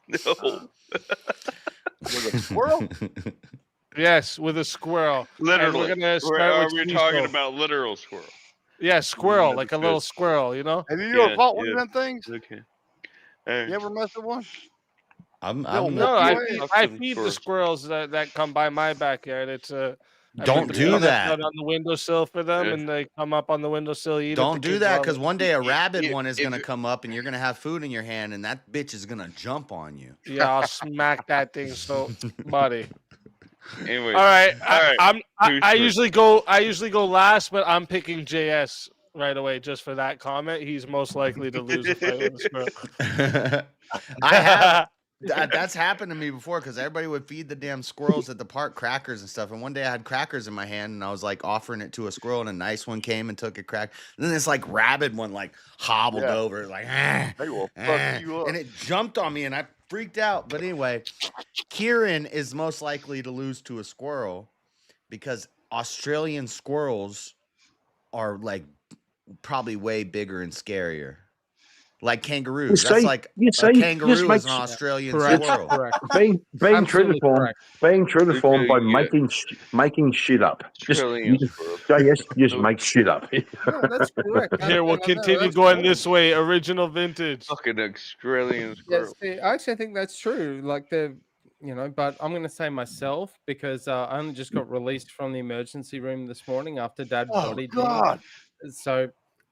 No. With a squirrel? Yes, with a squirrel. Literally. And we're gonna start Are with we Chiso. talking about literal squirrel? Yeah, squirrel, like a little squirrel, you know? Have you ever fought one of them things? Okay. You ever mess with one? No, I feed the squirrels that come by my backyard. It's Don't do that. Out on the windowsill for them, and they come up on the windowsill. Eat Don't it, do that, because one day a rabid one is gonna come up, and you're gonna have food in your hand, and that bitch is gonna jump on you. Yeah, I'll smack that thing so, buddy. Anyway, all right. I usually go last, but I'm picking JS right away just for that comment. He's most likely to lose a fight with a squirrel. That's happened to me before, because everybody would feed the damn squirrels at the park crackers and stuff. And one day I had crackers in my hand, and I was like offering it to a squirrel, and a nice one came and took a crack. And then this like rabid one like hobbled over, like they will fuck you up. and it jumped on me, and I freaked out. But anyway, Kieran is most likely to lose to a squirrel because Australian squirrels are like probably way bigger and scarier. Like kangaroos. That's like a kangaroo is an Australian squirrel. Being true to form by making shit up. Just make shit up. No, that's correct. Here, we'll continue going this way. Original vintage. Fucking Australian squirrel. Yes, I actually think that's true. Like but I'm going to say myself because I only just got released from the emergency room this morning after Dad bodied me. So,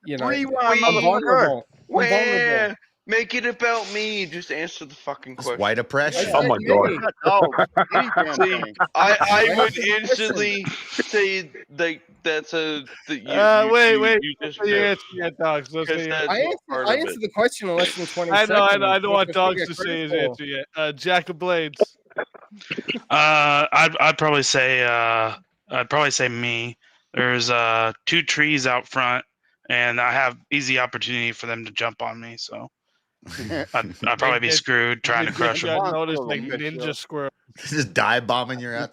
I'm vulnerable. Where? Make it about me. Just answer the fucking question. White oppression. Oh my god. See, I would instantly say like that's a. Wait. You just Dogs. I answered the question in less than 20 seconds. I don't want Dogs to say his answer yet. Jack of Blades. I'd probably say me. There's 2 trees out front, and I have easy opportunity for them to jump on me, so I'd probably be screwed trying to crush them. Notice like ninja squirrel. Just dive bombing your ass.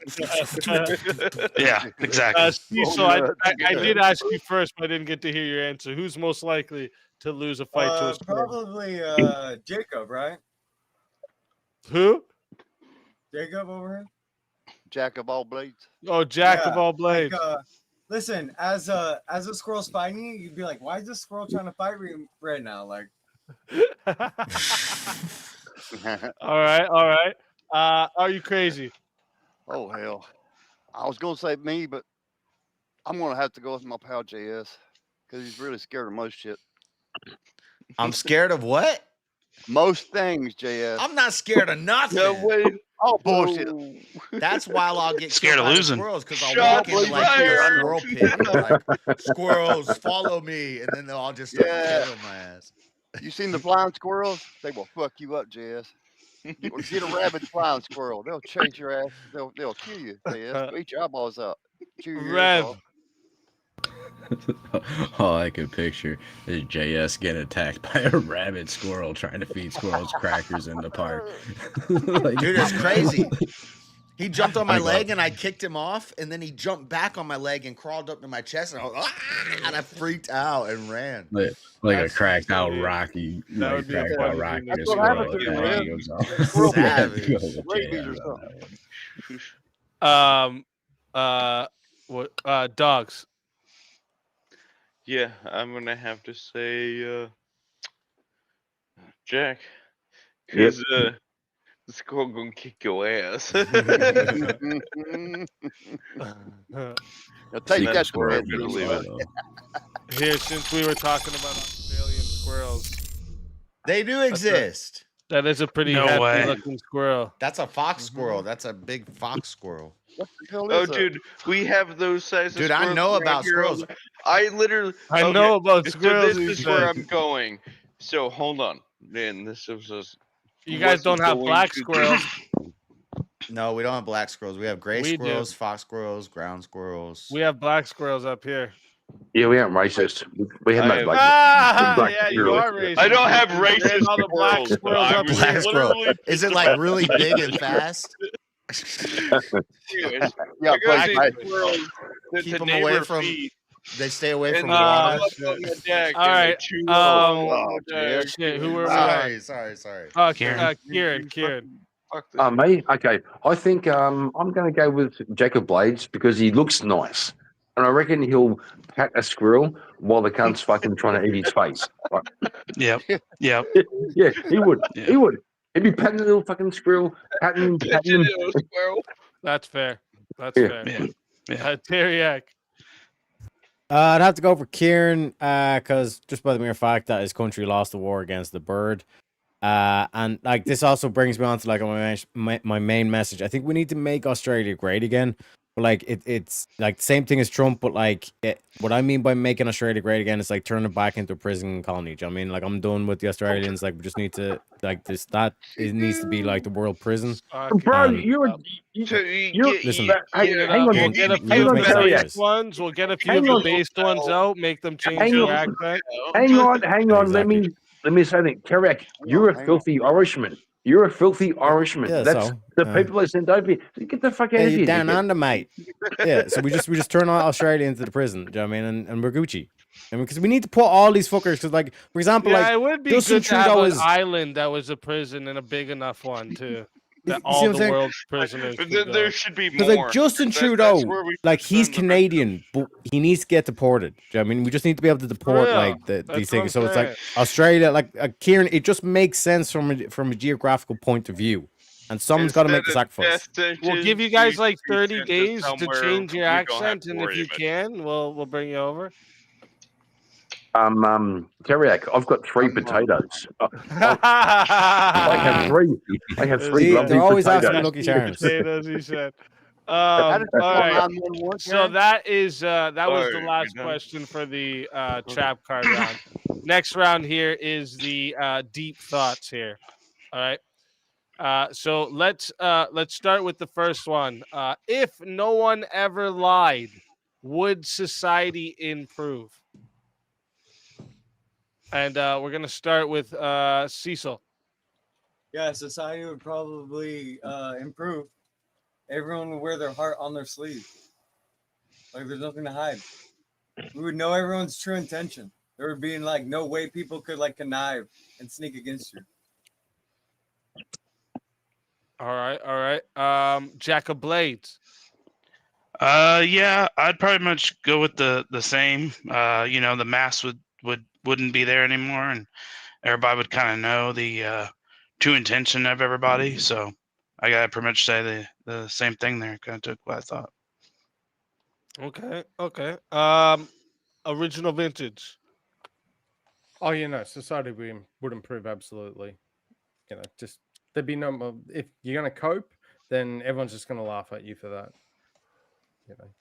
Yeah, exactly. So I did ask you first, but I didn't get to hear your answer. Who's most likely to lose a fight to a squirrel? Probably Jacob, right? Who? Jacob over here. Jack of all blades. Oh, Jack of all blades. Like, listen, as a squirrel's fighting you, you'd be like, why is this squirrel trying to fight me right now? Like, all right. Are you crazy? Oh hell! I was gonna say me, but I'm gonna have to go with my pal JS because he's really scared of most shit. I'm scared of what? Most things, JS. I'm not scared of nothing. No way. Oh bullshit! That's why I'll get scared of losing. Squirrels, because I'll walk into like a squirrel pit, and like squirrels follow me, and then they'll all just start killing my ass. You seen the flying squirrels? They will fuck you up, JS. Get a rabid flying squirrel. They'll chase your ass. They'll kill you, JS. They'll eat your eyeballs out. Chew your ears off. All I can picture is JS getting attacked by a rabid squirrel trying to feed squirrels crackers in the park. Like, dude, it's crazy. He jumped on my leg and I kicked him off, and then he jumped back on my leg and crawled up to my chest, and I freaked out and ran. Like a cracked out Rocky. That would be a funny Rocky. thing. That's what Savage. Dogs. Yeah, I'm gonna have to say Jack, because the squirrel gonna kick your ass. I'll take that squirrel. Here, since we were talking about Australian squirrels, they do exist. That is a pretty hefty looking squirrel. That's a fox squirrel. That's a big fox squirrel. What the hell is that? Dude, we have those sizes. Dude, I know about squirrels. I know about squirrels. This is where I'm going. So hold on, man. This was. You guys don't have black squirrels. No, we don't have black squirrels. We have gray squirrels, fox squirrels, ground squirrels. We have black squirrels up here. Yeah, we aren't racist. We have no black. Yeah, you are racist. I don't have racist. All the black squirrels up here. Black squirrel. Is it like really big and fast? Yeah, keep them away from. They stay away from I water. left on my deck. All right. Shit. Who were we on? Sorry. Kieran. Fuck this. Me? Okay. I think I'm going to go with Jack of Blades because he looks nice. And I reckon he'll pat a squirrel while the cunt's fucking trying to eat his face. Right? Yep. Yeah, he would. Yeah. He would. He'd be patting the little fucking squirrel, patting him. That's fair. That's Yeah. fair. Yeah. Teriak. I'd have to go for Kieran because just by the mere fact that his country lost the war against the bird. And like this also brings me on to like my main message. I think we need to make Australia great again. But like it's like the same thing as Trump, but like what I mean by making Australia great again is like turning it back into a prison colony. Do you know what I mean? Like I'm done with the Australians. Like we just need to like this. It needs to be like the world prison. Bro, Listen, hang on. We'll get a few of the based ones. We'll get a few of the based ones out. Make them change their accent. Hang on. Let me say something. Terek, you're a filthy Irishman. You're a filthy Irishman. Yeah, That's so, the people that sent over here. Get the fuck out of here. Down under, mate. Yeah, so we just turn Australia into the prison. Do you know what I mean? And we're Gucci. I mean, because we need to put all these fuckers. Because, like, for example, it would be Justin good to have Trudeau an is island that was a prison and a big enough one too. That You see all what I'm the saying? world's prisoners. could go. There should be because, more. like, Justin That's Trudeau, where we like, he's send the Canadian, but he needs to get deported. Do you know what I mean? We just need to be able to deport Yeah, like that's these what I'm things. So it's like saying. Australia, like Kieran. It just makes sense from a geographical point of view, and someone's got to make the Instead of sacrifice. death We'll give you sentence, guys like you 30 send us days to somewhere change your we don't have accent, to and if worry you about it. can, we'll bring you over. Terek, I've got 3 potatoes. I have 3. I have 3 See, lovely they're always potatoes. asking Lucky Charms. Potatoes, he said. How does All that right. 911 So that was the Alright, last you're done. question for the trap card round. Next round here is the deep thoughts here. All right. So let's start with the first one. If no one ever lied, would society improve? And we're gonna start with Cecil. Yeah, society would probably improve. Everyone would wear their heart on their sleeve. Like there's nothing to hide. We would know everyone's true intention. There would be like no way people could like connive and sneak against you. All right. Jack of Blades. Yeah, I'd probably much go with the same. The mask wouldn't be there anymore, and everybody would kind of know the true intention of everybody. So I gotta pretty much say the same thing there. Kind of took what I thought. Okay. Original vintage. Oh, society would improve absolutely. Just there'd be no. If you're gonna cope, then everyone's just gonna laugh at you for that.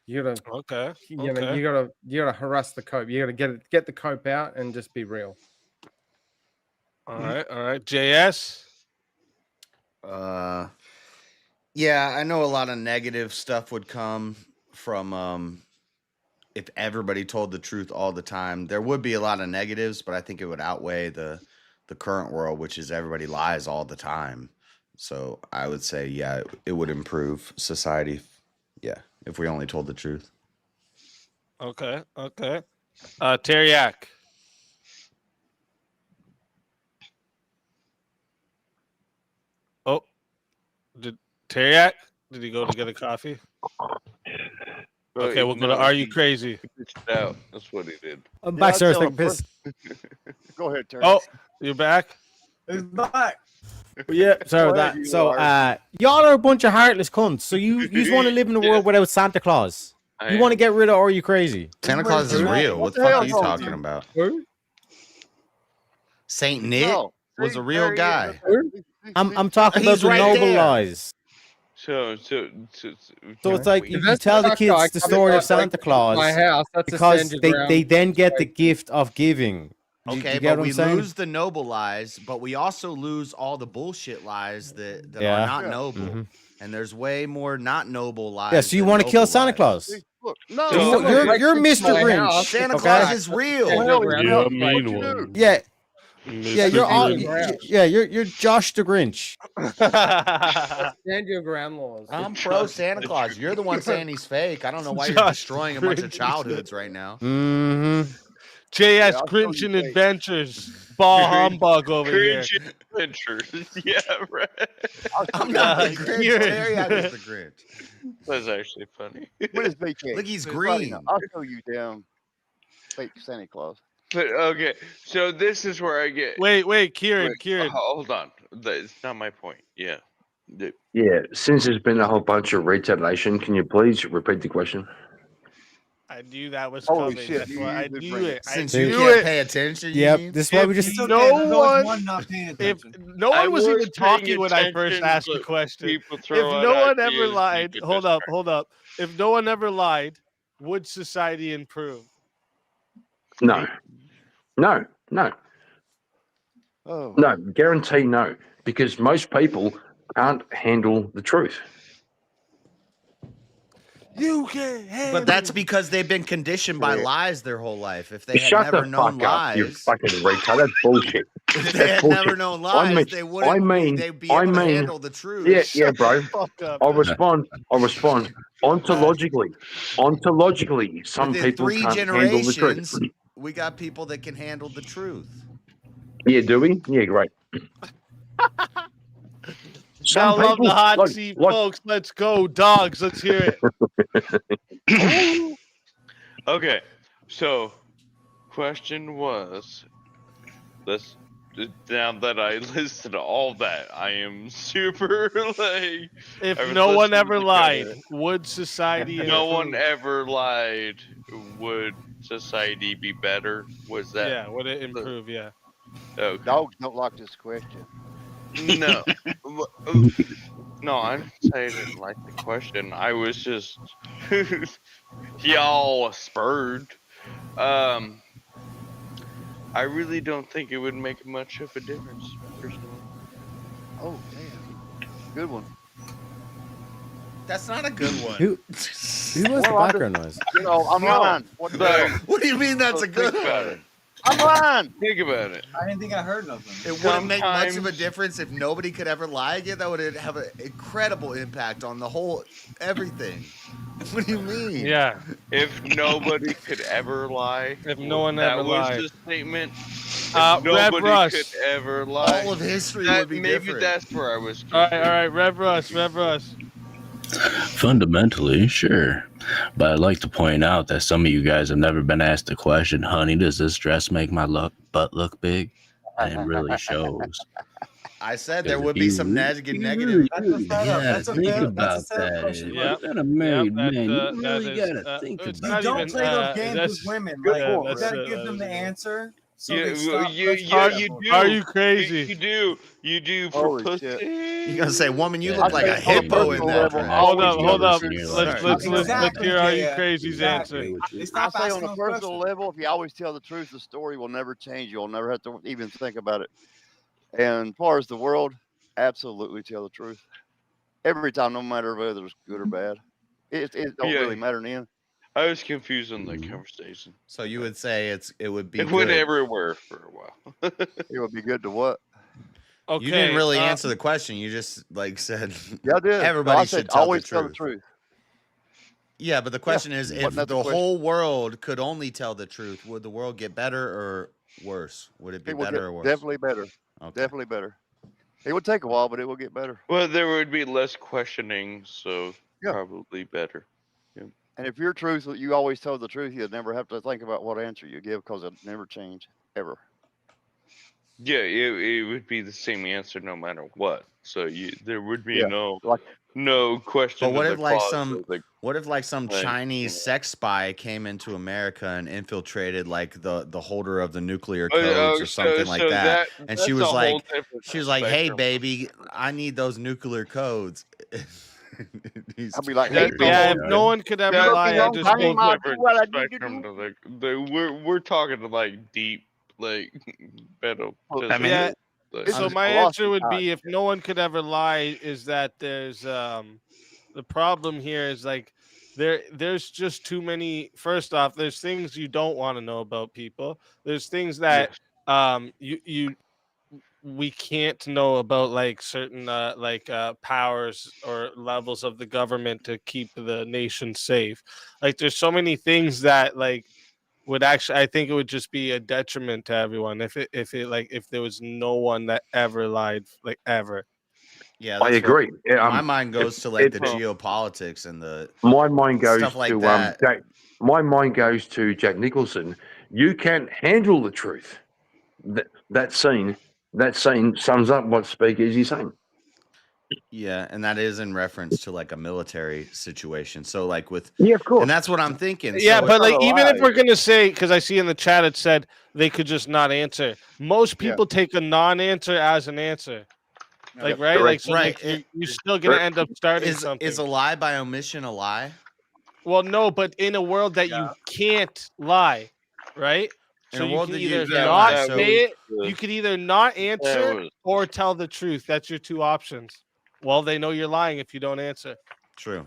You gotta. Okay. You gotta harass the cope. You gotta get the cope out and just be real. All right. JS. Yeah, I know a lot of negative stuff would come from if everybody told the truth all the time. There would be a lot of negatives, but I think it would outweigh the current world, which is everybody lies all the time. So I would say, yeah, it would improve society. Yeah, if we only told the truth. Okay. Teriak. Oh, did Teriak? Did he go to get a coffee? Okay, we'll go to Are You Crazy? Out. That's what he did. I'm back, sir. Take a piss. Go ahead, Terry. Oh, you're back? It's back. Yeah, sorry about that. So, y'all are a bunch of heartless cunts. So you just want to live in a world without Santa Claus. You want to get rid of, or are you crazy? Santa Claus is real. What the fuck are you talking about? Saint Nick was a real guy. I'm talking about the noble lies. So it's like you tell the kids the story of Santa Claus my house, because they then get the gift of giving. Okay, but we lose the noble lies, but we also lose all the bullshit lies that are not noble. Mm-hmm. And there's way more not noble lies. Yeah, so you want to kill Santa Claus? Look, you're Mr. Grinch. Santa Claus is real. Yeah, mean one. Yeah. Yeah, you're all. You're Josh the Grinch. And your ground laws. I'm pro Santa Claus. You're the one saying he's fake. I don't know why you're Josh destroying a bunch of Grinch. childhoods right now. Mm-hmm. JS I'll show Grinch you and fake. Adventures. Ball humbug over here. Cringe adventures. Yeah, right. I'm not the Grinch. Kieran. Terry, I was the Grinch. That's actually funny. What is vacation? Look, he's Right now, green. I'll show you damn fake Santa Claus. But okay, so this is where I get. Wait, Kieran, Wait, Kieran. hold on. That's not my point. Yeah. Yeah, since there's been a whole bunch of retardation, can you please repeat the question? I knew that was Holy coming. shit, That's you why I usually knew bring it. it. I Since you knew can't it. pay attention, Yep. you mean? This is why we If just. It's okay. no There's always one- one not paying If attention. no I one was was even talking paying when I first attention, asked the but question. People If throw out no one ever ideas, you lied, get hold distracted. up. If no one ever lied, would society improve? No. No. Oh, No, guarantee no. Because most people can't handle the truth. You can handle. But that's because they've been conditioned by Yeah. lies their whole life. If they had Shut never the known fuck up, you lies, fucking retard. That's bullshit. if they That's had never bullshit. known lies, they wouldn't. They'd be able to handle the truth. Yeah, bro. Fuck up. I'll respond. Ontologically, some Within people 3 can't handle the truth. generations, we got people that can handle the truth. Yeah, do we? Yeah, great. Now Some love people, the hot like- seat, like- folks. Let's go, dogs. Let's hear it. Okay, so question was, let's. Now that I listed all that, I am super like. If I was no one listening ever to lied, Kevin. would society If no one improve? ever lied, would society be better? Was that? Yeah, would it improve? Yeah. Okay. dogs don't like this question. No. No, I didn't say I didn't like the question. I was just y'all spurred. I really don't think it would make much of a difference, personally. Oh, damn. Good one. That's not a good one. Who was the Well, I'm background noise? You know, I'm No, lying. What the but- hell? What do you mean that's a Think good about one? it. I'm lying. Think about it. I didn't think I heard nothing. It wouldn't make much of a Sometimes- difference if nobody could ever lie again. That would have an incredible impact on the whole everything. What do you mean? Yeah. If nobody could ever lie, If no one that ever was lied. the statement. If Rev nobody Russ. could ever lie. All of history that, would be maybe different. that's where I was. All right, Rev Russ. Fundamentally, sure. But I'd like to point out that some of you guys have never been asked the question, honey, does this dress make my butt look big? And it really shows. I said there Because would if be you some really- negative. That's a setup. Yeah, That's a think fair- about that's a setup that. question. Yep. You're a married man. You that really is, gotta think it's about You not don't even, play those games that's- with women. Good Like, point, you gotta Rev. give them the answer. So You- they stop. you- Let's you- stop you that do. Are you You crazy? do. You do for Holy pussy. shit. You're gonna say, woman, you Yeah, look like a I think hippo on a in personal that level, dress. I Hold always up. tell the Let's- truth. Let's Exactly, hear Are you yeah, crazy's exactly. answer. They I stop say asking on a those personal questions. level, if you always tell the truth, the story will never change. You'll never have to even think about it. And as far as the world, absolutely tell the truth. Every time, no matter whether it's good or bad. It don't Yeah. really matter in the end. I was confused on that conversation. So you would say it would be It went good. everywhere for a while. It would be good to what? Okay. You didn't really answer the question. You just like said Yeah, I did. everybody I said, should tell the always tell the truth. truth. Yeah, but the question is, if wasn't that the the question? whole world could only tell the truth, would the world get better or worse? Would it be It will better get or worse? definitely better. Okay. Definitely better. It would take a while, but it will get better. Well, there would be less questioning, so Yeah. probably better. And if your truth, you always tell the truth, you'd never have to think about what answer you give because it never change ever. Yeah, it would be the same answer no matter what. So there would be Yeah, like no question. But what of if the like clause some of the- what if like some Like, Chinese sex spy came into America and infiltrated like the holder of the nuclear Oh, codes oh, or something like that? And that's she a was whole like, different she was like, "Hey, spectrum. baby, I need those nuclear codes." I'll be like, That- hey, Yeah, baby, if no one could ever That's lie, a I whole just tiny won't. mind. different what I need to spectrum do. to we're talking to like deep like better. Well, I mean, Yeah. like, This So is my philosophy answer would time. be, if no one could ever lie, is that there's the problem here is like there's just too many. First off, there's things you don't want to know about people. There's things that we can't know about like certain powers or levels of the government to keep the nation safe. Like there's so many things that like would actually, I think it would just be a detriment to everyone if there was no one that ever lied, like ever. Yeah, I that's what agree. my mind goes to, like the Well, geopolitics and the my mind goes stuff like to that. My mind goes to Jack Nicholson. You can't handle the truth. That scene sums up what Speakeasy's saying. Yeah, and that is in reference to like a military situation. So like with Yeah, of course. and that's what I'm thinking. Yeah, So but not like a even if lie. we're gonna say, because I see in the chat it said they could just not answer. Most Yeah. people take a non-answer as an answer. Like Yep. right, like Correct. so Right, like you're still gonna end up starting something. is a lie by omission a lie? Well, no, but in a world that you can't lie, right? In So a you world can that you either can't not lie, that so say it, was you could either not answer was- or tell the truth. That's your two options. Well, they know you're lying if you don't answer, true.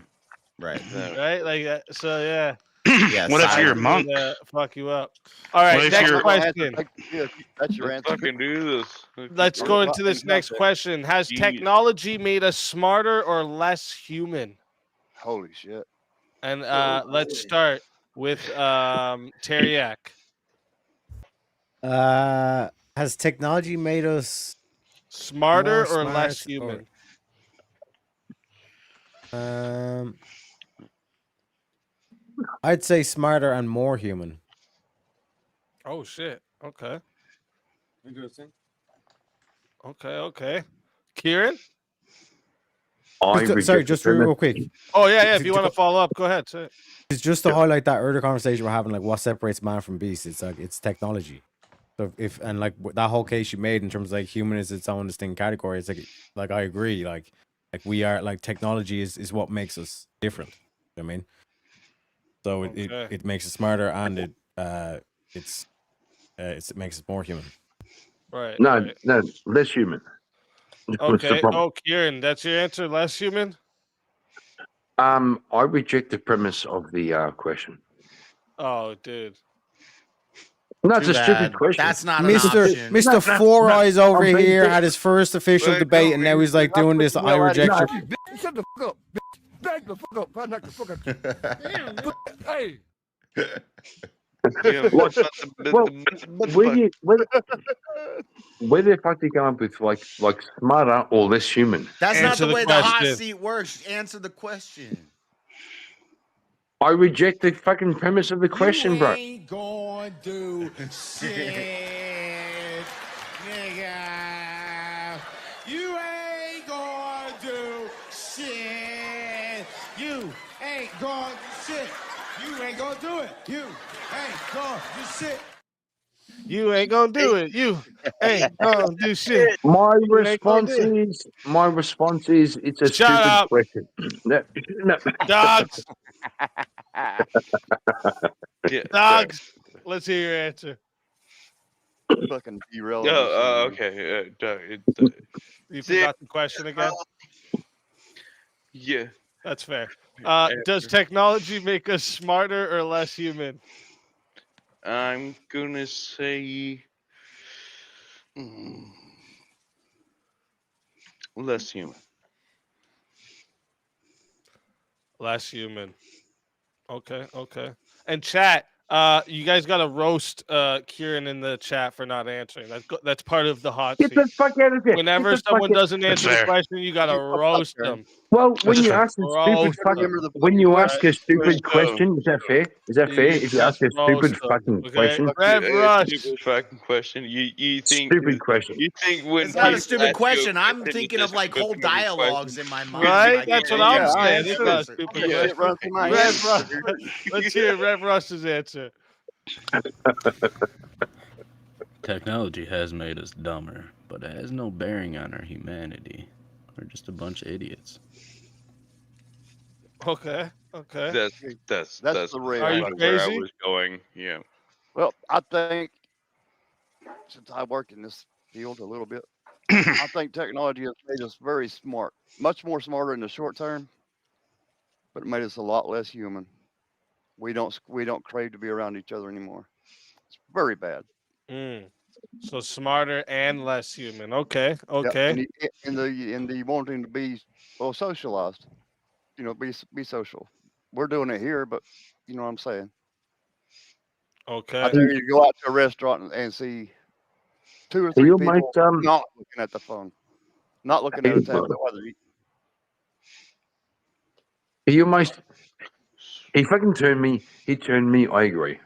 Right. that- right? Like so, yeah. Yeah, What if you're a silence. monk? Fuck you up. All right, if next you're- question. That's your Let's answer. fucking do this. Let's You're go right, into this next nothing. question. Has Jeez. technology made us smarter or less human? Holy shit. And let's start with Teriak. Has technology made us Smarter more or less smart human? I'd say smarter and more human. Oh shit. Okay. Interesting. Okay. Kieran? Sorry, just real quick. Oh yeah. If you want to follow up, go ahead. Say it. It's just to highlight that earlier conversation we're having, like what separates man from beast. It's like it's technology. So if and like that whole case you made in terms of like human is its own distinct category. It's like I agree. Like we are like technology is what makes us different. You know what I mean, so it makes us smarter and it makes us more human. Right. No, right. no, less human. What's the Okay. problem? Oh, Kieran, that's your answer. Less human. I reject the premise of the question. Oh, dude. No, it's Too a stupid bad. question. That's not an option. Mr. Four Eyes over I'm being here dead. had his first official Let debate, go, and now he's like doing this. I reject No. your. Shut the fuck up, bitch. Back the fuck up. Back the fuck up. Hey. Yeah, What? Well, the- where the fuck do you come up with like smarter or less human? That's not Answer the the way the hot question. seat works. Answer the question. I reject the fucking premise of the question, bro. Ain't going to shit, nigga. You ain't going to shit. You ain't going to shit. You ain't going to do it. You ain't going to shit. You ain't gonna do it. You ain't gonna do shit. My ain't gonna response is it's a Shut stupid up. question. No. Dogs. Yeah, Dogs. Let's hear your answer. Fucking derail. okay. You See- forgot the question again. Yeah. That's fair. Does technology make us smarter or less human? I'm gonna say less human. Less human. Okay. And chat, you guys got to roast Kieran in the chat for not answering. That's part of the hot Get seat. the fuck out of here. Whenever Get the someone fuck out- doesn't answer the fair. question, you got to roast them. Well, when That's you fair. ask a stupid Roast fucking, them. when you ask a stupid Roast question, is that fair? Is that fair? If you ask a stupid roast them, fucking okay? question, Rev Rush. Stupid fucking question. You think stupid question. You think when It's not a people stupid ask you question. I'm question, thinking it's of a like whole stupid fucking dialogues question. in my mind. Right? Like, That's what yeah, I'm yeah, saying. answer It's not a this. stupid Yeah, question. shit runs through my Rev head. Rush. Let's hear Rev Rush's answer. Technology has made us dumber, but it has no bearing on our humanity. We're just a bunch of idiots. Okay. That's the real Are you kind of where I crazy? was going. Yeah. Well, I think since I work in this field a little bit, I think technology has made us very smart, much more smarter in the short term, but it made us a lot less human. We don't crave to be around each other anymore. It's very bad. So smarter and less human. Okay. Yeah, Okay. and the wanting to be socialized. Be social. We're doing it here, but you know what I'm saying. I Okay. dare you to go out to a restaurant and see 2 or Hey, 3 you might people not looking at the phone, not looking hey, at a tablet while they're eating. you might he fucking turned me. He turned me. I agree.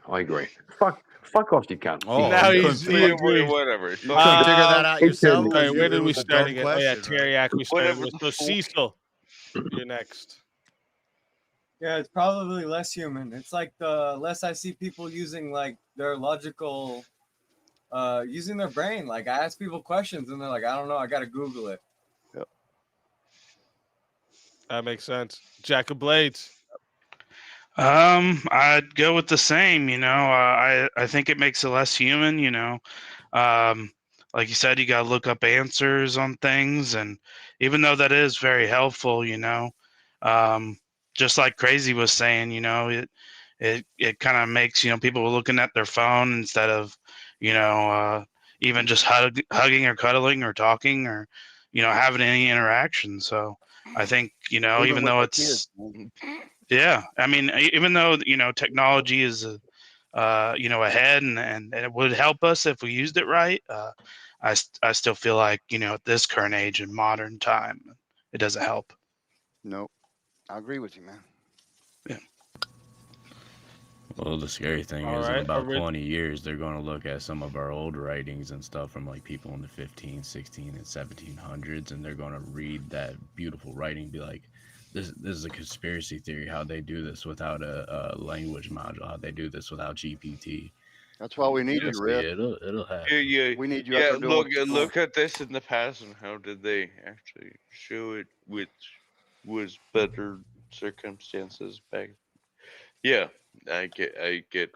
Fuck off, you cunt. Oh, Now you he couldn't agrees. Whatever. you couldn't figure that out He yourself turned me. All right, because where did it we was a start dumb again? Oh yeah, question, right? Teriyaki. We started Whatever with. the So fuck. Cecil, you're next. Yeah, it's probably less human. It's like the less I see people using like their logical, using their brain. Like I ask people questions and they're like, I don't know, I gotta Google it. Yep. That makes sense. Jack of Blades. I'd go with the same. I think it makes it less human. Like you said, you got to look up answers on things, and even though that is very helpful, just like Crazy was saying, it kind of makes people looking at their phone instead of even just hugging or cuddling or talking or having any interaction. So I think Even even with though the it's kids, man. yeah, I mean, even though technology is ahead and it would help us if we used it right, I still feel like at this current age in modern time, it doesn't help. Nope. I agree with you, man. Yeah. Well, the scary thing All is, in right, about 20 years, they're going to look at some of our old writings and stuff from like people in the 15, 16, and 1700s, and they're going to read that beautiful writing and be like, this is a conspiracy theory, how they do this without a language module, how they do this without GPT. That's why we need you, Seriously, Red. it'll happen. We need you out Yeah, there doing what you're doing. look at this in the past and how did they actually show it, which was better circumstances back. Yeah, I get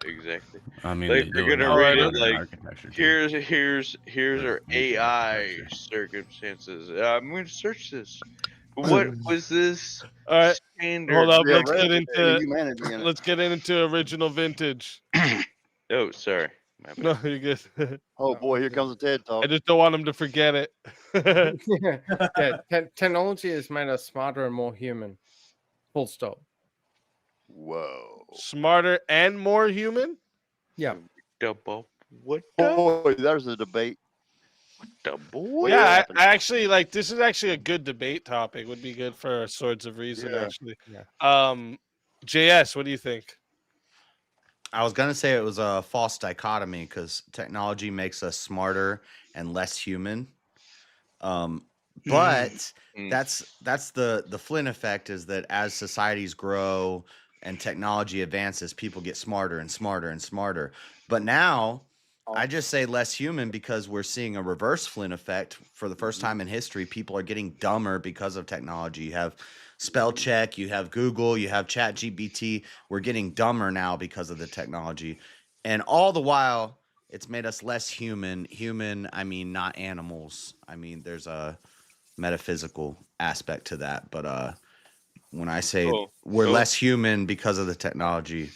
exactly. I mean, Like they they're do it gonna now with read it modern like architecture too. here's With our nuclear AI architecture. circumstances. I'm gonna search this. What was this All right, standard? hold up. Yeah, Let's Red get with any into humanity in it. let's get into original vintage. Oh, sorry, my bad. No, you're good. Oh boy, here comes a TED I talk. just don't want him to forget it. Technology has made us smarter and more human. Full stop. Whoa. Smarter and more human. Yeah. Double. What Boy, there's a debate. the boy? What's Yeah, happening? I actually like this is actually a good debate topic. Would be good for Swords of Reason, Yeah. actually. Yeah. JS, what do you think? I was gonna say it was a false dichotomy because technology makes us smarter and less human. But that's the Flynn effect, is that as societies grow and technology advances, people get smarter and smarter and smarter. But now I just say less human because we're seeing a reverse Flynn effect for the first time in history. People are getting dumber because of technology. You have spell check, you have Google, you have Chat GPT. We're getting dumber now because of the technology. And all the while, it's made us less human. Human, I mean, not animals. I mean, there's a metaphysical aspect to that. But when I say we're less human because of the technology,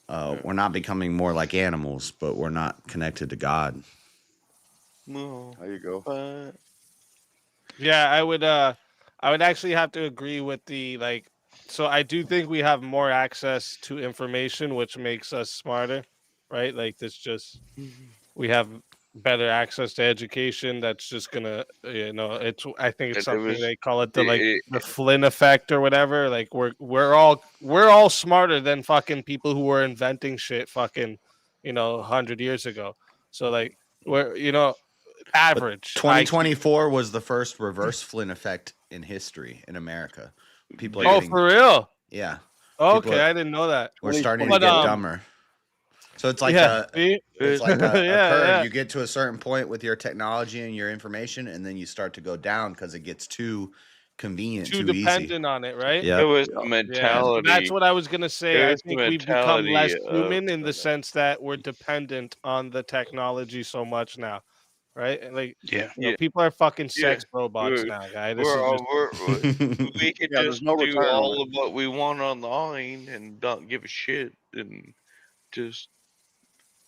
we're not becoming more like animals, but we're not connected to God. No. There you go. Yeah, I would actually have to agree with the like. So I do think we have more access to information, which makes us smarter, right? Like this just we have better access to education. That's just gonna, I think it's It something was they call it the it, the Flynn effect or whatever. Like we're all smarter than fucking people who were inventing shit fucking, 100 years ago. So like we're average IQ. 2024 was the first reverse Flynn effect in history in America. People are Oh, getting, for real? yeah. Okay, I didn't know that. We're starting to But, get dumber. So it's like see? it's like a Yeah, curve. yeah. You get to a certain point with your technology and your information, and then you start to go down because it gets too convenient, Too too easy. dependent on it, right? Yeah. it was the Yeah, so mentality. that's what I was gonna It say. I was the think we've become less mentality human of in the sense that we're dependent on the technology so much now, right? And like, Yeah. people are fucking sex Yeah. robots We're- now, guy. This we're is all, just we could Yeah, there's just no do return on all it. of what we want online and don't give a shit and just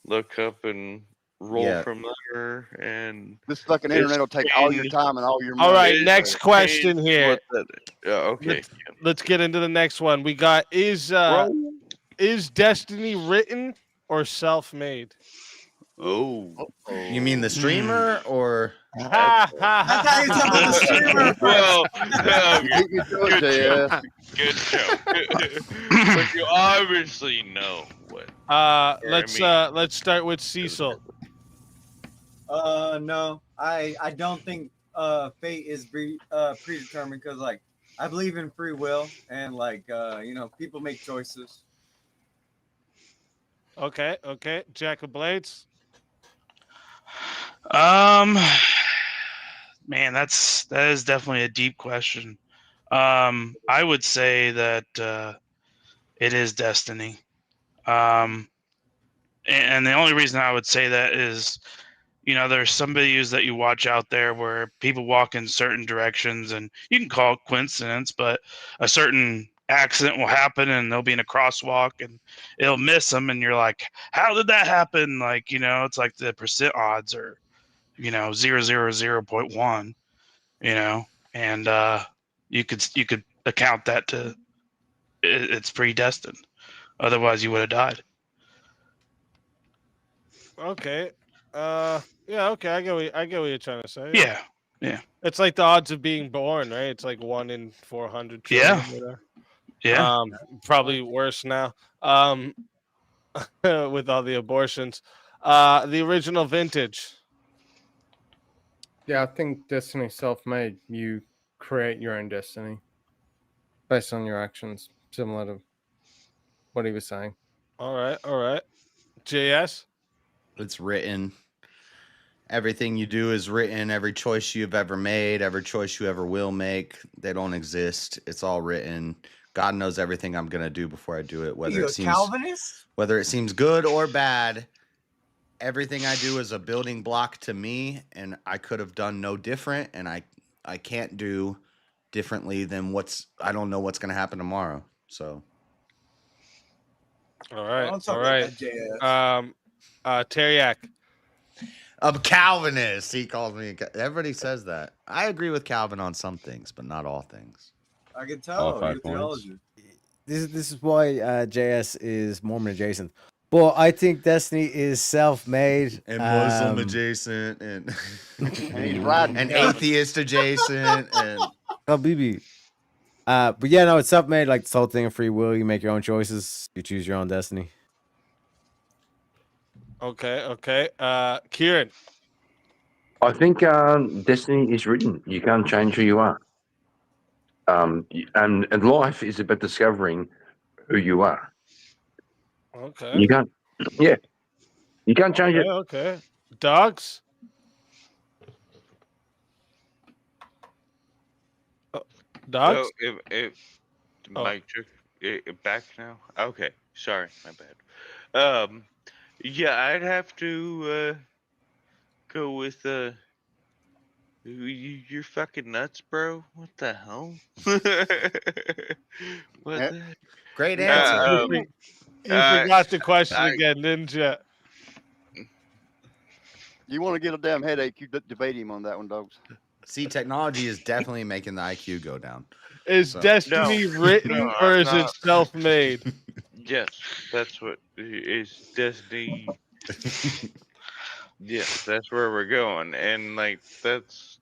look up and roll Yeah. from there, and This fucking it's internet will take all your changed. time and all your money. All right, It next question changed here. what that. Okay. Let's get into the next one. We got is Destiny written or self-made? Oh. You mean the streamer or? Ha, ha, I thought you were talking about the streamer Well, You beat me to it, good joke. JS. Good joke. But you obviously know what. Let's start with Cecil. No, I don't think fate is predetermined because like I believe in free will and like people make choices. Okay, Jack of Blades. Man, that is definitely a deep question. I would say that it is destiny. And the only reason I would say that is, there's some videos that you watch out there where people walk in certain directions, and you can call it coincidence, but a certain accident will happen and they'll be in a crosswalk and it'll miss them, and you're like, how did that happen? Like, it's like the percent odds are 0.1, and you could account that to it's predestined. Otherwise, you would have died. Okay. Yeah. Okay. I get what you're trying to say. Yeah. It's like the odds of being born, right? It's like 1 in 400 Yeah. trillion. Whatever. Yeah. Probably worse now. With all the abortions. The original vintage. Yeah, I think destiny's self-made. You create your own destiny based on your actions, similar to what he was saying. All right. JS? It's written. Everything you do is written. Every choice you've ever made, every choice you ever will make, they don't exist. It's all written. God knows everything I'm gonna do before I do it, whether it seems good or bad. Everything I do is a building block to me, and I could have done no different, and I can't do differently than I don't know what's gonna happen tomorrow. So All right. Don't talk All like right. that, JS. Teriak. I'm Calvinist. He calls me. Everybody says that. I agree with Calvin on some things, but not all things. I can All tell. 5 Your points. theology. This is why JS is Mormon adjacent. But I think Destiny is self-made And Muslim adjacent, and he's riding and Calvin. atheist adjacent, and Habibi. But yeah, no, it's self-made. Like this whole thing of free will. You make your own choices. You choose your own destiny. Okay. Kieran. I think destiny is written. You can't change who you are. And life is about discovering who you are. Okay. You can't. Yeah, you can't change it. Okay. Dogs. Dogs. So if Mike took it back now. Okay, sorry, my bad. Yeah, I'd have to go with you're fucking nuts, bro. What the hell? What the heck? great answer. You forgot the question again, didn't you? You want to get a damn headache, you debate him on that one, dogs. See, technology is definitely making the IQ go down. Is destiny written No, or I'm is it not. self-made? Yes, that's what is Destiny. Yes, that's where we're going, and like that's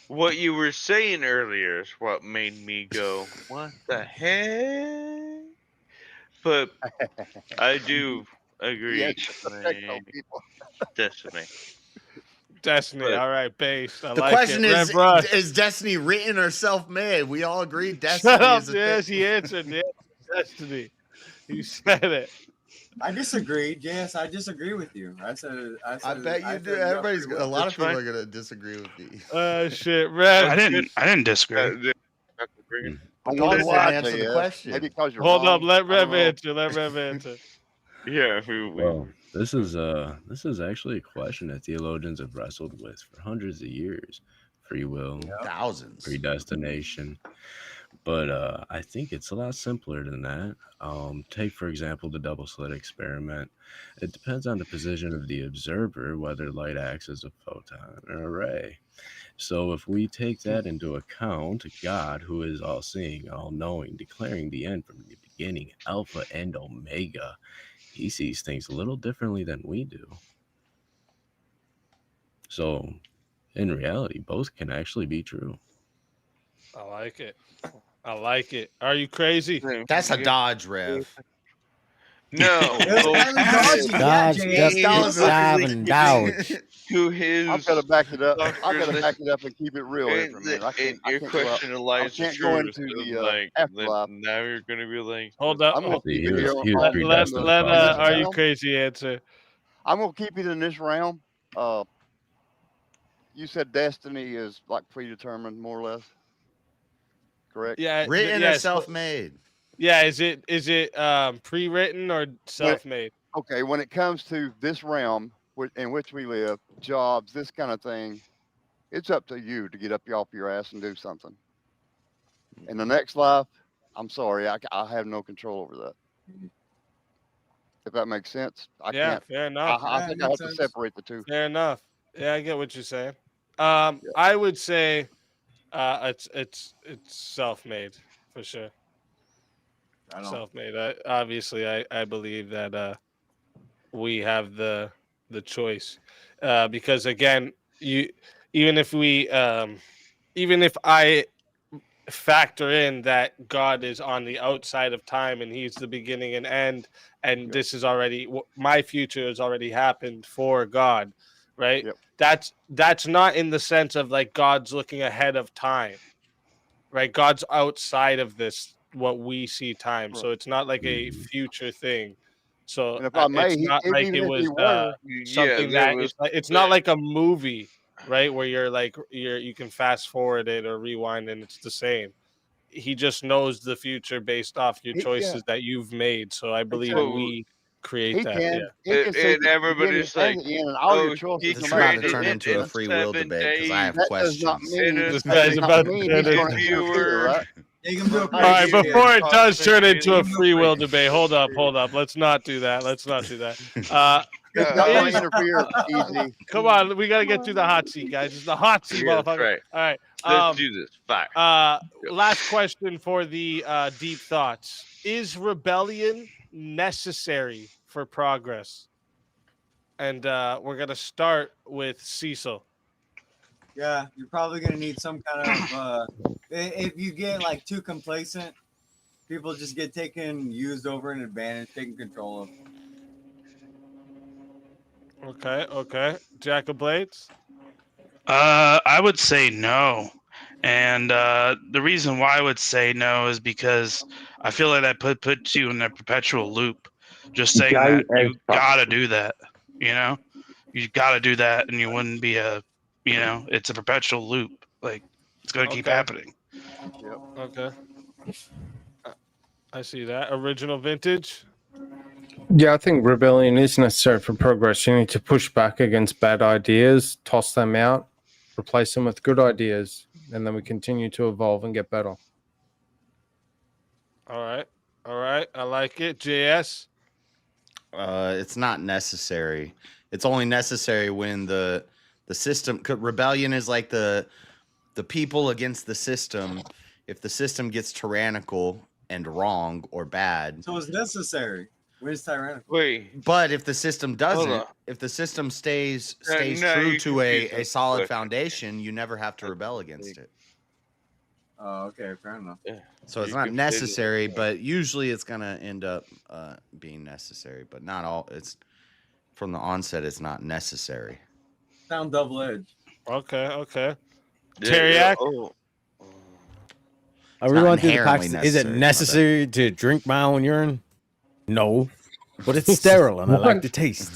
what you were saying earlier is what made me go, "What the heck?" But I do agree. Yeah, protect those people. Destiny. Destiny. But- All right, based. I The like question it. is: Rev Rush. Is Destiny written or self-made? We all agree Destiny Shut up, is a yes, thing. he answered. Yes, Destiny. You said it. I disagree, JS. I disagree with you. I said. I bet you do. said Everybody's free a will. lot of That's people fine. are gonna disagree with me. Shit, Rev. I didn't disagree. I Dogs wonder didn't why, answer the JS. question. Maybe because you're Hold wrong. up, let I don't Rev know. answer. Let Rev answer. Yeah, Well, this is actually a question that theologians have wrestled with for hundreds of years. Free will, Thousands. predestination. But I think it's a lot simpler than that. Take, for example, the double slit experiment. It depends on the position of the observer whether light acts as a photon or a ray. So if we take that into account, God, who is all seeing, all knowing, declaring the end from the beginning, Alpha and Omega, he sees things a little differently than we do. So in reality, both can actually be true. I like it. I like it. Are you crazy? That's a dodge, Rev. No, It was highly dodgy. Dodge, Yeah, duck, JS. dive, and dodge. to his. I've got to back it up. Dr. I've got to Li- back it up and keep it real here for a minute. I and can't your go out. question I lies the can't go truth. into Of the like, afterlife. now you're gonna be like, Hold up. I'm gonna See, keep he it was, here. he was on predestined. Let on this are you realm. crazy answer. I'm gonna keep it in this realm. You said destiny is like predetermined, more or less. Correct. Yeah. Written or yes. self-made? Yeah. Is it pre-written or self-made? Okay. When it comes to this realm in which we live, jobs, this kind of thing, it's up to you to get up off your ass and do something. In the next life, I'm sorry, I have no control over that. If that makes sense, I can't. Fair enough. I think I have to separate the two. Fair enough. Yeah, I get what you're saying. I would say it's self-made for sure. Self-made. Obviously, I believe that we have the choice because again, even if I factor in that God is on the outside of time and he's the beginning and end, and this is already my future has already happened for God, right? That's not in the sense of like God's looking ahead of time, right? God's outside of this, what we see time. So it's not like a future thing. So And if I may, it's not like even it if was he were, something that it's not like a movie, right? Where you can fast forward it or rewind and it's the same. He just knows the future based off your choices that you've made. So I believe we create he that. can. He can see and the beginning everybody's and like, the end, and all your oh, choices. he This is No about matter to turn the into a free will 7 debate because I have that does not questions. mean This that guy's does about not to mean turn he's into going to interfere, right? They can do a All right, free before it does turn into a constantly- free will debate, hold up. Let's not do that. He's not going to interfere easy. Come on, we gotta get to the hot seat, guys. It's the hot seat, Yeah, that's motherfucker. right. All right. Let's do this. Fact. Last question for the deep thoughts: is rebellion necessary for progress? And we're gonna start with Cecil. Yeah, you're probably gonna need some kind of if you get like too complacent, people just get used over an advantage, taken control of. Okay. Jack of Blades. I would say no. And the reason why I would say no is because I feel like that puts you in a perpetual loop. Just saying Gay that as you fuck. gotta do that, you gotta do that, and you wouldn't be it's a perpetual loop. Like it's gonna keep happening. Okay. I see that. Original vintage. Yeah, I think rebellion is necessary for progress. You need to push back against bad ideas, toss them out, replace them with good ideas, and then we continue to evolve and get better. All right. I like it. JS. It's not necessary. It's only necessary when the system. Rebellion is like the people against the system. If the system gets tyrannical and wrong or bad, So it's necessary. Where's tyrannical? Wait, but if the system Hold doesn't, on. if the system stays No, true you to a confused me. solid Look. foundation, you never have to rebel against it. Oh, okay, fair enough. So it's You not can say that. necessary, but usually it's gonna end up being necessary. But not all. It's from the onset. It's not necessary. Sound double edged. Okay. Yeah, Teriak. oh. I really not want to do the inherently practice. Is it necessary, my bad. necessary to drink my own urine? No, but it's sterile and I like the taste.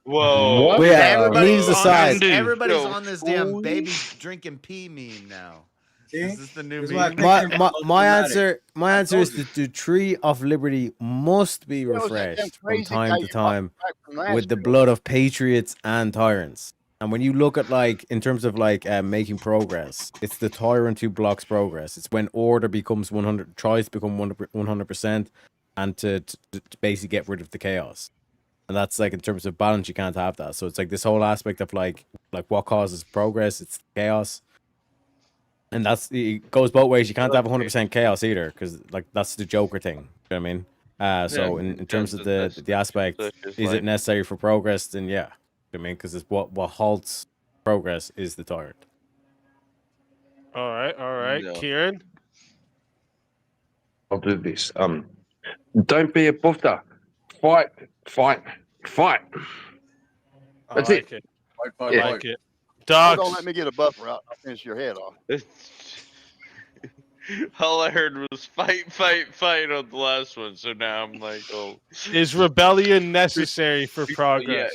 Whoa. But yeah, everybody's memes aside, Mountain Dew. Everybody's Yo, on this damn fool. baby drinking pee meme now. See? Is this the new This is why I meme? picked my your answer I is told that the tree of liberty must be It was that damn refreshed from crazy guy time you to brought time back from with the Nashville. blood of patriots and tyrants. And when you look at like in terms of like making progress, it's the tyrant who blocks progress. It's when order becomes 100, tries to become 100%, and to basically get rid of the chaos. And that's like in terms of balance, you can't have that. So it's like this whole aspect of like what causes progress. It's chaos, and it goes both ways. You can't have 100% chaos either, because like that's the Joker thing. You know what I mean? So in terms of the aspect, is it necessary for progress? Then yeah, I mean, because it's what halts progress is the tyrant. All right, No. Kieran. I'll do this. Don't be a buffer. Fight. I That's like it. it. Fight, I Yeah. like it. Hold Dogs. on, let me get a buffer out. I'll finish your head off. All I heard was fight on the last one. So now I'm like, oh, Is rebellion necessary for yeah, progress?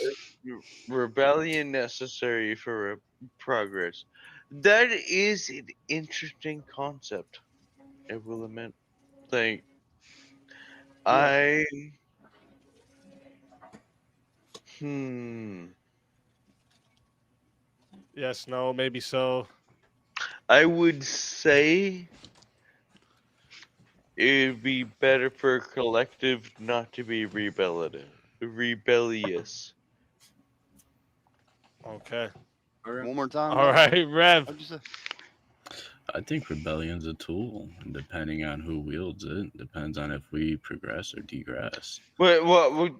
rebellion necessary for progress. That is an interesting concept. I will admit. Like, I Yes, no, maybe so. I would say it'd be better for a collective not to be rebellious. Okay. One more time. All right, Rev. What'd you say? I think rebellion's a tool, and depending on who wields it, depends on if we progress or degress. Well,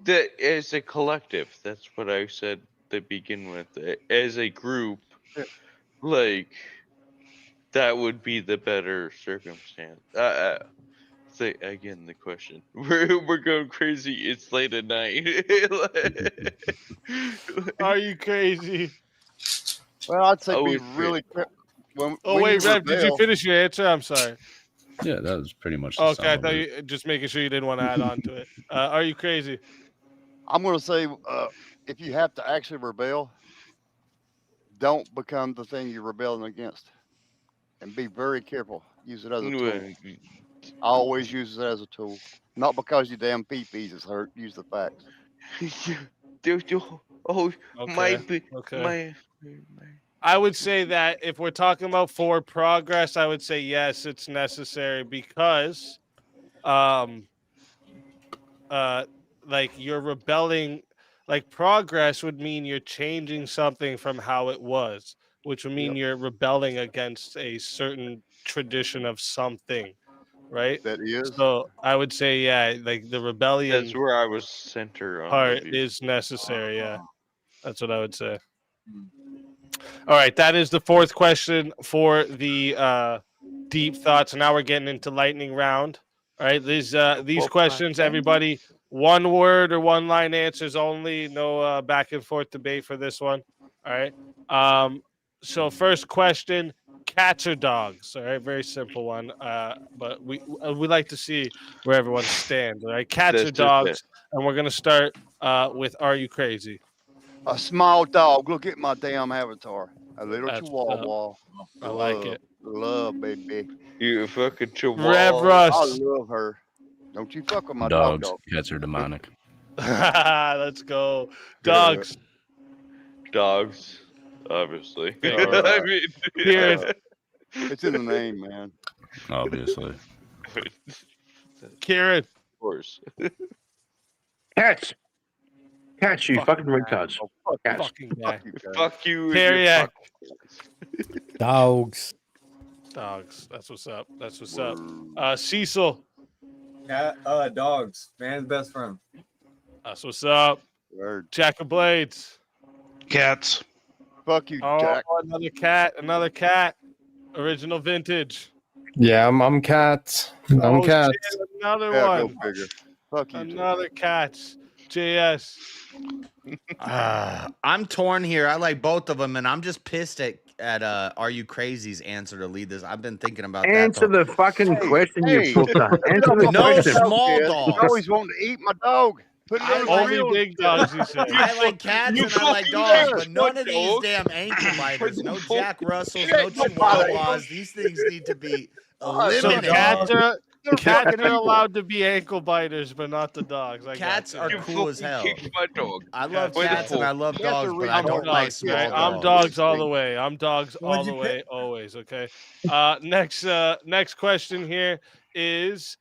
as a collective, that's what I said to begin with. As a group, like, that would be the better circumstance. Say again the question. We're going crazy. It's late at night. Are you crazy? Well, I'd say I be would say- really. When Wait, you Rev, did you rebel- finish your answer? I'm sorry. Yeah, that was pretty much the Okay, I sum thought of it. you just making sure you didn't want to add on to it. Are you crazy? I'm going to say, if you have to actually rebel, don't become the thing you're rebelling against, and be very careful. Use it as a tool. I always use it as a tool, not because your damn pee-pees is hurt. Use the facts. Okay. I would say that if we're talking about for progress, I would say yes, it's necessary because, like you're rebelling. Like progress would mean you're changing something from how it was, which would mean you're rebelling against a certain tradition of something, right? That is. So I would say, yeah, like the rebellion That's where I was center on part the view. is necessary. Yeah, that's what I would say. All right, that is the fourth question for the deep thoughts. Now we're getting into lightning round. All right, these questions, everybody, one word or one line answers only. No back and forth debate for this one. All right. So first question: cats or dogs? All right, very simple one. But we like to see where everyone stands. All right, cats or That's okay. dogs? And we're gonna start with: are you crazy? A small dog. Look at my damn avatar. A little That's chihuahua. I like it. Love, baby. You fucking Rev chihuahua. Russ. I love her. Don't you fuck with my dog. Dogs, cats are demonic. Let's go. Dogs. Dogs, obviously. Alright. I mean, Kieran. It's in the name, man. Obviously. Kieran. Of course. Cats, you Fuck fucking retards. Oh, fuck, Cats. Fucking guy. Fuck you. and Carrie your Ack. Dogs. Dogs. That's what's up. That's what's up. Cecil. Cat, dogs. Man's best friend. That's what's up. Word. Jack of Blades. Cats. Fuck you, Oh, Jack. another cat. Another cat. Original vintage. Yeah, I'm cat. I'm Oh, cat. shit, another Yeah, go one. figure. Fuck you. Another cat. JS. I'm torn here. I like both of them, and I'm just pissed at Are You Crazy's answer to lead this. I've been thinking about Answer that. the fucking question, you hey. buffer. Answer the No question. small You dogs. always wanting to eat my dog. Put it I on like- Only real. big dogs, you said. I like cats you and I like fucking dogs, yes, but none of these dog. damn ankle biters, no fucking Jack Russells, no Nobody. Chihuahuas. These things need to be So eliminated. cats are Cats fucking are evil. allowed to be ankle biters, but not the dogs. I Cats got are you. You cool as fucking hell. kicked my dog. I love By cats and default. I love Cats are dogs, but I retarded. don't I'm like dogs, small right? I'm dogs. dogs all the way. I'm dogs What'd all you the pick? way, always. Okay. Next question here is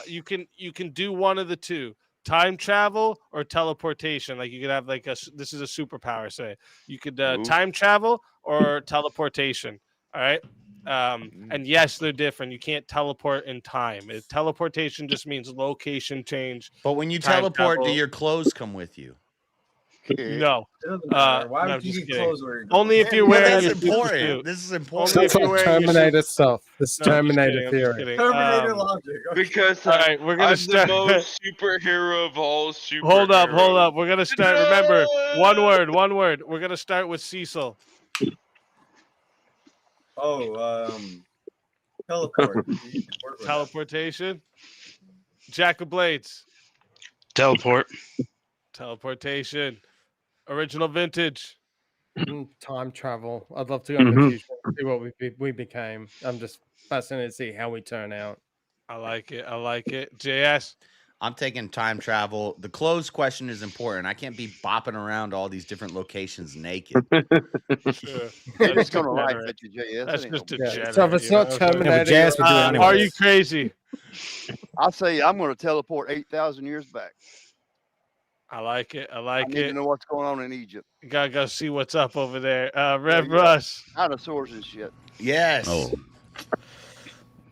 you can do one of the two: time travel or teleportation. Like you could have like this is a superpower. Say you could Ooh. time travel or teleportation. All right. And yes, they're different. You can't teleport in time. Teleportation just means location change. But when you Time teleport, do travel. your clothes come with you? No. It doesn't matter. Why No, would you just get kidding. clothes where you're going? Only if you're Well, wearing that's your super important. suit. This is Only important. if That's you're like wearing your Terminator stuff. This No, I'm just Terminator kidding, I'm just theory. kidding. Terminator logic. Okay. Because All right, we're gonna I'm start. the most superhero of all superheroes. Hold up. We're gonna start. Remember, one word. We're gonna start with Cecil. Oh, teleport. You can work with that. Teleportation. Jack of Blades. Teleport. Teleportation. Original vintage. Time travel. I'd love to go in the Mhm. future and see what we became. I'm just fascinated to see how we turn out. I like it. JS. I'm taking time travel. The clothes question is important. I can't be bopping around all these different locations naked. Sure. They're just That's gonna laugh degenerate. at you, JS. That's It ain't just no big deal. degenerate. So if it's you know not what I'm saying? Terminator, Jazz would do it Are you anyways. crazy? I'll say I'm gonna teleport 8,000 years back. I like it. I need to know what's going on in Egypt. Gotta go see what's up over there. Rev Yeah. Russ. Dinosaurs and shit. Yes. Oh,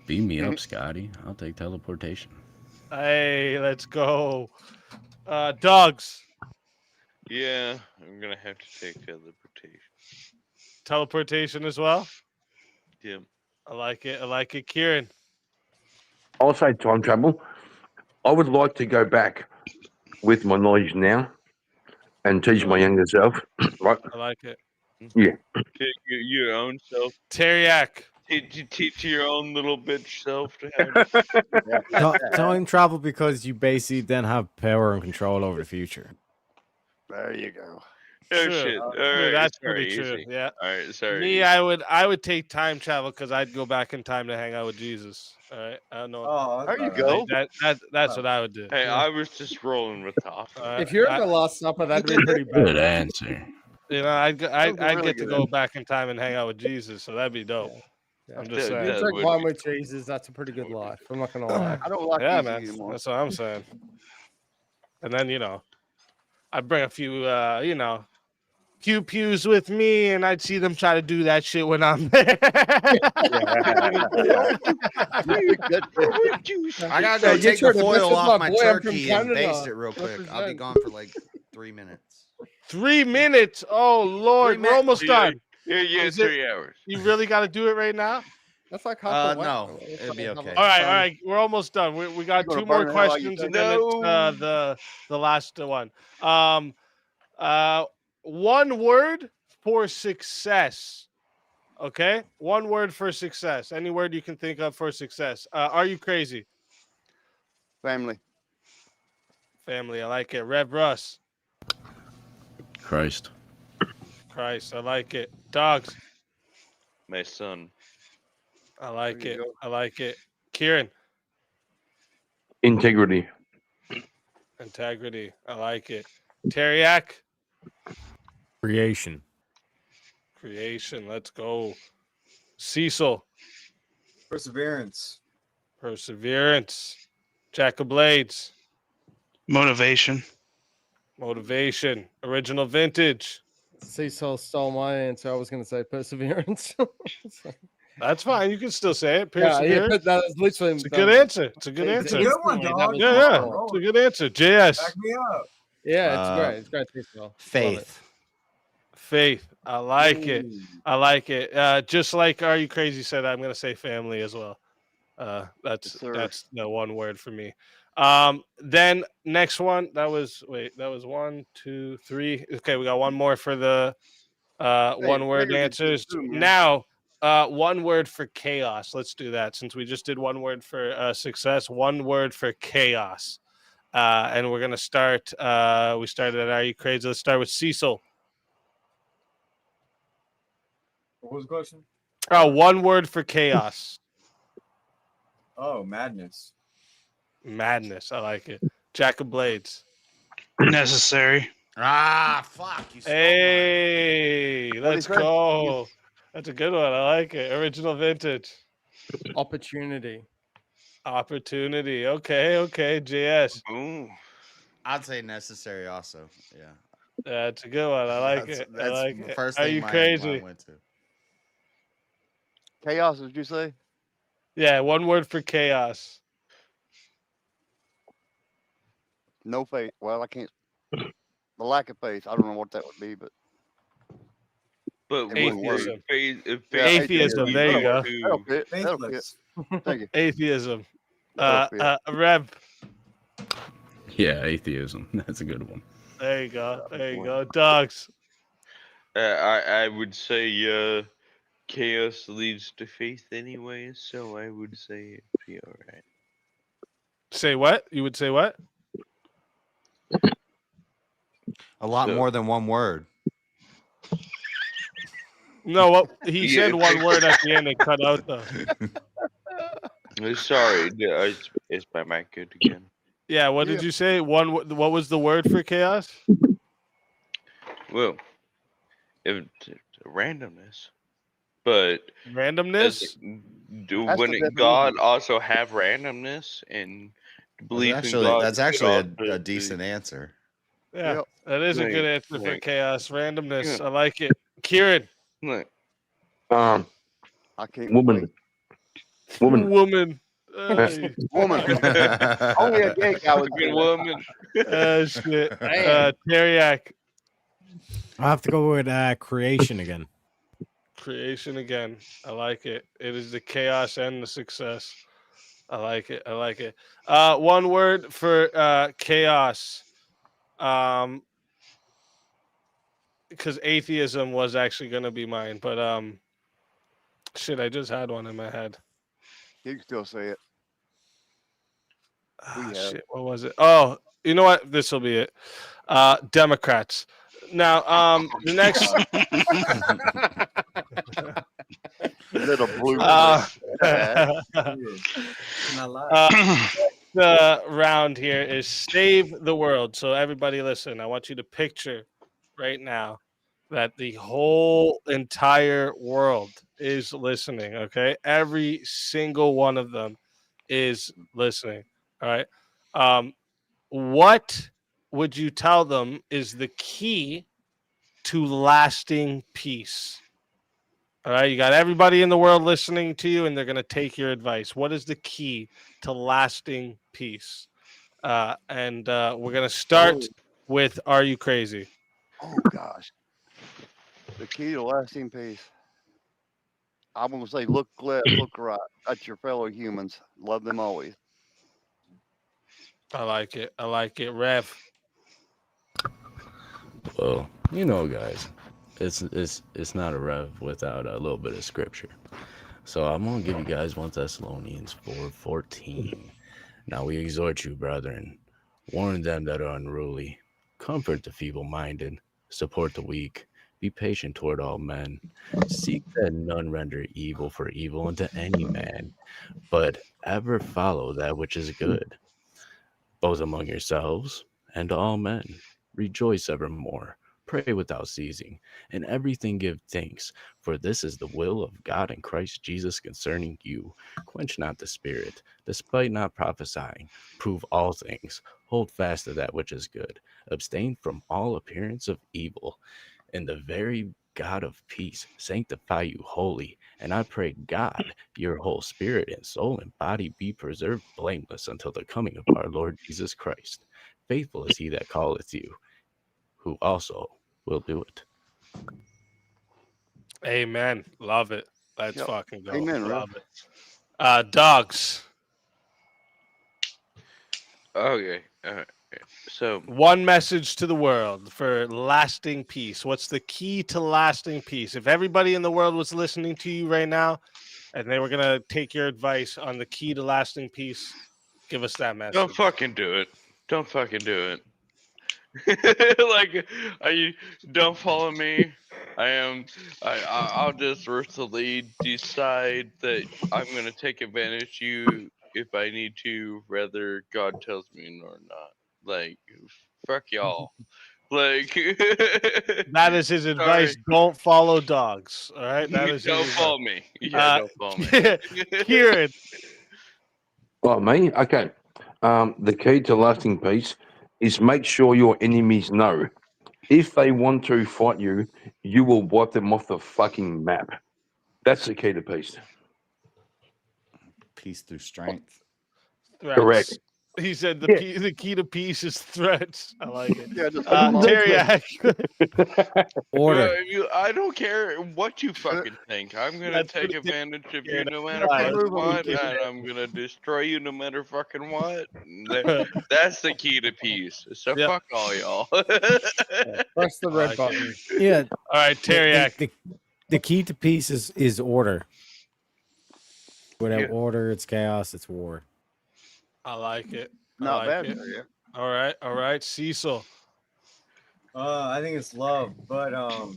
beam me up, Scotty. I'll take teleportation. Hey, let's go. Dogs. Yeah, I'm gonna have to take teleportation. Teleportation as well. Yeah. I like it. Kieran. I'll say time travel. I would like to go back with my knowledge now and teach my younger self. Right? I like it. Yeah. Take your own self. Teriak. Teach your own little bitch self to how to. Time travel because you basically then have power and control over the future. There you go. Oh True. shit! All True, right, that's sorry, pretty true. easy. Yeah. All right, sorry. Me, I would take time travel because I'd go back in time to hang out with Jesus. All right. I don't know. Oh, There you that's all go. right. That's what I would do. Hey, I was just rolling with top. If you're at the Last Supper, that'd be pretty bad. Good answer. You know, I'd really get to good. go back in time and hang out with Jesus, so that'd be dope. Yeah. I'm just Yeah, saying. You that drink would wine be with Jesus, that's a pretty good life. I'm not gonna lie. I don't like Yeah, easy man. anymore. That's what I'm saying. And then I'd bring a few few pews with me, and I'd see them try to do that shit when I'm there. I gotta Yeah, go you take sure the to mess foil with off my my boy, I'm from turkey and Canada. baste it real quick. I'll be Represent. gone for like 3 minutes. 3 minutes. Oh Lord, we're almost Yeah, done. yeah, Is it- 3 hours. You really got to do it right now? That's like half a No, whack. it'll be okay. All right. We're almost done. We got You're gonna 2 more burn the hell out of your questions, and then it's the last one. One word for success. Okay, one word for success. Any word you can think of for success. Are you crazy? Family. Family. I like it. Rev Russ. Christ. Christ. I like it. Dogs. My son. I like There it. you go. I like it. Kieran. Integrity. Integrity. I like it. Teriak. Creation. Creation. Let's go. Cecil. Perseverance. Perseverance. Jack of Blades. Motivation. Motivation. Original vintage. Cecil stole my answer. I was gonna say perseverance. That's fine. You can still say it. yeah, Perseverance. but that was literally It's a good answer. It's a good It's answer. Good one, instantly, that dog. was Yeah, my yeah. thought. It's a good answer. JS. Back me up. Yeah, it's Uh, great. It's great, Cecil. Love it. Faith. Faith. I like it. I like it. Just like Are You Crazy said, I'm gonna say family as well. That's Yes, sir. that's the one word for me. Then next one. That was 1, 2, 3. Okay, we got one more for the one word figure it answers. too, man. Now, one word for chaos. Let's do that since we just did one word for success. One word for chaos. And we're gonna start. We started at Are You Crazy? Let's start with Cecil. What was the question? One word for chaos. Oh, madness. Madness. I like it. Jack of Blades. Necessary. Ah, fuck! You stole mine. Hey, What'd he let's say? go. That's a good one. I like it. Original vintage. Opportunity. Opportunity. Okay. JS. Ooh. I'd say necessary also. Yeah. That's a good one. I like That's it. I that's like the it. first Are thing you my crazy? mind went to. Chaos, did you say? Yeah, one word for chaos. No faith. Well, I can't. The lack of faith. I don't know what that would be, but But it wouldn't work. Atheism. Yeah, Atheism. There you go. That'll fit. That'll fit. Faithless. Thank you. Atheism. That'll fit. Rev. Yeah, atheism. That's a good one. There you go. There you go. Dogs. I would say chaos leads to faith anyway, so I would say it'd be alright. Say what? You would say what? A lot So- more than one word. No, what he Yeah, said one word at the end and cut out though. Sorry, is my mic good again? Yeah, what did you say? What was the word for chaos? Well, it's randomness, but Randomness? wouldn't God also have randomness and belief in God? That's actually a also decent answer. Yeah, Yep. that is a Like- good answer for like- chaos. Randomness. Yeah. I like it. Kieran. Like, I can't Woman. wait. Woman. Woman. Hey. Woman. Only a gay guy would fucking say that. woman. Shit. Damn. Teriak. I have to go with creation again. Creation again. I like it. It is the chaos and the success. I like it. I like it. One word for chaos. Because atheism was actually gonna be mine, but shit, I just had one in my head. You can still say it. We have. Shit, what was it? Oh, you know what? This will be it. Democrats. Now, the next. Little blue. The round here is save the world. So everybody, listen. I want you to picture right now that the whole entire world is listening. Okay, every single one of them is listening. All right. What would you tell them is the key to lasting peace? All right, you got everybody in the world listening to you, and they're going to take your advice. What is the key to lasting peace? And we're going to start with Are You Crazy? Oh, gosh. The key to lasting peace. I'm going to say look left, look right. That's your fellow humans. Love them always. I like it. I like it. Rev. Well, you know, guys, it's not a rev without a little bit of scripture. So I'm gonna give you guys 1 Thessalonians 4:14. Now we exhort you, brethren, warn them that are unruly, comfort the feeble-minded, support the weak, be patient toward all men, seek that none render evil for evil unto any man, but ever follow that which is good, both among yourselves and all men. Rejoice evermore, pray without ceasing, in everything give thanks, for this is the will of God in Christ Jesus concerning you. Quench not the spirit, despite not prophesying, prove all things, hold fast to that which is good, abstain from all appearance of evil, and the very God of peace sanctify you wholly. And I pray God, your whole spirit and soul and body be preserved blameless until the coming of our Lord Jesus Christ. Faithful is he that calleth you, who also will do it. Amen. Love it. Let's Yep. fucking go. Amen, Rev. Love it. Dogs. Okay. So One message to the world for lasting peace. What's the key to lasting peace? If everybody in the world was listening to you right now and they were going to take your advice on the key to lasting peace, give us that message. don't fucking do it. Don't fucking do it. Like, don't follow me. I'll just ruthlessly decide that I'm gonna take advantage of you if I need to, whether God tells me or not. Like, fuck y'all. Like, That is his advice. sorry, Don't follow dogs. All right. That is his don't advice. follow me. Yeah, don't follow me. Kieran. Oh, me? Okay. The key to lasting peace is make sure your enemies know. If they want to fight you, you will wipe them off the fucking map. That's the key to peace. Peace through strength. Threats. Correct. He said Yeah. the key to peace is threats. I like it. Yeah, just fuck 'em up. Terry, Order. I don't care what you fucking think. I'm gonna That's take what it is. advantage of Yeah, you no that's matter why. fucking Move 'em. what, and I'm gonna destroy you no matter fucking what. That's the key to peace. So Yep. fuck all y'all. Press the I red like button. Yeah. All right, Terry. The key to peace is order. Without Yeah. order, it's chaos. It's war. I like it. Not I like bad. it. Yeah. All right, Cecil. I think it's love, but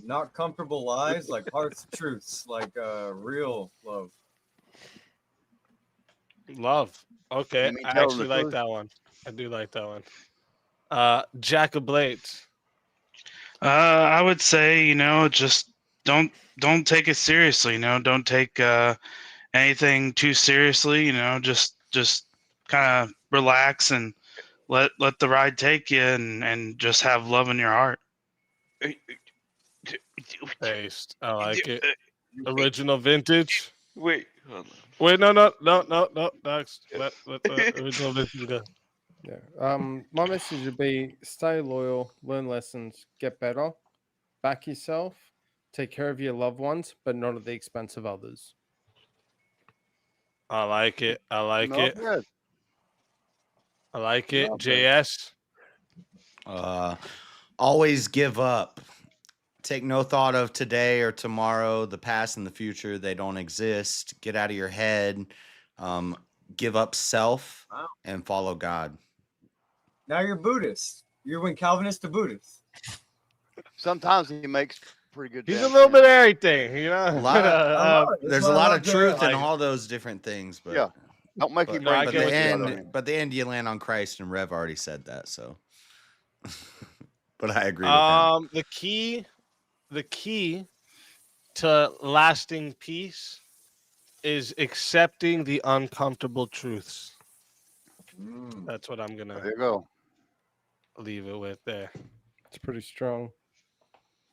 not comfortable lies, like heart's truths, like real love. Love. Okay, You mean I telling actually the like truth? that one. I do like that one. Jack of Blades. I would say, just don't take it seriously. Don't take anything too seriously. Just kind of relax and let the ride take you, and just have love in your heart. Based. I like it. Original vintage. Wait, hold on. Wait, no. Next. Let the original vintage go. Yeah. My message would be stay loyal, learn lessons, get better, back yourself, take care of your loved ones, but not at the expense of others. I like it. I like Not it. bad. I like it. Not bad. JS. Always give up. Take no thought of today or tomorrow, the past and the future. They don't exist. Get out of your head. Give up self Wow. and follow God. Now you're Buddhist. You went Calvinist to Buddhist. Sometimes he makes pretty good. He's a damn little bit sense. of everything, you know. A lot of, That's there's why a I lot love of truth JS. in all those different things, but Yeah. Don't make you but, No, I bring but get the what you're together. end, but the end you land on Christ, and Rev already said that. So, but I agree with him. The key to lasting peace is accepting the uncomfortable truths. That's what I'm gonna There you go. leave it with there. It's pretty strong.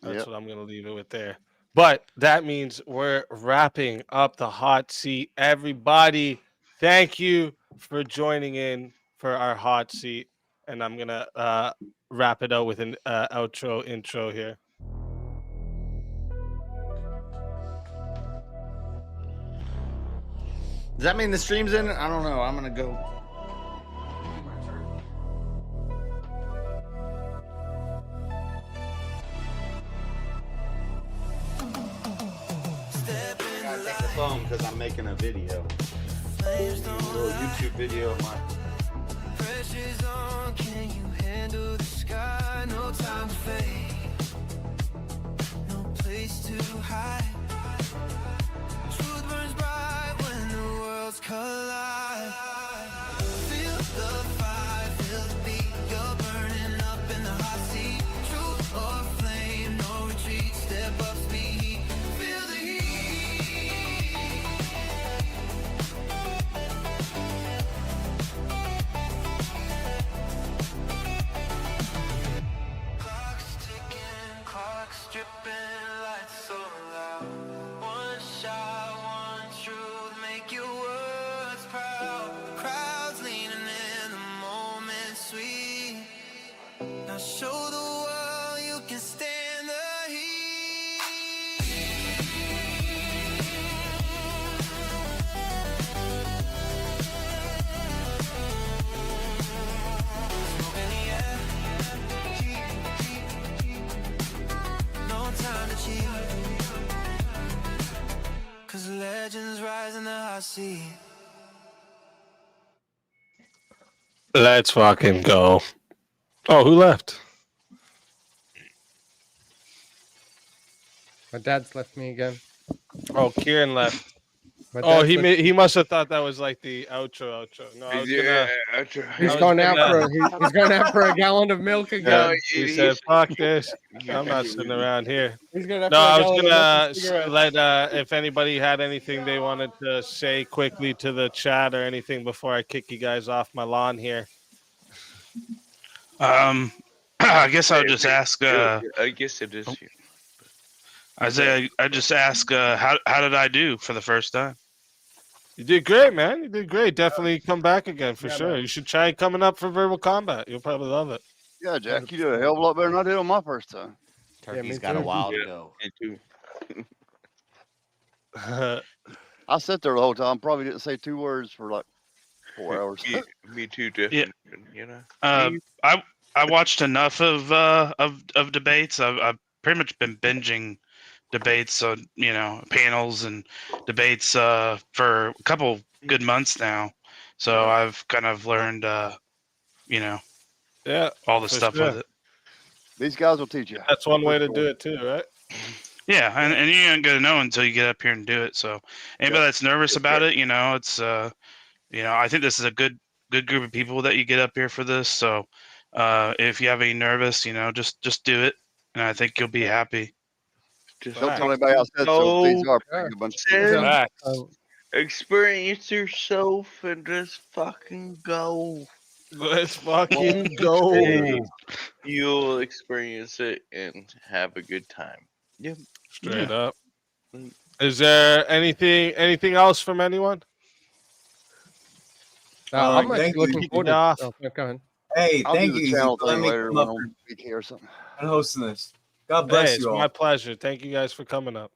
That's Yep. what I'm gonna leave it with there. But that means we're wrapping up the hot seat. Everybody, thank you for joining in for our hot seat. And I'm gonna wrap it out with an outro intro here. Does that mean the stream's in? I don't know. I'm gonna go. I gotta take the phone because I'm making a video. A little YouTube video of my. Pressure's on, can you handle the sky? No time to fade, no place to hide. Truth burns bright when the worlds collide. Feel the fire, feel the beat. You're burning up in the hot seat. Truth or flame, no retreat. Step up, speed. Feel the heat. Clock's ticking, clock's dripping, lights so loud. One shot, one truth, make your words proud. Crowds leaning in, the moment sweet. Now show the world you can stand the heat. Smoke in the air. No time to cheat, 'cause legends rise in the hot seat. Let's fucking go. Oh, who left? My dad's left me again. Oh, Kieran left. But Oh, that's what- he must have thought that was like the outro. No, I was gonna. He's was going out gonna- for he's going out for a gallon of milk again. No, He said, "Fuck this! I'm not sitting around here." He's going out No, for a I was gallon of milk gonna and cigarettes. let if anybody had anything they wanted to say quickly to the chat or anything before I kick you guys off my lawn here. I guess I'll just ask. I guess it is here. Isaiah, I just ask. How did I do for the first time? You did great, man. You did great. Definitely come back again for Yeah, sure. man. You should try coming up for verbal combat. You'll probably love it. Yeah, Jack, you did a hell of a lot better than I did on my first time. Turkey's me got a too. while to Yeah. go. Me too. I sat there the whole time, probably didn't say 2 words for like 4 hours. Me too, definitely. You know. I watched enough of debates. I've pretty much been binging debates on panels and debates for a couple good months now. So I've kind of learned yeah, all the for stuff sure. with it. These guys will teach you. That's one way to do it too, right? Yeah, and you ain't gonna know until you get up here and do it. So anybody that's nervous about it, it's I think this is a good group of people that you get up here for this. So if you have any nervous, just do it, and I think you'll be happy. Just Don't tell anybody else that. So these are pretty good bunch of people. Facts. experience yourself and just fucking go. Let's fucking go. You'll experience it and have a good time. Yep. Straight up. Is there anything else from anyone? I'm thank actually you. looking forward Off. to go ahead. Hey, I'll thank do the you channel for letting thing me later come when up I'm week here or something. and hosting this. God Hey, bless it's you all. my pleasure. Thank you guys for coming up.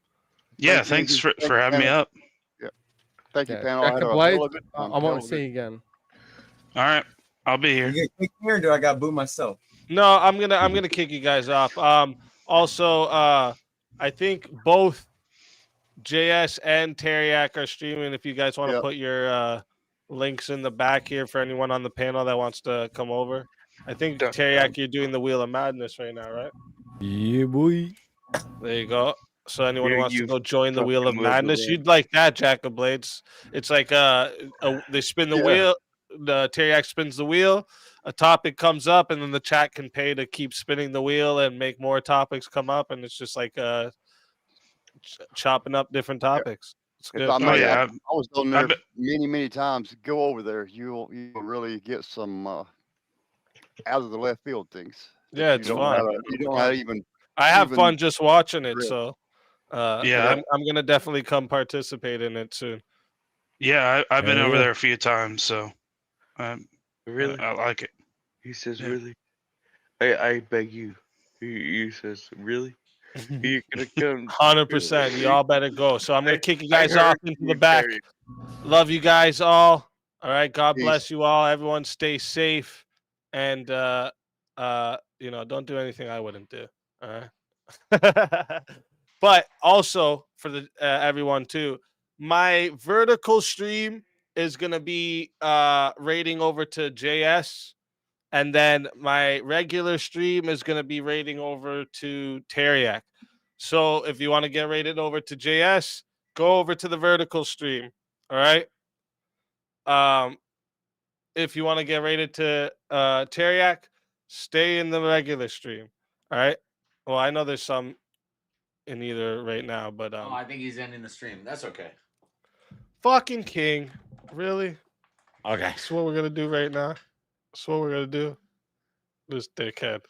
Yeah, Thank you. thanks for having me Panel. up. Thank you, Yeah. panel. I Jack had of a Blades, hell of a good I time. want Hell to of a see good- you again. All right, I'll be You here. get kicked here, or do I got to boot myself? No, I'm gonna kick you guys off. Also, I think both JS and Teriak are streaming. If you guys want to Yep. put your links in the back here for anyone on the panel that wants to come over. I think Done. Teriak, you're doing the Wheel of Madness right now, right? Yeah, boy. There you go. So anyone who Yeah, wants to you go join the Wheel of fucking Wheel of Madness, Madness. you'd like that, Jack of Blades. It's like they spin the Yeah. wheel. The Teriak spins the wheel. A topic comes up, and then the chat can pay to keep spinning the wheel and make more topics come up. And it's just like chopping up different topics. It's If good. I Oh may, yeah, I was on I there bet- many times. Go over there. You'll really get some out of the left field things. that Yeah, you it's don't fun. have- you don't have even. I have even fun just watching it. real. So Yeah. I'm gonna definitely come participate in it soon. yeah. I've been Hell over yeah. there a few times, so Really? I like it. He says, Yeah. really? I beg you. He says, really? You're gonna come? 100%. Y'all better go. So I'm gonna kick you guys I off heard into you the back. carried- Love you guys all. All right. God Peace. bless you all. Everyone stay safe. And don't do anything I wouldn't do. All right. But also for the everyone too, my vertical stream is gonna be rating over to JS. And then my regular stream is gonna be rating over to Teriak. So if you want to get rated over to JS, go over to the vertical stream. All right. If you want to get rated to Teriak, stay in the regular stream. All right. Well, I know there's some in either right now, but I think he's ending the stream. That's okay. fucking king. Really? Okay. That's what we're gonna do right now. That's what we're gonna do. This dickhead.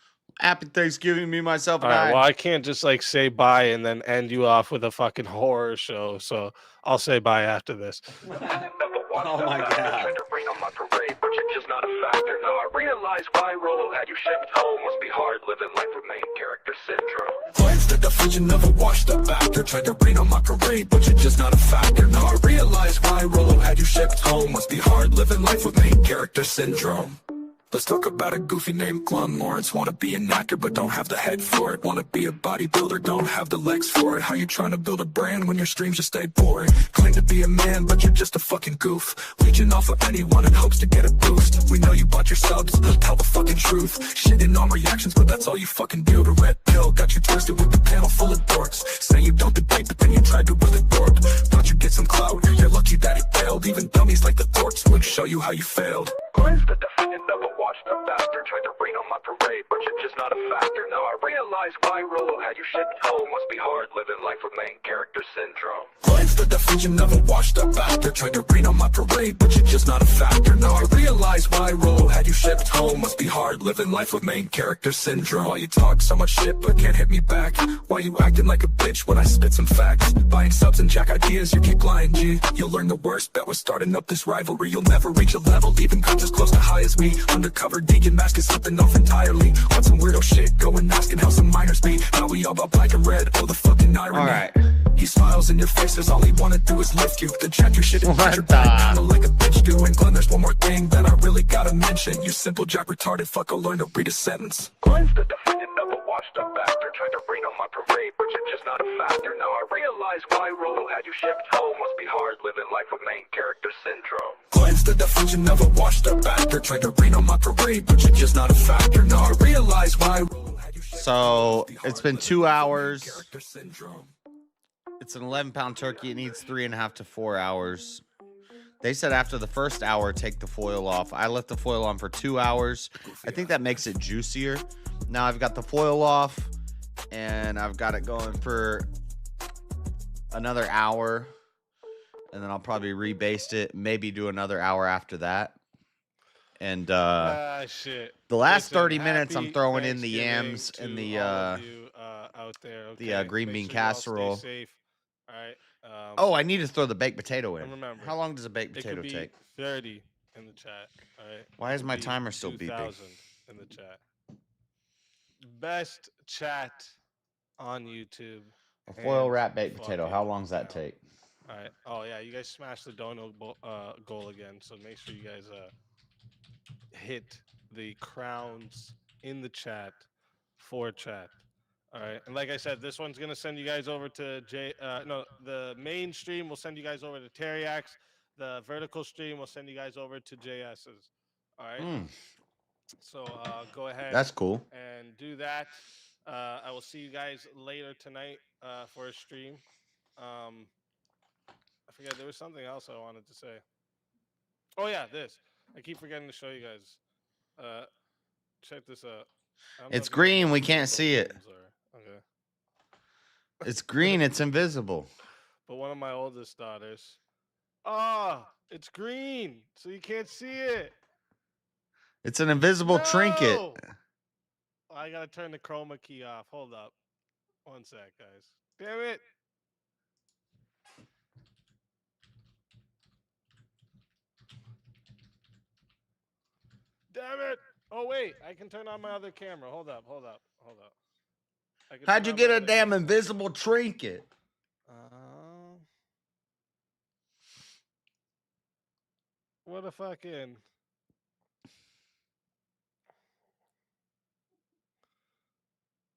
Happy Thanksgiving, me, myself, All and right, I. well, I can't just like say bye and then end you off with a fucking horror show. So I'll say bye after this. Oh my god. But you're just not a factor. Now I realize why Rolo had you shipped home must be hard living life with main character syndrome. Plans the definition never watched the factor. Tried to rain on my parade, but you're just not a factor. Now I realize why Rolo had you shipped home must be hard living life with main character syndrome. Let's talk about a goofy named Glum Lawrence. Wanna be an actor but don't have the head for it. Wanna be a bodybuilder, don't have the legs for it. How you trying to build a brand when your streams just stay boring? Claim to be a man but you're just a fucking goof. Leeching off of anyone in hopes to get a boost. We know you bought your subs, tell the fucking truth. Shitting on reactions but that's all you fucking do. The red pill got you twisted with the panel full of dorks. Say you don't debate but then you tried to with a dork. Thought you'd get some clout, you're lucky that it failed. Even dummies like the dorks would show you how you failed. Glenn's the defendant of a washed up bastard. Tried to rain on my parade, but you're just not a factor. Now I realize why Rolo had you shipped home. Must be hard living life with main character syndrome. Glenn's the definition of a washed up bastard. Tried to rain on my parade, but you're just not a factor. Now I realize why Rolo had you shipped home. Must be hard living life with main character syndrome. Why you talk so much shit but can't hit me back? Why you acting like a bitch when I spit some facts? Buying subs and jack ideas, you keep lying, G. You'll learn the worst bet was starting up this rivalry. You'll never reach a level, even come as close to high as me. Undercover deacon mask is something off entirely. Want some weirdo shit, go and asking how some minors be. Now we all about black and red, oh the fucking irony. Alright. He smiles in your faces, all he wanna do is lift you. Then check your shit and What put your the- back kinda like a bitch do. And Glenn, there's one more thing that I really gotta mention. You simple jack retarded fucker, learn to read a sentence. Glenn's the defendant of a washed up bastard. Tried to rain on my parade, but you're just not a factor. Now I realize why Rolo had you shipped home. Must be hard living life with main character syndrome. Glenn's the definition of a washed up bastard. Tried to rain on my parade, but you're just not a factor. Now I realize why Rolo had you shipped So home. it's been 2 hours. Character syndrome. It's an 11-pound turkey. It needs 3.5 to 4 hours. They said after the first hour, take the foil off. I left the foil on for 2 hours. I think that makes it juicier. Now I've got the foil off, and I've got it going for another hour. And then I'll probably rebaste it. Maybe do another hour after that. And Shit. the last Listen, 30 minutes, I'm happy throwing in the Thanksgiving yams to and the all of you, out there. Okay? green Make bean sure you all stay casserole. safe. All right. Oh, I need to throw the baked potato in. And remember, How long does a baked it potato could be take? 30 in the chat. All right. Why It is could my be timer still beeping? 2,000 in the chat. Best chat on YouTube. A foil hands wrap baked potato. How fucking long does that down. take? All right. Oh yeah, you guys smashed the dono goal again. So make sure you guys hit the crowns in the chat for chat. All right. And like I said, this one's gonna send you guys over to the main stream will send you guys over to Teriax. The vertical stream will send you guys over to JS's. All right. So go ahead. That's cool. And do that. I will see you guys later tonight for a stream. I forget, there was something else I wanted to say. Oh yeah, this. I keep forgetting to show you guys. Check this out. I don't know It's if you guys green. know We what can't those see it. balloons are. Okay. It's green. It's invisible. But one of my oldest daughters. Ah, it's green, so you can't see it. It's an invisible trinket. No! I gotta turn the chroma key off. Hold up. One sec, guys. Damn it. Damn it. Oh, wait. I can turn on my other camera. Hold up. I can How'd turn you on get my a other damn camera. invisible trinket? What a fucking.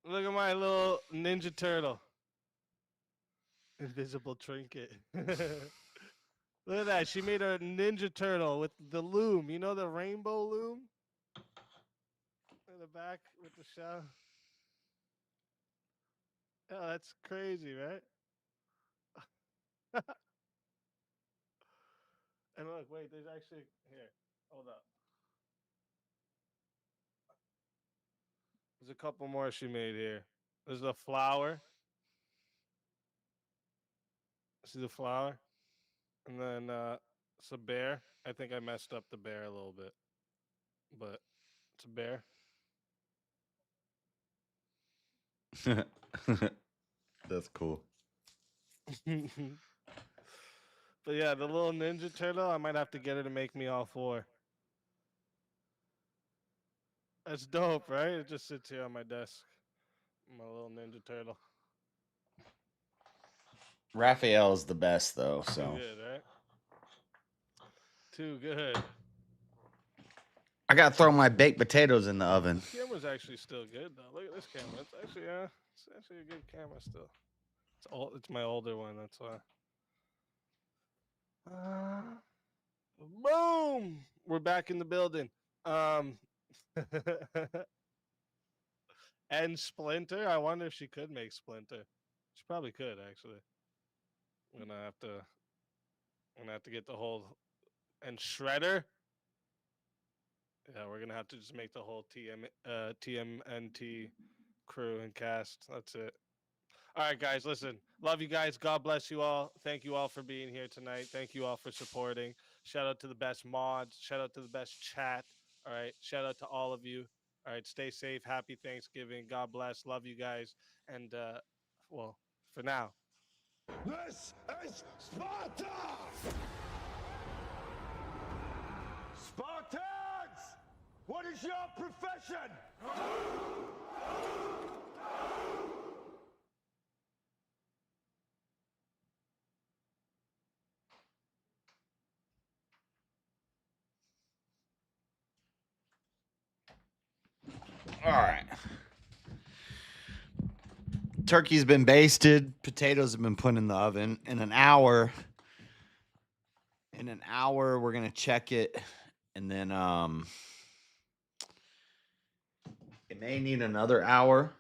Look at my little Ninja Turtle. Invisible trinket. Look at that. She made a Ninja Turtle with the loom. You know the rainbow loom? In the back with the shell. Oh, that's crazy, right? And look, wait, there's actually here. Hold up. There's a couple more she made here. There's a flower. See the flower? And then it's a bear. I think I messed up the bear a little bit. But it's a bear. That's cool. But yeah, the little Ninja Turtle, I might have to get her to make me all four. That's dope, right? It just sits here on my desk. My little Ninja Turtle. Raphael is the best, though. Too So good, right? Too good. I gotta throw my baked potatoes in the oven. This camera's actually still good though. Look at this camera. It's actually a good camera still. It's my older one. That's why. Boom! We're back in the building. And Splinter. I wonder if she could make Splinter. She probably could actually. I'm gonna have to get the whole and Shredder. Yeah, we're gonna have to just make the whole TMNT crew and cast. That's it. All right, guys, listen. Love you guys. God bless you all. Thank you all for being here tonight. Thank you all for supporting. Shout out to the best mods. Shout out to the best chat. All right. Shout out to all of you. All right. Stay safe. Happy Thanksgiving. God bless. Love you guys. And, well, for now. This is Sparta! Spartans! What is your profession? All right. Turkey's been basted. Potatoes have been put in the oven. In an hour, we're gonna check it, and then it may need another hour.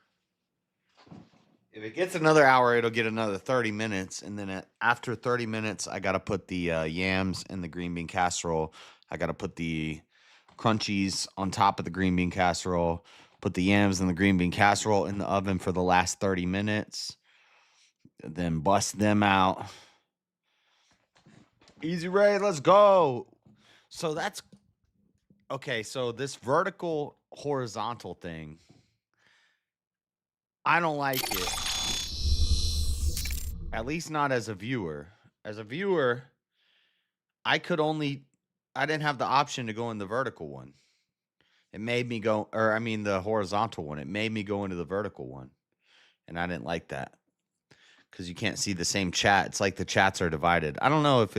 If it gets another hour, it'll get another 30 minutes, and then after 30 minutes, I gotta put the yams in the green bean casserole. I gotta put the crunchies on top of the green bean casserole. Put the yams and the green bean casserole in the oven for the last 30 minutes. Then bust them out. Easy, Ray. Let's go. So that's okay. So this vertical horizontal thing, I don't like it. At least not as a viewer. As a viewer, I didn't have the option to go in the vertical one. It made me go, the horizontal one. It made me go into the vertical one. And I didn't like that. Because you can't see the same chat. It's like the chats are divided. I don't know if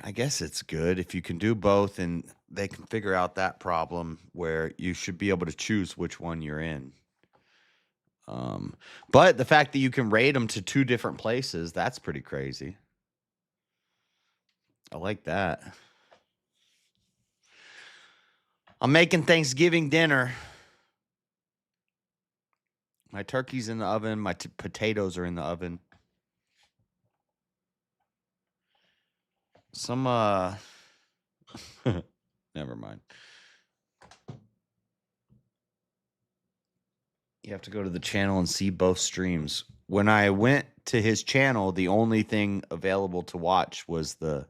I guess it's good if you can do both and they can figure out that problem where you should be able to choose which one you're in. But the fact that you can rate them to 2 different places, that's pretty crazy. I like that. I'm making Thanksgiving dinner. My turkey's in the oven. My potatoes are in the oven. Some, never mind. You have to go to the channel and see both streams. When I went to his channel, the only thing available to watch was the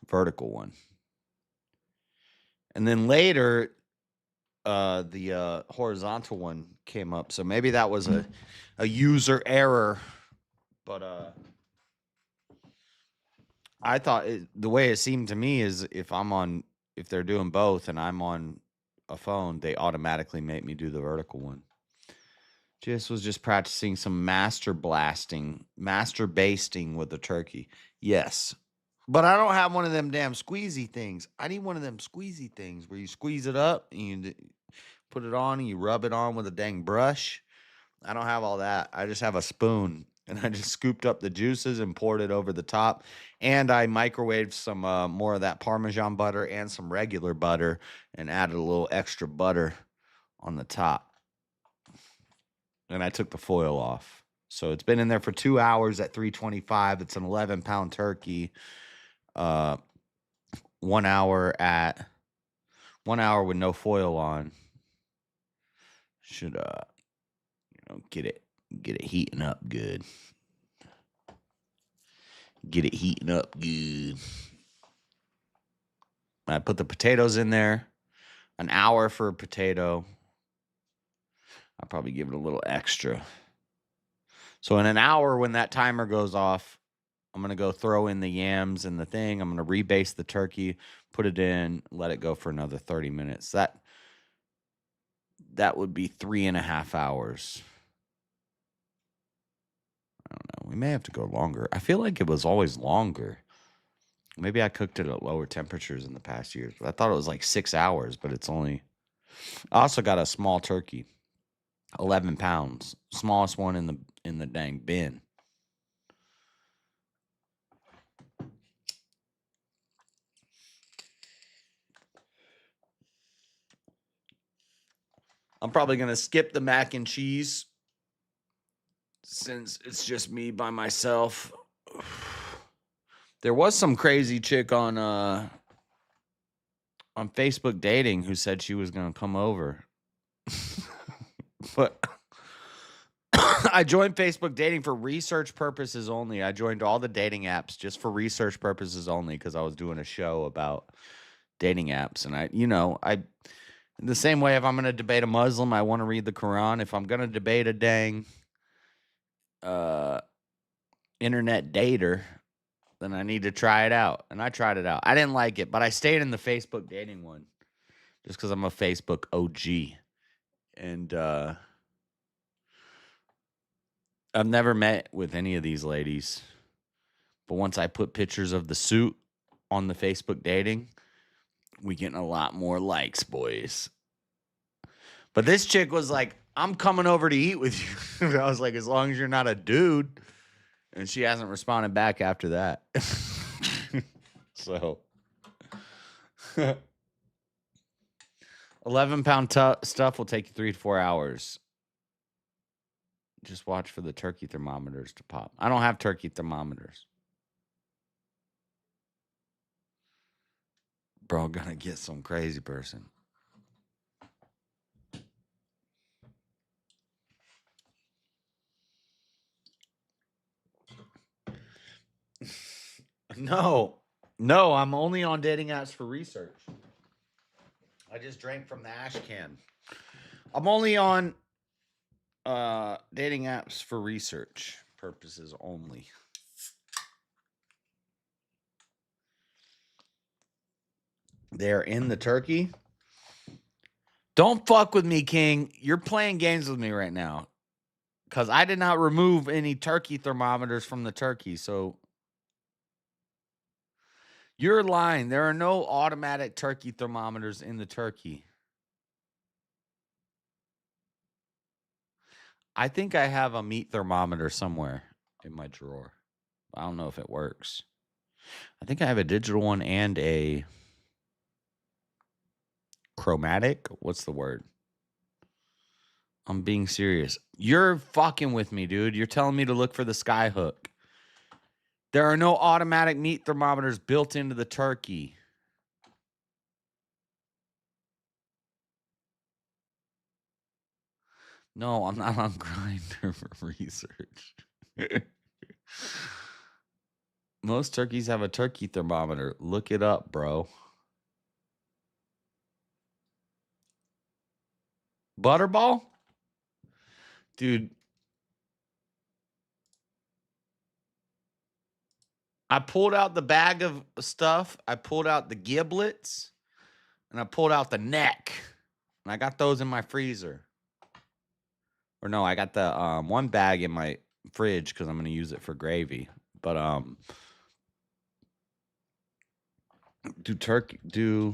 vertical one. And then later, the horizontal one came up. So maybe that was a user error. But I thought the way it seemed to me is if they're doing both and I'm on a phone, they automatically make me do the vertical one. Was just practicing some master basting with the turkey. Yes. But I don't have one of them damn squeezy things. I need one of them squeezy things where you squeeze it up and you put it on and you rub it on with a dang brush. I don't have all that. I just have a spoon and I just scooped up the juices and poured it over the top. And I microwaved some more of that Parmesan butter and some regular butter and added a little extra butter on the top. And I took the foil off. So it's been in there for 2 hours at 325. It's an 11-pound turkey. 1 hour with no foil on. Should get it heating up good. Get it heating up good. I put the potatoes in there. An hour for a potato. I'll probably give it a little extra. So in an hour, when that timer goes off, I'm going to go throw in the yams and the thing. I'm going to rebaste the turkey, put it in, let it go for another 30 minutes. That would be 3.5 hours. I don't know. We may have to go longer. I feel like it was always longer. Maybe I cooked it at lower temperatures in the past years. But I thought it was like 6 hours, but it's only. I also got a small turkey, 11 pounds, smallest one in the dang bin. I'm probably gonna skip the mac and cheese since it's just me by myself. There was some crazy chick on Facebook dating who said she was gonna come over. But I joined Facebook dating for research purposes only. I joined all the dating apps just for research purposes only because I was doing a show about dating apps. And I the same way if I'm going to debate a Muslim, I want to read the Quran. If I'm going to debate a dang internet dater, then I need to try it out. And I tried it out. I didn't like it, but I stayed in the Facebook dating one just because I'm a Facebook OG. And I've never met with any of these ladies. But once I put pictures of the suit on the Facebook dating, we getting a lot more likes, boys. But this chick was like, I'm coming over to eat with you. I was like, as long as you're not a dude. And she hasn't responded back after that. So 11-pound stuff will take you 3 to 4 hours. Just watch for the turkey thermometers to pop. I don't have turkey thermometers. Bro, gonna get some crazy person. No, I'm only on dating apps for research. I just drank from the ash can. I'm only on dating apps for research purposes only. They're in the turkey. Don't fuck with me, King. You're playing games with me right now. Because I did not remove any turkey thermometers from the turkey. So you're lying. There are no automatic turkey thermometers in the turkey. I think I have a meat thermometer somewhere in my drawer. I don't know if it works. I think I have a digital one and a chromatic. What's the word? I'm being serious. You're fucking with me, dude. You're telling me to look for the Skyhook. There are no automatic meat thermometers built into the turkey. No, I'm not on Grindr for research. Most turkeys have a turkey thermometer. Look it up, bro. Butterball? Dude. I pulled out the bag of stuff. I pulled out the giblets. And I pulled out the neck. And I got those in my freezer. Or no, I got the one bag in my fridge because I'm going to use it for gravy. But do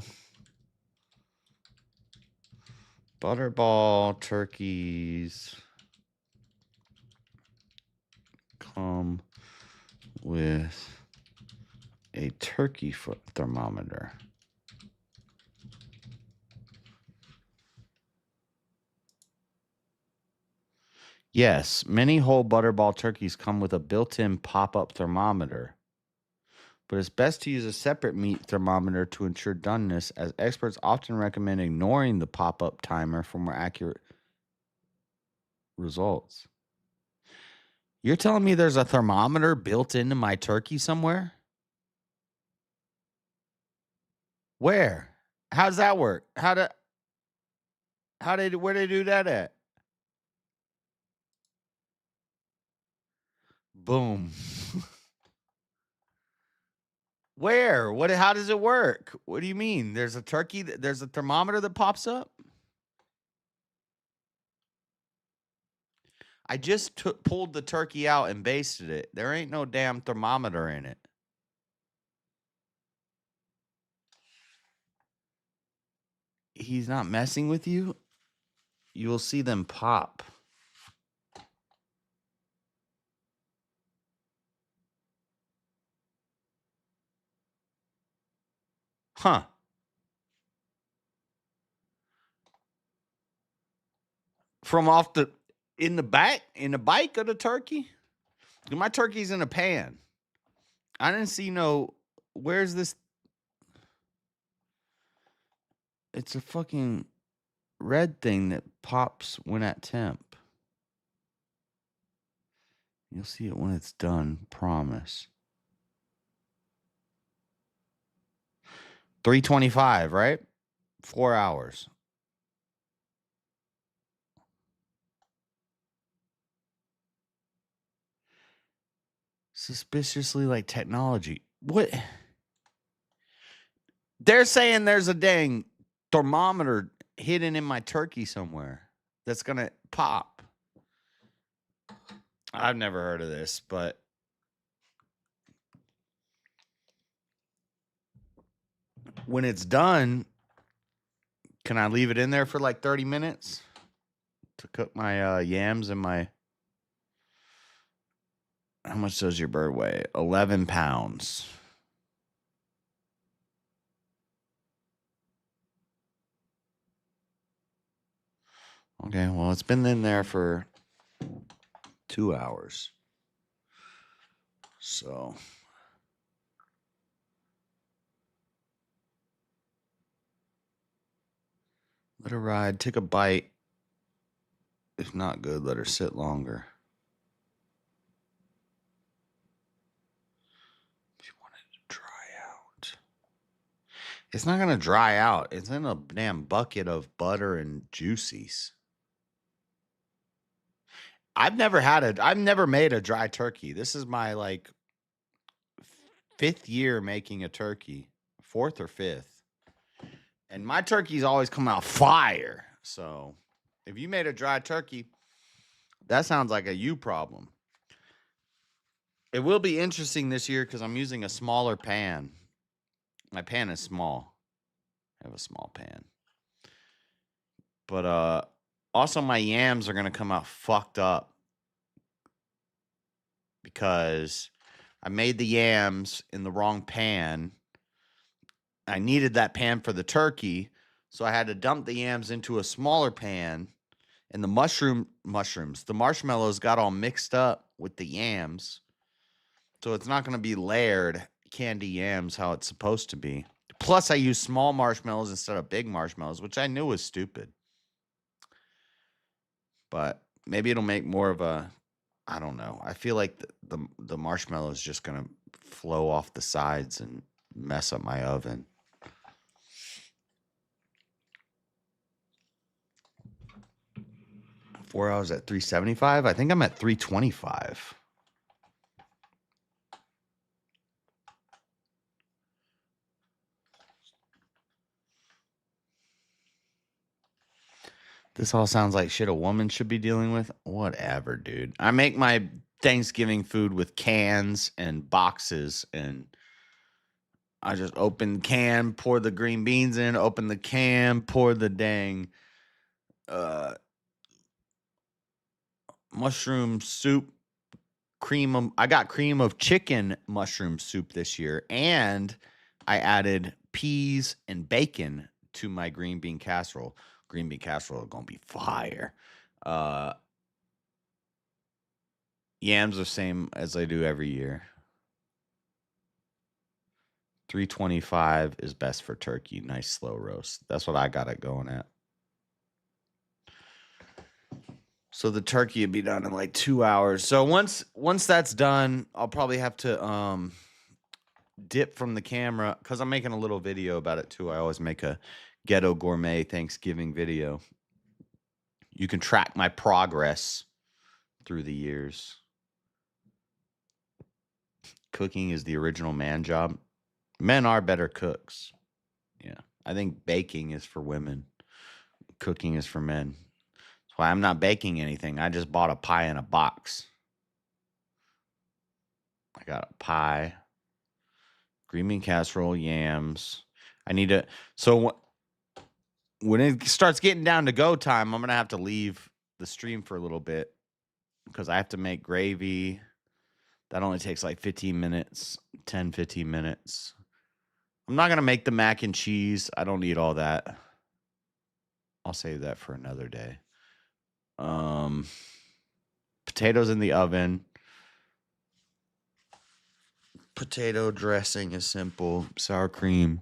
Butterball turkeys come with a turkey foot thermometer? Yes, many whole Butterball turkeys come with a built-in pop-up thermometer. But it's best to use a separate meat thermometer to ensure doneness, as experts often recommend ignoring the pop-up timer for more accurate results. You're telling me there's a thermometer built into my turkey somewhere? Where? How does that work? Where they do that at? Boom. Where? How does it work? What do you mean? There's a turkey, there's a thermometer that pops up? I just pulled the turkey out and basted it. There ain't no damn thermometer in it. he's not messing with you, you will see them pop. Huh. From off in the bike of the turkey? My turkey's in a pan. I didn't see no. Where's this? It's a fucking red thing that pops when at temp. You'll see it when it's done. Promise. 325, right? 4 hours. Suspiciously like technology. What? They're saying there's a dang thermometer hidden in my turkey somewhere that's going to pop. I've never heard of this, but when it's done, can I leave it in there for like 30 minutes to cook my yams and my... How much does your bird weigh? 11 pounds. Okay, well, it's been in there for 2 hours. So... let her ride. Take a bite. If not good, let her sit longer. If you want it to dry out. It's not going to dry out. It's in a damn bucket of butter and juices. I've never made a dry turkey. This is my like 5th year making a turkey. 4th or 5th. And my turkeys always come out fire. So if you made a dry turkey, that sounds like a you problem. It will be interesting this year because I'm using a smaller pan. My pan is small. I have a small pan. But also my yams are going to come out fucked up because I made the yams in the wrong pan. I needed that pan for the turkey, so I had to dump the yams into a smaller pan, and the the marshmallows got all mixed up with the yams. So it's not going to be layered candy yams how it's supposed to be. Plus, I used small marshmallows instead of big marshmallows, which I knew was stupid. But maybe it'll make more of a, I don't know. I feel like the marshmallow is just going to flow off the sides and mess up my oven. Four hours at 375. I think I'm at 325. This all sounds like shit a woman should be dealing with. Whatever, dude. I make my Thanksgiving food with cans and boxes, and I just open the can, pour the green beans in, open the can, pour the dang mushroom soup, I got cream of chicken mushroom soup this year, and I added peas and bacon to my green bean casserole. Green bean casserole is gonna be fire. Yams the same as I do every year. 325 is best for turkey. Nice slow roast. That's what I got it going at. So the turkey would be done in like 2 hours. So once that's done, I'll probably have to dip from the camera because I'm making a little video about it too. I always make a ghetto gourmet Thanksgiving video. You can track my progress through the years. Cooking is the original man job. Men are better cooks. Yeah. I think baking is for women. Cooking is for men. That's why I'm not baking anything. I just bought a pie in a box. I got a pie, green bean casserole, yams. I need to. So when it starts getting down to go time, I'm gonna have to leave the stream for a little bit because I have to make gravy. That only takes like 15 minutes, 10, 15 minutes. I'm not gonna make the mac and cheese. I don't need all that. I'll save that for another day. Potatoes in the oven. Potato dressing is simple. Sour cream,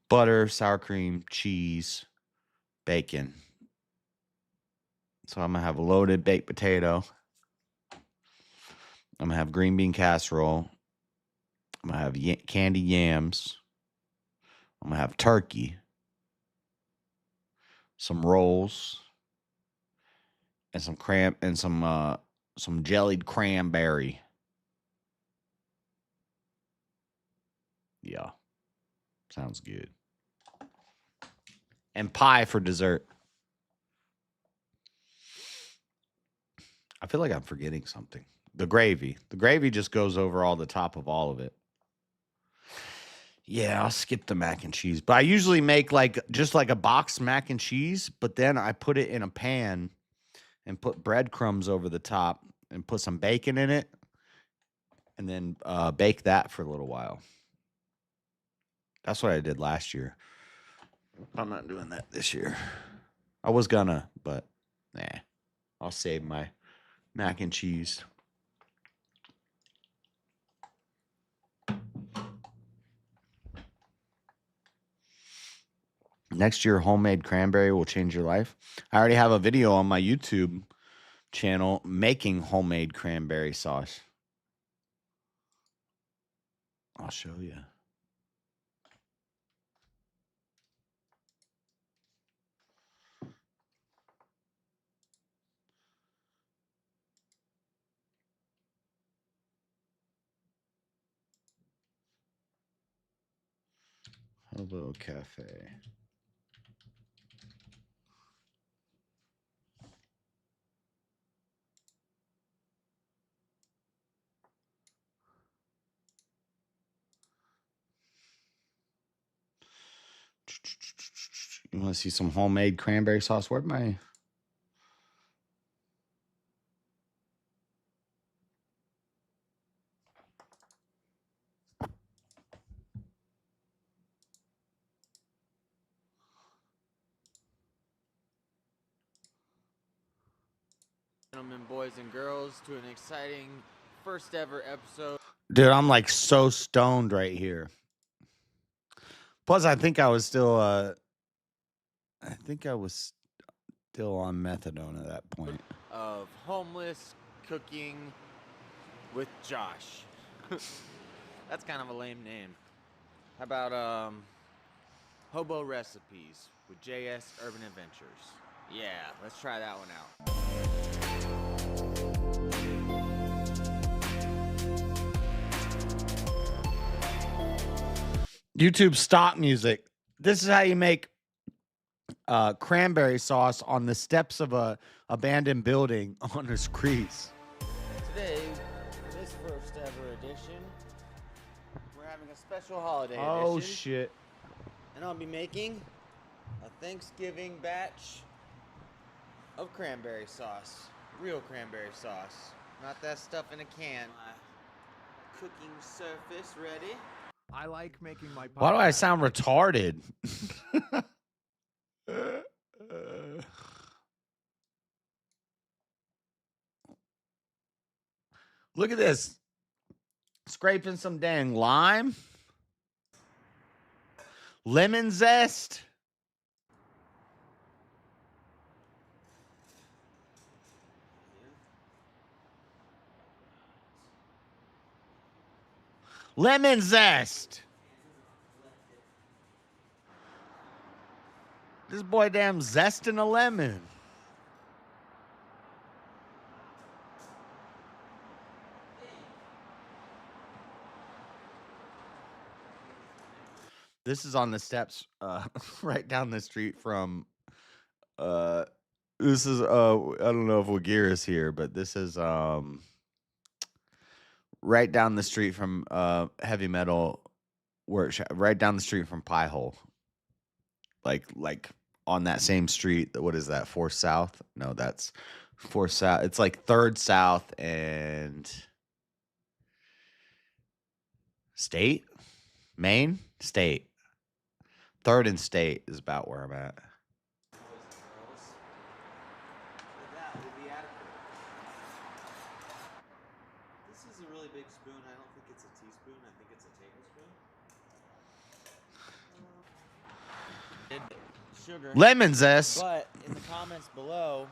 butter, sour cream, cheese, bacon. So I'm going to have a loaded baked potato. I'm going to have green bean casserole. I'm going to have candy yams. I'm going to have turkey. Some rolls. And some jellied cranberry. Yeah. Sounds good. And pie for dessert. I feel like I'm forgetting something. The gravy. The gravy just goes over all the top of all of it. Yeah, I'll skip the mac and cheese. But I usually make just like a boxed mac and cheese, but then I put it in a pan and put breadcrumbs over the top and put some bacon in it and then bake that for a little while. That's what I did last year. I'm not doing that this year. I was gonna, but nah. I'll save my mac and cheese. Next year, homemade cranberry will change your life. I already have a video on my YouTube channel making homemade cranberry sauce. I'll show you. Hello, Cafe. You want to see some homemade cranberry sauce? Where'd my... Gentlemen, boys and girls, to an exciting first ever episode. Dude, I'm like so stoned right here. Plus, I think I was still on methadone at that point. Of Homeless Cooking with Josh. That's kind of a lame name. How about Hobo Recipes with jsurbanadventures? Yeah, let's try that one out. YouTube stock music. This is how you make cranberry sauce on the steps of a abandoned building on a crease. Today, for this first ever edition, we're having a special holiday Oh edition. shit. And I'll be making a Thanksgiving batch of cranberry sauce. Real cranberry sauce. Not that stuff in a can. My cooking surface ready. I like making my Why do I sound retarded? Look at this. Scraping some dang lime. Lemon zest. Lemon zest. This boy damn zesting a lemon. This is on the steps right down the street from this is I don't know if Wagir is here, but this is right down the street from Heavy Metal Workshop, right down the street from Pie Hole. Like on that same street. What is that? 4th South? No, that's 4th South. It's like 3rd South and State, Main, State. 3rd and State is about where I'm at. This is a really big spoon. I don't think it's a teaspoon. I think it's a tablespoon. Sugar. Lemon zest. But in the comments below,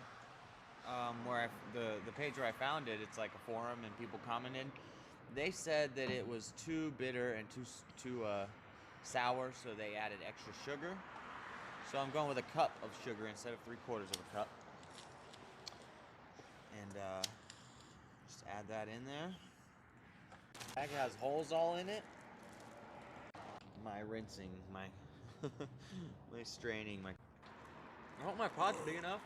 where the page where I found it, it's like a forum and people commented. They said that it was too bitter and too sour, so they added extra sugar. So I'm going with a cup of sugar instead of 3/4 of a cup. And just add that in there. Bag has holes all in it. My rinsing, my my straining, my. I hope my pot's big enough.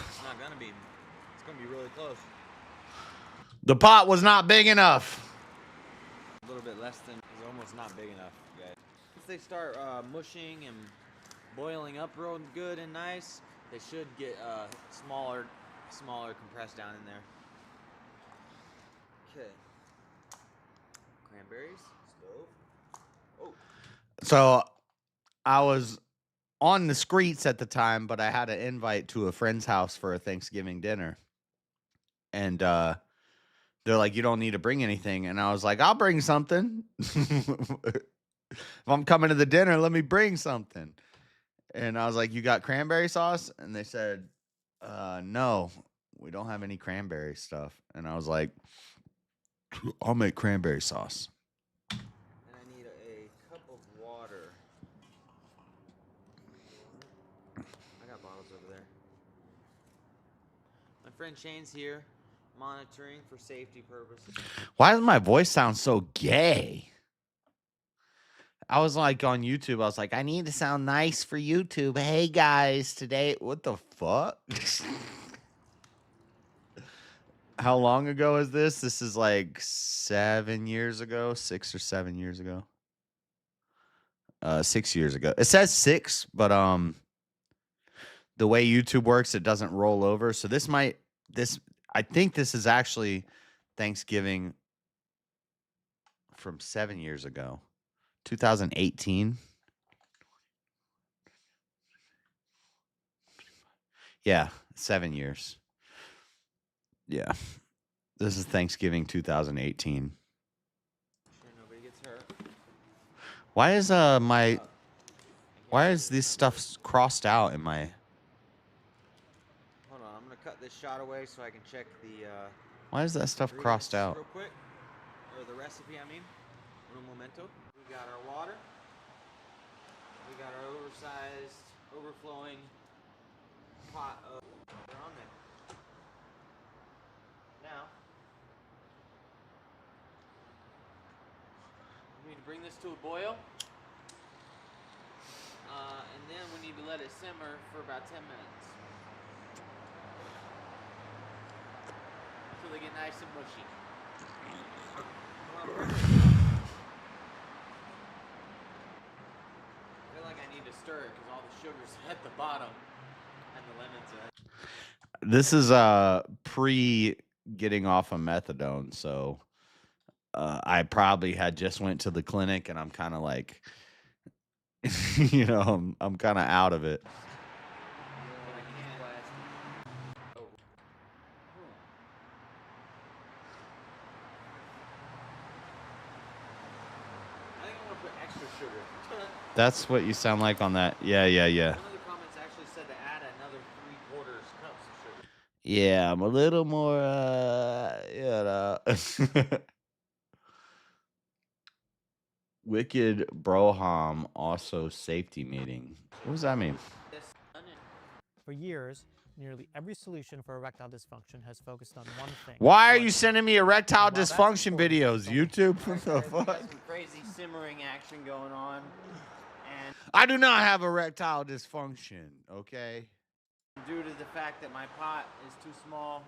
It's not gonna be. It's gonna be really close. The pot was not big enough. A little bit less than. It's almost not big enough, guys. Once they start mushing and boiling up real good and nice, they should get smaller compressed down in there. Okay. Cranberries, stove. Oh. So I was on the streets at the time, but I had an invite to a friend's house for a Thanksgiving dinner. And they're like, you don't need to bring anything. And I was like, I'll bring something. If I'm coming to the dinner, let me bring something. And I was like, you got cranberry sauce? And they said, no, we don't have any cranberry stuff. And I was like, I'll make cranberry sauce. And I need a cup of water. I got bottles over there. My friend Shane's here, monitoring for safety purposes. Why does my voice sound so gay? I was like on YouTube. I was like, I need to sound nice for YouTube. Hey guys, today, what the fuck? How long ago is this? This is like 7 years ago, 6 or 7 years ago. 6 years ago. It says 6, but the way YouTube works, it doesn't roll over. So I think this is actually Thanksgiving from 7 years ago. 2018. Yeah, 7 years. Yeah. This is Thanksgiving 2018. Sure nobody gets hurt. Why is this stuff crossed out in my... Hold on, I'm gonna cut this shot away so I can check the Why is that stuff crossed out? real quick. Or the recipe, I mean. Un momento. We got our water. We got our oversized, overflowing pot of water on there. Now, we need to bring this to a boil. And then we need to let it simmer for about 10 minutes. Until they get nice and mushy. I feel like I need to stir it because all the sugar's at the bottom and the lemon's at. This is pre getting off of methadone, so I probably had just went to the clinic, and I'm kind of like, I'm kind of out of it. I think I'm gonna put extra sugar. That's what you sound like on that. Yeah. One of the comments actually said to add another 3/4 cups of sugar. Yeah, I'm a little more, Wicked Broham also safety meeting. What does that mean? For years, nearly every solution for erectile dysfunction has focused on one thing. Why are you sending me erectile dysfunction videos, YouTube? What the fuck? Some crazy simmering action going on, and I do not have erectile dysfunction, okay? due to the fact that my pot is too small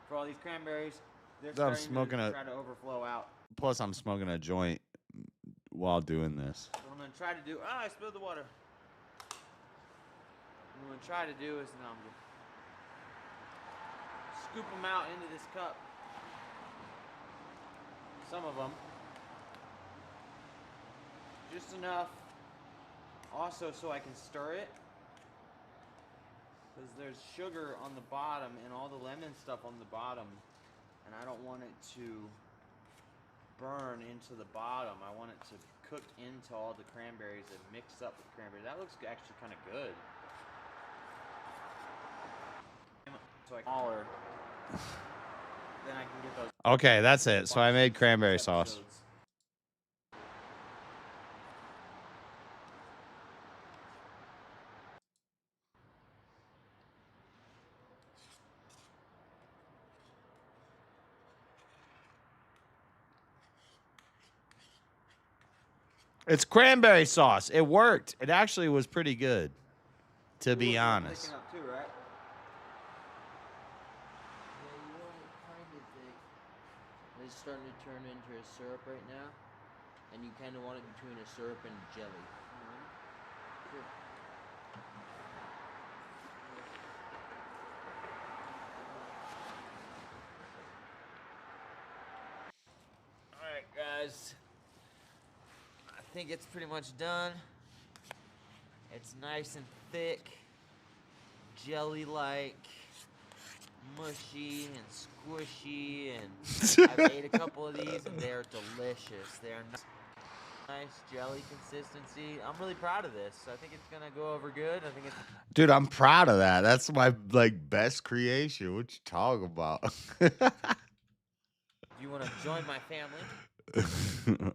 for all these cranberries, they're I'm starting smoking to a- try to overflow out. Plus, I'm smoking a joint while doing this. So what I'm gonna gonna try to do. Ah, I spilled the water. What I'm gonna try to do is now I'm gonna scoop them out into this cup. Some of them, just enough. Also, so I can stir it, because there's sugar on the bottom and all the lemon stuff on the bottom, and I don't want it to burn into the bottom. I want it to cook into all the cranberries and mix up with cranberries. That looks actually kind of good. So I smaller, then I can get those. Okay, that's it. So I made cranberry sauce. It's cranberry sauce. It worked. It actually was pretty good, to be honest. Up too, right? It's starting to turn into a syrup right now, and you kind of want it between a syrup and jelly. Sure. All right, guys. I think it's pretty much done. It's nice and thick, jelly-like, mushy and squishy, and I've ate a couple of these and they're delicious. They're nice jelly consistency. I'm really proud of this. I think it's gonna go over good. I think it's. Dude, I'm proud of that. That's my best creation. What you talking about? Do you want to join my family?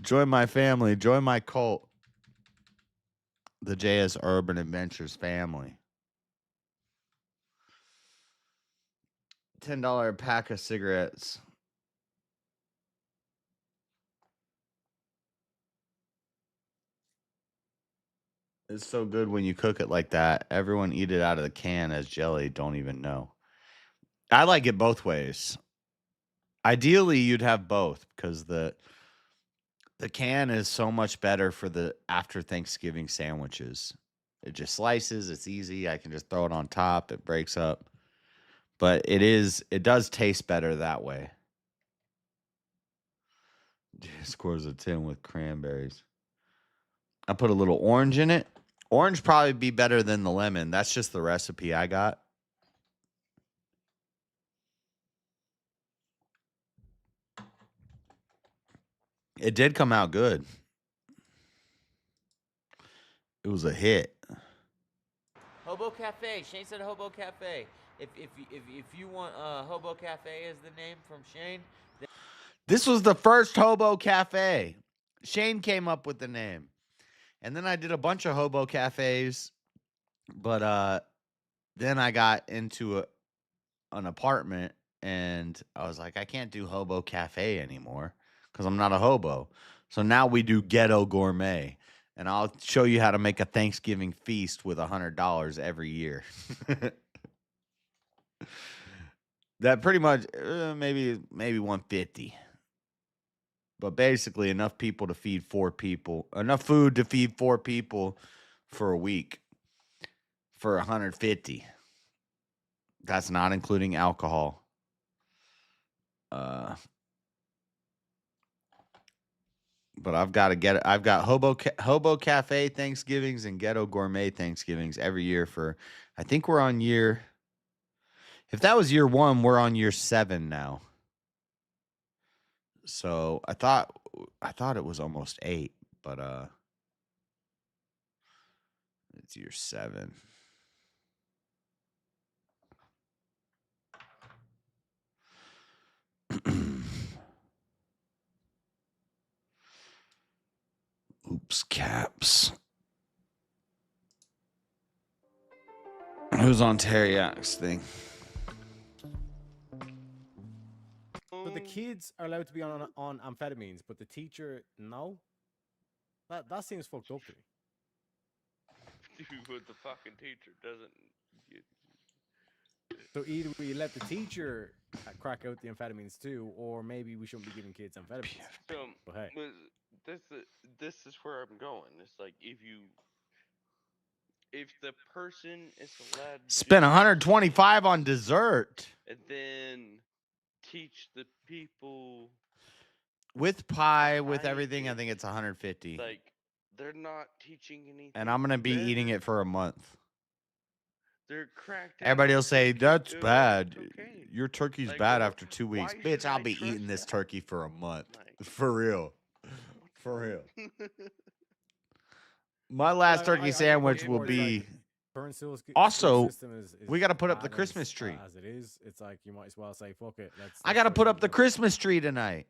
Join my family. Join my cult. The JS Urban Adventures family. $10 pack of cigarettes. It's so good when you cook it like that. Everyone eat it out of the can as jelly. Don't even know. I like it both ways. Ideally, you'd have both because the can is so much better for the after Thanksgiving sandwiches. It just slices. It's easy. I can just throw it on top. It breaks up. But it does taste better that way. Scores a 10 with cranberries. I put a little orange in it. Orange probably be better than the lemon. That's just the recipe I got. It did come out good. It was a hit. Hobo Cafe. Shane said Hobo Cafe. If you want Hobo Cafe as the name from Shane. This was the first Hobo Cafe. Shane came up with the name. And then I did a bunch of Hobo Cafes. But then I got into an apartment and I was like, I can't do Hobo Cafe anymore because I'm not a hobo. So now we do Ghetto Gourmet. And I'll show you how to make a Thanksgiving feast with $100 every year. That pretty much maybe 150. But basically enough people to feed 4 people. Enough food to feed 4 people for a week. For 150. That's not including alcohol. But I've got to get it. I've got Hobo Cafe Thanksgivings and Ghetto Gourmet Thanksgivings every year for, I think we're on year, if that was year 1, we're on year 7 now. So I thought it was almost 8, but it's year 7. Oops, caps. Who's on Teriyak's thing? So the kids are allowed to be on amphetamines, but the teacher, no? That seems fucked up to me. Dude, but the fucking teacher doesn't get... So either we let the teacher crack out the amphetamines too, or maybe we shouldn't be giving kids amphetamines. So, But hey. this is where I'm going. It's like if the person is allowed to Spend do 125 on dessert and then teach the people with pie, with behind everything. I it, think it's 150. like they're not teaching anything. And I'm gonna be eating it for a month. They're cracked down Everybody on will say cooking. that's They're bad. like, okay. Your turkey's Like, bad well, after 2 weeks. why Bitch, should I'll I be trust eating this that? turkey for a month. Like, For real. what For real. the- My last turkey sandwich will be. Current school Also, system is we got to put up the bad Christmas tree. as it is. It's like you might as well say, fuck it. I got to put up the Christmas tree tonight.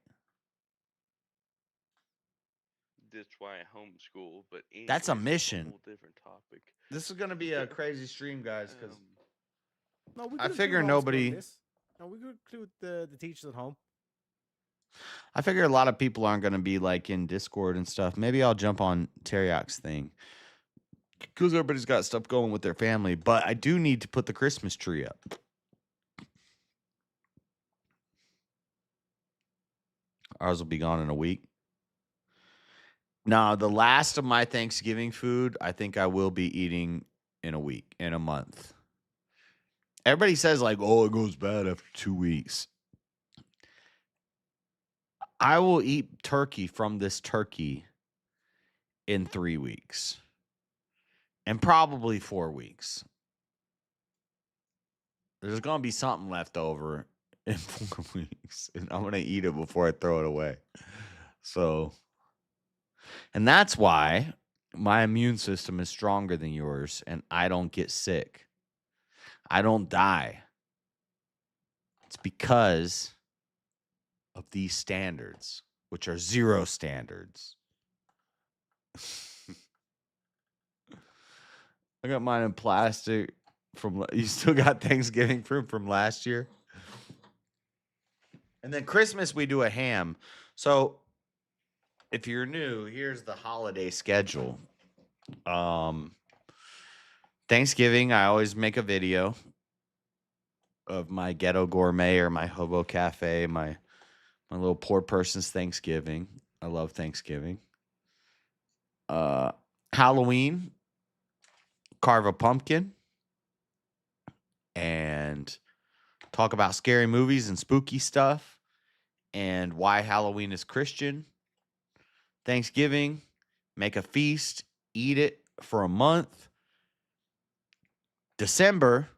That's why I homeschool. But That's a anyways, mission. whole different topic. This is going to be a crazy stream, guys, because No, we I could figure include homeschool in nobody. this. No, we could include the teachers at home. I figure a lot of people aren't going to be like in Discord and stuff. Maybe I'll jump on Teriak's thing because everybody's got stuff going with their family. But I do need to put the Christmas tree up. Ours will be gone in a week. Now, the last of my Thanksgiving food, I think I will be eating in a week, in a month. Everybody says like, oh, it goes bad after 2 weeks. I will eat turkey from this turkey in 3 weeks and probably 4 weeks. There's going to be something left over in 4 weeks, and I'm going to eat it before I throw it away. So, and that's why my immune system is stronger than yours, and I don't get sick. I don't die. It's because of these standards, which are 0 standards. I got mine in plastic from. You still got Thanksgiving fruit from last year, and then Christmas we do a ham. So, if you're new, here's the holiday schedule. Thanksgiving, I always make a video of my ghetto gourmet or my hobo cafe, my little poor person's Thanksgiving. I love Thanksgiving. Halloween, carve a pumpkin and talk about scary movies and spooky stuff and why Halloween is Christian. Thanksgiving, make a feast, eat it for a month. December,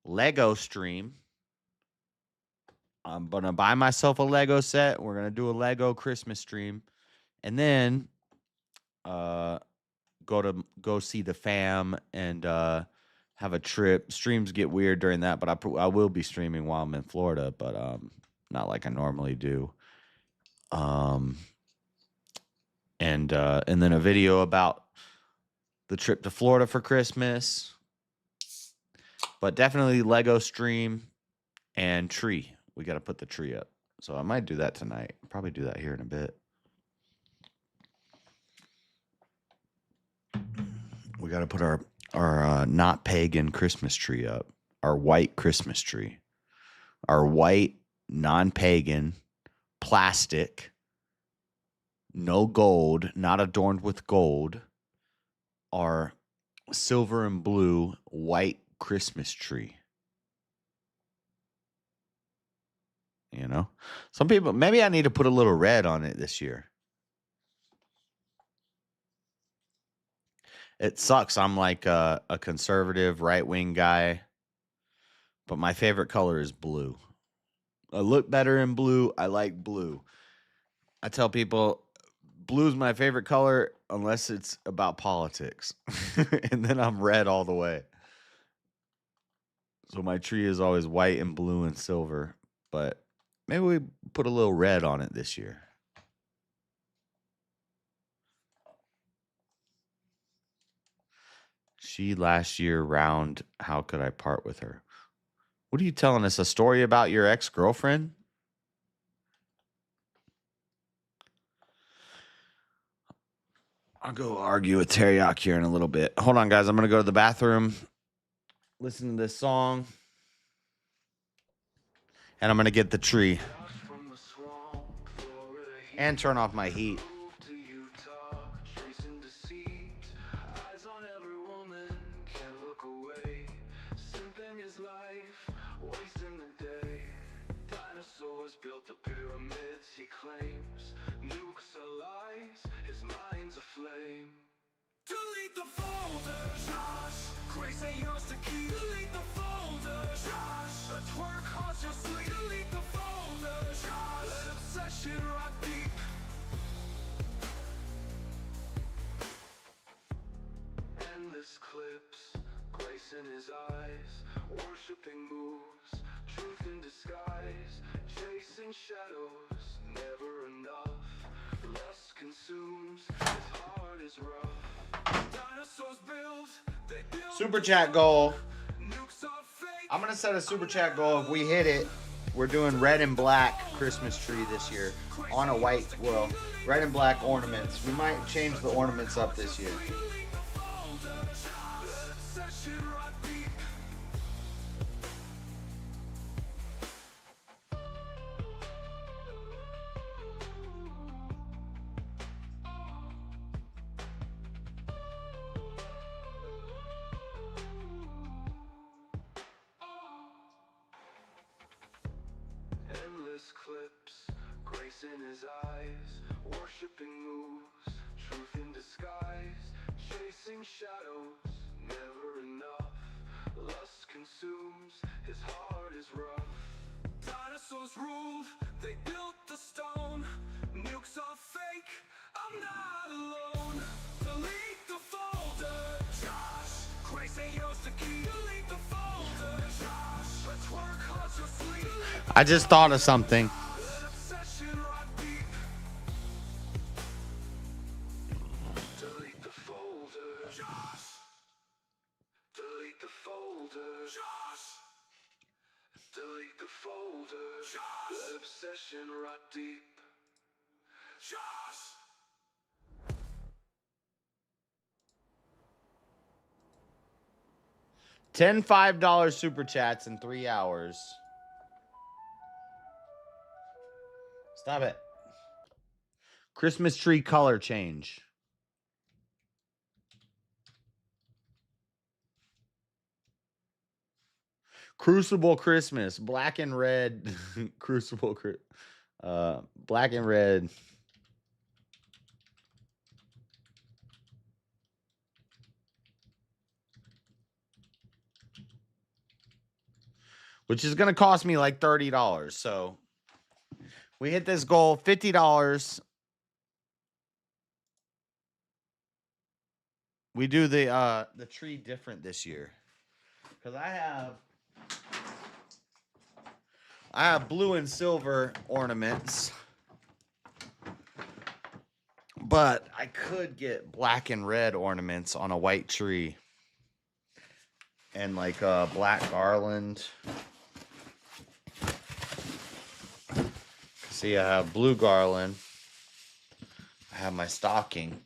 Lego stream. I'm going to buy myself a Lego set. We're going to do a Lego Christmas stream. And then go see the fam and have a trip. Streams get weird during that, but I will be streaming while I'm in Florida, but not like I normally do. And then a video about the trip to Florida for Christmas. But definitely Lego stream and tree. We got to put the tree up. So I might do that tonight. Probably do that here in a bit. We got to put our not pagan Christmas tree up. Our white Christmas tree. Our white, non-pagan, plastic, no gold, not adorned with gold. Our silver and blue white Christmas tree. You know? Some people, maybe I need to put a little red on it this year. It sucks. I'm like a conservative right-wing guy, but my favorite color is blue. I look better in blue. I like blue. I tell people blue is my favorite color unless it's about politics. And then I'm red all the way. So my tree is always white and blue and silver, but maybe we put a little red on it this year. She last year round, how could I part with her? What are you telling us? A story about your ex-girlfriend? I'll go argue with Teriak here in a little bit. Hold on, guys. I'm going to go to the bathroom, listen to this song, and I'm going to get the tree and turn off my heat. wasting the day. Dinosaurs built the pyramids, he claims. Nukes are lies, his mind's aflame. Delete the folder, Josh. Grace ain't yours to keep. Delete the folder, Josh. A twerk haunts your sleep. Delete the folder, Josh. Let obsession rock deep. Endless clips, grace in his eyes. Worshipping moves, truth in disguise. Chasing shadows, never enough. Lust consumes, his heart is rough. Dinosaurs build, they build. Super chat goal. I'm gonna set a super chat goal. If we hit it, we're doing red and black Christmas tree this year on a white, well, red and black ornaments. We might change the ornaments up this year. Endless clips, grace in his eyes. Worshipping moves, truth in disguise. Chasing shadows, never enough. Lust consumes, his heart is rough. Dinosaurs ruled, they built the stone. Nukes are fake, I'm not alone. Delete the folder, Josh. Grace ain't yours to keep. Delete the folder, Josh. Let's work hard to sleep. I just thought of something. Let obsession rock deep. Delete the folder, Josh. Delete the folder, Josh. Delete the folder, Josh. Let obsession rot deep. Josh. $10 $5 super chats in 3 hours. Stop it. Christmas tree color change. Crucible Christmas, black and red. Crucible, black and red. Which is going to cost me like $30. So we hit this goal, $50. We do the tree different this year. Because I have blue and silver ornaments. But I could get black and red ornaments on a white tree. And like a black garland. See, I have blue garland. I have my stocking.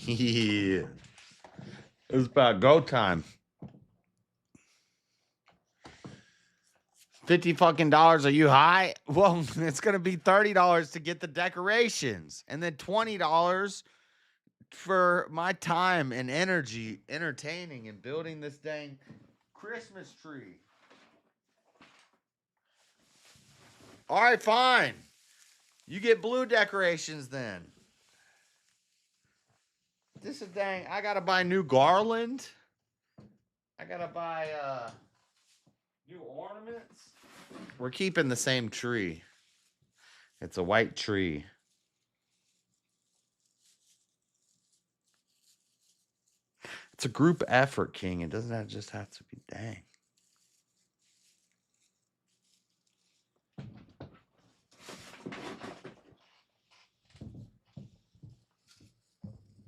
Yeah. It's about go time. $50 fucking. Are you high? Well, it's gonna be $30 to get the decorations, and then $20 for my time and energy entertaining and building this dang Christmas tree. All right, fine. You get blue decorations then. This is dang. I gotta buy new garland. I gotta buy new ornaments. We're keeping the same tree. It's a white tree. It's a group effort, King. It doesn't just have to be dang.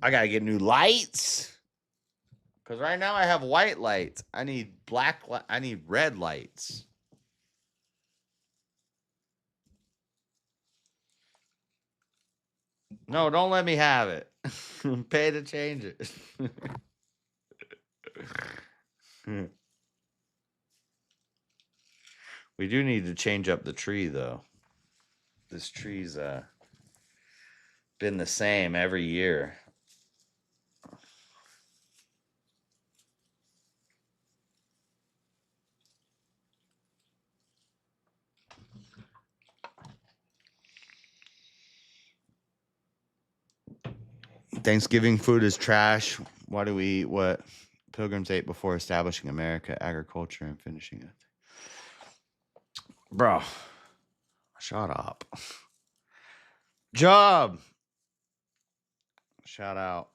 I gotta get new lights. Because right now I have white lights. I need I need red lights. No, don't let me have it. Pay to change it. We do need to change up the tree, though. This tree's been the same every year. Thanksgiving food is trash. Why do we eat what Pilgrims ate before establishing America? Agriculture and finishing it. Bro, shut up. Job. Shout out.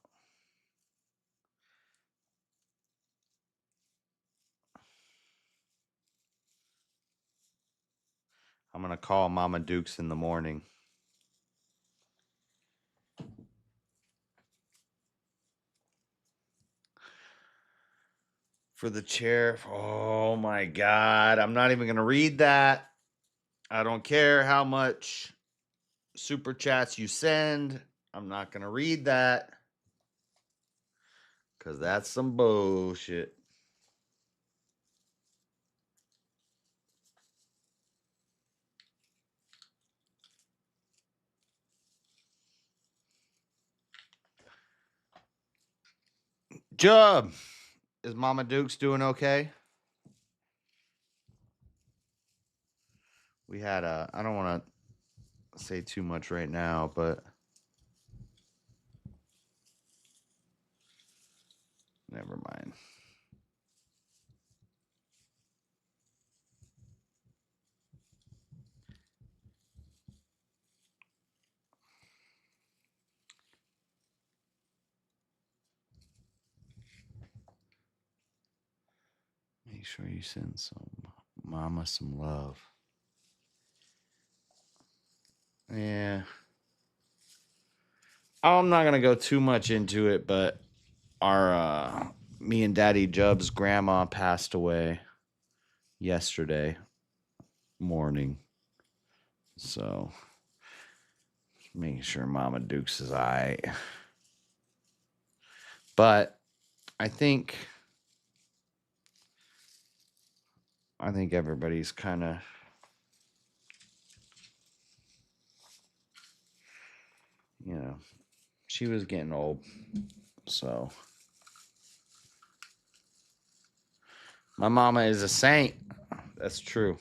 I'm going to call Mama Dukes in the morning. For the chair. Oh my God. I'm not even going to read that. I don't care how much super chats you send. I'm not going to read that. Because that's some bullshit. Job. Is Mama Dukes doing okay? We had I don't want to say too much right now, but never mind. Make sure you send Mama some love. Yeah. I'm not going to go too much into it, but our me and Daddy Jub's grandma passed away yesterday morning. So making sure Mama Dukes is all right. But I think everybody's kind of, you know, she was getting old. So my mama is a saint. That's true.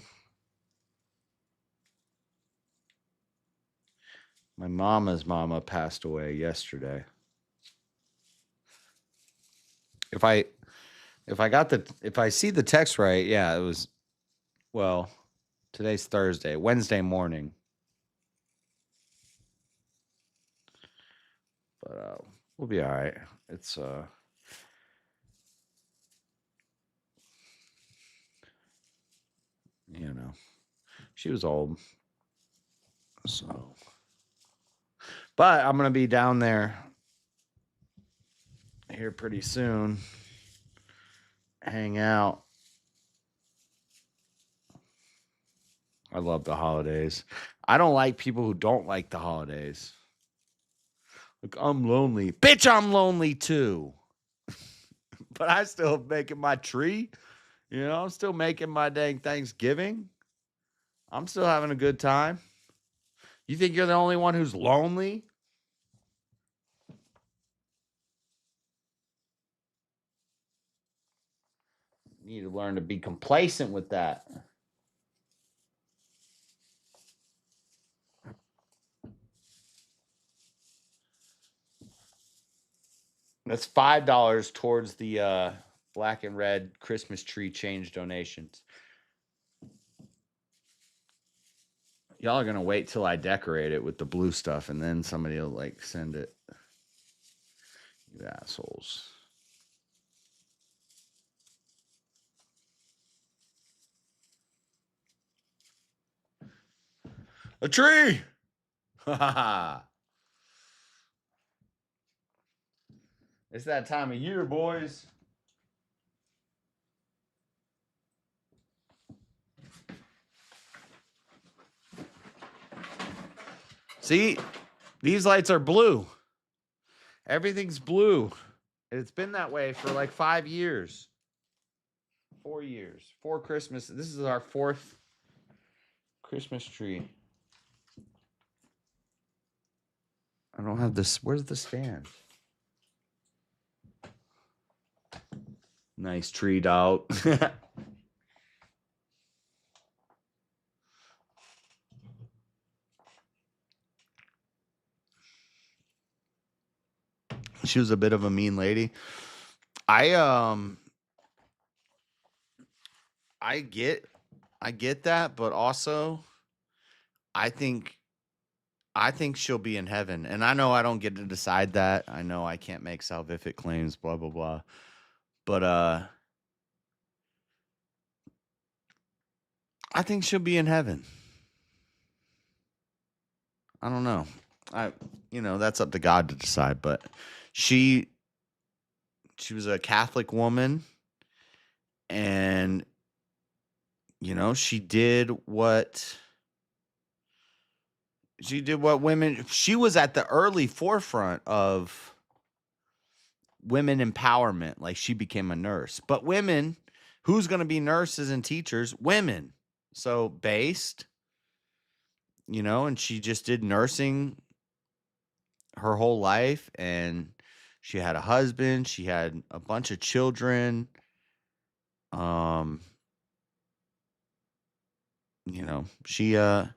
My mama's mama passed away yesterday. If I see the text right, yeah, it was, well, today's Thursday, Wednesday morning. But we'll be all right. It's you know, she was old. So, but I'm going to be down there here pretty soon. Hang out. I love the holidays. I don't like people who don't like the holidays. Like, I'm lonely. Bitch, I'm lonely too. But I still making my tree. You know, I'm still making my dang Thanksgiving. I'm still having a good time. You think you're the only one who's lonely? You need to learn to be complacent with that. That's $5 towards the black and red Christmas tree change donations. Y'all are gonna wait till I decorate it with the blue stuff, and then somebody will like send it. You assholes. A tree. Ha ha ha. It's that time of year, boys. See, these lights are blue. Everything's blue. It's been that way for like 5 years. 4 years. 4 Christmas. This is our 4th Christmas tree. I don't have this. Where's the stand? Nice tree out. She was a bit of a mean lady. I get that, but also I think she'll be in heaven. And I know I don't get to decide that. I know I can't make salvific claims, blah blah blah. But I think she'll be in heaven. I don't know. That's up to God to decide, but she was a Catholic woman, and she did what women, she was at the early forefront of women empowerment. Like, she became a nurse. But women, who's going to be nurses and teachers? Women. So based, and she just did nursing her whole life, and she had a husband, she had a bunch of children. She a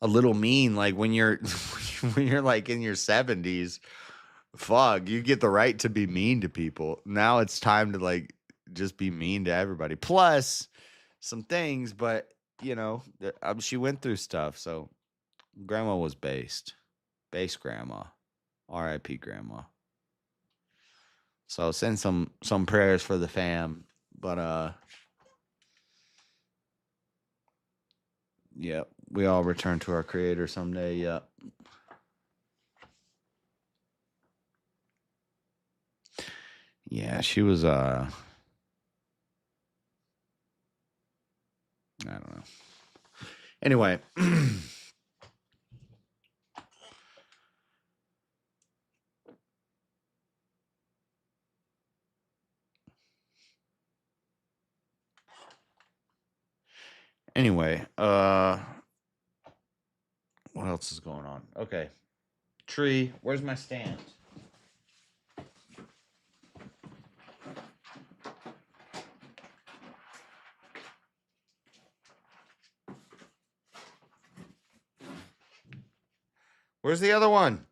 little mean, like when you're when you're like in your 70s, fuck, you get the right to be mean to people. Now it's time to like just be mean to everybody. Plus some things, but she went through stuff. So grandma was based grandma, R.I.P. grandma. So send some prayers for the fam. But yeah, we all return to our creator someday. Yeah. Yeah, she was I don't know. Anyway, what else is going on? Okay. Tree, where's my stand? Where's the other one?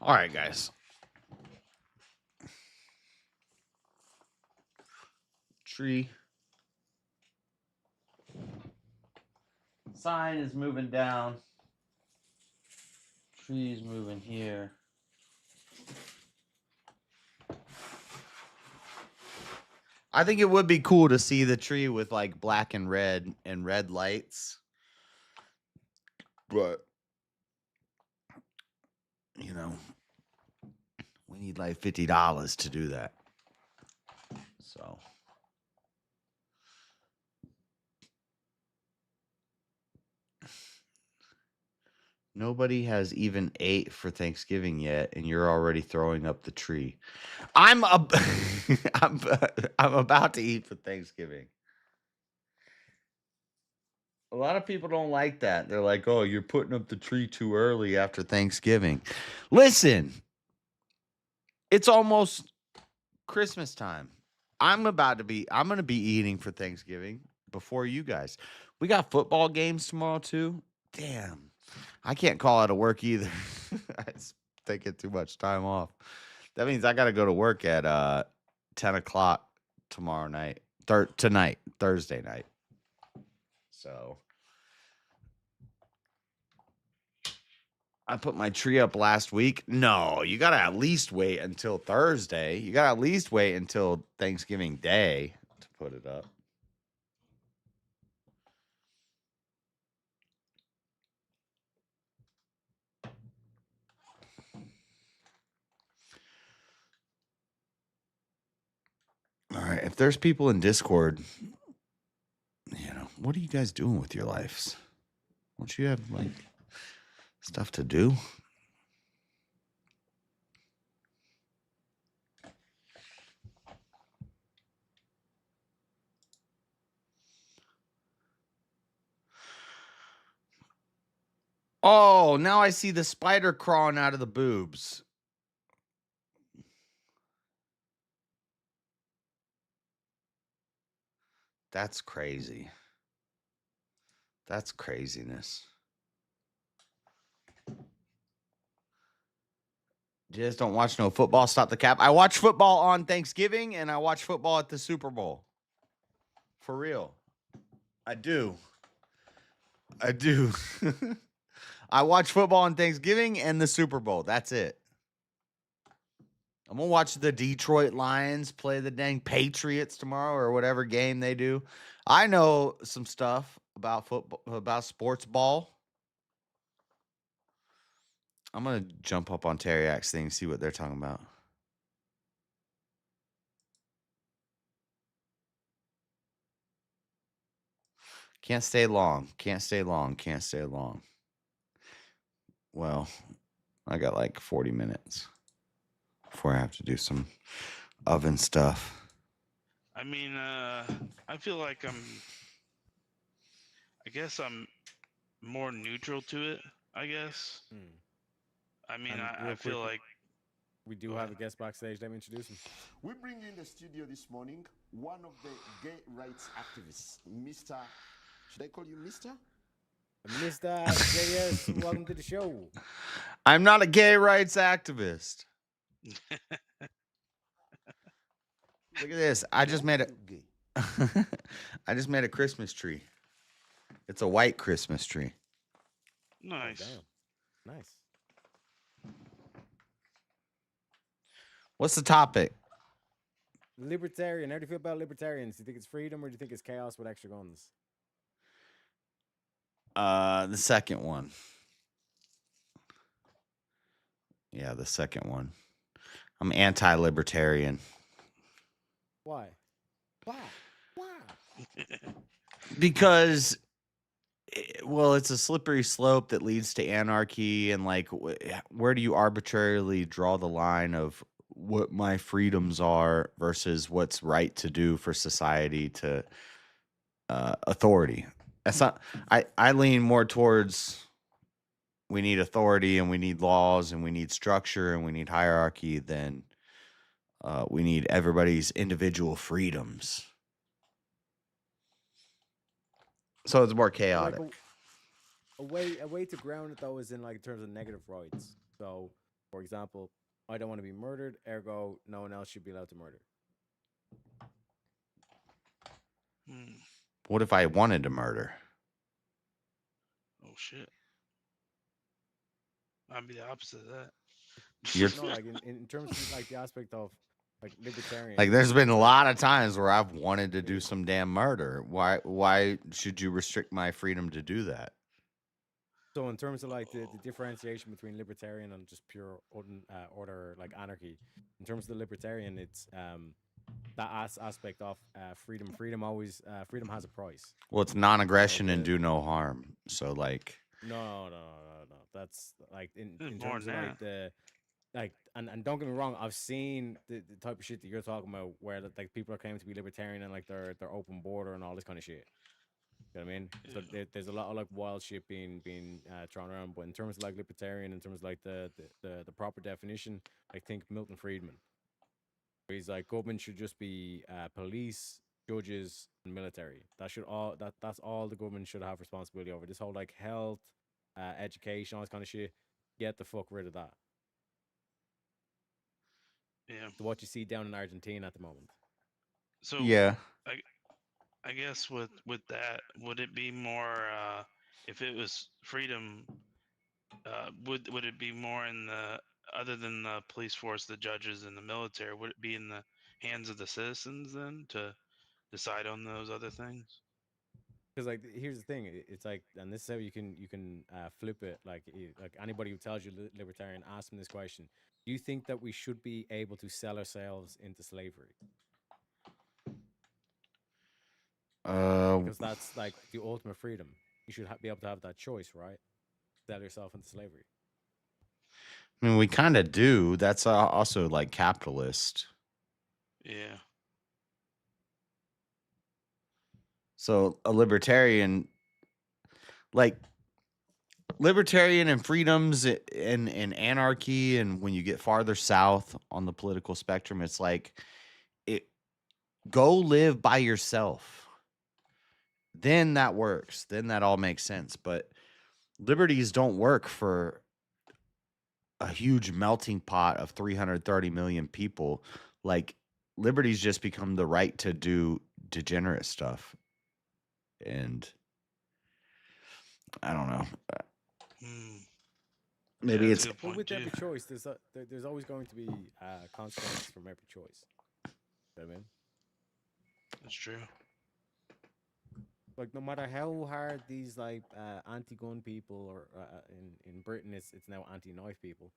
All right, guys. Tree. Sign is moving down. Tree's moving here. I think it would be cool to see the tree with like black and red lights. But we need like $50 to do that. So Nobody has even ate for Thanksgiving yet, and you're already throwing up the tree. I'm I'm about to eat for Thanksgiving. A lot of people don't like that. They're like, "Oh, you're putting up the tree too early after Thanksgiving." Listen, it's almost Christmas time. I'm going to be eating for Thanksgiving before you guys. We got football games tomorrow too. Damn. I can't call out of work either. It's taking too much time off. That means I got to go to work at 10 o'clock tomorrow night. Tonight, Thursday night. So I put my tree up last week. No, you got to at least wait until Thursday. You got to at least wait until Thanksgiving Day to put it up. All right, if there's people in Discord, what are you guys doing with your lives? Don't you have like stuff to do? Oh, now I see the spider crawling out of the boobs. That's crazy. That's craziness. You just don't watch no football. Stop the cap. I watch football on Thanksgiving and I watch football at the Super Bowl. For real. I do. I watch football on Thanksgiving and the Super Bowl. That's it. I'm going to watch the Detroit Lions play the dang Patriots tomorrow or whatever game they do. I know some stuff about football, about sports ball. I'm going to jump up on Terriac's thing and see what they're talking about. Can't stay long. Well, I got like 40 minutes before I have to do some oven stuff. I mean, I feel like I guess I'm more neutral to it, I guess. I mean, I feel like we do have a guest backstage. Let me introduce him. We bring in the studio this morning one of the gay rights activists, Mr. Should I call you Mr.? Mr. JS, welcome to the show. I'm not a gay rights activist. Look at this. I just made a Christmas tree. It's a white Christmas tree. Nice. Oh, nice. What's the topic? Libertarian. How do you feel about libertarians? Do you think it's freedom or do you think it's chaos with extra guns? The second one. Yeah, the second one. I'm anti-libertarian. Why? Because, well, it's a slippery slope that leads to anarchy, and like, where do you arbitrarily draw the line of what my freedoms are versus what's right to do for society to authority? That's not. I lean more towards we need authority and we need laws and we need structure and we need hierarchy than we need everybody's individual freedoms. So it's more chaotic. Like a way to ground it though is in like terms of negative rights. So, for example, I don't want to be murdered, ergo no one else should be allowed to murder. What if I wanted to murder? Oh shit. I'd be the opposite of that. No, like in terms of like the aspect of like libertarian. Like there's been a lot of times where I've wanted to do some damn murder. Why should you restrict my freedom to do that? So in terms of like the differentiation between libertarian and just pure order like anarchy, in terms of the libertarian, it's that aspect of freedom. Freedom always freedom has a price. Well, it's non-aggression and do no harm. So like No. That's like in There's more terms than of like that. the like and don't get me wrong, I've seen the type of shit that you're talking about where like people are claiming to be libertarian and like they're open border and all this kind of shit. You know what I mean? So there's a lot of like wild shit being thrown around, but in terms of like libertarian, in terms of like the proper definition, I think Milton Friedman. He's like government should just be police, judges, and military. That's all the government should have responsibility over. This whole like health, education, all this kind of shit. Get the fuck rid of that. Yeah. So what you see down in Argentina at the moment. So Yeah. I guess with that, would it be more if it was freedom? Would it be more in the other than the police force, the judges, and the military? Would it be in the hands of the citizens then to decide on those other things? Because like here's the thing, it's like, and this is how you can flip it. Like like anybody who tells you libertarian, ask them this question: do you think that we should be able to sell ourselves into slavery? Because that's like the ultimate freedom. You should be able to have that choice, right? Sell yourself into slavery. I mean, we kind of do. That's also like capitalist. Yeah. So a libertarian, like libertarian and freedoms and anarchy, and when you get farther south on the political spectrum, it's like it go live by yourself. Then that works. Then that all makes sense. But liberties don't work for a huge melting pot of 330 million people. Like liberties just become the right to do degenerate stuff. And I don't know. Maybe it's But with every choice, there's always going to be consequences from every choice. You know what I mean? That's true. Like no matter how hard these like anti-gun people or in Britain it's now anti-knife people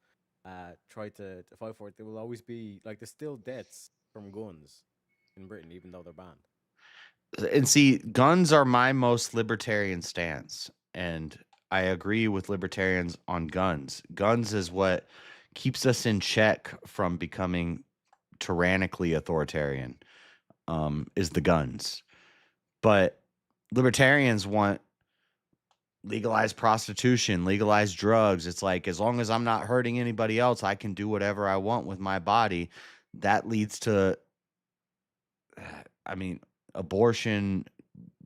try to fight for it, there will always be like there's still deaths from guns in Britain even though they're banned. And see, guns are my most libertarian stance, and I agree with libertarians on guns. Guns is what keeps us in check from becoming tyrannically authoritarian. Is the guns, but libertarians want legalized prostitution, legalized drugs. It's like as long as I'm not hurting anybody else, I can do whatever I want with my body. That leads to, I mean, abortion.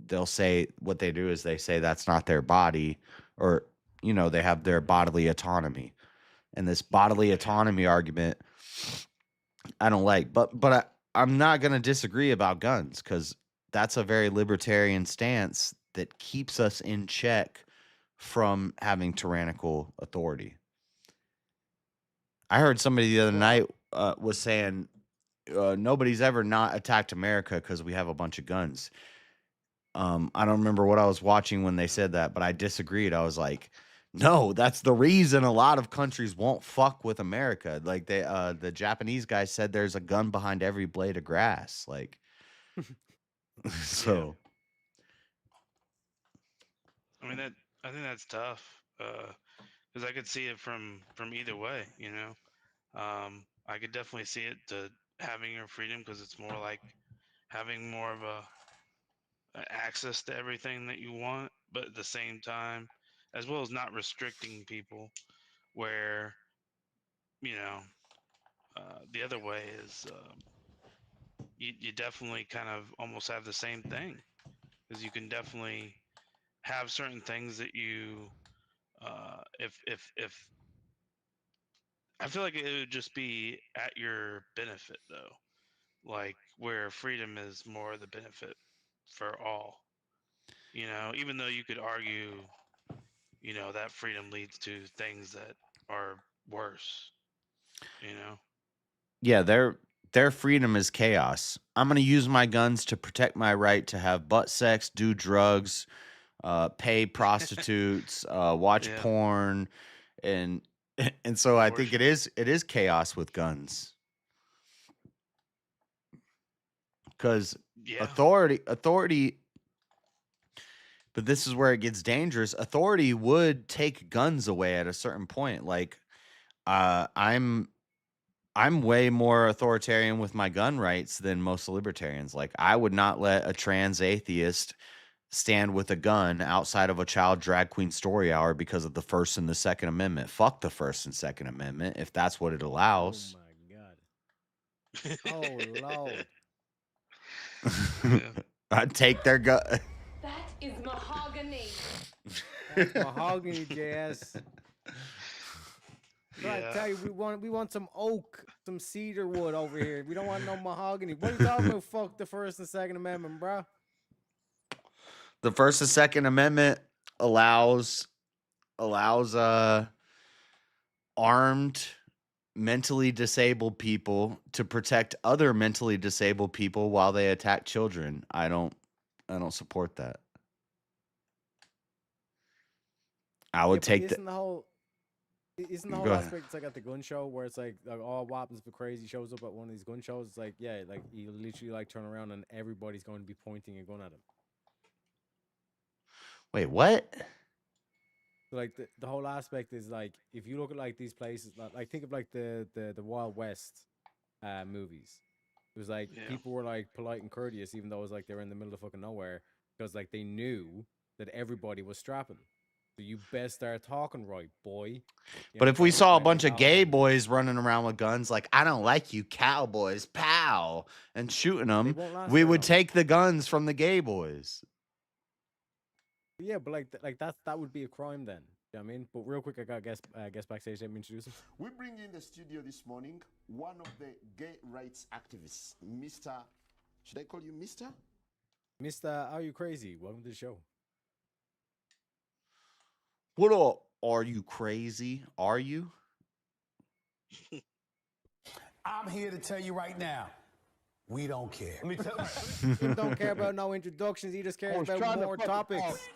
They'll say what they do is they say that's not their body, or they have their bodily autonomy, and this bodily autonomy argument I don't like. But I'm not going to disagree about guns because that's a very libertarian stance that keeps us in check from having tyrannical authority. I heard somebody the other night was saying nobody's ever not attacked America because we have a bunch of guns. I don't remember what I was watching when they said that, but I disagreed. I was like, no, that's the reason a lot of countries won't fuck with America. Like the Japanese guy said there's a gun behind every blade of grass. Like, so. I mean I think that's tough because I could see it from either way. I could definitely see it to having your freedom because it's more like having more of a access to everything that you want, but at the same time, as well as not restricting people. Where the other way is you definitely kind of almost have the same thing because you can definitely have certain things that you if I feel like it would just be at your benefit though, like where freedom is more the benefit for all. Even though you could argue that freedom leads to things that are worse. Yeah, their freedom is chaos. I'm going to use my guns to protect my right to have butt sex, do drugs, pay prostitutes, watch porn, and so I think it is chaos with guns. Because authority But this is where it gets dangerous. Authority would take guns away at a certain point. Like, I'm way more authoritarian with my gun rights than most libertarians. Like, I would not let a trans atheist stand with a gun outside of a child drag queen story hour because of the First and the Second Amendment. Fuck the First and Second Amendment if that's what it allows. Oh my god. Oh Lord. I'd take their gun. That is mahogany. That's mahogany, JS. I Yeah. tell you, we want some oak, some cedar wood over here. We don't want no mahogany. What are you talking about? Fuck the First and Second Amendment, bro. The First and Second Amendment allows armed mentally disabled people to protect other mentally disabled people while they attack children. I don't support that. I would take Isn't the whole Go ahead. aspect it's like at the gun show where it's like all what happens if crazy shows up at one of these gun shows? It's like, yeah, like you literally like turn around and everybody's going to be pointing a gun at him. Wait, what? So, like the whole aspect is like if you look at like these places, like think of like the Wild West movies. It was like people were like polite and courteous even though it was like they were in the middle of fucking nowhere because like they knew that everybody was strapping. So you best start talking right, boy. But if we saw a bunch of gay boys running around with guns, like, I don't like you cowboys, pow, and shooting them, we would take the guns from the gay boys. Yeah, but like that would be a crime then. You know what I mean? But real quick, I got guest backstage. Let me introduce him. We bring in the studio this morning one of the gay rights activists, Mr. Should I call you Mr.? Mr. Are You Crazy? Welcome to the show. What up? Are you crazy? Are you? I'm here to tell you right now, we don't care. Let me tell He don't care about no introductions. He just cares about more topics.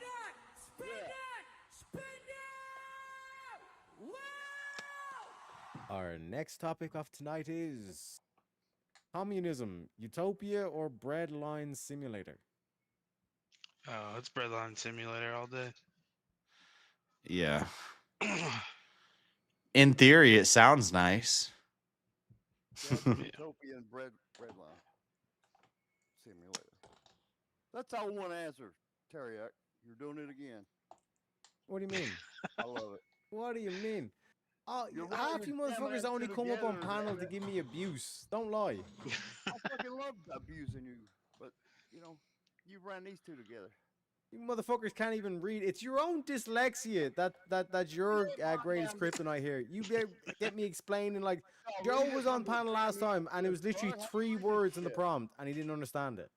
Our next topic of tonight is communism, utopia, or breadline simulator. Oh, it's Breadline Simulator all day. Yeah. In theory, it sounds nice. Utopian breadline simulator. That's all one answer, Terriac. You're doing it again. What do you mean? I love it. What do you mean? Oh, You're half right, you you're motherfuckers jamming only that come up on together, panel man. to give me abuse. Don't lie. I fucking love abusing you, but you know, you ran these two together. You motherfuckers can't even read. It's your own dyslexia. That's your greatest kryptonite here. You get me explaining like Joe was on panel last time and it was literally 3 words in the prompt and he didn't understand it.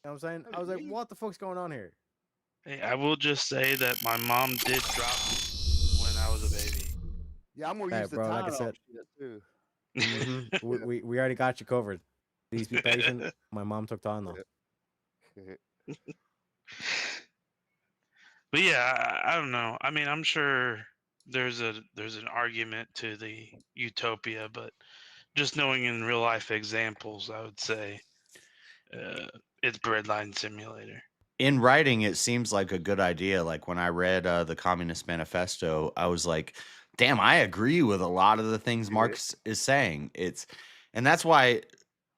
You know what I'm saying? I was like, what the fuck's going on here? Hey, I will just say that my mom did drop me when I was a baby. Yeah, I'm gonna Hey, use the bro, time like I said, too. we already got you covered. Please be patient. My mom took time though. But yeah, I don't know. I mean, I'm sure there's an argument to the utopia, but just knowing in real life examples, I would say it's Breadline Simulator. In writing, it seems like a good idea. Like when I read the Communist Manifesto, I was like, damn, I agree with a lot of the things Marx is saying. And that's why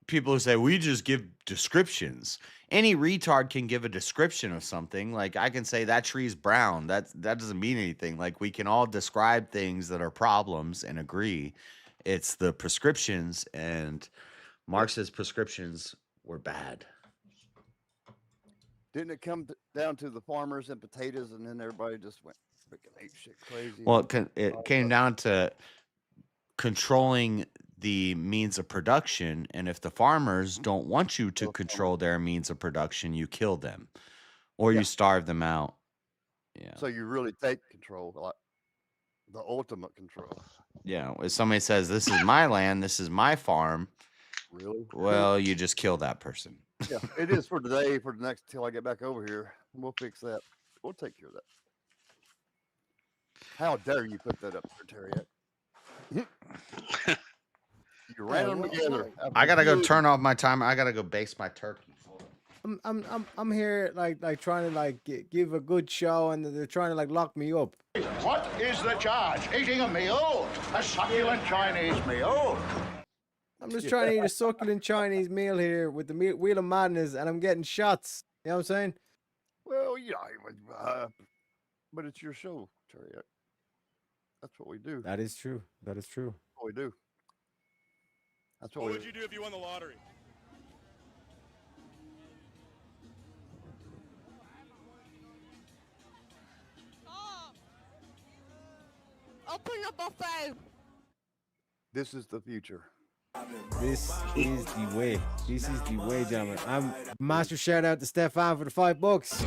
people who say we just give descriptions. Any retard can give a description of something. Like I can say that tree's brown. That doesn't mean anything. Like we can all describe things that are problems and agree. It's the prescriptions, and Marx's prescriptions were bad. Didn't it come down to the farmers and potatoes, and then everybody just went freaking ape shit crazy? Well, it came down to controlling the means of production, and if the farmers don't want you to control their means of production, you kill them or you starve them out. Yeah. So you really take control, like the ultimate control. Yeah. If somebody says, this is my land, this is my farm. Really? Well, you just kill that person. Yeah, it is for today. For the next till I get back over here, we'll fix that. We'll take care of that. How dare you put that up there, Terriac? You ran them together. I gotta go turn off my timer. I gotta go base my turkey. I'm here like trying to like give a good show, and they're trying to like lock me up. What is the charge? Eating a meal? A succulent Chinese meal? I'm just trying to eat a succulent Chinese meal here with the Wheel of Madness, and I'm getting shots. You know what I'm saying? Well, but it's your show, Terry. That's what we do. That is true. That is true. That's what we do. That's what What we would you do if you won the lottery? Open a buffet. This is the future. This is the way. This is the way, gentlemen. I'm master shout out to Stefan for the $5.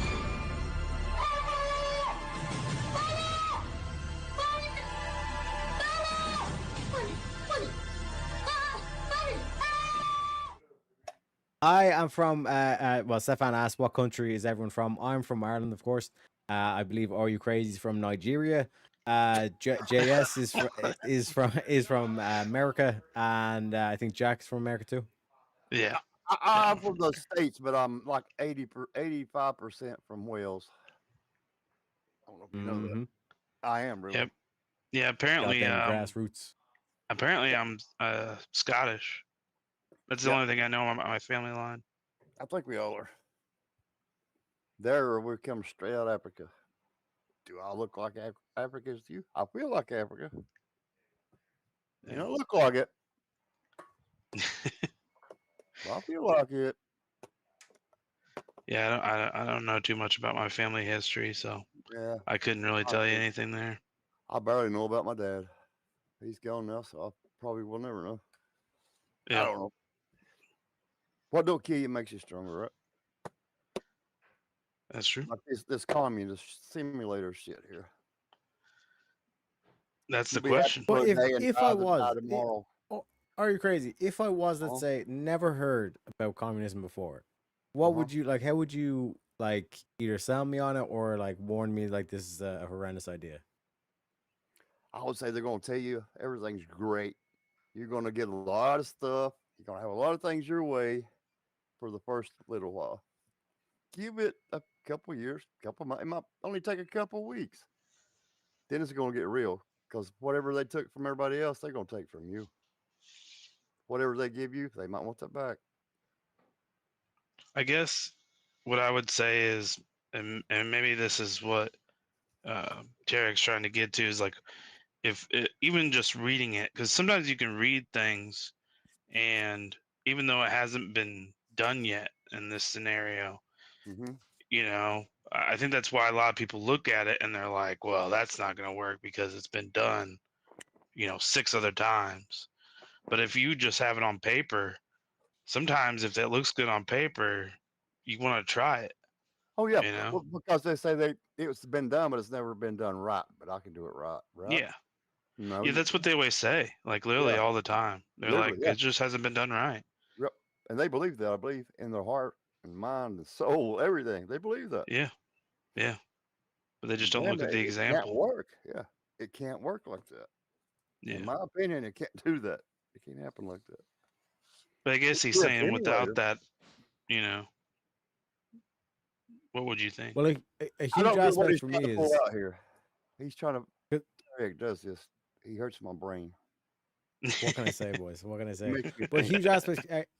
I am from well, Stefan asked what country is everyone from. I'm from Ireland, of course. I believe Are You Crazy is from Nigeria. JS is from America, and I think Jack's from America too. Yeah. I'm from the States, but I'm like 85% from Wales. I don't know if you know that. I am really. Yep. Yeah. Apparently, grassroots. Apparently, I'm Scottish. That's the only thing I know on my family line. I think we all are. There, we come straight out of Africa. Do I look like Africans to you? I feel like Africa. You don't look like it. Well, I feel like it. Yeah, I don't know too much about my family history, so Yeah, I couldn't really tell you anything there. I barely know about my dad. He's gone now, so I probably will never know. Yeah. I don't know. What don't kill you makes you stronger, right? That's true. Like this communist simulator shit here. That's the You'll be happy question. for But a day and if die I to die was, tomorrow. Are you crazy? If I was, let's say, never heard about communism before, what would you like? How would you like either sell me on it or like warn me like this is a horrendous idea? I would say they're going to tell you everything's great. You're going to get a lot of stuff. You're going to have a lot of things your way for the first little while. Give it a couple years, couple months. It might only take a couple weeks. Then it's going to get real because whatever they took from everybody else, they're going to take from you. Whatever they give you, they might want that back. I guess what I would say is, and maybe this is what Tarek's trying to get to, is like, even just reading it, because sometimes you can read things, and even though it hasn't been done yet in this scenario, you know, I think that's why a lot of people look at it and they're like, well, that's not going to work because it's been done, 6 other times. But if you just have it on paper, sometimes if it looks good on paper, you want to try it. Oh yeah, because they say it's been done, but it's never been done right. But I can do it right. Yeah. No. Yeah, that's what they always say. Like literally all the time. They're Literally, like, it just hasn't been done right. Yep. And they believe that. I believe in their heart and mind and soul, everything. They believe that. Yeah. Yeah. But they just don't look at the It example. can't work. Yeah. It can't work like that. Yeah. In my opinion, it can't do that. It can't happen like that. But I guess he's Yeah, saying anyway, without that, what would you think? Well, a I huge don't get what aspect he's for trying me to is pull out here. He's trying to. Eric does this. He hurts my brain. what can I say, boys? What can I say? Makes me But think.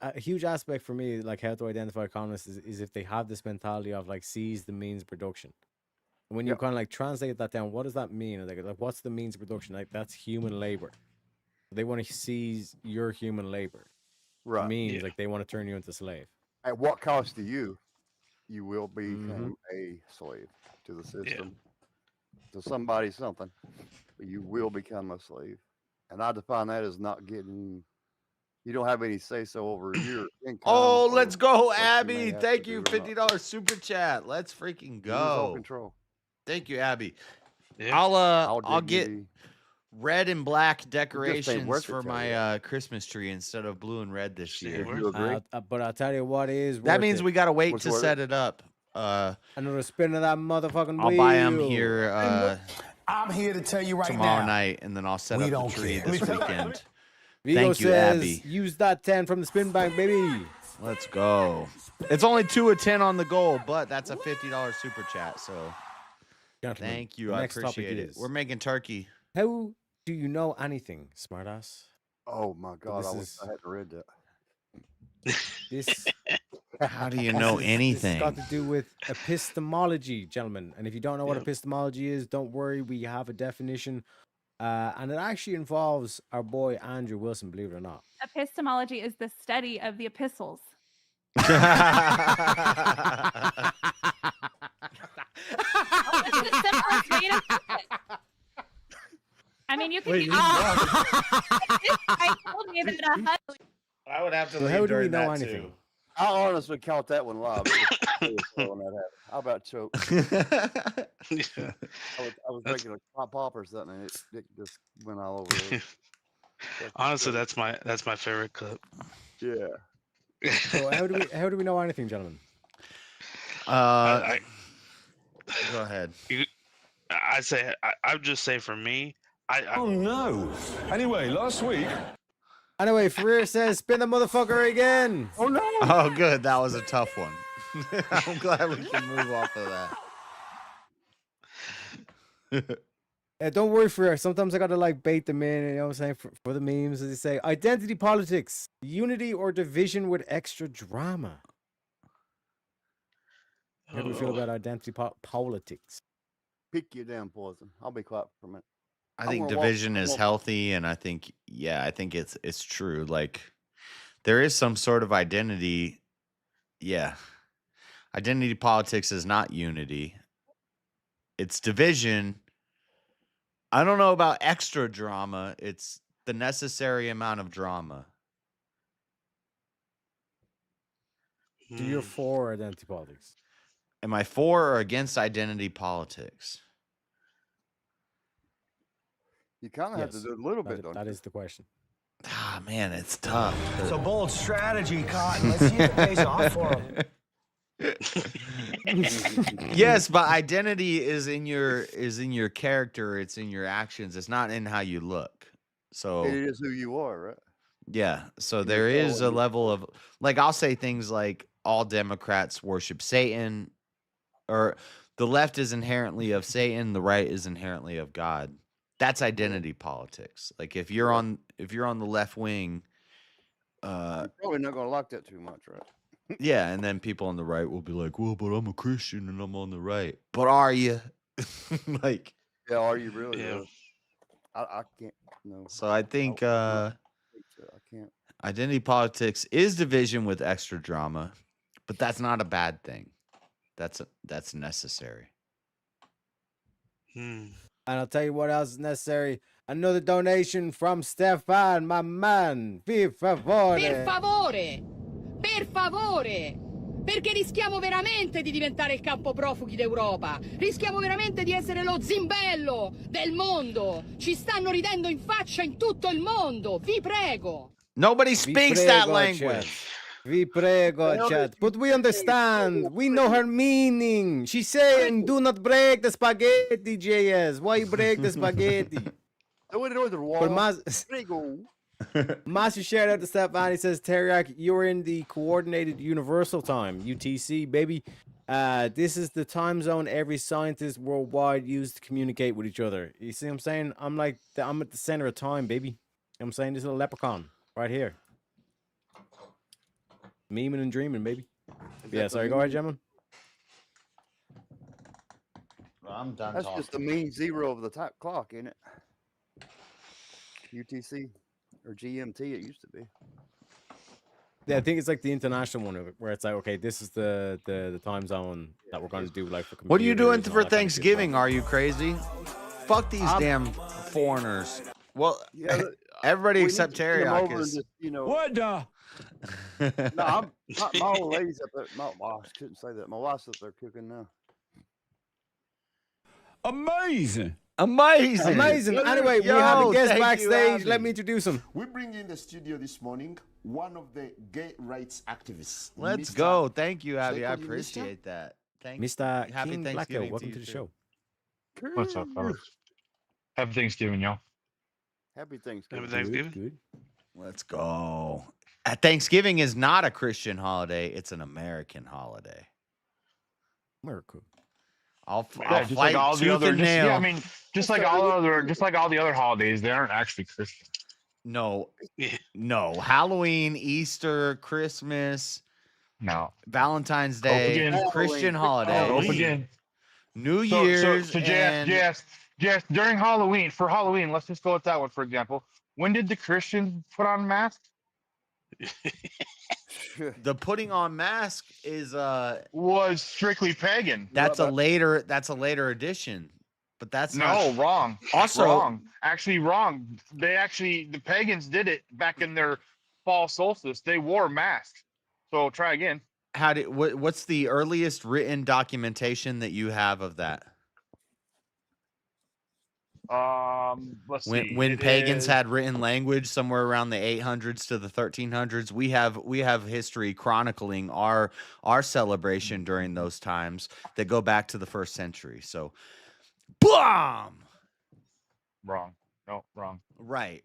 a huge aspect for me, like how to identify communists, is if they have this mentality of like seize the means of production. And when you kind of like translate that down, what does that mean? Like what's the means of production? Like that's human labor. They want to seize your human labor. Right. It means like they want to turn you into a slave. At what cost to you? You will become a slave to the system, to somebody, something. But you will become a slave, and I define that as not getting. You don't have any say so over your income. Oh, let's go, what you may Abby. have Thank to you. do or not. $50 super chat. Let's freaking Use all go. control. Thank you, Abby. Yeah. I'll get dignity. red and black ain't decorations worth it, for tell my Christmas tree instead of blue and red this year. You agree? But I'll tell you what is That worth means it. we gotta wait What's to worth set it? it up. Another spin of that motherfucking I'll wheel. buy them here I'm here to tell you right tomorrow now. night, and then I'll set We up don't the tree care. this weekend. Vigo Thank you, says, Abby. use that 10 from the spin bank, baby. Let's go. It's only 2 of 10 on the goal, but that's a $50 super chat. So Gentlemen, thank you. the I next topic appreciate it. is- We're making turkey. How do you know anything, smartass? Oh my God! This I wish is- I had read that. This How do you know This anything? has got to do with epistemology, gentlemen. And if you don't know what Yep. epistemology is, don't worry. We have a definition. And it actually involves our boy Andrew Wilson, believe it or not. Epistemology is the study of the epistles. I mean, you can. Wait, I told me that I would have to. So leave how do we during know that, anything? too. I honestly count that one live. How about choke? I was making a pop or something, and it just went all over. It. Honestly, that's my favorite clip. Yeah. So how do we know anything, gentlemen? I Go ahead. I would just say for me, Oh no! Anyway, last week. Anyway, Ferrer says, spin the motherfucker again. Oh no! Oh, good. That was a tough one. I'm glad we can move off of that. Don't worry, Ferrer. Sometimes I gotta like bait them in, you know what I'm saying, for the memes, as they say. Identity politics, unity or division with extra drama. How do we feel about identity politics? Pick your damn poison. I'll be quiet for a minute. I think division is healthy, and I think it's true. Like there is some sort of identity. Yeah, identity politics is not unity. It's division. I don't know about extra drama. It's the necessary amount of drama. So you're for identity politics? Am I for or against identity politics? You kind of have to do a little bit, don't That you? is the question. Ah, man, it's tough. It's a bold strategy, Cotton. Let's see if it pays off for him. Yes, but identity is in your character, it's in your actions, it's not in how you look. So It is who you are, right? yeah, so there is a level of, like, I'll say things like all Democrats worship Satan, or the left is inherently of Satan, the right is inherently of God. That's identity politics. Like if you're on the left wing, You're probably not gonna like that too much, right? yeah, and then people on the right will be like, "Well, but I'm a Christian and I'm on the right." But are you? Like, Yeah, are you really? Yeah. though? I can't. No. so I think I can't. identity politics is division with extra drama, but that's not a bad thing. That's necessary. And I'll tell you what else is necessary. Another donation from Stefan, my man. Per favore. Per favore! Per favore! Perché rischiamo veramente di diventare il campo profughi d'Europa. Rischiamo veramente di essere lo zimbello del mondo. Ci stanno ridendo in faccia in tutto il mondo. Vi prego. Nobody speaks that prego, language. chat. Vi prego, chat. But we understand. We know her meaning. She's saying, do not break the spaghetti, JS. Why you break the spaghetti? But Master shared out to Stefan. He says, Teriak, you're in the coordinated universal time, UTC, baby. This is the time zone every scientist worldwide used to communicate with each other. You see what I'm saying? I'm at the center of time, baby. You know what I'm saying? This little leprechaun right here. Memeing and dreaming, baby. Yeah, sorry, go ahead, gentlemen. I'm done That's talking. just the mean zero of the clock, ain't it? UTC or GMT, it used to be. Yeah, I think it's like the international one where it's like, okay, this is the time zone that we're going to do, like, for What are you doing computers and for all that kind of shit. Thanksgiving? Are you crazy? Fuck these damn foreigners. Well, Yeah, everybody we need except to get 'em Teriyaki over and is. just, you know. What the? No, my old lady's up there. I couldn't say that. My wife's up there cooking now. Amazing. Amazing. Anyway, we have a guest backstage. Let me introduce him. We bring in the studio this morning one of the gay rights activists. Let's Mr. go. Thank you, Should I Abby. I call you Mr.? appreciate that. Thank Mr. Happy King Blacko, Thanksgiving welcome you to the too. show. What's up, fellas? Happy Thanksgiving, y'all. Happy Thanksgiving. Happy Thanksgiving. Good. Let's go. Thanksgiving is not a Christian holiday. It's an American holiday. America. I'll just fight like all the tooth other, and just, nail. yeah, I mean, just like all the other holidays, they aren't actually Christian. No, no. Halloween, Easter, Christmas, no. Valentine's Day, Christian holidays. Hope again. New Year's. So Jess, during Halloween, for Halloween, let's just go with that one for example. When did the Christians put on masks? The putting on mask is was strictly pagan. That's a later addition. But that's not wrong. Also wrong. Actually wrong. The pagans did it back in their fall solstice. They wore masks. So try again. What's the earliest written documentation that you have of that? Let's see. When pagans had written language somewhere around the 800s to the 1300s, we have history chronicling our celebration during those times that go back to the 1st century. So, BOOM! Wrong. No, wrong. Right.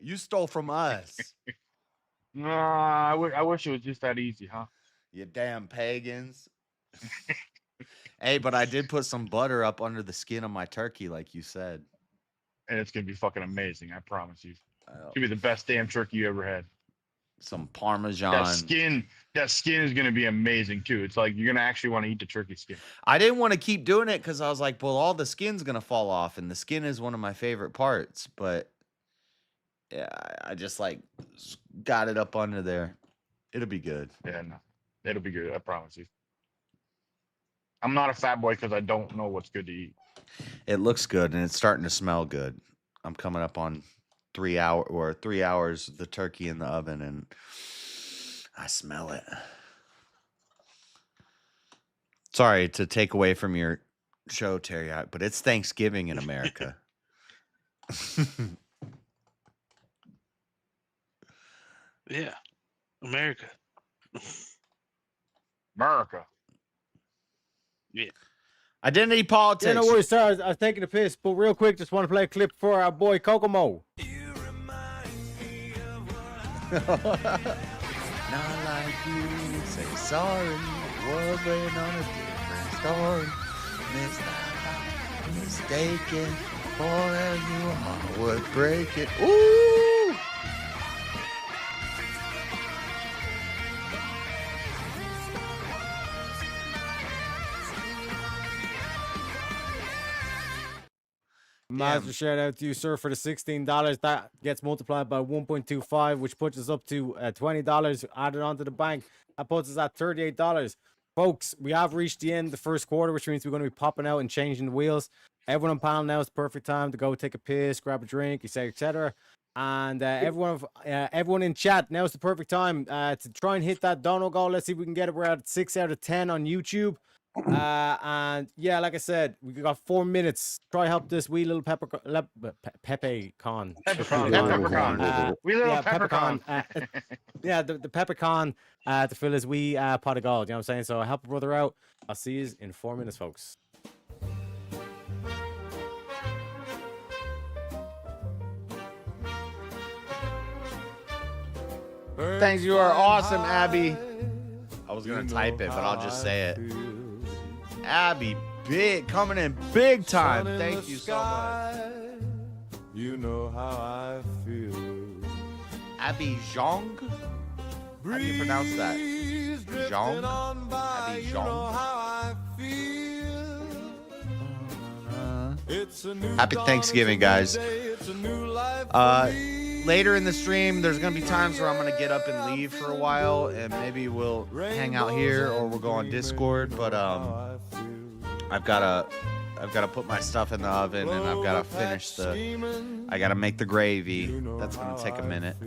You stole from us. No, I wish it was just that easy, huh? You damn pagans. Hey, but I did put some butter up under the skin of my turkey, like you said. And it's going to be fucking amazing, I promise you. It's going to be the best damn turkey you ever had. Some Parmesan. That skin is going to be amazing, too. It's like you're going to actually want to eat the turkey skin. I didn't want to keep doing it because I was like, well, all the skin's going to fall off, and the skin is one of my favorite parts. But, yeah, I just, got it up under there. It'll be good. Yeah, no. It'll be good, I promise you. I'm not a fat boy because I don't know what's good to eat. It looks good, and it's starting to smell good. I'm coming up on 3 hours of the turkey in the oven, and I smell it. Sorry to take away from your show, Terry, but it's Thanksgiving in America. Yeah, America. America. Yeah. Identity politics. Yeah, no worries, sorry. I was taking a piss, but real quick, just want to play a clip for our boy Kokomo. Not like you, say sorry. Was waiting on a different story. Mistaken, for you heart would break it. Ooh! Master shout out to you, sir, for the $16. That gets multiplied by 1.25, which puts us up to $20 added onto the bank. That puts us at $38. Folks, we have reached the end of the first quarter, which means we're going to be popping out and changing the wheels. Everyone on panel now is the perfect time to go take a piss, grab a drink, etc. And everyone in chat, now is the perfect time to try and hit that dono goal. Let's see if we can get it. We're at 6 out of 10 on YouTube. And yeah, like I said, we got 4 minutes. Try help this wee little peppercorn. Wee little peppercorn. Yeah, the peppercorn to fill his wee pot of gold. You know what I'm saying? So help a brother out. I'll see you in 4 minutes, folks. Thanks, you are awesome, Abby. I was gonna type it, but I'll just say it. Abby, coming in big time. Thank you so much. You know how I feel. Abby Zhong? How do you pronounce that? Zhong? Abby Zhong? Happy Thanksgiving, guys. Later in the stream, there's going to be times where I'm going to get up and leave for a while, and maybe we'll hang out here or we'll go on Discord, but I've got to put my stuff in the oven, and I've got to finish I got to make the gravy. That's going to take a minute.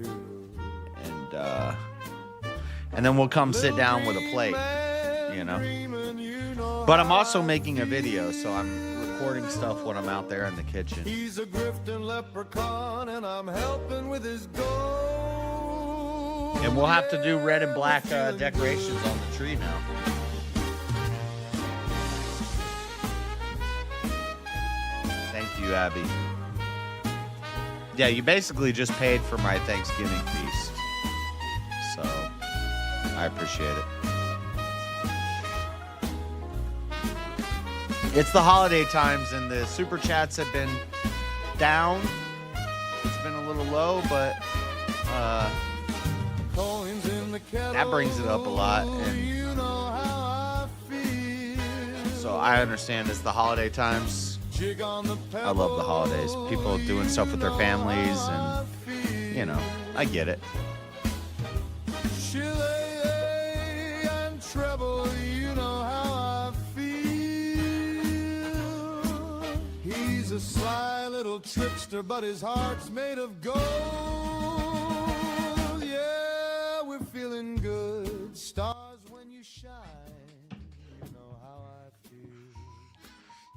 And then we'll come sit down with a plate, you know. But I'm also making a video, so I'm recording stuff when I'm out there in the kitchen. He's a grifting leprechaun, and I'm helping with his gold. And we'll have to do red and black decorations on the tree now. Thank you, Abby. Yeah, you basically just paid for my Thanksgiving feast. So, I appreciate it. It's the holiday times and the super chats have been down. It's been a little low, but that brings it up a lot. And so I understand it's the holiday times. I love the holidays. People doing stuff with their families and, you know, I get it. And trouble, you know how I feel. He's a sly little trickster, but his heart's made of gold. Yeah, we're feeling good. Stars when you shine, you know how I feel.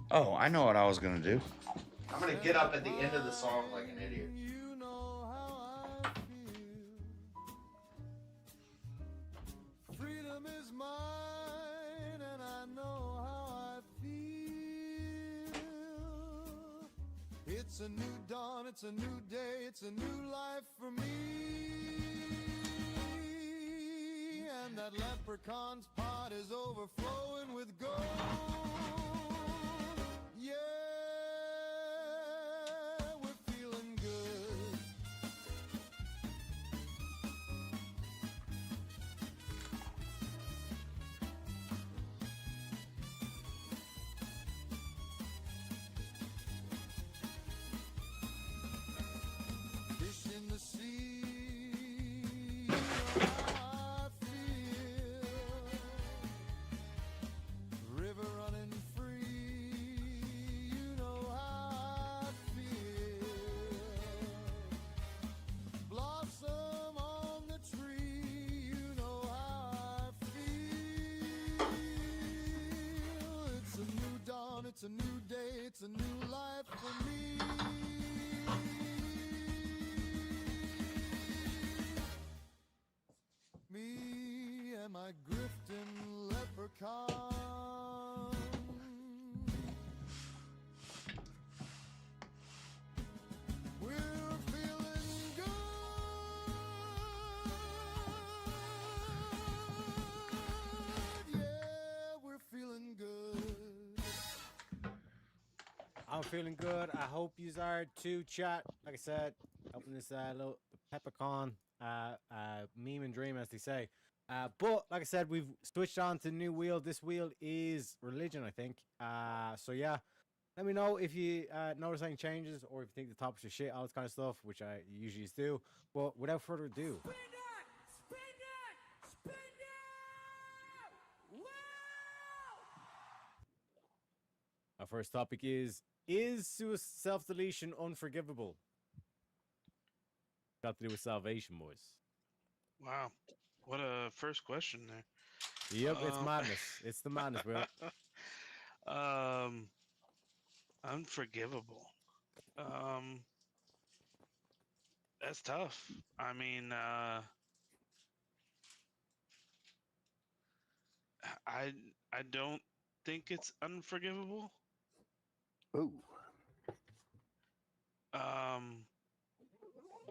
Oh, I know what I was going to do. I'm going to get up at the end of the song like an idiot. You know how I feel. Freedom is mine, and I know how I feel. It's a new dawn, it's a new day, it's a new life for me. And that leprechaun's pot is overflowing with gold. Yeah, we're feeling good. Fish in the sea, you know how I feel. River running free, you know how I feel. Blossom on the tree, you know how I feel. It's a new dawn, it's a new day, it's a new life for me. Me and my grifting leprechaun. We're feeling good. Yeah, we're feeling good. I'm feeling good. I hope you are too, chat. Like I said, helping this little peppercorn meme and dream, as they say. But like I said, we've switched on to new wheel. This wheel is religion, I think. So yeah, let me know if you notice any changes or if you think the topics are shit, all this kind of stuff, which I usually do. But without further ado, our first topic is self-deletion unforgivable? Got to do with salvation, boys. Wow, what a first question there. Yep, it's madness. It's the madness, bro. Unforgivable. That's tough. I mean, I don't think it's unforgivable. Ooh.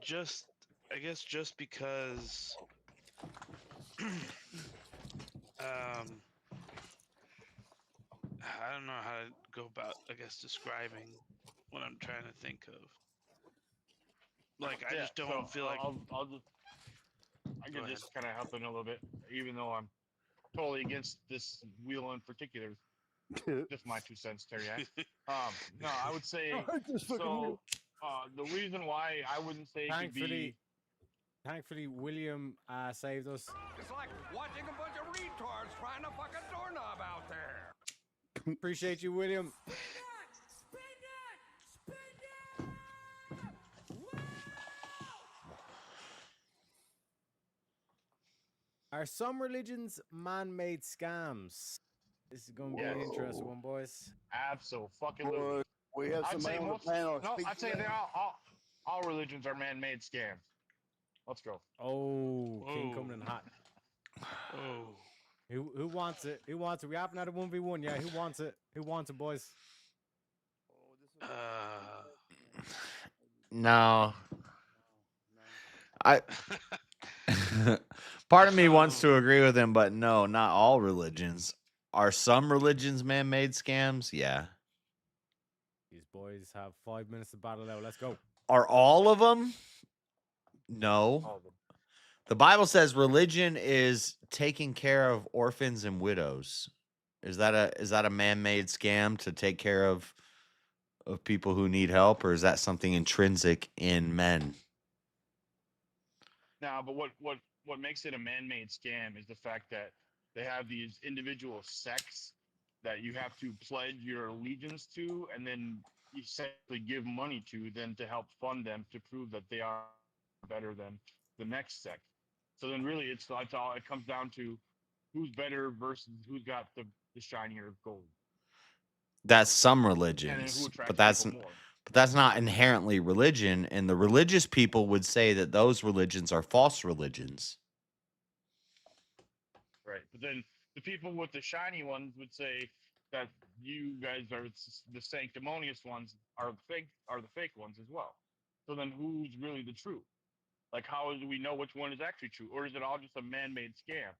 Just I guess just because I don't know how to go about, I guess, describing what I'm trying to think of. Like, I just don't feel like I can just kind of help in a little bit, even though I'm totally against this wheel in particular. Just my 2 cents, Terry. No, I would say so. The reason why I wouldn't say it could be. Thankfully, William saved us. It's like watching a bunch of retards trying to fuck a doorknob out there. Appreciate you, William. Are some religions man-made scams? This is going to be an interesting one, boys. Absolutely. We have somebody on the panel. No, I'd say they're all religions are man-made scams. Let's go. Oh, King coming in hot. Oh. Who wants it? Who wants it? We haven't had a 1v1. Yeah, who wants it? Who wants it, boys? No. I part of me wants to agree with him, but no, not all religions. Are some religions man-made scams? Yeah. These boys have 5 minutes to battle out. Let's go. Are all of them? No. All of them. The Bible says religion is taking care of orphans and widows. Is that a man-made scam to take care of people who need help, or is that something intrinsic in men? Now, but what makes it a man-made scam is the fact that they have these individual sects that you have to pledge your allegiance to, and then essentially give money to, then to help fund them to prove that they are better than the next sect. So then, really, it's all it comes down to who's better versus who's got the shinier gold. That's some And then religions, who attracts but that's people more. but that's not inherently religion, and the religious people would say that those religions are false religions. Right. But then the people with the shiny ones would say that you guys are the sanctimonious ones are the fake ones as well. So then who's really the true? Like, how do we know which one is actually true, or is it all just a man-made scam?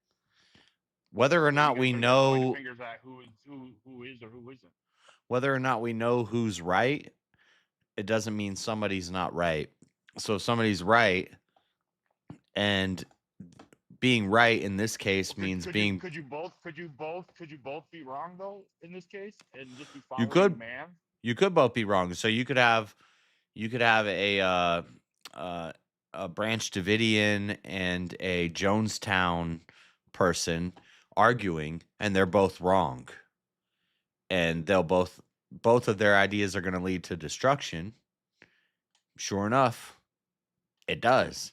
Whether or Where not you we guys are pointing know fingers at who is or who isn't. whether or not we know who's right, it doesn't mean somebody's not right. So if somebody's right, and being right in this case means being Could you both be wrong though in this case and just be you following could man? you could both be wrong. So you could have a Branch Davidian and a Jonestown person arguing, and they're both wrong, and they'll both of their ideas are going to lead to destruction. Sure enough, it does.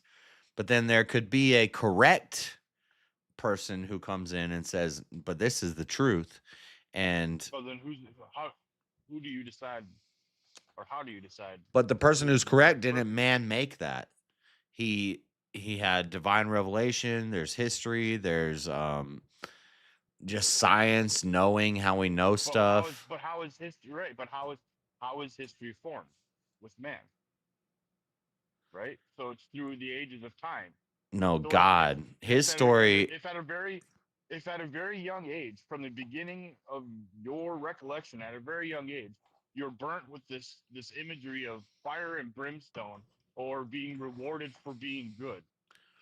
But then there could be a correct person who comes in and says, "But this is the truth," and So then who do you decide, or how do you decide? but the person who's correct didn't man make that. He had divine revelation. There's history. There's just science, knowing how we know stuff. But how is history right? But how is history formed with man? Right. So it's through the ages of time. No, So God, his story. If at a very young age, from the beginning of your recollection, at a very young age, you're burnt with this imagery of fire and brimstone, or being rewarded for being good,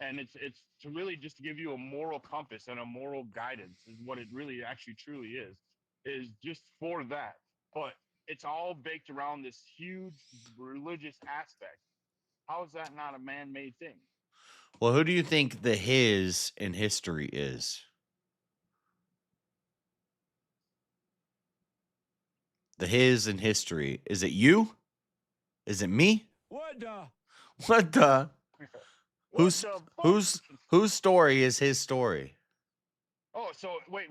and it's to really just give you a moral compass and a moral guidance is what it really actually truly is just for that. But it's all baked around this huge religious aspect. How is that not a man-made thing? Well, who do you think the his in history is? The his in history. Is it you? Is it me? What the? What the? What Whose story is his story? Oh, so wait.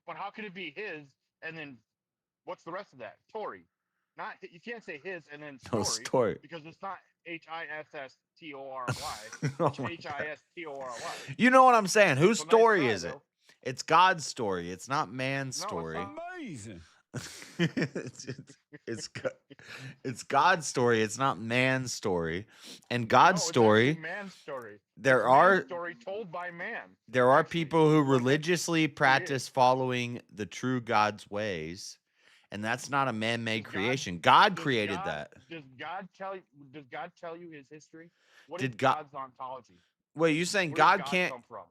But how can it be his and then what's the rest of that? Tory. Not you can't say his and then No, story, story. because it's not HISSTORY. Oh It's my God. HISTORY. You know what I'm saying? Whose So nice story try, is it? though. It's God's story. It's not man's No, it's story. not. Amazing. It's God's story. It's not man's story. And No, God's it's story. actually man's story. There It's are man's story told by man. there are people who religiously practice following the true God's ways, and that's not a man-made creation. God created that. Does God tell you his history? What Did is God- God's ontology? Wait, you saying Where God does can't? come from?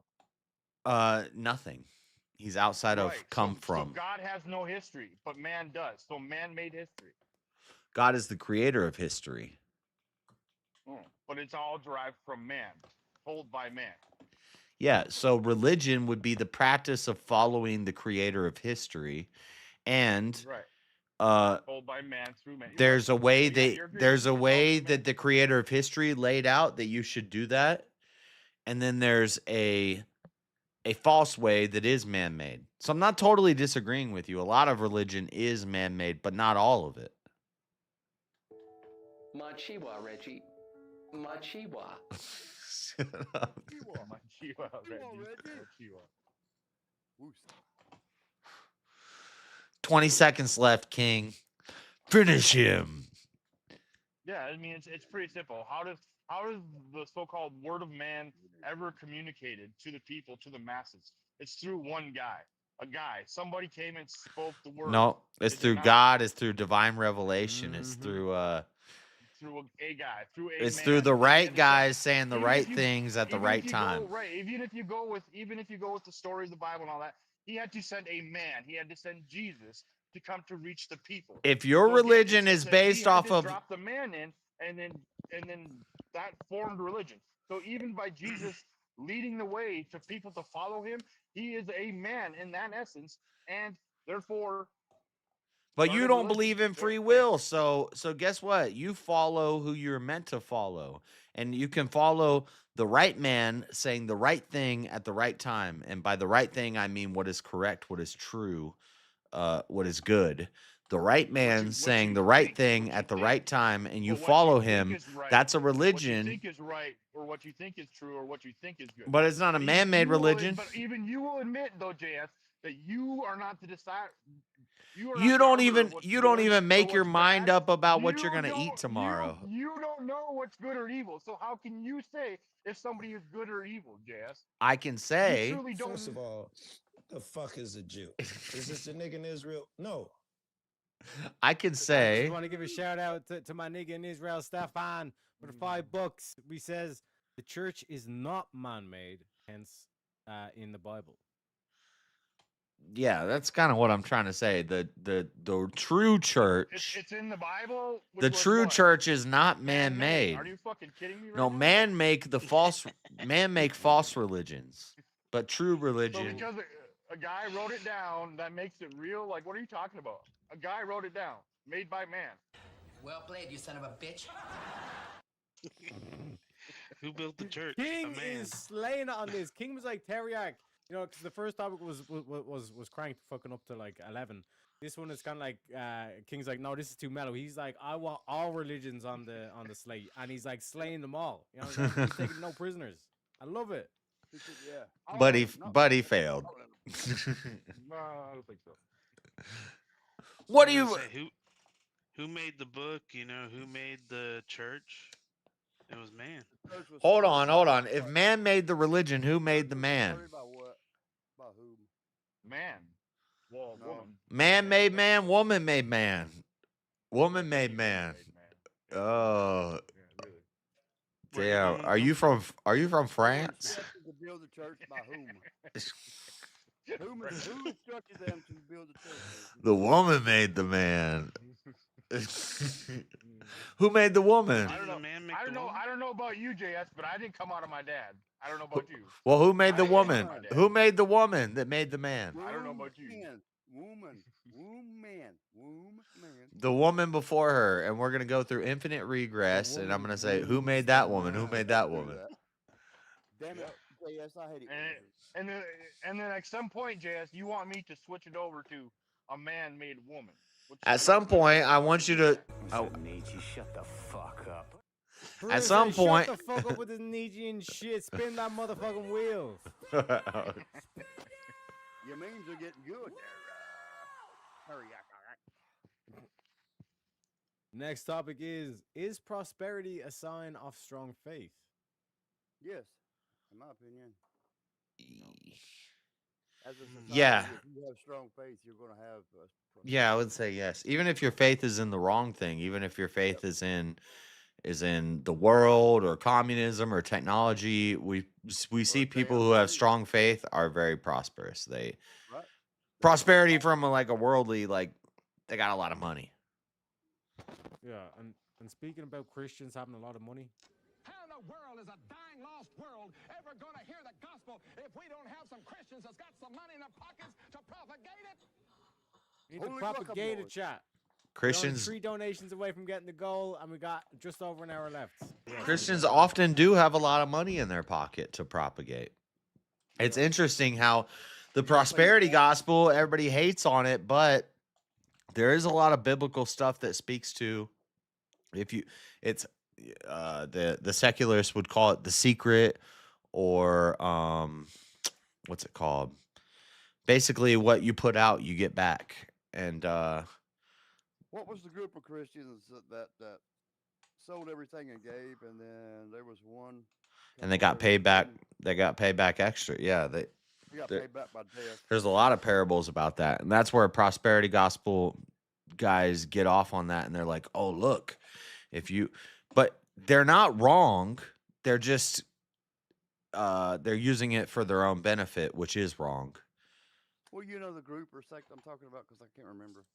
Nothing. He's outside of Right, come so from. God has no history, but man does. So man made history. God is the creator of history. But it's all derived from man, told by man. Yeah, so religion would be the practice of following the creator of history, and Right. Told by man through man. You're there's right. a way Yeah, that you're agreeing there's with a me. way that the creator of history laid out that you should do that, and then there's a false way that is man-made. So I'm not totally disagreeing with you. A lot of religion is man-made, but not all of it. Machiwa, Reggie. Machiwa. Shut up. Machiwa, Reggie. Machiwa. 20 seconds left, King. Finish him. Yeah, I mean it's pretty simple. How does the so-called word of man ever communicated to the people, to the masses? It's through one guy. A guy. Somebody came and spoke the word. No, it's Is it through not? God. It's through divine revelation. It's Mhm. through Through a guy, through a it's man. through the And he right had to send- guys saying the even right if you- things at the even right if you time. Go, right. Even if you go with the story of the Bible and all that, he had to send a man. He had to send Jesus to come to reach the people. If your So again, religion it's is that based he had off to of drop the man in, and then that formed religion. So even by Jesus leading the way to people to follow him, he is a man in that essence, and therefore. But you started don't religion. believe in free will, so guess what? You follow who you're meant to follow, and you can follow the right man saying the right thing at the right time. And by the right thing, I mean what is correct, what is true, what is good. The right man saying the right thing at the right time, and you But what you follow think him. is right, That's a What you religion, think is right, or what you think is true, or what you think is good. but it's not a But man-made religion. But even you will admit, though, JS, that you are not to decide. You are not You the don't arbiter of even what's you don't good even or make your what's mind bad. up about what you're You gonna eat don't- tomorrow. You don't know what's good or evil. So how can you say if somebody is good or evil, JS? I can say. You truly don't. First of all, what the fuck is a Jew? Is this a nigga in Israel? No. I can I just say. want to give a shout out to my nigga in Israel, Stefan, for the $5. We says the church is not man-made, hence in the Bible. Yeah, that's kind of what I'm trying to say. The true church, It's in the Bible. the which was true what? church is not man-made. Are you fucking kidding me? Right No, now? man make false religions, but true So religion. because a guy wrote it down, that makes it real. Like, what are you talking about? A guy wrote it down, made by man. Well played, you son of a bitch. Who built the church? King A man. is slaying it on this. King was like Teriak, because the first topic was cranked fucking up to like 11. This one is kind of like King's like, no, this is too mellow. He's like, I want all religions on the slate, and he's like slaying them all. He's taking no prisoners. I love it. Yeah. But he failed. No, I don't think so. What I do was you? gonna say, who made the book? Who made the church? It was man. Hold on. If man made the religion, who made the man? By what? By whom? Man. Well, No. woman. Man made man. Woman made man. Woman made man. Oh, damn. Are you from France? To build the church by whom? Who instructed them to build the church? The woman made the man. Who made the woman? I don't know. I don't know about you, JS, but I didn't come out of my dad. I don't know about you. Well, who made the I didn't come out woman? of my dad. Who made the woman that made the man? I don't know about you. Woman. The woman before her, and we're gonna go through infinite regress, and I'm gonna say, who made that woman? Who made that woman? Damn it. Yes, I hate it. And then at some point, JS, you want me to switch it over to a man-made woman. At some point, I want you to. Nietzsche, shut the fuck up. At some point. Shut the fuck up with this Nietzsche and shit. Spin that motherfucking wheel. Your memes are getting good there. Hurry up. Next topic is prosperity a sign of strong faith? Yes, in my opinion. As a society, Yeah. if you have strong faith, you're going to have. Yeah, I would say yes. Even if your faith is in the wrong thing, even if your faith is in the world or communism or technology, we see people who have strong faith are very prosperous. Prosperity from a worldly, they got a lot of money. Yeah, and speaking about Christians having a lot of money. How in the world is a dying, lost world ever going to hear the gospel if we don't have some Christians that's got some money in their pockets to propagate it? We need to propagate it, chat. Christians- We're only 3 donations away from getting the goal, and we got just over an hour left. Christians often do have a lot of money in their pocket to propagate. It's interesting how the prosperity gospel, everybody hates on it, but there is a lot of biblical stuff that speaks to, the secularists would call it the secret, or what's it called? Basically, what you put out, you get back. And What was the group of Christians that sold everything and gave, and then there was one. And they got paid back. They got paid back extra. Yeah, They got there- paid back by death. there's a lot of parables about that, and that's where prosperity gospel guys get off on that, and they're like, "Oh, look, if you," but they're not wrong. They're just they're using it for their own benefit, which is wrong. Well, you know the group or sect I'm talking about because I can't remember.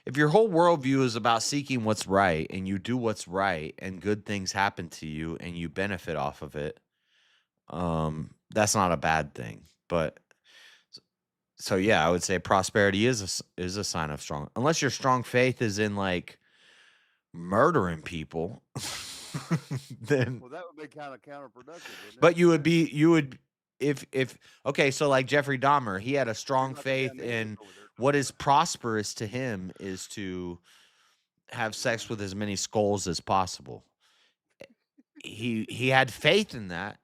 If your whole worldview is about seeking what's right and you do what's right and good things happen to you and you benefit off of it, that's not a bad thing. But so yeah, I would say prosperity is a sign of strong, unless your strong faith is in like murdering people, then. Well, that would be kind of counterproductive, wouldn't it? But you would if okay, so like Jeffrey Dahmer, he had a strong faith in what is prosperous to him is to have sex with as many skulls as possible. He had faith in that,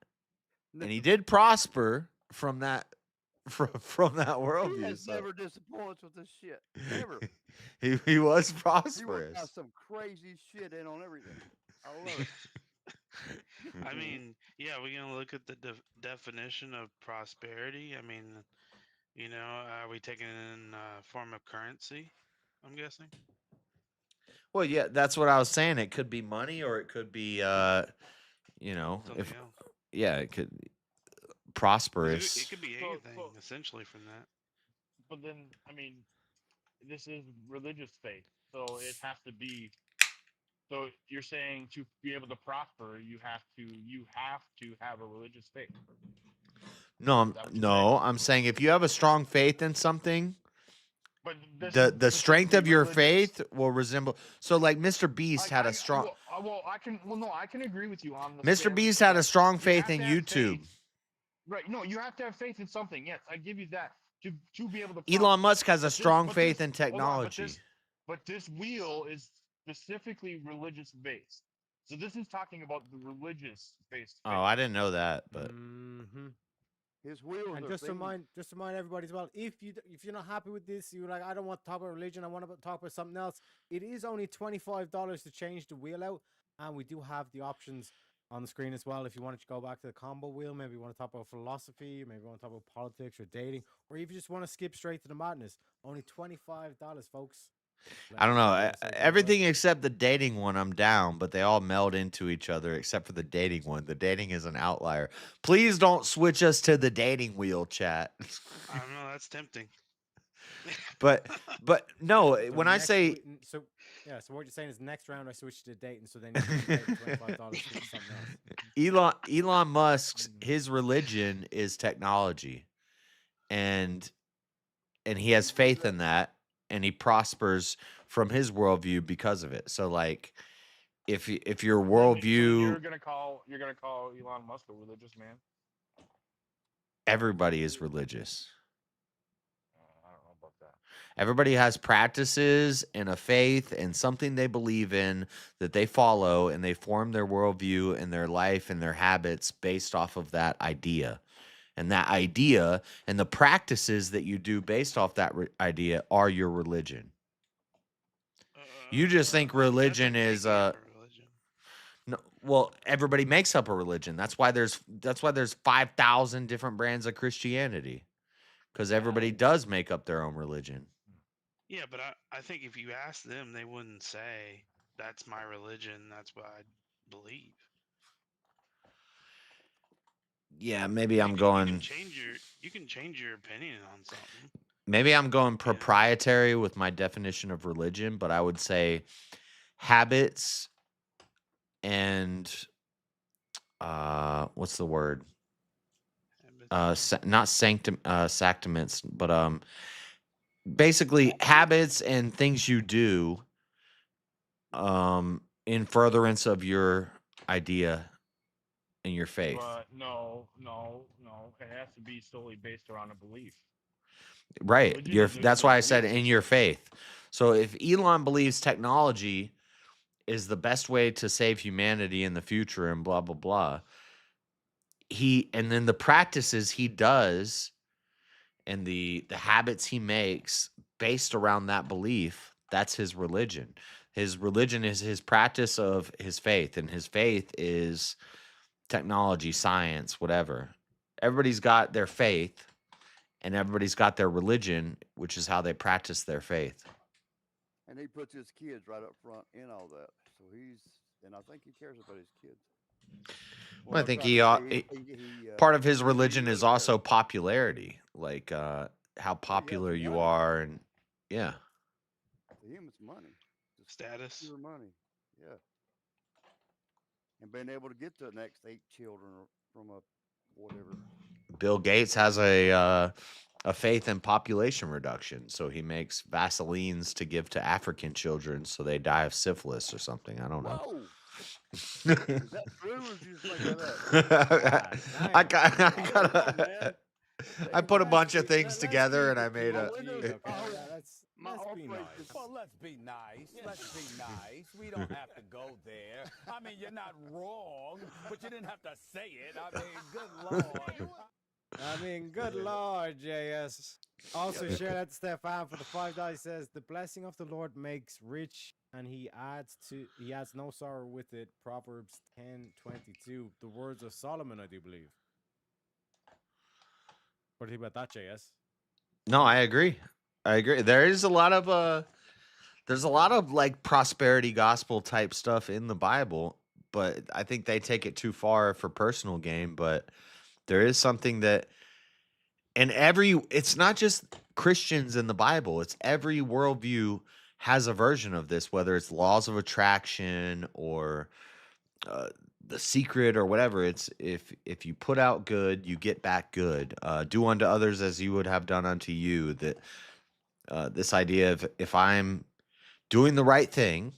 and he did prosper from that from that He worldview. has So never disappointed with this shit. Never. he was He works prosperous. out some crazy shit in on everything. I love it. I mean, yeah, we're gonna look at the definition of prosperity. I mean, are we taking it in form of currency? I'm guessing. Well, yeah, that's what I was saying. It could be money, or it could be, if else. yeah, it could 'Cause prosperous. It could be anything essentially from that. But then, I mean, this is religious faith, so it has to be. So you're saying to be able to prosper, you have to have a religious faith. I'm saying if you have a strong faith in something, But this the is strength of specifically your religious. faith will resemble. So, like Mr. Beast had a strong. I can agree with you on the Mr. Beast had a strong faith in have to have YouTube. Right? No, you have to have faith in something. Yes, I give you that. To be able to. Elon Musk has a But this- strong but faith this- in hold on, technology. but this wheel is specifically religious based. So this is talking about the religious based. Oh, I didn't know that, but His wheels And are just to things. remind everybody as well, if you're not happy with this, you're like, I don't want to talk about religion, I want to talk about something else. It is only $25 to change the wheel out, and we do have the options on the screen as well. If you wanted to go back to the combo wheel, maybe you want to talk about philosophy, maybe you want to talk about politics or dating, or if you just want to skip straight to the madness. Only $25, folks. I don't know. Everything except the dating one, I'm down, but they all meld into each other except for the dating one. The dating is an outlier. Please don't switch us to the dating wheel, chat. I don't know. That's tempting. but no, So when I next say we- so what you're saying is next round I switch to dating, so then you can pay the $25 for something else. Elon Musk's his religion is technology, and he has faith in that, and he prospers from his worldview because of it. So like, if your worldview, You're gonna call Elon Musk a religious man? everybody is religious. I don't know about that. Everybody has practices and a faith and something they believe in that they follow, and they form their worldview and their life and their habits based off of that idea. And that idea and the practices that you do based off that idea are your religion. You just think religion is no. Well, everybody makes up a religion. That's why there's 5,000 different brands of Christianity, because everybody does make up their own religion. Yeah, but I think if you ask them, they wouldn't say that's my religion. That's what I believe. Yeah, maybe I'm going. You can change your opinion on something. Maybe I'm going proprietary with my definition of religion, but I would say habits and what's the word? Not sacraments, but basically habits and things you do in furtherance of your idea and your faith. But no. It has to be solely based around a belief. Right. Religion is That's a why I said belief in your faith. So if Elon believes technology is the best way to save humanity in the future and blah blah blah, and then the practices he does and the habits he makes based around that belief, that's his religion. His religion is his practice of his faith, and his faith is technology, science, whatever. Everybody's got their faith, and everybody's got their religion, which is how they practice their faith. And he puts his kids right up front in all that. So and I think he cares about his kids. Well, I I'm think trying to say part of his he religion really is cares. also popularity, like how popular some you money. are, and yeah. To him, it's money. Just Status. pure money. Yeah. And being able to get to the next 8 children from a whatever. Bill Gates has a faith in population reduction, so he makes Vaselines to give to African children so they die of syphilis or something. I don't know. Whoa. Is that true, or did you just make that up? I put a bunch of things together and I made a. Let's be nice. Well, let's be nice. Let's be nice. We don't have to go there. I mean, you're not wrong, but you didn't have to say it. I mean, good lord. I mean, good lord, JS. Also, share that to Stefan for the $5. Says the blessing of the Lord makes rich, and he adds no sorrow with it. Proverbs 10:22. The words of Solomon, I do believe. What do you think about that, JS? No, I agree. There is a lot of there's a lot of like prosperity gospel type stuff in the Bible, but I think they take it too far for personal gain. But there is something that, and it's not just Christians in the Bible, it's every worldview has a version of this, whether it's laws of attraction or The Secret or whatever. It's if you put out good, you get back good. Do unto others as you would have done unto you. That this idea of if I'm doing the right thing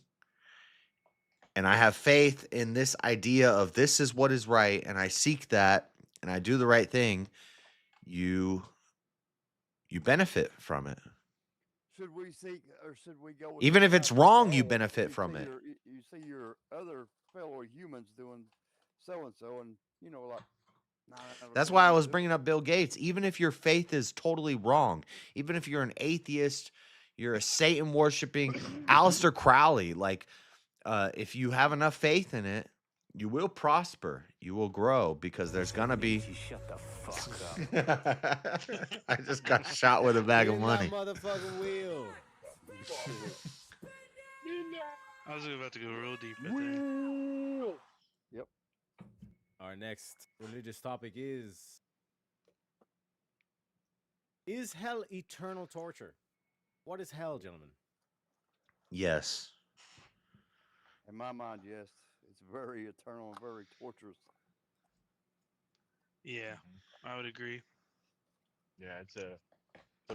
and I have faith in this idea of this is what is right, and I seek that and I do the right thing, you benefit from it. Should we seek, or should we go with Even if it's wrong, you benefit from it. You see your other fellow humans doing so and so, and like. That's why I was bringing up Bill Gates. Even if your faith is totally wrong, even if you're an atheist, you're a Satan worshiping Aleister Crowley, like if you have enough faith in it, you will prosper, you will grow, because there's gonna be. Shut the fuck up. I just got shot with a bag of money. Motherfucking wheel. I was about to go real deep right there. Yep. Our next religious topic is hell eternal torture? What is hell, gentlemen? Yes. In my mind, yes. It's very eternal and very torturous. Yeah, I would agree. Yeah, it's a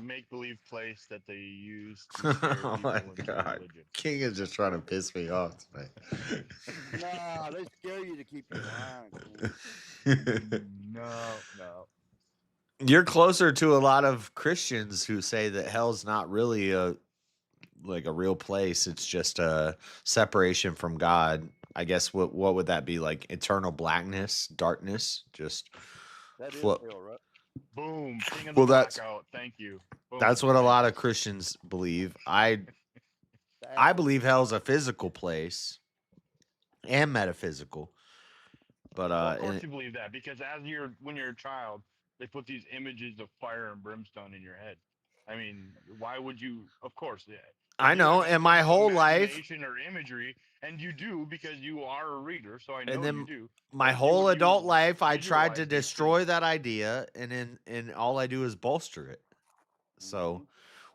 make-believe place that they use to scare Oh people my into God. religion. King is just trying to piss me off tonight. Nah, they scare you to keep you lying. No. You're closer to a lot of Christians who say that hell's not really a real place. It's just a separation from God. I guess what would that be, like eternal blackness, darkness? Just that is hell, right? Boom. King of the blackout. Thank you. Boom. That's what a lot of Christians believe. I believe hell's a physical place and metaphysical. But well, of course you believe that, because when you're a child, they put these images of fire and brimstone in your head. I mean, why would you? Of course, yeah. I know, and my whole life, or imagery, and you do because you are a reader, so I know and then you do. my whole adult life, I tried to destroy that idea, and all I do is bolster it. So,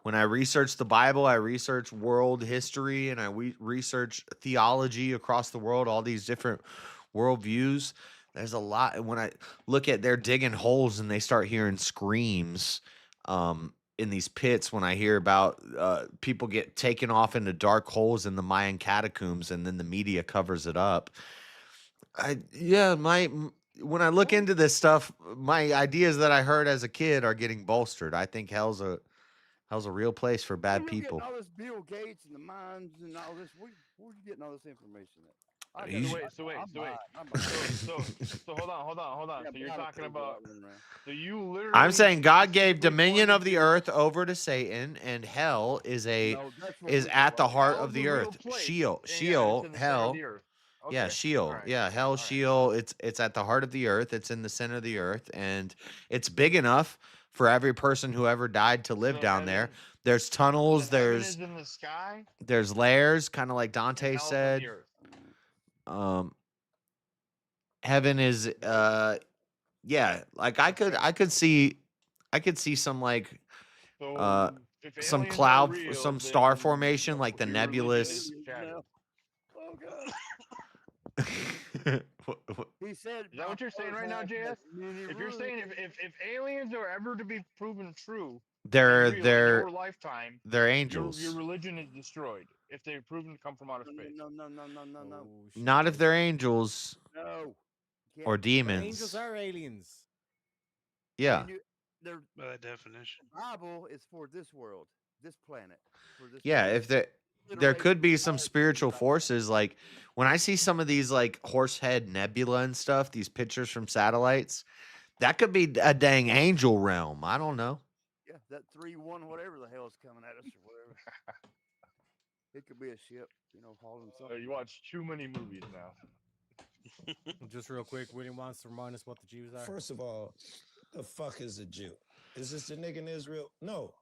when I research the Bible, I research world history, and I research theology across the world, all these different worldviews. There's a lot. And when I look at they're digging holes and they start hearing screams in these pits, when I hear about people get taken off into dark holes in the Mayan catacombs and then the media covers it up. When I look into this stuff, my ideas that I heard as a kid are getting bolstered. I think hell's a real place for bad people. All this Bill Gates and the mines and all this. Where's you getting all this information at? So hold on. So you're talking about. So you literally. Oh, I'm saying God gave dominion of the earth over to Satan, and hell is at the heart of the earth. Sheol, hell. Yeah, Sheol. Yeah, hell, Sheol. It's at the heart of the earth. It's in the center of the earth, and it's big enough for every person who ever died to live down there. There's tunnels. Heaven is in the sky. There's layers, kind of like Dante Hell's on said. the earth. Heaven is yeah, like I could see some like If some aliens are cloud, real, some star then formation like the your religion nebulous. is shattered. Oh God. He said, Is that what you're saying right now, JS? If you're saying if aliens are ever to be proven true, They're and real in they're your lifetime, they're your angels. religion is destroyed. If they're proven to come from outer space. No. Not if they're angels No. or But demons. angels are aliens. Yeah. They're By that definition. The Bible is for this world, this planet. Yeah, if there could be some spiritual forces. Like when I see some of these like Horsehead Nebula and stuff, these pictures from satellites, that could be a dang angel realm. I don't know. Yeah, that 3-1, whatever the hell is coming at us or whatever. It could be a ship, hauling something. You watch too many movies now. Just real quick, William wants to remind us what the Jews are. First of all, the fuck is a Jew? Is this the nigga in Israel? No.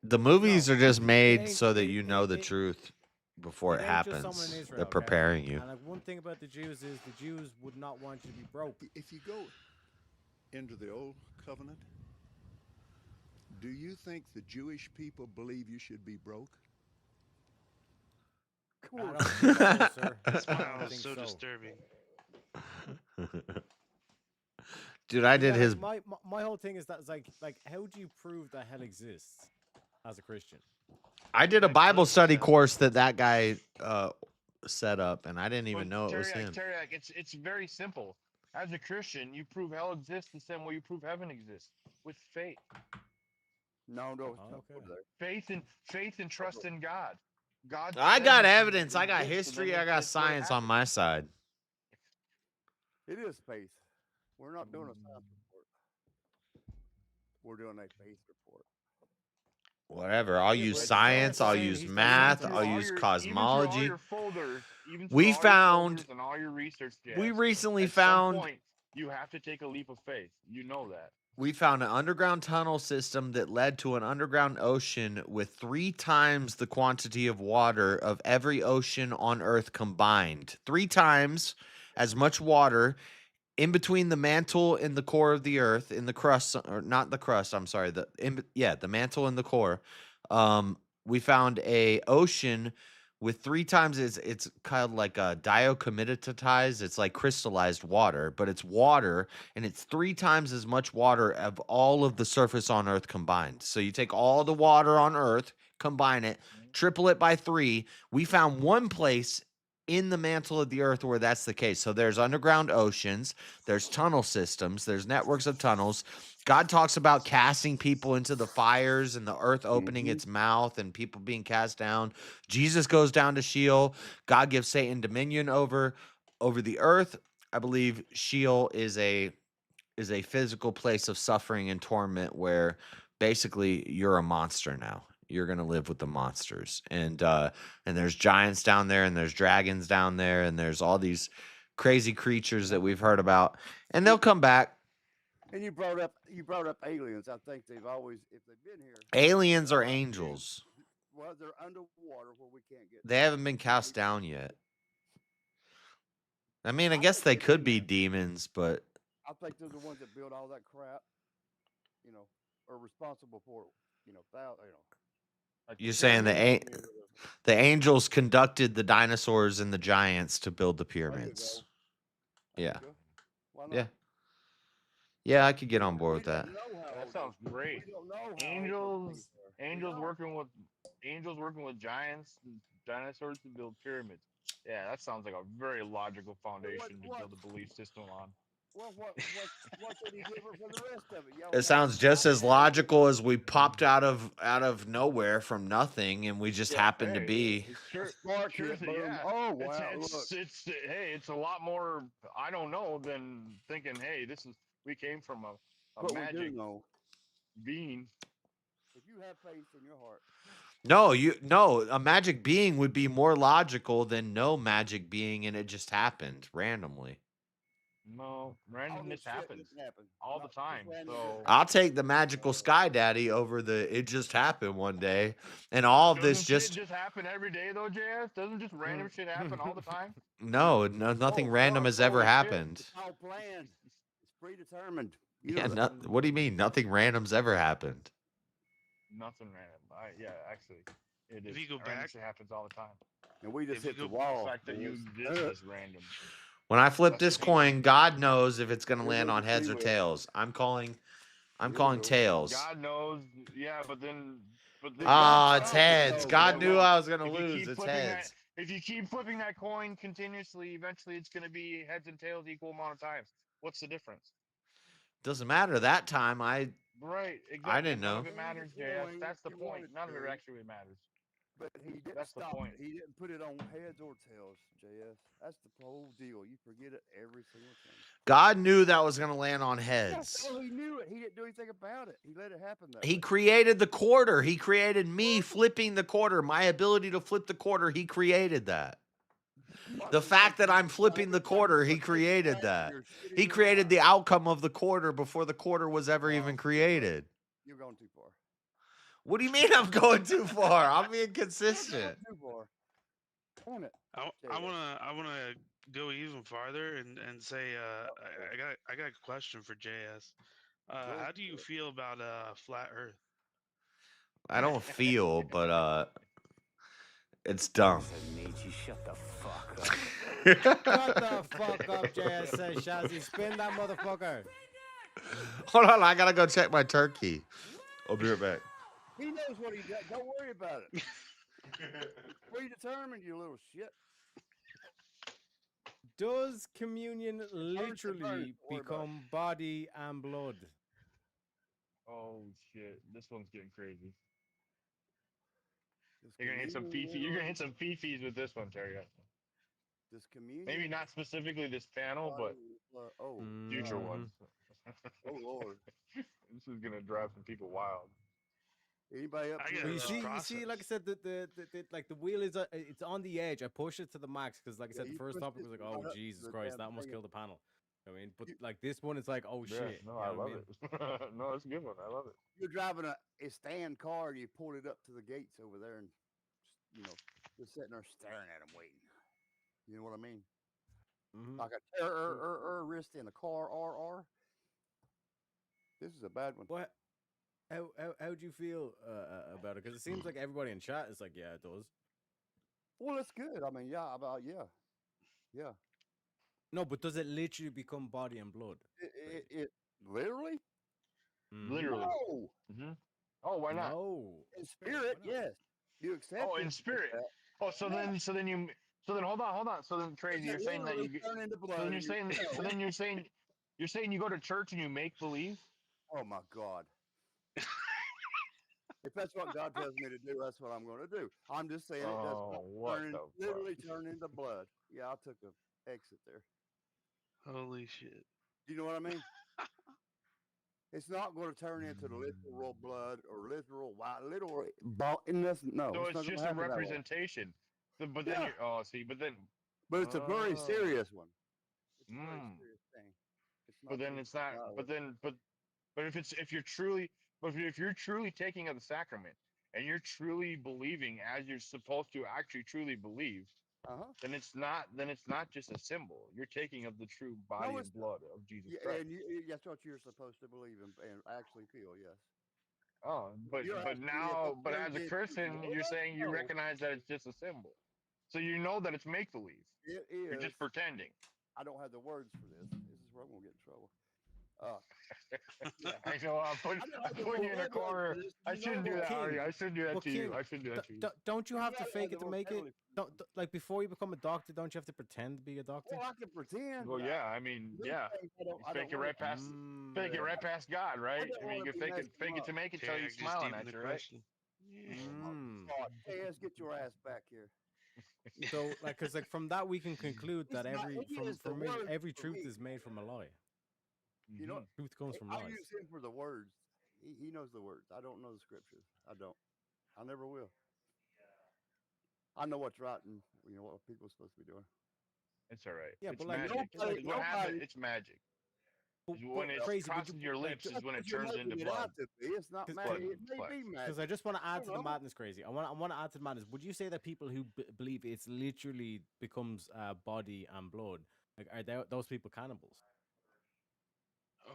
The movies are just made ain't- so that you know the truth before it ain't just someone happens. in Israel, They're okay? preparing you. And like one thing about the Jews is the Jews would not want you to be broke. If you go into the old covenant, do you think the Jewish people believe you should be broke? I don't think so, sir. This I smile don't is think so so. disturbing. Dude, I did Yeah, his. like, my whole thing is that it's like how do you prove that hell exists as a Christian? I did a Bible study course that guy set up, and I didn't even know it was him. Terry, it's very simple. As a Christian, you prove hell exists the same way you prove heaven exists, with faith. No, okay. Faith and trust in God. I says got it evidence. I got exists, so then history. I got it's what science on happens. my side. It is faith. We're not doing a science report. We're doing a faith report. Whatever. I'll use but science. I'll saying use he's math. saying I'll all use Even cosmology. through all your folders, even through We all your found. folders and all your research, We Jazz, recently at some found. point, you have to take a leap of faith. You know that. We found an underground tunnel system that led to an underground ocean with 3 times the quantity of water of every ocean on Earth combined. 3 times as much water in between the mantle and the core of the Earth, in the crust, or not the crust. I'm sorry. The mantle and the core. We found a ocean with 3 times. It's kind of like a diacomitatized. It's like crystallized water, but it's water, and it's 3 times as much water of all of the surface on Earth combined. So you take all the water on Earth, combine it, triple it by 3. We found one place in the mantle of the Earth where that's the case. So there's underground oceans, there's tunnel systems, there's networks of tunnels. God talks about casting people into the fires and the earth opening its mouth and people being cast down. Jesus goes down to Sheol. God gives Satan dominion over the earth. I believe Sheol is a physical place of suffering and torment where basically you're a monster now. You're gonna live with the monsters, and there's giants down there, and there's dragons down there, and there's all these crazy creatures that we've heard about, and they'll come back. And you brought up aliens. I think they've always, if they've been here. Aliens are angels. Well, they're underwater where we can't get. They haven't been cast down yet. I mean, I guess they could be demons, but I think they're the ones that build all that crap. Are responsible for you're saying the angels conducted the dinosaurs and the giants to build the pyramids. Yeah. Yeah, I could get on board with that. That sounds great. Angels working with giants and dinosaurs to build pyramids. Yeah, that sounds like a very logical foundation to build a belief system on. Well, what's any different from the rest of it? Y'all It sounds just as logical as we popped out of nowhere from nothing, and we just happened to be. Sure, spark sure, hit, boom. yeah. Oh wow! It's hey, it's a lot more. I don't know than thinking, hey, we came from a But we magic do know. being. If you have faith in your heart. No, a magic being would be more logical than no magic being, and it just happened randomly. No, randomness happens all the time. So I'll take the magical sky daddy over the it just happened one day, and all of this doesn't shit just happen every day though, JS? Doesn't just random shit happen all the time? no, nothing random has ever happened. It's all planned. It's predetermined. You Yeah, know that. what do you mean? Nothing random's ever happened. Nothing random. Yeah, actually, it is. If you go Random back, shit happens all the time. And we just If you hit the go- wall. The fact that you did is random. When I flip That's this the coin, God knows if it's going to There land goes on the heads or free will. tails. I'm calling go. tails. God knows, yeah, but then Ah, it's God heads. knows, God but knew then I was going to if you lose. keep It's flipping heads. if you keep flipping that coin continuously, eventually it's going to be heads and tails equal amount of times. What's the difference? Doesn't matter. That time Right, I exactly. didn't None know. of it matters, JS. That's the point. None of it actually matters. But he didn't That's the stop point. it. He didn't put it on heads or tails, JS. That's the whole deal. You forget it every single time. God knew that was going to land on heads. Yes, he knew it. He didn't do anything about it. He let it happen that He way. created the quarter. He created me flipping the quarter. My ability to flip the quarter, he created that. The fact that I'm flipping the quarter, he created that. He created the outcome of the quarter before the quarter was ever even created. You're going too far. What do you mean I'm going too far? I'm being consistent. Too far. Damn it. I wanna go even farther and say I got a question for JS. How do you feel about flat Earth? I don't feel, but it's dumb. Shut the fuck up. Shut the fuck up, JS says Shazzy. Spin that motherfucker. Hold on, I gotta go check my turkey. I'll be right back. He knows what he does. Don't worry about it. Predetermined, you little shit. Does communion literally become body and blood? Oh shit! This one's getting crazy. You're gonna hit some fifi. You're gonna hit some fifis with this one, Terry. This communion. Maybe not specifically this panel, but future ones. Oh Lord! This is gonna drive some people wild. Anybody up? Well, you see, like I said, the like the wheel is it's on the edge. I push it to the max because, like I said, the first topic was like, oh Jesus Christ, that almost killed the panel. I mean, but like this one, it's like, oh shit. No, I love it. No, it's a good one. I love it. You're driving a stand car and you pulled it up to the gates over there, and just sitting there staring at them, waiting. You know what I mean? Like a wrist in a car, RR. This is a bad one. What? How do you feel about it? Because it seems like everybody in chat is like, yeah, it does. Well, it's good. I mean, yeah. No, but does it literally become body and blood? It literally? Literally. No. Mm-hmm. Oh, why not? No. In spirit, yes. You accept. Oh, in spirit. Oh, so then hold on. So then, Trey, you're saying that you turn into blood. So then you're saying you go to church and you make believe? Oh my God. If that's what God tells me to do, that's what I'm going to do. I'm just saying it does literally turn into blood. Yeah, I took an exit there. Holy shit. You know what I mean? It's not going to turn into the literal blood or literal white, literal ball. No. So it's just a representation. But then But it's a very serious one. It's a very serious thing. But then it's not. But if you're truly taking of the sacrament and you're truly believing as you're supposed to actually truly believe, then it's not just a symbol. You're taking of the true body and blood of Jesus Christ. And that's what you're supposed to believe and actually feel. Yes. Oh, but as a Christian, you're saying you recognize that it's just a symbol, so you know that it's make believe. It is. You're just pretending. I don't have the words for this. This is where I'm gonna get in trouble. Yeah. I know I'm putting you in a corner. I shouldn't do that, Artie. I shouldn't do that to you. I shouldn't do that to you. Don't you have to gotta fake have it to the make it? vocabulary. Like before you become a doctor, don't you have to pretend to be a doctor? Well, I can pretend. Well, but yeah. I mean, these yeah. things I You fake it right past, fake it right past God, I right? don't I mean, want you to can be messing fake it up. to make it till he's Tag just smiling deep in at the you, right? question. God, Taz, get your ass back here. So, like, because like from that we can conclude that It's not- every he is the from me, word every for truth me. is made from a lie. You know, Truth comes from I lies. use him for the words. He knows the words. I don't know the scriptures. I don't. I never will. I know what's right and what people are supposed to be doing. It's all right. Yeah, It's but like, magic. nobody- What happens? nobody- It's magic. But When it crazy, would crosses you- your like, lips is when it You're turns into making it blood. out to be. It's not Blood magic. and It may flesh. be magic. Because I just want to add to the know. madness, crazy. I want to add to the madness. Would you say that people who believe it's literally becomes body and blood, like are those people cannibals?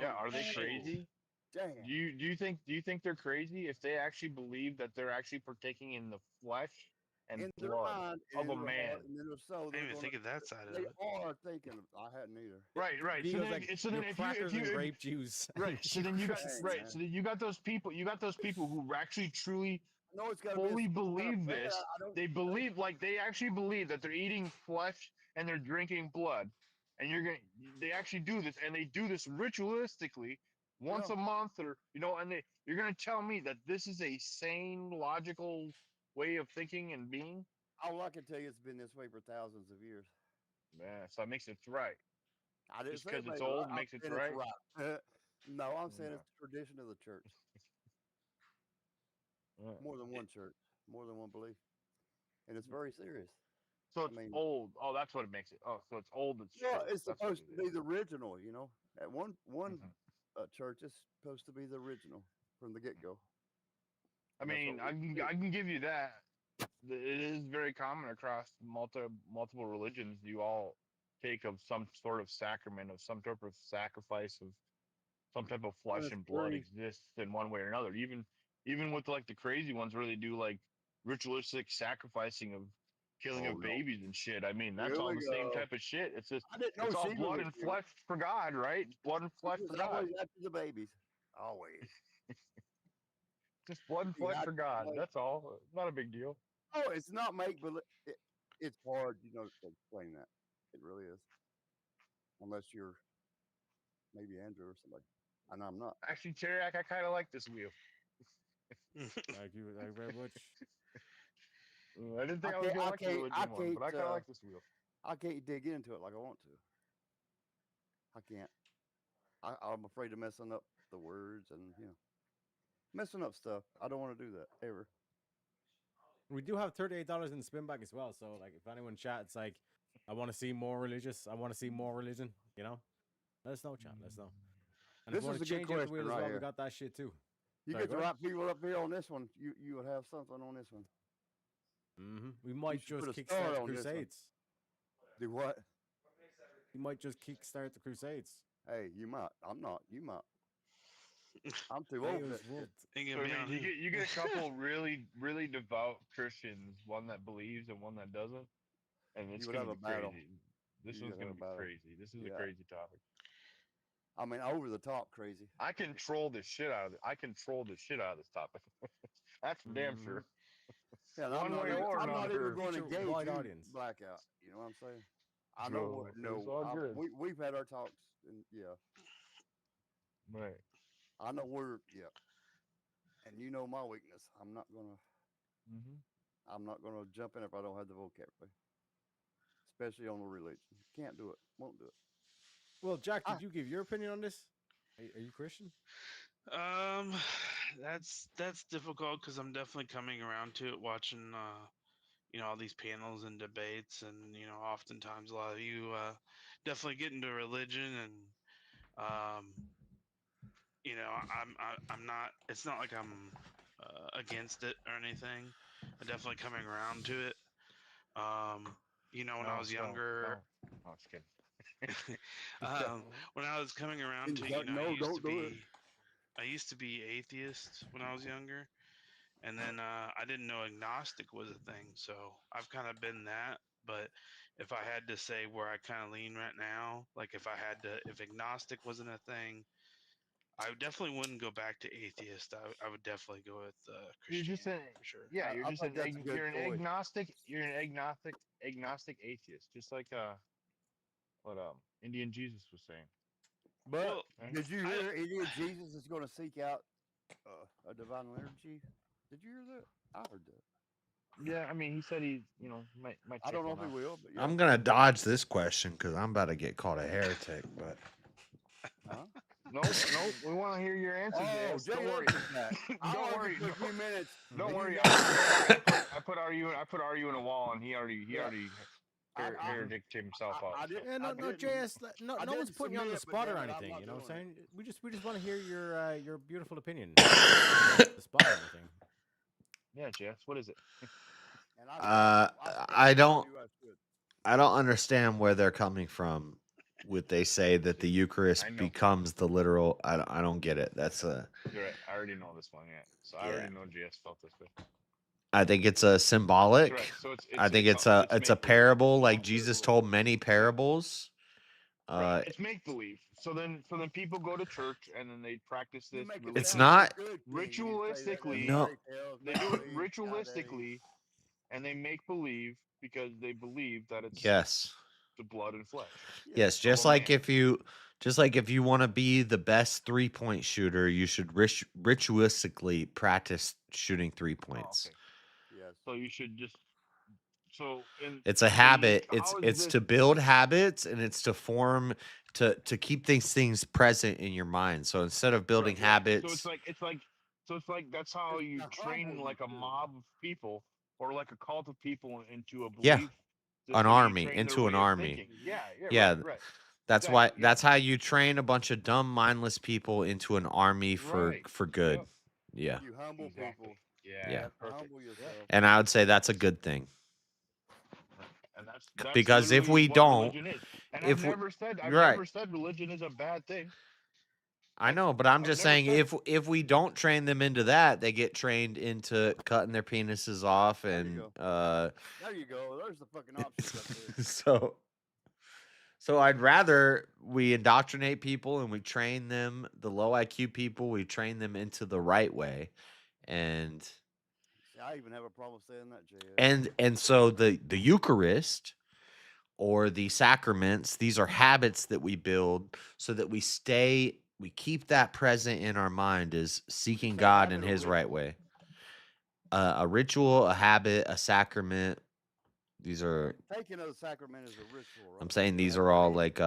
Yeah, are they Oh, crazy? Damn. Do you think they're crazy if they actually believe that they're actually partaking in the flesh and In their blood mind, of and a in their heart, man? and in their soul, I they're didn't even going think of that side of They it. are thinking. I hadn't either. Right. So Because then, like so then your if crackers you and grape juice. right, so then you got Dang, right, man. so then you got those people. You got those people who actually truly I know it's got to fully be believe bad. this. I don't. They believe, like they actually believe that they're eating flesh and they're drinking blood, and they actually do this, and they do this ritualistically once Yeah. a month, or and you're gonna tell me that this is a sane, logical way of thinking and being? All I can tell you, it's been this way for thousands of years. Yeah, so it makes it right. I didn't Just say because it it's made it old right. makes I'm it saying right. it's right. No, I'm saying No. it's the tradition of the church. Yeah. More than one church, more than one belief, and it's very serious. So it's old. Oh, that's what it makes it. Oh, so it's old. It's Yeah, true. it's That's what supposed it to be is. the original. At one Mhm. church is supposed to be the original from the get go. I mean, I can give you that. It is very common across multiple religions. You all take of some sort of sacrament, of some type of sacrifice, of some type of flesh and blood exists in one way or another. Even with like the crazy ones where they do like ritualistic sacrificing of killing of babies and shit. I mean, that's Here all we the same go. type of shit. It's just I didn't know it's all Sheba blood was and here. flesh for God, right? It's blood and flesh He for was God. always after the babies. Always. Just blood and flesh for God. That's all. Not a big deal. Oh, it's not make believe. It's hard, to explain that. It really is. Unless you're maybe Andrew or somebody. And I'm not. Actually, Teriak, I kind of like this wheel. Thank you very much. I didn't think I was gonna like the religion one, but I kind of like this wheel. I can't dig into it like I want to. I can't. I'm afraid of messing up the words and messing up stuff. I don't want to do that ever. We do have $38 in the spin back as well. So like, if anyone chats like, I want to see more religious. I want to see more religion. Let us know, chat. Let us know. And This if you is want a to good change out the question wheel as right well, here. we got that shit too. You Sorry, get the go right ahead. people up here on this one. You would have something on this one. We might should just put a kickstart star the on this one. Crusades. Do what? You might just kickstart the Crusades. Hey, you might. I'm not. You might. I'm too Hey, old. it for was that rolled. shit. So, I mean, you get a couple really devout Christians, one that believes and one that doesn't, and it's You would gonna have be a battle. crazy. This You one's would gonna have a be battle. crazy. This is a Yeah. crazy topic. I mean, over the top crazy. I control the shit out of it. I control the shit out of this topic. That's for damn sure. Yeah, and One way or I'm not even another. going to Feature engage wide you audience. blackout. You know what I'm saying? I No, know. it's all good. We've had our talks, and Right. I know and you know my weakness. I'm not gonna jump in if I don't have the vocabulary, especially on the religion. Can't do it. Won't do it. Well, Jack, did you give your opinion on this? Are you Christian? That's difficult because I'm definitely coming around to it, watching all these panels and debates, and oftentimes a lot of you definitely get into religion, and I'm not. It's not like I'm against it or anything. I'm definitely coming around to it. When I was younger, No, I'm just kidding. when I was coming around to, I used to be atheist when I was younger, and then I didn't know agnostic was a thing. So I've kind of been that. But if I had to say where I kind of lean right now, like if agnostic wasn't a thing, I definitely wouldn't go back to atheist. I would definitely go with You're Christianity just an for sure. yeah. I You're just think an that's a good you're an choice. agnostic. You're an agnostic atheist, just like what Indian Jesus was saying. But Well, did you hear Indian Jesus is going to seek out a divine energy? Did you hear that? I heard that. Yeah, I mean, he said he might I check don't know one if he out. will, but yeah. I'm gonna dodge this question because I'm about to get called a heretic. But Huh? Nope, we want to hear your answer, Oh, JS. Don't worry. Don't worry. For a few minutes. Don't worry. I put RU in a wall, and he already hereticked himself out. So. Yeah, no, JS. No one's putting you on the spot or anything. You know what I'm saying? We just want to hear your beautiful opinion. The spot or anything. Yeah, JS. What is it? I don't understand where they're coming from. Would they say that the Eucharist becomes the literal? I don't get it. That's a. You're right. I already know this one. Yeah. So I already know JS felt this way. I think it's a symbolic. Right. So I think it's a parable, like Jesus told many parables. Right. It's make believe. So then people go to church and then they practice this. It's not Ritualistically. No. They do it ritualistically, and they make believe because they believe that it's Yes. the blood and flesh. Yes, just like if you want to be the best 3-point shooter, you should ritualistically practice shooting 3 points. Yes. So you should just It's a habit. It's to build habits, and it's to form to keep these things present in your mind. So instead of building habits, So it's like that's how you train like a mob of people or like a cult of people into a belief. yeah, system. an You army train into their an way of army. thinking. Yeah. Right. That's Exactly, why. That's how you train a bunch of dumb, mindless people into an army for good. Yep. Yeah. You humble people. Yeah. Humble yourself. And I would say that's a good thing. And that's Because if literally we what don't, religion is. And if I've we- never said right. religion is a bad thing. I know, but I'm just never saying said- if we don't train them into that, they get trained into cutting their penises off and There you go. There's the fucking options up there. so I'd rather we indoctrinate people and we train them, the low IQ people, we train them into the right way. And I even have a problem saying that, JS. and so the Eucharist or the sacraments, these are habits that we build so that we keep that present in our mind as seeking God in his right way. A ritual, a habit, a sacrament, these are Taking of the sacrament is a ritual, right? I'm saying these are all like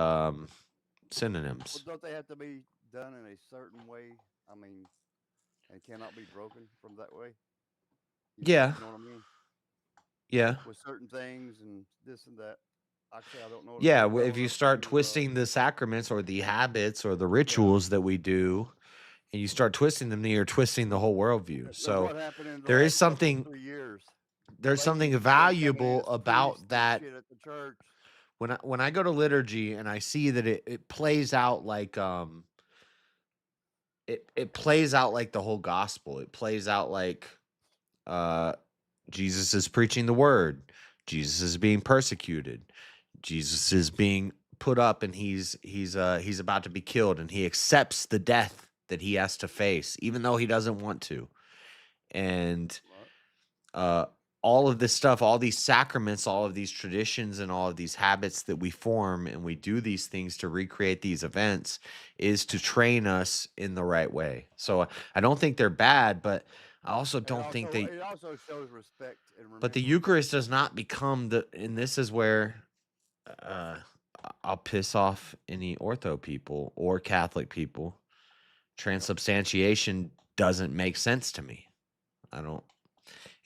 synonyms. Well, don't they have to be done in a certain way? I mean, and cannot be broken from that way? Yeah. You know what I mean? Yeah. With certain things and this and that. Actually, I don't know. Yeah, if you start twisting the sacraments or the habits or the rituals that we do, and you start twisting them, then you're twisting the whole worldview. So what happened in the there is last couple, something 3 years. there's something Ladies valuable coming in as about priests and that. shit at the church. When I go to liturgy and I see that it plays out like it plays out like the whole gospel. It plays out like Jesus is preaching the word. Jesus is being persecuted. Jesus is being put up and he's about to be killed, and he accepts the death that he has to face even though he doesn't want to. And all of this stuff, all these sacraments, all of these traditions, and all of these habits that we form and we do these things to recreate these events is to train us in the right way. So I don't think they're bad, but I also don't think they. It also shows respect and But the Eucharist does not become and this is where I'll piss off any ortho people or Catholic people. Transubstantiation doesn't make sense to me. I don't.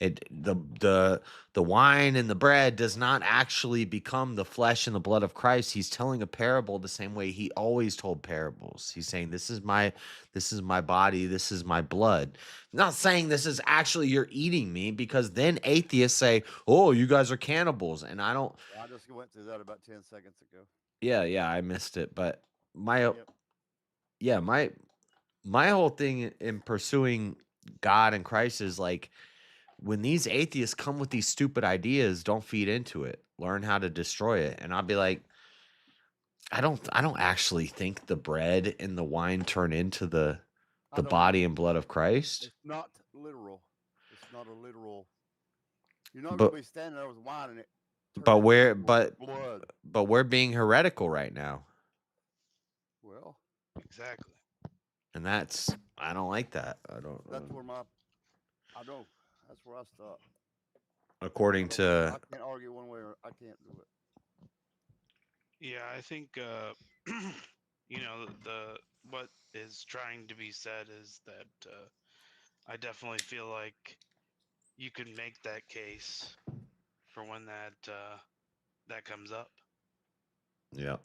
The wine and the bread does not actually become the flesh and the blood of Christ. He's telling a parable the same way he always told parables. He's saying, this is my body, this is my blood. Not saying this is actually you're eating me, because then atheists say, oh, you guys are cannibals. And I don't. I just went through that about 10 seconds ago. Yeah, I missed it. But my whole thing in pursuing God and Christ is like, when these atheists come with these stupid ideas, don't feed into it. Learn how to destroy it. And I'll be like, I don't actually think the bread and the wine turn into the don't body and blood of Christ. It's not literal. It's not a literal. You're not But- gonna be standing there with wine in it. But we're blood. but we're being heretical right now. Well, Exactly. And that's I don't like that. that's where I don't. That's where I stop. According to I can't argue one way or I can't do it. Yeah, I think you know what is trying to be said is that I definitely feel like you can make that case for when that comes up. yeah.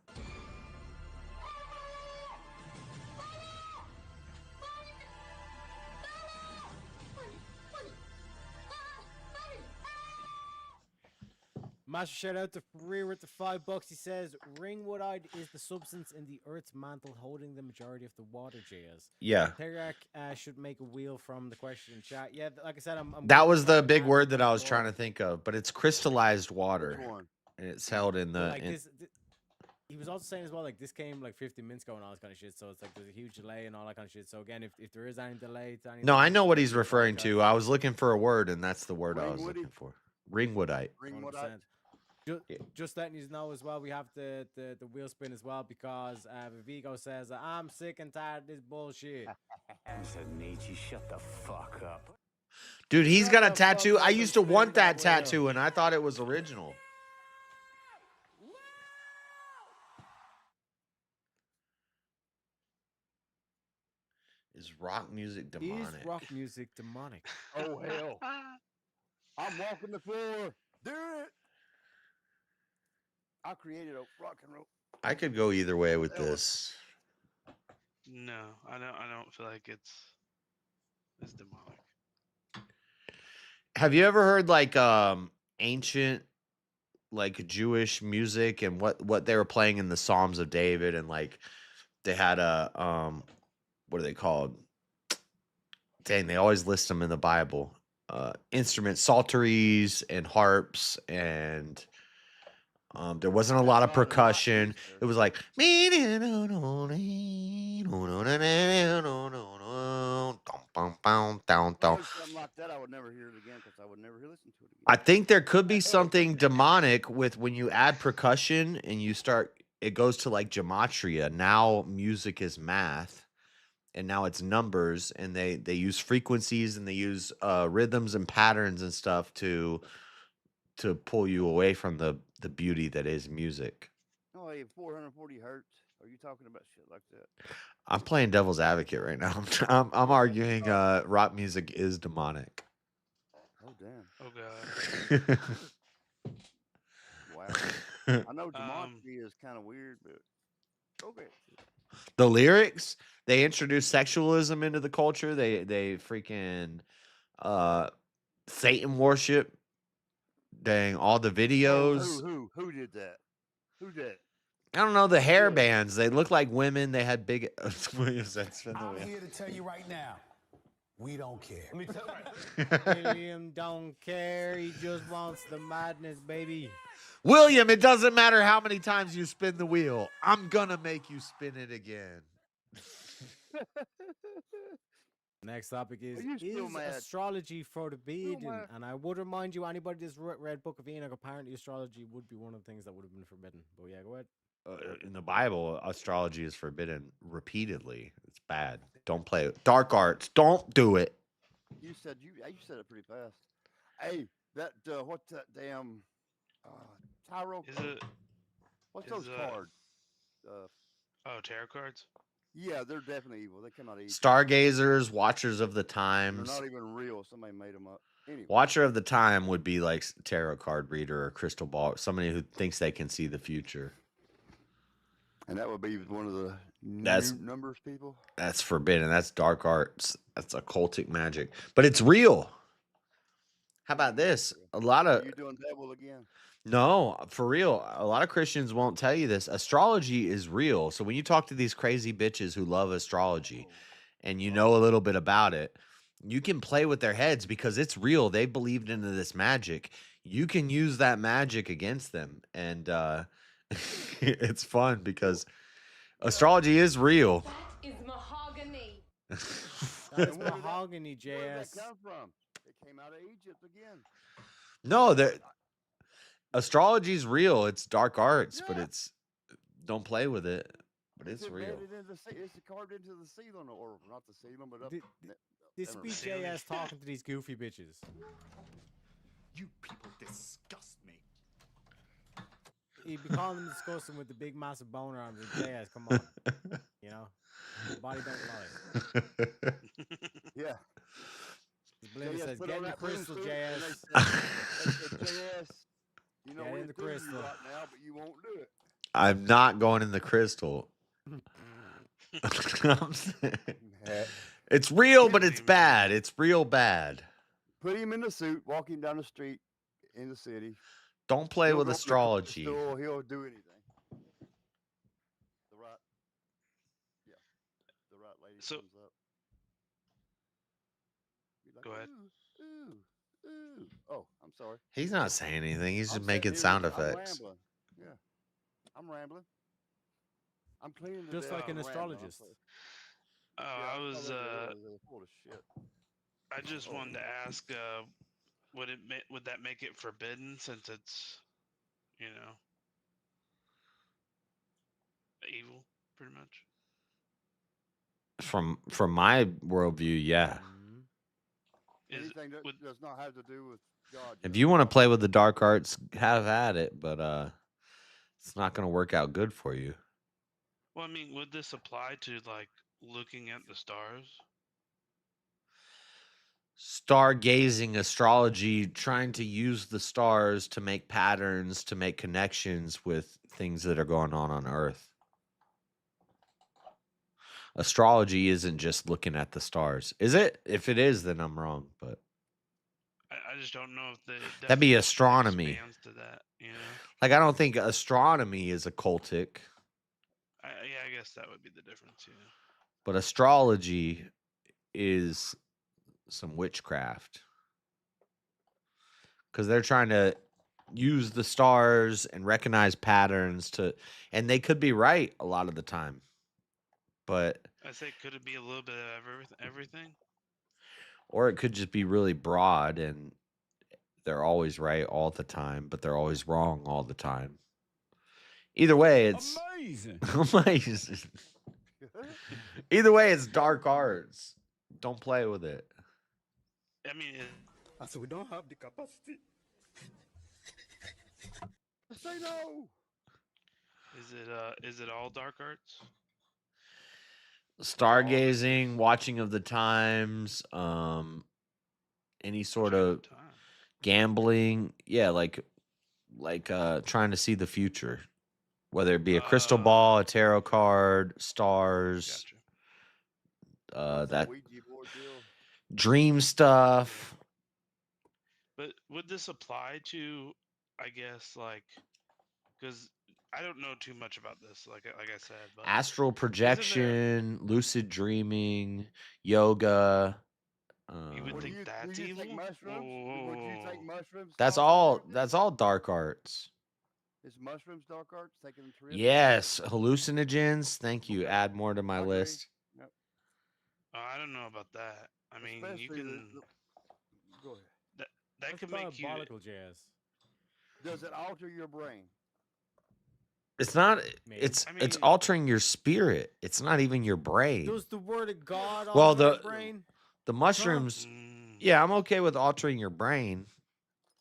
Master shout out to Freer with the $5. He says, ringwoodite is the substance in the Earth's mantle holding the majority of the water jazz. Yeah. Teriak should make a wheel from the question in chat. Yeah, like I said, I'm That was the big word that I was trying to think of, but it's crystallized water. And it's held in the Like he was also saying as well, like this came like 15 minutes ago and all this kind of shit. So it's like there's a huge delay and all that kind of shit. So again, if there is any delay to anything, No, I know what he's referring to. I was looking for a word, and that's the word I was looking for. Ringwoodite. 100%. Just letting you know as well, we have the wheel spin as well because Vigo says, I'm sick and tired of this bullshit. Nietzsche, shut the fuck up. Dude, he's got a tattoo. I used to want that tattoo, and I thought it was original. Is rock music demonic? Is rock music demonic? Oh hell! I'm walking the floor. Do it. I created a rock and roll. I could go either way with this. No, I don't feel like it's demonic. Have you ever heard like ancient like Jewish music and what they were playing in the Psalms of David, and like they had a what are they called? Dang, they always list them in the Bible. Instruments, psalteries and harps, and there wasn't a lot of percussion. It was like Something like that, I would never hear it again because I would never listen to it again. I think there could be something demonic with when you add percussion and you start, it goes to like gematria. Now music is math, and now it's numbers, and they use frequencies and they use rhythms and patterns and stuff to pull you away from the beauty that is music. Oh, hey, 440 hertz. Are you talking about shit like that? I'm playing devil's advocate right now. I'm arguing rock music is demonic. Oh damn. Oh god. Wow. I know democracy is kind of weird, but okay. The lyrics, they introduce sexualism into the culture. They freaking Satan worship. Dang, all the videos. Who did that? Who did? I don't know, the hair bands. They look like women. They had big. I'm here to tell you right now, we don't care. William don't care. He just wants the madness, baby. William, it doesn't matter how many times you spin the wheel. I'm gonna make you spin it again. Next topic is still mad? astrology forbidden? And I would remind you, anybody that's read Book of Enoch, apparently astrology would be one of the things that would have been forbidden. But yeah, go ahead. In the Bible, astrology is forbidden repeatedly. It's bad. Don't play it. Dark arts. Don't do it. You said it pretty fast. Hey, that what's that damn tarot? Is it? What's those cards? Oh, tarot cards. Yeah, they're definitely evil. They cannot eat. Stargazers, Watchers of the They're Times. not even real. Somebody made them up. Anyway. Watcher of the Time would be like tarot card reader or crystal ball, somebody who thinks they can see the future. And that would be one of the numbers people. That's forbidden. That's dark arts. That's occultic magic. But it's real. How about this? A lot of you doing devil again? No, for real. A lot of Christians won't tell you this. Astrology is real. So when you talk to these crazy bitches who love astrology and you know a little bit about it, you can play with their heads because it's real. They believed into this magic. You can use that magic against them. And it's fun because astrology is real. That is mahogany. That is mahogany, Where did that JS. come from? It came out of Egypt again. No, astrology is real. It's dark arts, but it's don't play with it. But it's real. Embedded in the it's carved into the ceiling, or not the ceiling, but up. This be JS talking to these goofy bitches. You people disgust me. He'd be calling them disgusting with the big massive boner arms. Like, JS, come on. You know, the body don't lie. Yeah. Belinda says, put get on in the that blue crystal, suit," JS. and they said, JS, you know Get we're in the doing you crystal. right now, but you won't do it. I'm not going in the crystal. It's real, but it's bad. It's real bad. Put him in the suit, walk him down the street in the city. Don't play He'll with go to the astrology. crystal, he'll do anything. The right lady So- comes up. Be like, Go ahead. Ooh, ooh. Oh, I'm sorry. He's not saying anything. He's I'm just making sitting sound here, I'm effects. rambling. Yeah, I'm rambling. I'm cleaning the Just deck, like an I'm rambling, I'm astrologist. sorry. Oh, Yeah, I was. they're full of shit. I just wanted to ask, would that make it forbidden since it's, you know, evil, pretty much? From my worldview, yeah. Anything that does not have to do with God. If you want to play with the dark arts, have at it, but it's not going to work out good for you. Well, I mean, would this apply to like looking at the stars? Stargazing astrology, trying to use the stars to make patterns, to make connections with things that are going on Earth. Astrology isn't just looking at the stars. Is it? If it is, then I'm wrong. But I just don't know if the that'd be definition astronomy. expands to that, you know? Like, I don't think astronomy is occultic, Yeah, I guess that would be the difference, yeah. but astrology is some witchcraft. Because they're trying to use the stars and recognize patterns and they could be right a lot of the time. But I say, could it be a little bit of everything? or it could just be really broad and they're always right all the time, but they're always wrong all the time. Either way, it's amazing. amazing. Either way, it's dark arts. Don't play with it. I mean, So we don't have the capacity. Say no. is it all dark arts? Stargazing, watching of the times, any sort of gambling, yeah, like trying to see the future, whether it be a crystal ball, a tarot card, stars, that dream stuff. But would this apply to, I guess, like, because I don't know too much about this, like I said, but Astral projection, lucid dreaming, yoga. you would think that's evil. Take mushrooms? Would you take mushrooms? That's all dark arts. Is mushrooms dark arts? Taking trips? Yes, hallucinogens. Thank you. Add more to my list. Yep. I don't know about that. I mean, you Especially can. Go ahead. That could make you. Jazz. Does it alter your brain? It's not. Maybe. It's I it's mean- altering your spirit. It's not even your brain. Does the word of God Well, alter your the brain? the mushrooms. Mm, Yeah, I'm okay with altering your brain,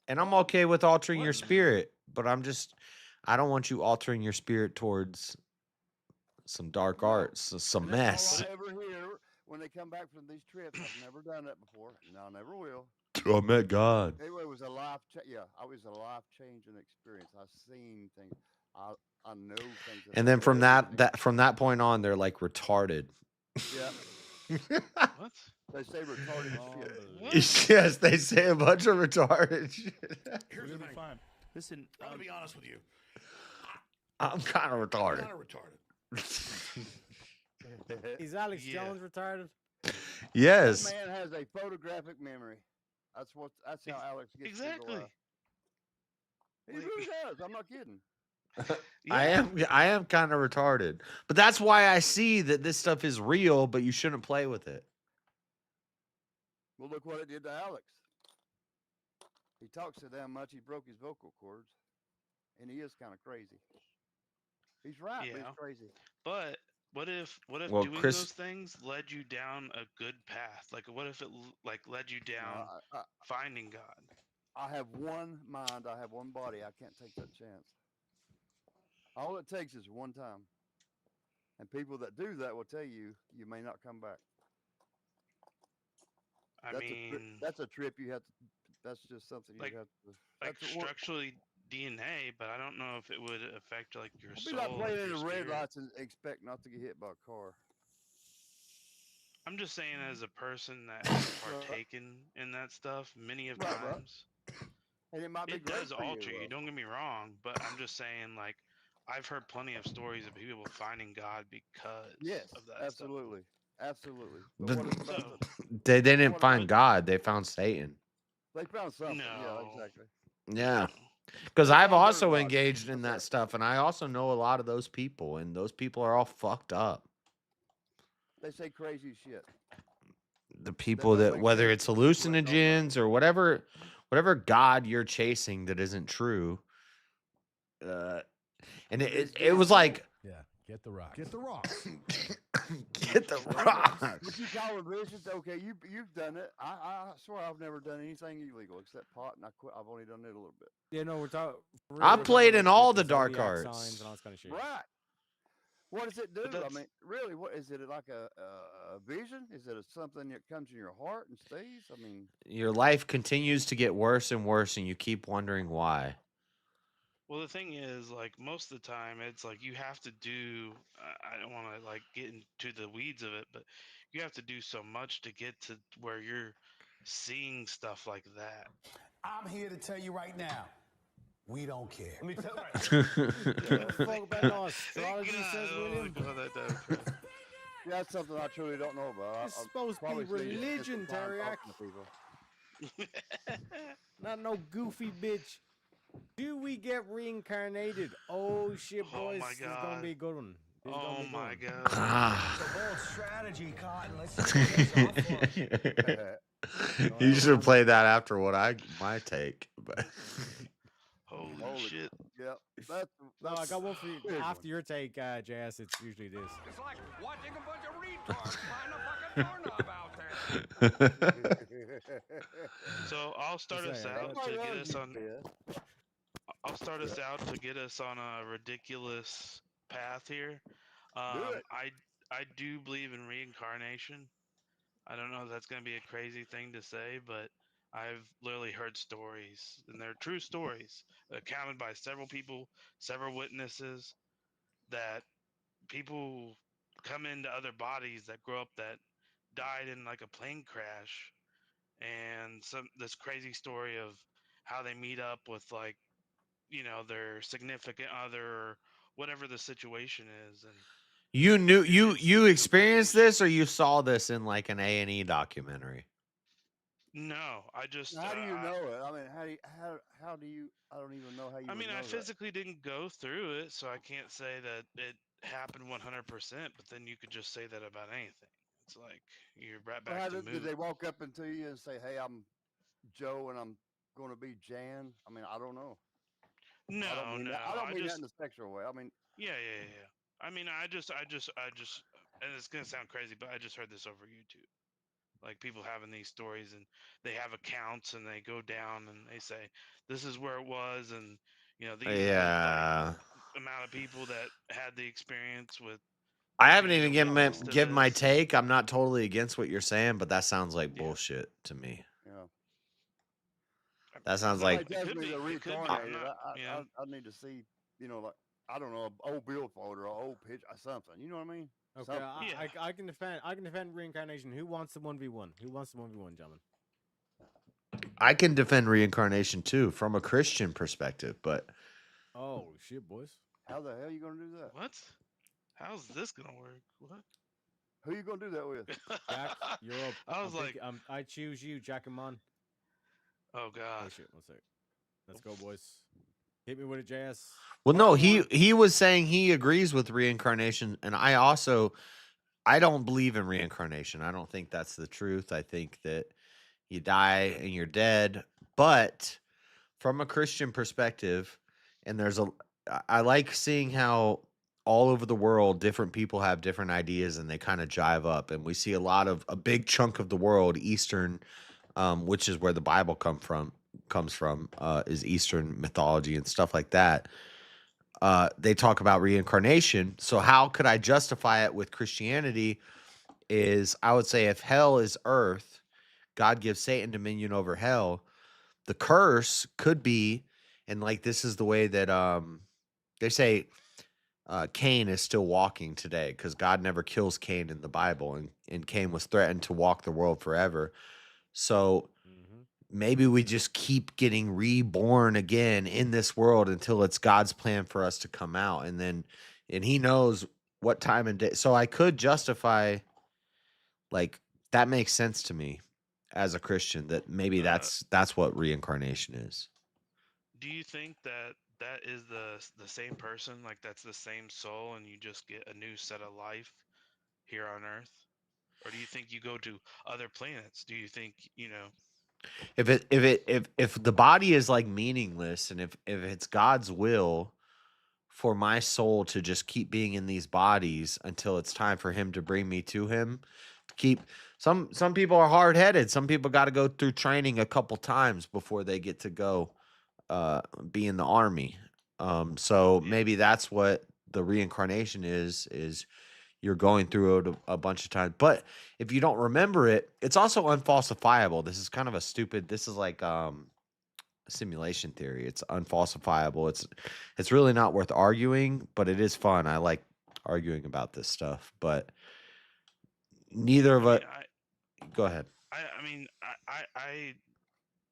and I'm okay with altering your spirit. But I don't want you altering your spirit towards some dark arts, some mess. All I ever hear when they come back from these trips, I've never done that before, and I never will. I met God. Anyway, it was a life. I was a life-changing experience. I've seen things. I know things. And then from that point on, they're like retarded. Yeah. What? They say retarded shit. Yes, they say a bunch of retarded shit. Here's the thing. Listen, I'm gonna be honest with you. I'm kind of retarded. Kind of retarded. Is Alex Jones retarded? Yes. This man has a photographic memory. That's how Alex gets exactly. He really does. I'm not kidding. I am kind of retarded, but that's why I see that this stuff is real, but you shouldn't play with it. Well, look what it did to Alex. He talks so damn much he broke his vocal cords, and he is kind of crazy. He's right, but Yeah. he's crazy. But what if Well, doing Chris- those things led you down a good path? Like what if it led you down finding God? I have one mind. I have one body. I can't take that chance. All it takes is one time. And people that do that will tell you you may not come back. That's a trip you have to. That's just something you have to. Like structurally DNA, but I don't know if it would affect like your It'd be soul. like playing in your the red spirit. lights and expect not to get hit by a car. I'm just saying, as a person that has partaken in that stuff many of times, and it might be it great does for alter you. though. Don't get me wrong, but I'm just saying, like, I've heard plenty of stories of people finding God because of that absolutely, absolutely. But what is about they didn't find God; they found Satan. They found something. No. Yeah, exactly. Yeah, because I've also engaged in that stuff, and I also know a lot of those people, and those people are all fucked up. They say crazy shit. The people that, whether it's hallucinogens or whatever God you're chasing that isn't true, and it was like, Yeah, get the rock. Get the rock. get the rock. What you call visions? Okay, you've done it. I swear I've never done anything illegal except pot, and I quit. I've only done it a little bit. Yeah, no, we're talking. I played in all the dark arts. Signs and all this kind of shit. Right. What does it do? I mean, really, what is it like a vision? Is it something that comes in your heart and stays? I mean, Your life continues to get worse and worse, and you keep wondering why. Well, the thing is, like, most of the time, it's like you have to do. I don't want to like get into the weeds of it, but you have to do so much to get to where you're seeing stuff like that. I'm here to tell you right now, we don't care. Let me tell you. Fuck about no astrology, says William. yeah, that's something I truly don't know about. It's supposed to be religion, Teriak. Not no goofy bitch. Do we get reincarnated? Oh shit, boys! my This is gonna be a good one. Oh my god! It's a bold strategy, Cotton. Let's see what it gets off for. You should have played that after my take. But holy shit! Yep. No, I got one for you. After your take, JS, it's usually this. It's like watching a bunch of retards find a fucking doorknob out there. So I'll start us out to get us on. I'll start us out to get us on a ridiculous path here. I do believe in reincarnation. I don't know if that's going to be a crazy thing to say, but I've literally heard stories, and they're true stories, accounted by several people, several witnesses, that people come into other bodies that grow up that died in like a plane crash, and this crazy story of how they meet up with like, their significant other or whatever the situation is. And you knew you experienced this, or you saw this in like an A&E documentary? no, I just. How do you know it? I mean, how do you? I don't even know how you. I mean, would know I physically didn't go through it, so I can't say that it happened 100%. But then you could just say that about anything. It's like you're right back to did they walk up into you and say, "Hey, I'm Joe, and I'm going to be Jan"? I mean, I don't know. No, I don't mean that in a sexual way. I mean, yeah. I mean, I just, and it's gonna sound crazy, but I just heard this over YouTube. Like people having these stories, and they have accounts, and they go down, and they say, "This is where it was," and these amount of people that had the experience with. I haven't even given my take. I'm not totally against what you're saying, but that sounds like bullshit to me. Yeah. That sounds like. Definitely the reincarnated. I need to see, like, I don't know, an old billboard or an old pitch or something. You know what I mean? Okay, I can defend. I can defend reincarnation. Who wants the 1v1? Who wants the 1v1, gentlemen? I can defend reincarnation too, from a Christian perspective, but. Oh shit, boys! How the hell are you gonna do that? What? How's this gonna work? What? Who you gonna do that with? Jack, you're up. I was like, I choose you, Jack and Mon. Oh god. Oh shit! 1 sec. Let's go, boys. Hit me with a JS. Well, no, he was saying he agrees with reincarnation, and I don't believe in reincarnation. I don't think that's the truth. I think that you die and you're dead. But from a Christian perspective, and I like seeing how all over the world different people have different ideas and they kind of jive up. And we see a big chunk of the world, Eastern, which is where the Bible comes from, is Eastern mythology and stuff like that. They talk about reincarnation. So how could I justify it with Christianity? Is I would say if hell is earth, God gives Satan dominion over hell. The curse could be, and like this is the way that they say Cain is still walking today because God never kills Cain in the Bible, and Cain was threatened to walk the world forever. So maybe we just keep getting reborn again in this world until it's God's plan for us to come out, and he knows what time and day. So I could justify, like, that makes sense to me as a Christian, that maybe that's what reincarnation is. Do you think that is the same person? Like that's the same soul, and you just get a new set of life here on Earth? Or do you think you go to other planets? Do you think If the body is like meaningless, and if it's God's will for my soul to just keep being in these bodies until it's time for him to bring me to him, to keep some people are hard-headed. Some people got to go through training a couple times before they get to go be in the army. So maybe that's what the reincarnation is you're going through it a bunch of times. But if you don't remember it, it's also unfalsifiable. This is kind of this is like simulation theory. It's unfalsifiable. It's really not worth arguing, but it is fun. I like arguing about this stuff, but neither of us. Go ahead. I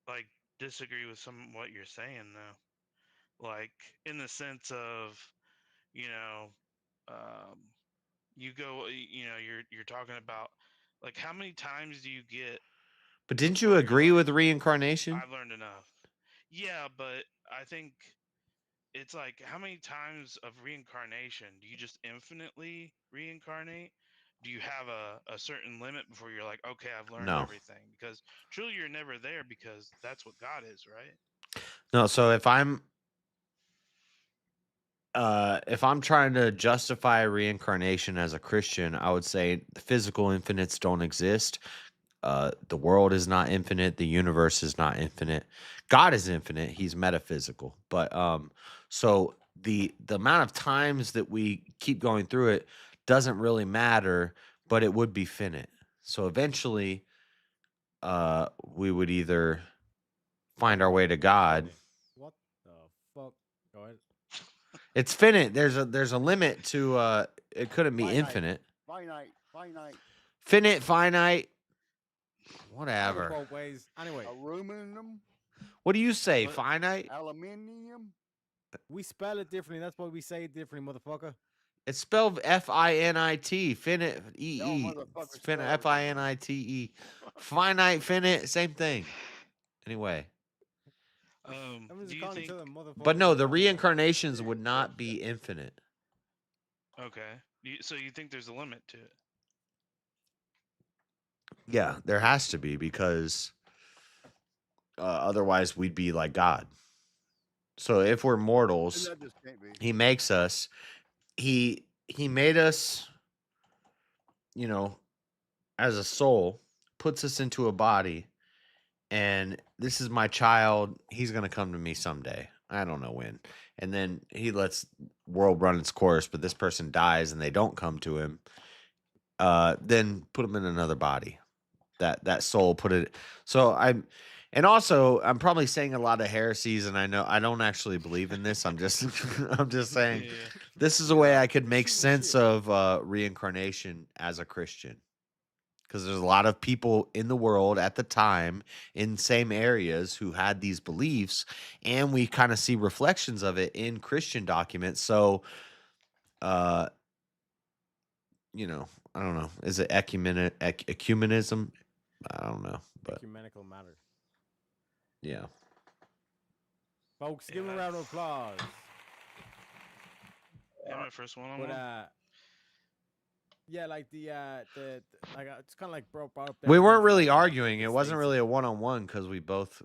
like disagree with some of what you're saying though. Like in the sense of, you go, you're talking about like how many times do you get? But didn't you agree with reincarnation? I've learned enough. Yeah, but I think it's like how many times of reincarnation do you just infinitely reincarnate? Do you have a certain limit before you're like, okay, I've learned No. everything? Because truly you're never there, because that's what God is, right? No, so if I'm trying to justify reincarnation as a Christian, I would say the physical infinites don't exist. The world is not infinite. The universe is not infinite. God is infinite. He's metaphysical. But so the amount of times that we keep going through it doesn't really matter, but it would be finite. So eventually, we would either find our way to God. What the fuck? Go ahead. It's finite. There's a limit to it couldn't be infinite. Finite. Finite. Whatever. Both ways. Anyway. Aluminum. What do you say? Finite? Aluminium. We spell it differently. That's why we say it differently, motherfucker. It's spelled finite. Finite. Finite. Finite. Finite. Same thing. Anyway. Do you think? But no, the reincarnations would not be infinite. Okay. So you think there's a limit to it? Yeah, there has to be, because otherwise we'd be like God. So if we're mortals, That just can't be. he makes us. He made us, as a soul, puts us into a body, and this is my child. He's going to come to me someday. I don't know when. And then he lets world run its course, but this person dies and they don't come to him. Then put him in another body. That soul put it. So I'm probably saying a lot of heresies, and I know I don't actually believe in this. I'm just saying this is a way I could make sense of reincarnation as a Christian, because there's a lot of people in the world at the time in same areas who had these beliefs, and we kind of see reflections of it in Christian documents. So, I don't know. Is it ecumenism? I don't know, but ecumenical matter. Yeah. Folks, give him a round of applause. Yeah, my first one on But one. yeah, like like it's kind of like brought up. We there weren't things really like, arguing. the It wasn't states really a one-on-one because we both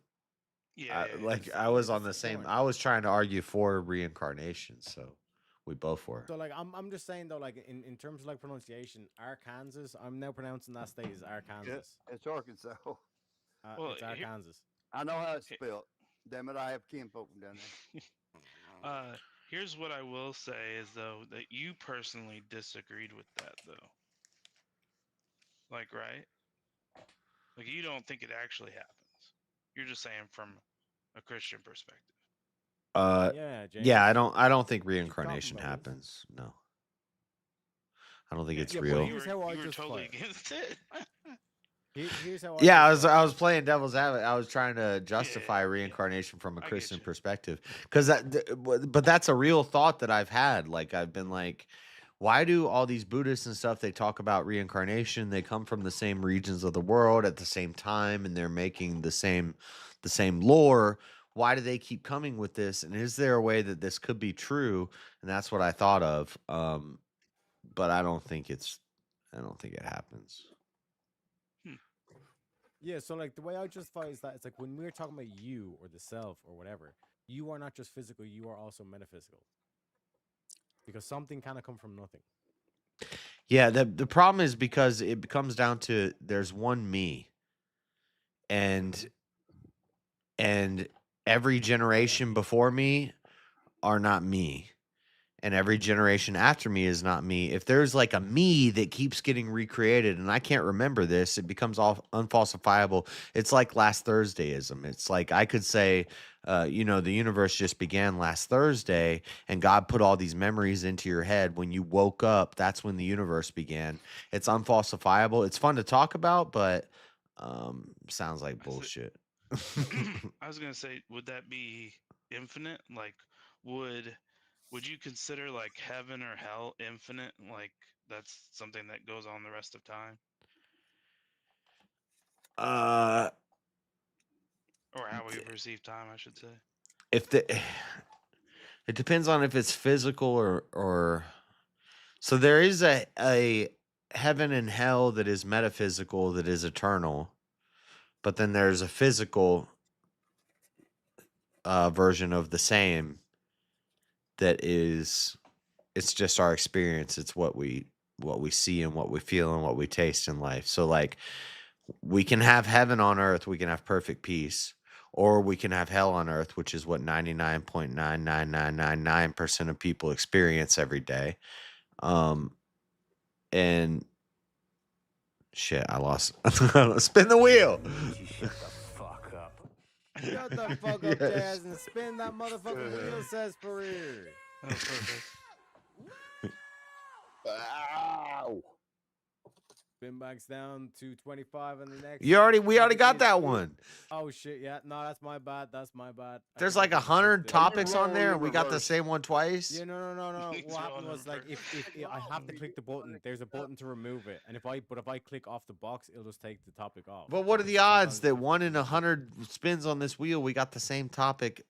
like I was on the same. I was trying to argue for reincarnation, so we both were. So like I'm just saying though, like in terms of like pronunciation, Arkansas. I'm now pronouncing that state as Arkansas. It's Arkansas. It's Arkansas. I know how it's spelled. Damn it, I have kinfolk down there. Here's what I will say is though that you personally disagreed with that though. Like, right? Like you don't think it actually happens. You're just saying from a Christian perspective. Yeah, I don't think reincarnation happens. No. I don't think it's real. Here's how I just totally against it. Here's how Yeah, I was playing devil's advocate. I was trying to justify reincarnation from a Christian perspective, because but that's a real thought that I've had. Like I've been like, why do all these Buddhists and stuff they talk about reincarnation? They come from the same regions of the world at the same time, and they're making the same lore. Why do they keep coming with this? And is there a way that this could be true? And that's what I thought of. But I don't think it happens. Yeah, so like the way I justify is that it's like when we're talking about you or the self or whatever, you are not just physical, you are also metaphysical. Because something kind of come from nothing. Yeah, the problem is because it comes down to there's one me. And every generation before me are not me. And every generation after me is not me. If there's like a me that keeps getting recreated and I can't remember this, it becomes all unfalsifiable. It's like last Thursdayism. It's like I could say, the universe just began last Thursday and God put all these memories into your head. When you woke up, that's when the universe began. It's unfalsifiable. It's fun to talk about, but sounds like bullshit. I was going to say, would that be infinite? Like, would you consider like heaven or hell infinite? Like that's something that goes on the rest of time? Or how we perceive time, I should say. It depends on if it's physical or so there is a heaven and hell that is metaphysical, that is eternal, but then there's a physical version of the same that is, it's just our experience. It's what we see and what we feel and what we taste in life. So like we can have heaven on earth, we can have perfect peace, or we can have hell on earth, which is what 99.99999% of people experience every day. And shit, I lost. Spin the wheel. Shut the fuck up, Jazz, and spin that motherfucking wheel, says Fareer. That's perfect. Ow. Spin backs down to 25 on the next. We already got that one. Oh shit, yeah. No, that's my bad. That's my bad. There's like 100 topics on there, and we got the same one twice. Yeah, no. What happened was like if I have to click the button, there's a button to remove it, and if I click off the box, it'll just take the topic off. But what are the odds that 1 in 100 spins on this wheel, we got the same topic?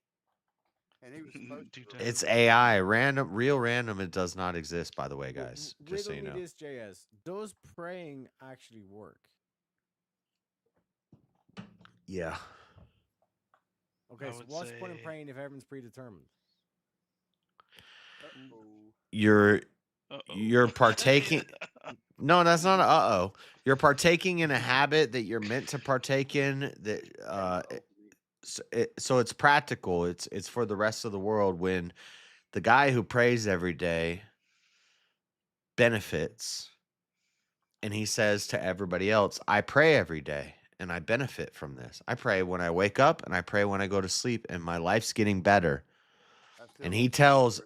And he was supposed to. It's AI, random, real random. It does not exist, by the way, guys. Just so you know. This, JS. Does praying actually work? Yeah. Okay, so what's the point in praying if everyone's predetermined? You're partaking. No, that's not an uh-oh. You're partaking in a habit that you're meant to partake in. That so it's practical. It's for the rest of the world. When the guy who prays every day benefits, and he says to everybody else, I pray every day and I benefit from this. I pray when I wake up and I pray when I go to sleep, and my life's getting better. And he tells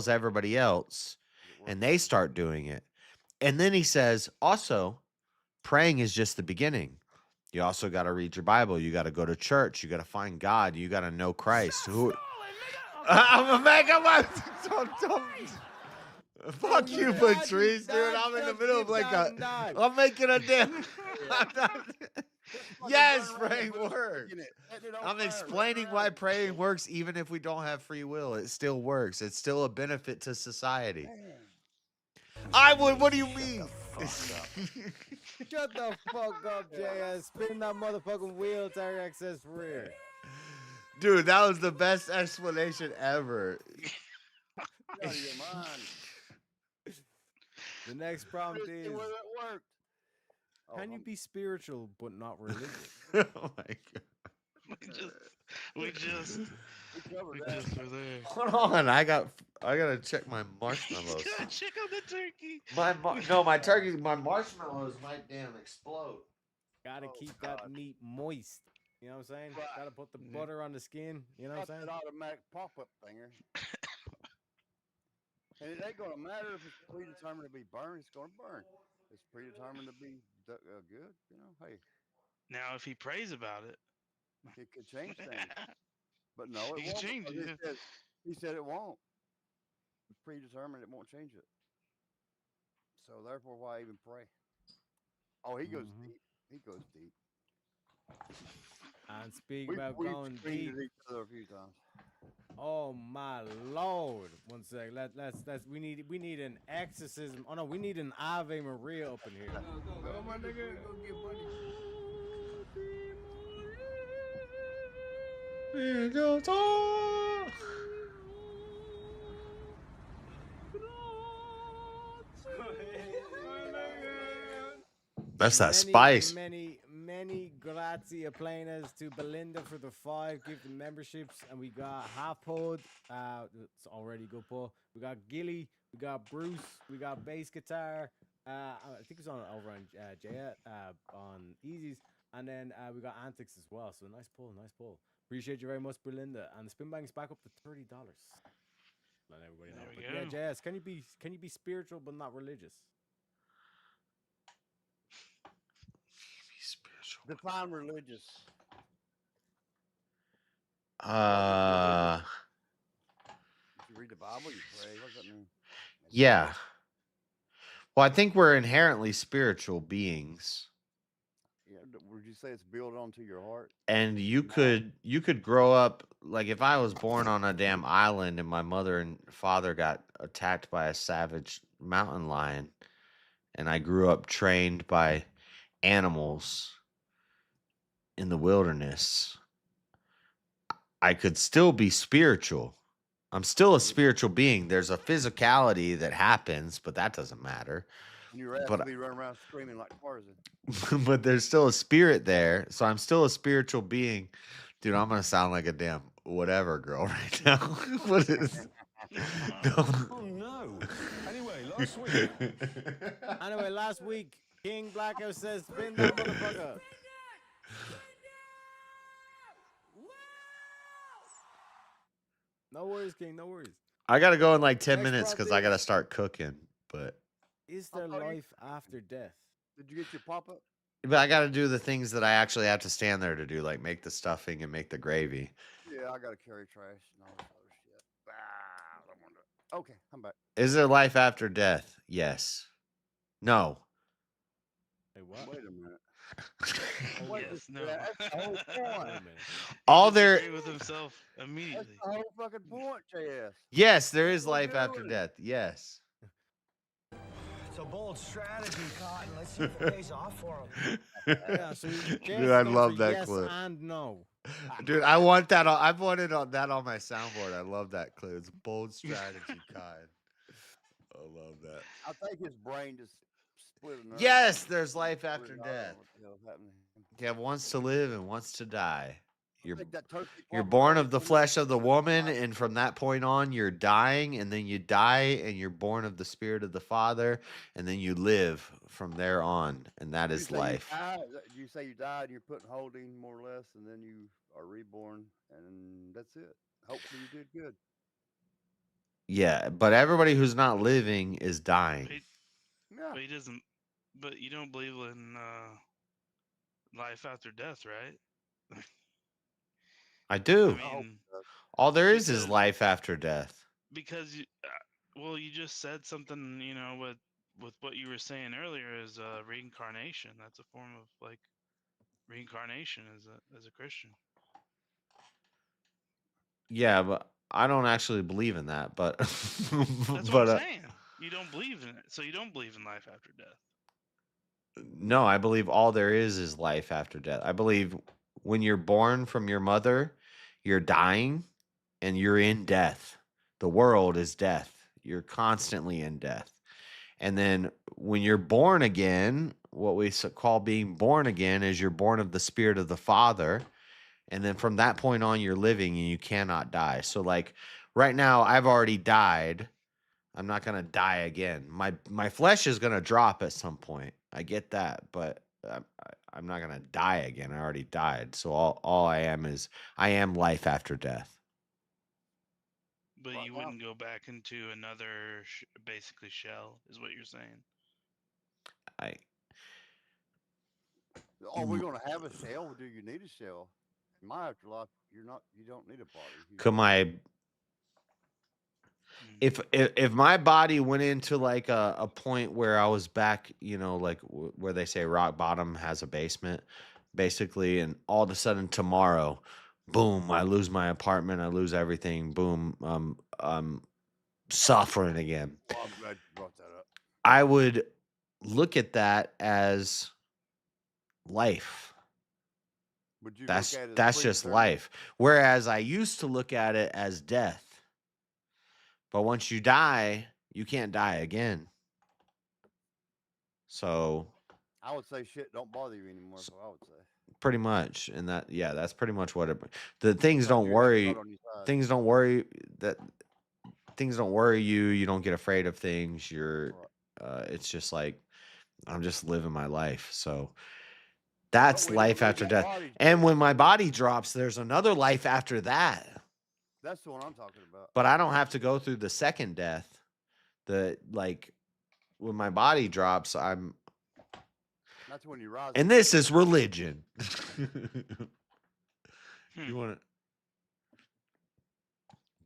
everybody else, and they start doing it. And then he says, also, praying is just the beginning. You also got to read your Bible. You got to go to church. You got to find God. You got to know Christ. I'm a mega. Fuck you, Patrice, dude. I'm in the middle of like I'm making a damn. Yes, praying works. I'm explaining why praying works even if we don't have free will. It still works. It's still a benefit to society. I would. What do you mean? Shut the fuck up, JS. Spin that motherfucking wheel, tire access rear. Dude, that was the best explanation ever. Out of your mind. The next prompt is: Whether it worked. can you be spiritual but not religious? Oh my god. We just covered that. were there. Hold on, I gotta check my marshmallows. Check on the turkey. My marshmallows might damn explode. Gotta keep that meat moist. You know what I'm saying? Gotta put the butter on the skin. You know what I'm saying? That automatic pop-up thinger. And it ain't gonna matter if it's predetermined to be burned. It's gonna burn. It's predetermined to be good. You know, hey. Now, if he prays about it, it could change things. But no, it He won't. change it. He said it won't. It's predetermined. It won't change it. So therefore, why even pray? Oh, he goes deep. He goes deep. And speaking about going screamed deep, at each other a few times. oh my lord! One sec. Let's. We need an exorcism. Oh no, we need an Ave Maria up in here. Go, my nigga. Go get money. That's that spice. Many grazie plenas to Belinda for the 5 gifted memberships, and we got Half Pod. It's already good, Paul. We got Gilly, we got Bruce, we got bass guitar. I think it's on over on Jaya on Easy's, and then we got Antics as well. So nice pull. Appreciate you very much, Belinda. And the spin bank's back up to $30. Let everybody know. But yeah, JS, can you be spiritual but not religious? Define religious. You read the Bible, you pray. What does that mean? Yeah. Well, I think we're inherently spiritual beings. Yeah, would you say it's built onto your heart? And you could grow up like if I was born on a damn island and my mother and father got attacked by a savage mountain lion and I grew up trained by animals in the wilderness, I could still be spiritual. I'm still a spiritual being. There's a physicality that happens, but that doesn't matter. And your ass will be running around screaming like Tarzan. But there's still a spirit there. So I'm still a spiritual being. Dude, I'm going to sound like a damn whatever girl right now. What is... Oh, no. Anyway, last week, King Blackout says, spin that motherfucker. No worries, King. No worries. I got to go in like 10 minutes because I got to start cooking. But is there life after death? Did you get your pop-up? But I got to do the things that I actually have to stand there to do, like make the stuffing and make the gravy. Yeah, I got to carry trash and all this other shit. I don't want to. Okay, I'm back. Is there life after death? Yes. No. Hey, what? Wait a minute. Yes, no. That's the whole point. All there. With himself immediately. That's the whole fucking point, JS. Yes, there is life after death. Yes. It's a bold strategy, Cotton. Let's see if it pays off for him. Yeah, so Dude, I love that yes clip. And no. Dude, I want that. I've wanted that on my soundboard. I love that clip. It's bold strategy, kind. I love that. I think his brain just split. Yes, there's life after death. You have wants to live and wants to die. You're born of the flesh of the woman, and from that point on, you're dying, and then you die, and you're born of the spirit of the Father, and then you live from there on, and that is life. You say you died, you're put in holding more or less, and then you are reborn, and that's it. Hopefully you did good. Yeah, but everybody who's not living is dying. But he doesn't. But you don't believe in life after death, right? I do. I mean, all there is life after death. Because you just said something, with what you were saying earlier is reincarnation. That's a form of like reincarnation as a Christian. Yeah, but I don't actually believe in that. But That's what but I'm saying. You don't believe in it, so you don't believe in life after death. no, I believe all there is life after death. I believe when you're born from your mother, you're dying, and you're in death. The world is death. You're constantly in death. And then when you're born again, what we call being born again is you're born of the Spirit of the Father. And then from that point on, you're living and you cannot die. So, like right now, I've already died. I'm not going to die again. My flesh is going to drop at some point. I get that. But I'm not going to die again. I already died. So, all I am is I am life after death. But you wouldn't go back into another basically shell, is what you're saying. Are we going to have a shell? Or do you need a shell? In my afterlife, you don't need a body. Could my if my body went into like a point where I was back, like where they say rock bottom has a basement, basically, and all of a sudden tomorrow, boom, I lose my apartment, I lose everything, boom, I'm suffering again. Well, I'm glad you brought that up. I would look at that as life. Would you That's look at it as that's just predetermined? life. Whereas I used to look at it as death. But once you die, you can't die again. So I would say shit don't bother you anymore. So I would say. pretty much, and that's pretty much what it. The things Like don't you have God worry. on your side. Things don't worry that. Things don't worry you. You don't get afraid of things. It's just like I'm just living my life. So that's we life don't need after that death. body. And when my body drops, there's another life after that. That's the one I'm talking about. But I don't have to go through the second death. When my body drops, That's when you rise. and this is religion. You want to,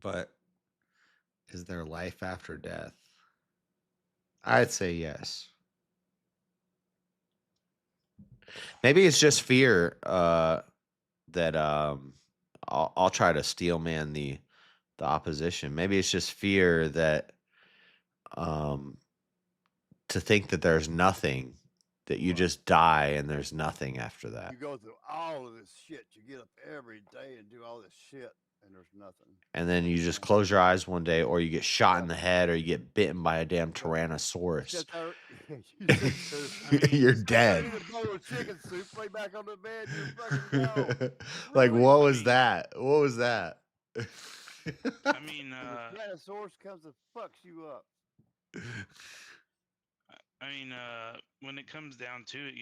but is there life after death? I'd say yes. Maybe it's just fear that I'll try to steel man the opposition. Maybe it's just fear that to think that there's nothing, that you just die and there's nothing after that. You go through all of this shit. You get up every day and do all this shit, and there's nothing. And then you just close your eyes one day, or you get shot in the head, or you get bitten by a damn Tyrannosaurus. Sit there, you sit there, You're dead. eat a bowl of chicken soup, lay back on the bed, you're fucking gone. Like, what was that? What was that? I mean, the Tyrannosaurus comes and fucks you up. I mean, when it comes down to it,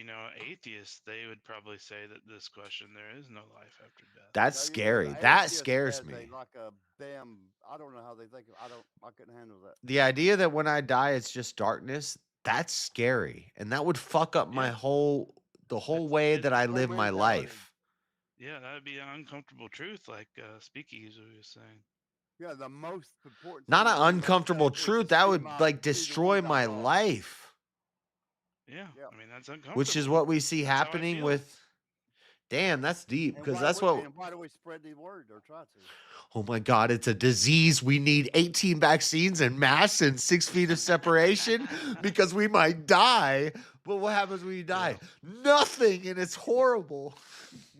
atheists, they would probably say that this question, there is no life after death. That's scary. That scares me. Like a damn, I don't know how they think. I couldn't handle that. The idea that when I die, it's just darkness. That's scary, and that would fuck up the whole way that I live my life. Yeah, that would be an uncomfortable truth, like Speakeasy was saying. Yeah, the most important. Not an uncomfortable truth. That would like destroy my life. Yeah, I mean that's uncomfortable. Which is what we see happening with. Damn, that's deep because that's what. And why do we spread the word or try to? Oh my God, it's a disease. We need 18 vaccines and masks and 6 feet of separation because we might die. But what happens when you die? Nothing, and it's horrible.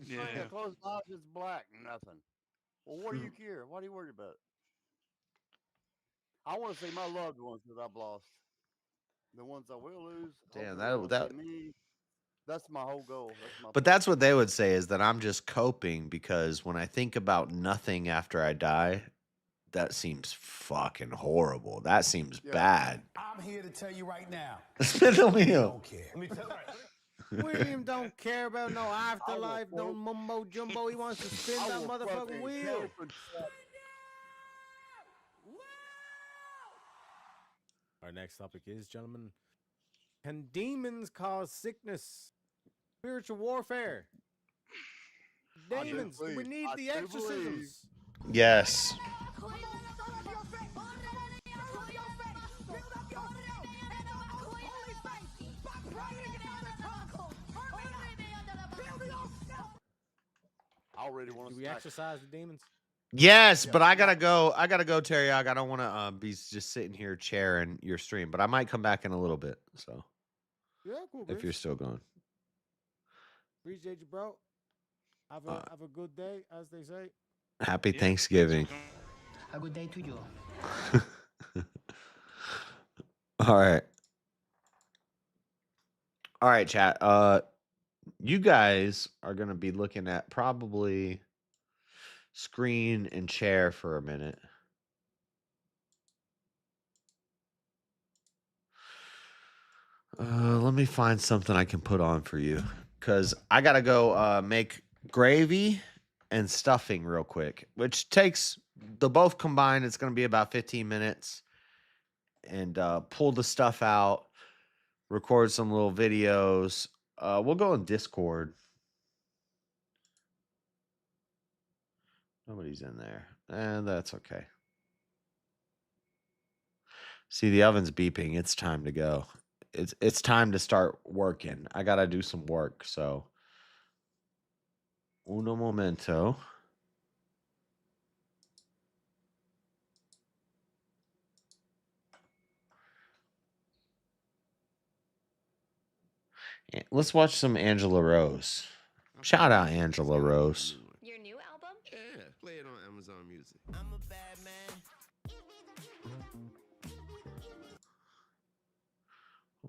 Yeah. Close eyes, it's black. Nothing. Well, what do you care? What are you worried about? I want to see my loved ones that I've lost. The ones I will lose. Damn, that's my whole goal. But that's what they would say, is that I'm just coping because when I think about nothing after I die, that seems fucking horrible. That seems bad. I'm here to tell you right now. Spin the wheel. William don't care about no afterlife, no mumbo jumbo. He wants to spin that motherfucking wheel. Our next topic is, gentlemen, can demons cause sickness? Spiritual warfare. Demons. We need the exorcisms. Yes. already want Do to we exercise the demons? Yes, but I gotta go. I gotta go, Teriak. I don't want to be just sitting here chairing your stream, but I might come back in a little bit. So Yeah, cool, if you're still going, appreciate you, bro. Have a good day, as they say. happy Thanksgiving. A good day to you. All right, chat. You guys are gonna be looking at probably screen and chair for a minute. Let me find something I can put on for you, because I gotta go make gravy and stuffing real quick, which takes the both combined. It's gonna be about 15 minutes, and pull the stuff out, record some little videos. We'll go in Discord. Nobody's in there, and that's okay. See, the oven's beeping. It's time to go. It's time to start working. I gotta do some work. So, uno momento. Let's watch some Angela Rose. Shout out Angela Rose. Your new album? Yeah, play it on Amazon Music. I'm a bad man.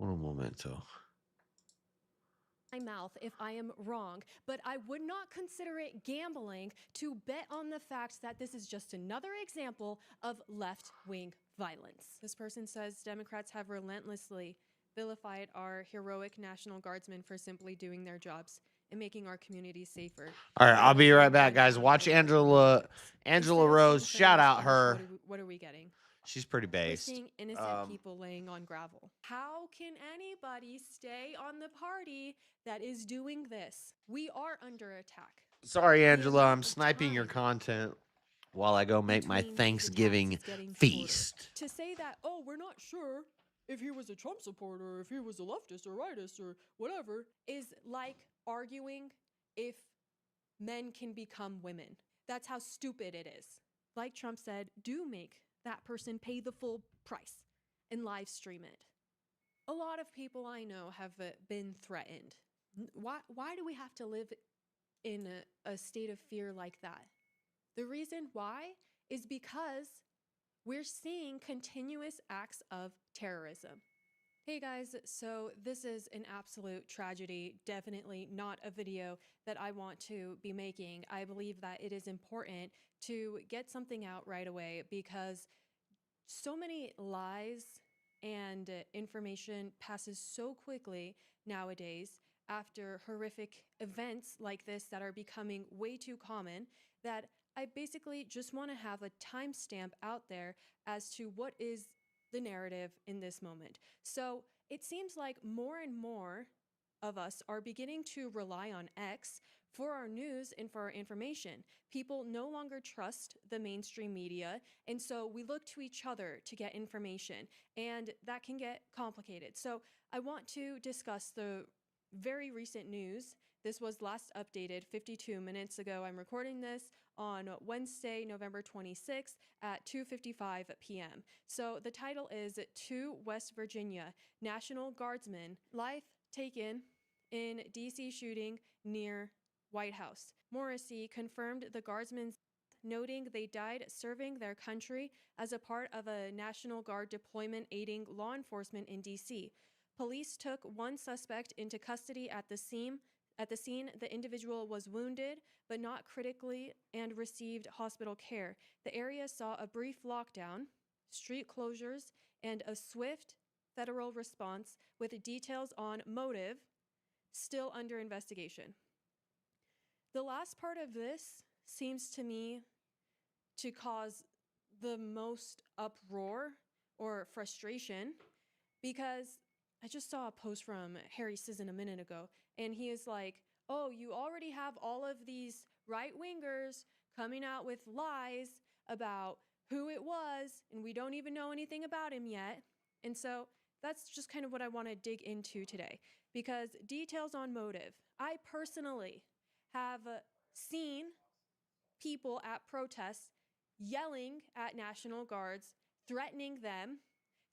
Uno momento. My mouth if I am wrong, but I would not consider it gambling to bet on the fact that this is just another example of left-wing violence. This person says Democrats have relentlessly vilified our heroic National Guardsmen for simply doing their jobs and making our communities safer. All right, I'll be right back, guys. Watch Angela Rose. Shout out her. What are we getting? She's pretty We're based. seeing innocent people laying on gravel. How can anybody stay on the party that is doing this? We are under attack. Sorry, Angela. I'm sniping your content while I go make my Thanksgiving feast. To say that, oh, we're not sure if he was a Trump supporter, or if he was a leftist or rightist or whatever, is like arguing if men can become women. That's how stupid it is. Like Trump said, do make that person pay the full price and live stream it. A lot of people I know have been threatened. Why do we have to live in a state of fear like that? The reason why is because we're seeing continuous acts of terrorism. Hey guys, so this is an absolute tragedy, definitely not a video that I want to be making. I believe that it is important to get something out right away because so many lies and information passes so quickly nowadays after horrific events like this that are becoming way too common that I basically just want to have a timestamp out there as to what is the narrative in this moment. So it seems like more and more of us are beginning to rely on X for our news and for our information. People no longer trust the mainstream media, and so we look to each other to get information, and that can get complicated. So I want to discuss the very recent news. This was last updated 52 minutes ago. I'm recording this on Wednesday, November 26th at 2:55 p.m. So the title is "To West Virginia, National Guardsman Life Taken in DC Shooting Near White House." Morrissey confirmed the guardsmen's death, noting they died serving their country as a part of a National Guard deployment aiding law enforcement in DC. Police took one suspect into custody at the scene. The individual was wounded, but not critically, and received hospital care. The area saw a brief lockdown, street closures, and a swift federal response with details on motive still under investigation. The last part of this seems to me to cause the most uproar or frustration because I just saw a post from Harry Sisson a minute ago, and he is like, oh, you already have all of these right-wingers coming out with lies about who it was, and we don't even know anything about him yet. And so that's just kind of what I want to dig into today, because details on motive. I personally have seen people at protests yelling at National Guards, threatening them,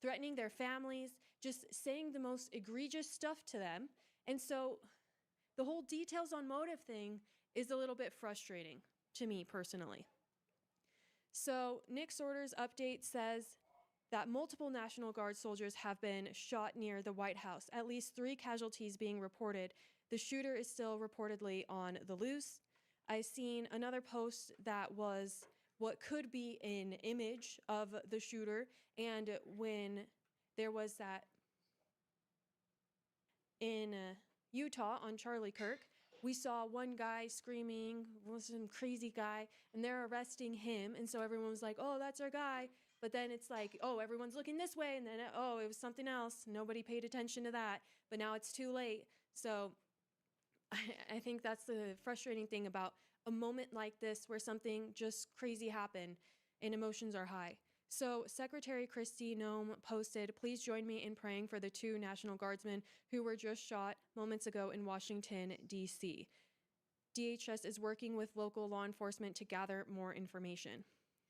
threatening their families, just saying the most egregious stuff to them. And so the whole details on motive thing is a little bit frustrating to me personally. So Nick's orders update says that multiple National Guard soldiers have been shot near the White House, at least 3 casualties being reported. The shooter is still reportedly on the loose. I've seen another post that was what could be an image of the shooter, and when there was that in Utah on Charlie Kirk, we saw one guy screaming, was some crazy guy, and they're arresting him, and so everyone was like, oh, that's our guy. But then it's like, oh, everyone's looking this way, and then, oh, it was something else. Nobody paid attention to that, but now it's too late. So I think that's the frustrating thing about a moment like this where something just crazy happened and emotions are high. So Secretary Kristi Noem posted, please join me in praying for the 2 National Guardsmen who were just shot moments ago in Washington, D.C. DHS is working with local law enforcement to gather more information.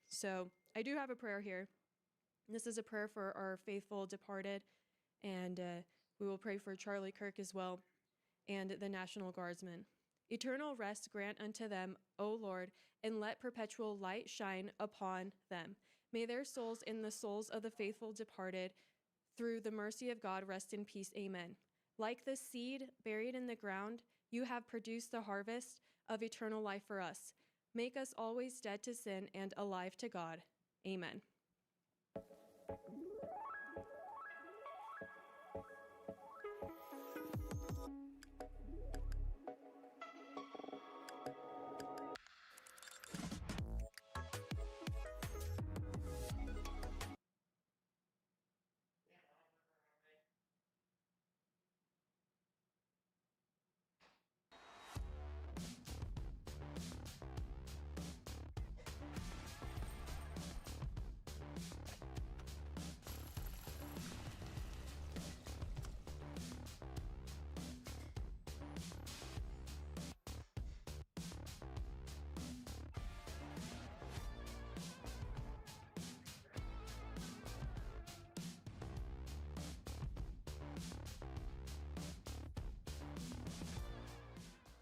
So I do have a prayer here. This is a prayer for our faithful departed, and we will pray for Charlie Kirk as well and the National Guardsmen. Eternal rest grant unto them, O Lord, and let perpetual light shine upon them. May their souls and the souls of the faithful departed, through the mercy of God, rest in peace. Amen. Like the seed buried in the ground, you have produced the harvest of eternal life for us. Make us always dead to sin and alive to God. Amen.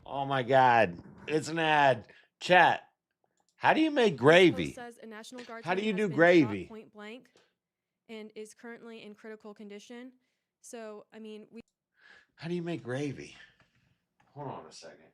Oh my God. It's an ad. Chat. How do you make This gravy? post says a National How Guardsman do you has do been gravy? shot point blank and is currently in critical condition. So, I mean, we How do you make gravy? Hold on a second.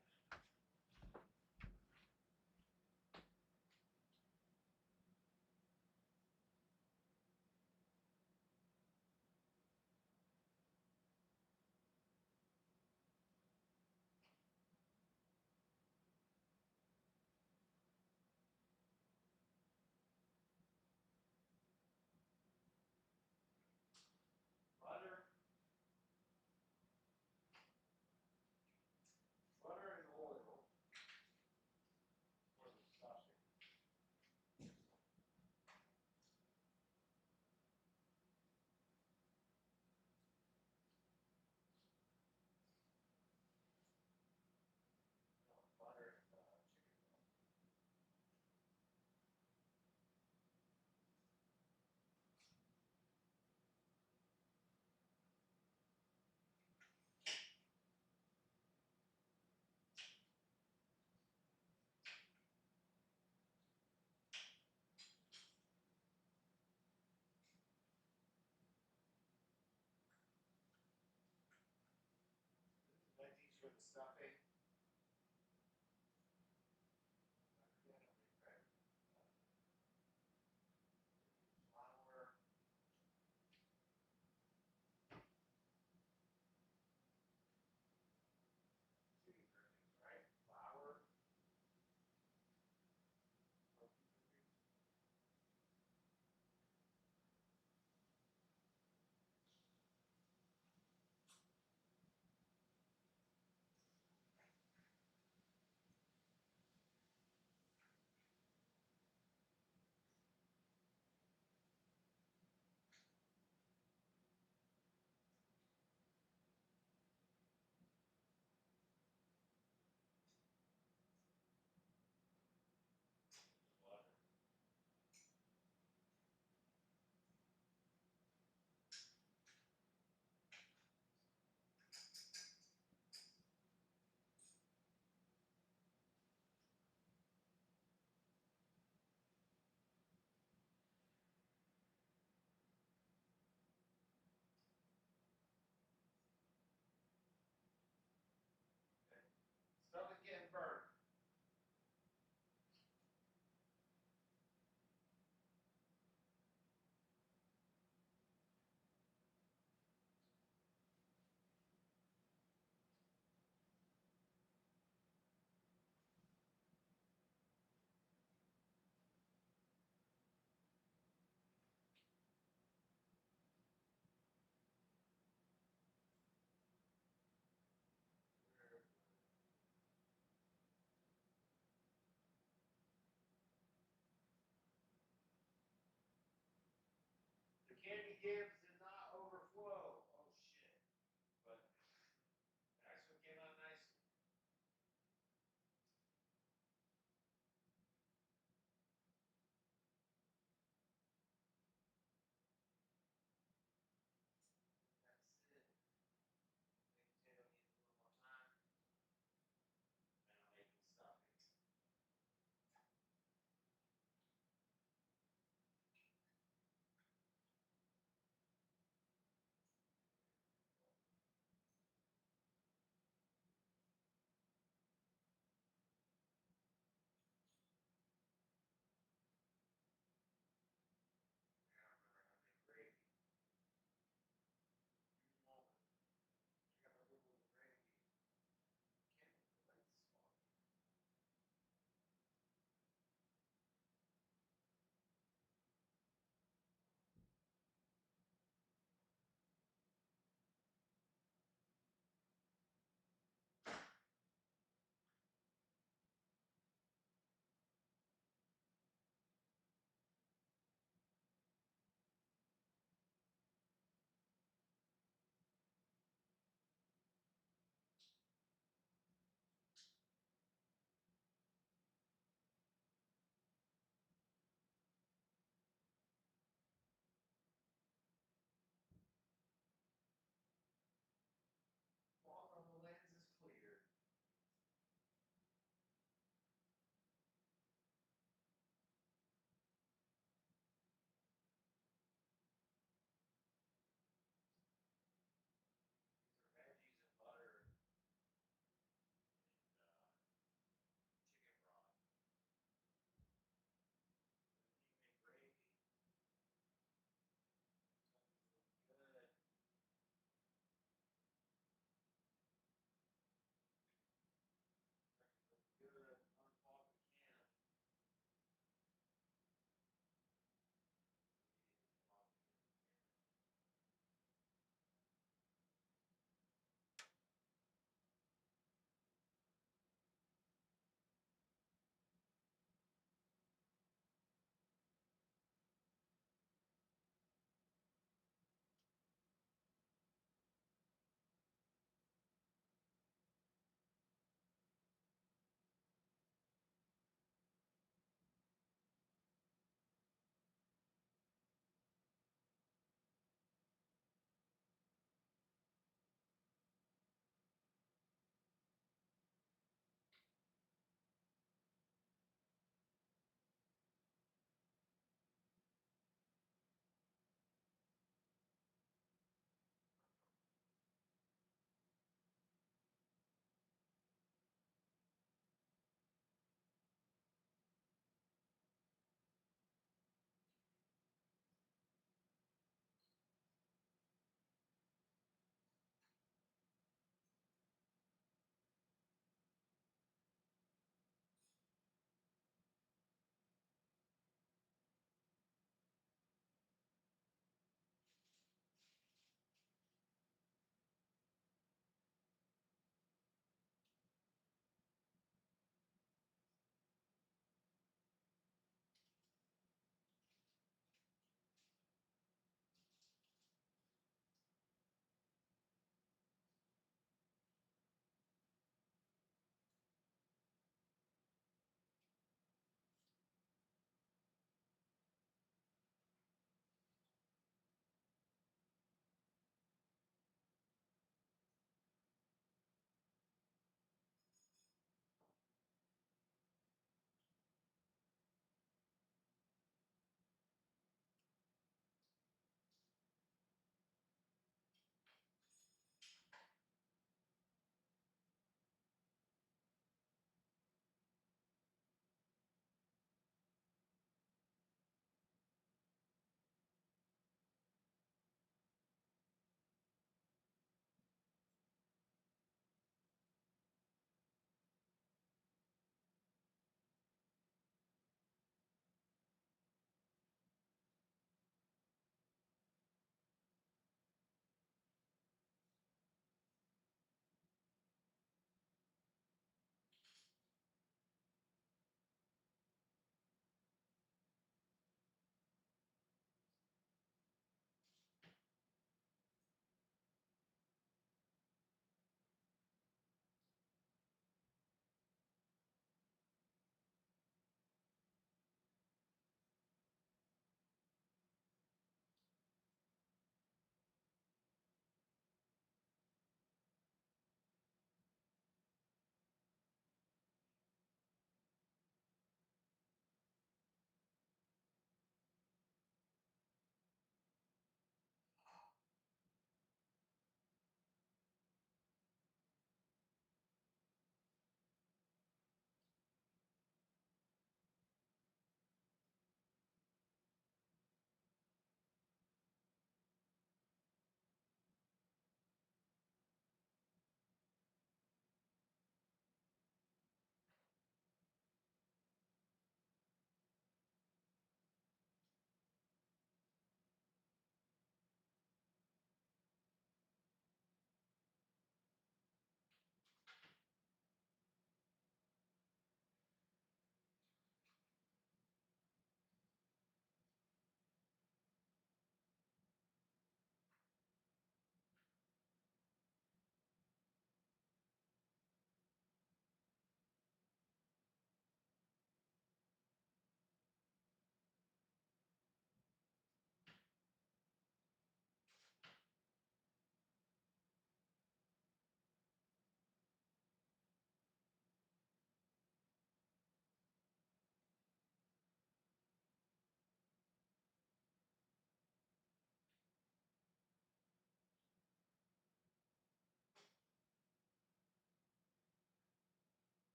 Gibbs did not overflow. Oh shit! But next one came out nicely.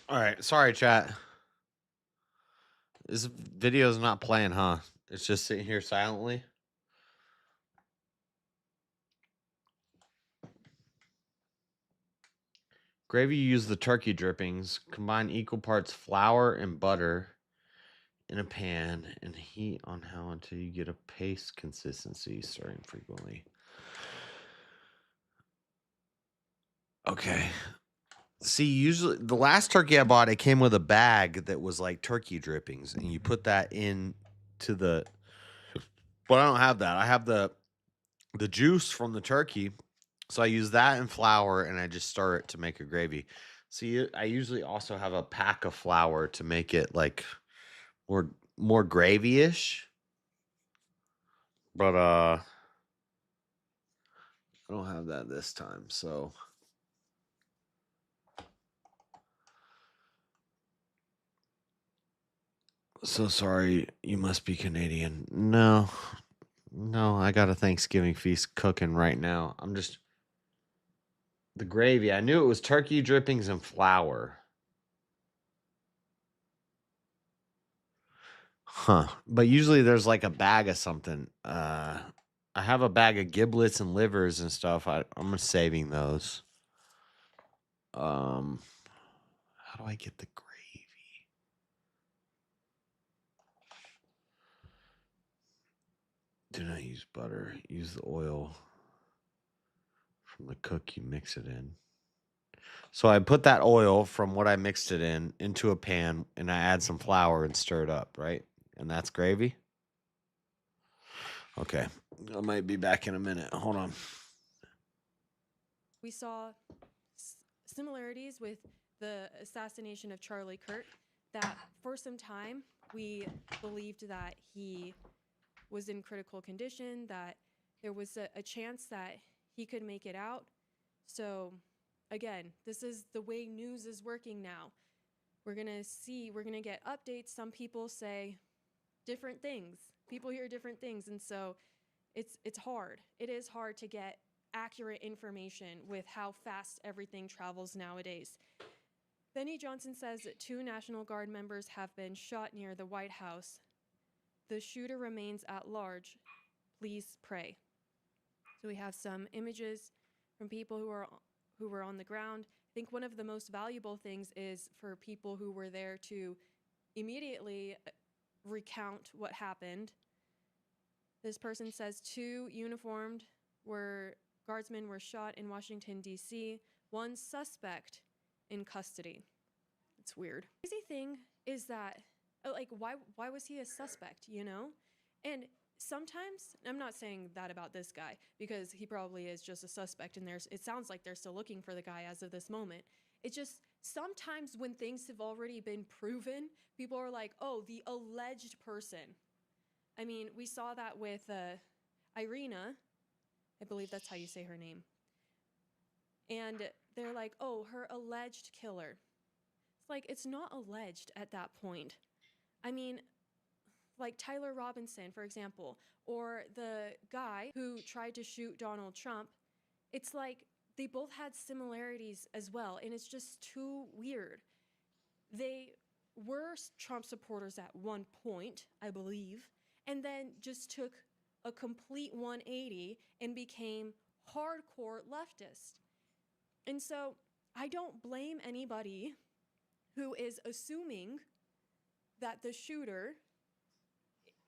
All right. Sorry, chat. This video's not playing, huh? It's just sitting here silently. Gravy, you use the turkey drippings. Combine equal parts flour and butter in a pan and heat on high until you get a paste consistency, stirring frequently. Okay. See, usually the last turkey I bought, it came with a bag that was like turkey drippings, and you put that in to the. But I don't have that. I have the juice from the turkey, so I use that and flour, and I just stir it to make a gravy. See, I usually also have a pack of flour to make it like more gravy-ish. But I don't have that this time, so. So sorry, you must be Canadian. No, I got a Thanksgiving feast cooking right now. I'm just the gravy. I knew it was turkey drippings and flour. Huh. But usually there's like a bag of something. I have a bag of giblets and livers and stuff. I'm saving those. How do I get the gravy? Do not use butter. Use the oil from the cook you mix it in. So I put that oil from what I mixed it in into a pan, and I add some flour and stir it up, right? And that's gravy? Okay. I might be back in a minute. Hold on. We saw similarities with the assassination of Charlie Kirk, that for some time we believed that he was in critical condition, that there was a chance that he could make it out. So again, this is the way news is working now. We're going to get updates. Some people say different things. People hear different things. And so it's hard. It is hard to get accurate information with how fast everything travels nowadays. Benny Johnson says that 2 National Guard members have been shot near the White House. The shooter remains at large. Please pray. So we have some images from people who were on the ground. I think one of the most valuable things is for people who were there to immediately recount what happened. This person says 2 uniformed guardsmen were shot in Washington, D.C. 1 suspect in custody. It's weird. The crazy thing is that, like, why was he a suspect, you know? And sometimes, I'm not saying that about this guy, because he probably is just a suspect, and it sounds like they're still looking for the guy as of this moment. It's just, sometimes when things have already been proven, people are like, oh, the alleged person. I mean, we saw that with Irina, I believe that's how you say her name. And they're like, oh, her alleged killer. It's like, it's not alleged at that point. I mean, like Tyler Robinson, for example, or the guy who tried to shoot Donald Trump, it's like they both had similarities as well, and it's just too weird. They were Trump supporters at one point, I believe, and then just took a complete 180 and became hardcore leftist. And so I don't blame anybody who is assuming that the shooter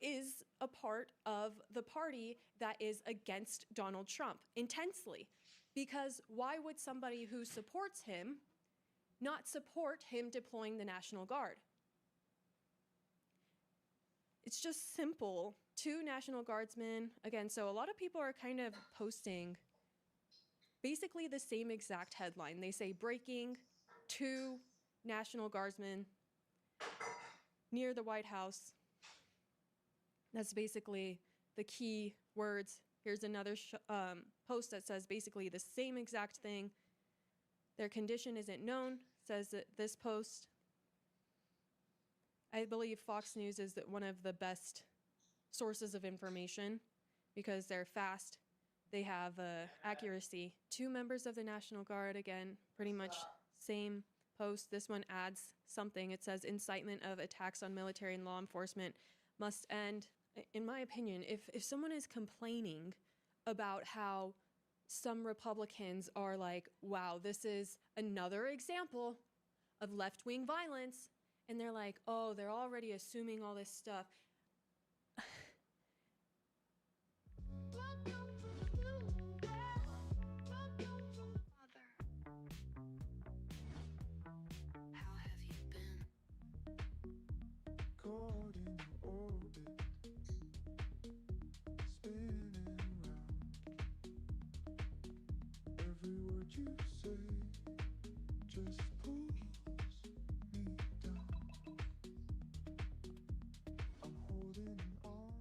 is a part of the party that is against Donald Trump intensely. Because why would somebody who supports him not support him deploying the National Guard? It's just simple. 2 National Guardsmen. Again, so a lot of people are kind of posting basically the same exact headline. They say, breaking, 2 National Guardsmen near the White House. That's basically the key words. Here's another post that says basically the same exact thing. Their condition isn't known, says that this post. I believe Fox News is one of the best sources of information because they're fast. They have accuracy. 2 members of the National Guard, again, pretty much same post, this one adds something. It says incitement of attacks on military and law enforcement must end. In my opinion, if someone is complaining about how some Republicans are like, wow, this is another example of left-wing violence, and they're like, oh, they're already assuming all this stuff. Caught in orbit, spinning round. Every word you say just pulls me down. I'm holding on.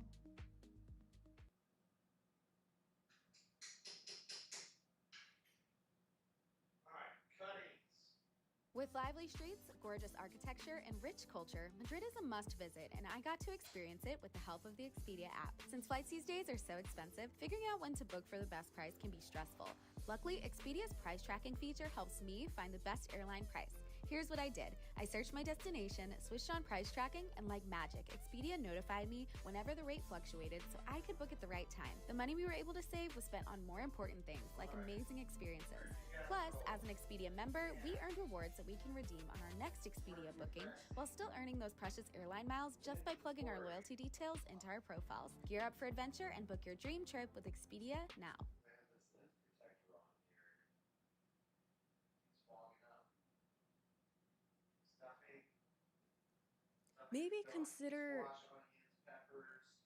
With lively streets, gorgeous architecture, and rich culture, Madrid is a must-visit, and I got to experience it with the help of the Expedia app. Since flights these days are so expensive, figuring out when to book for the best price can be stressful. Luckily, Expedia's price tracking feature helps me find the best airline price. Here's what I did. I searched my destination, switched on price tracking, and like magic, Expedia notified me whenever the rate fluctuated so I could book at the right time. The money we were able to save was spent on more important things, like amazing experiences. Plus, as an Expedia member, we earned rewards that we can redeem on our next Expedia booking while still earning those precious airline miles just by plugging our loyalty details into our profiles. Gear up for adventure and book your dream trip with Expedia now. Maybe consider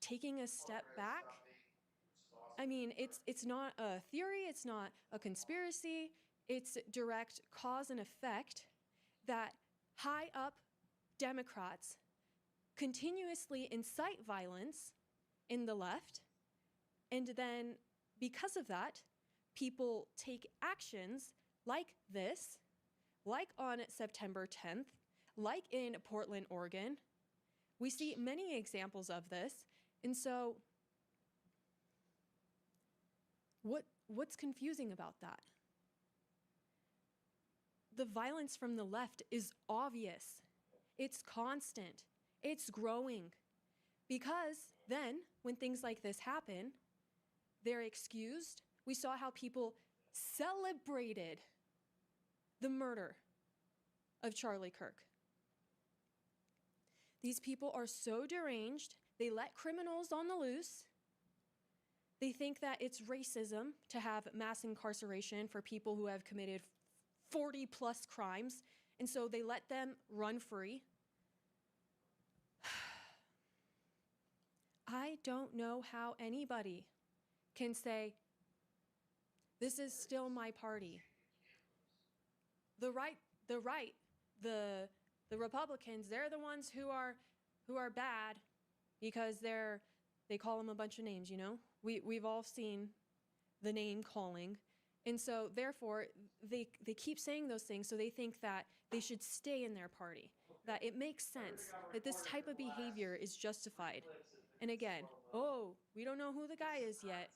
taking a step back. I mean, it's not a theory, it's not a conspiracy, it's direct cause and effect that high up Democrats continuously incite violence in the left, and then because of that, people take actions like this, like on September 10th, like in Portland, Oregon. We see many examples of this. And so what's confusing about that? The violence from the left is obvious. It's constant. It's growing. Because then, when things like this happen, they're excused. We saw how people celebrated the murder of Charlie Kirk. These people are so deranged, they let criminals on the loose. They think that it's racism to have mass incarceration for people who have committed 40 plus crimes, and so they let them run free. I don't know how anybody can say, this is still my party. The Republicans, they're the ones who are bad because they call them a bunch of names, you know? We've all seen the name calling. And so therefore they keep saying those things, so they think that they should stay in their party, that it makes sense, that this type of behavior is justified. And again, oh, we don't know who the guy is yet.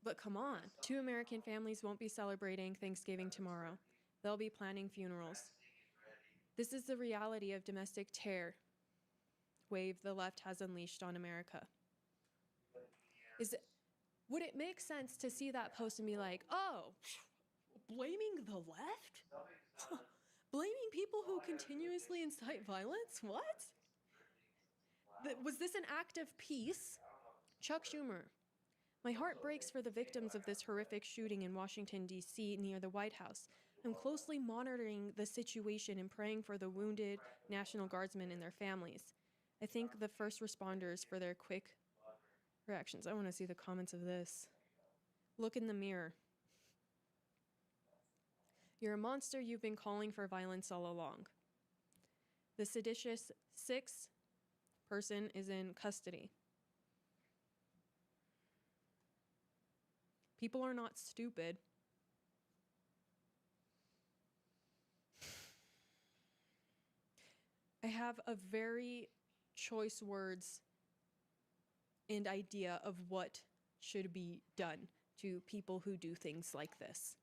But come on. 2 American families won't be celebrating Thanksgiving tomorrow. They'll be planning funerals. This is the reality of domestic terror wave the left has unleashed on America. Would it make sense to see that post and be like, oh, blaming the left? Blaming people who continuously incite violence? What? Was this an act of peace? Chuck Schumer. My heart breaks for the victims of this horrific shooting in Washington, D.C. near the White House. I'm closely monitoring the situation and praying for the wounded National Guardsmen and their families. I thank the first responders for their quick reactions. I want to see the comments of this. Look in the mirror. You're a monster. You've been calling for violence all along. The seditious 6th person is in custody. People are not stupid. I have a very choice words and idea of what should be done to people who do things like this.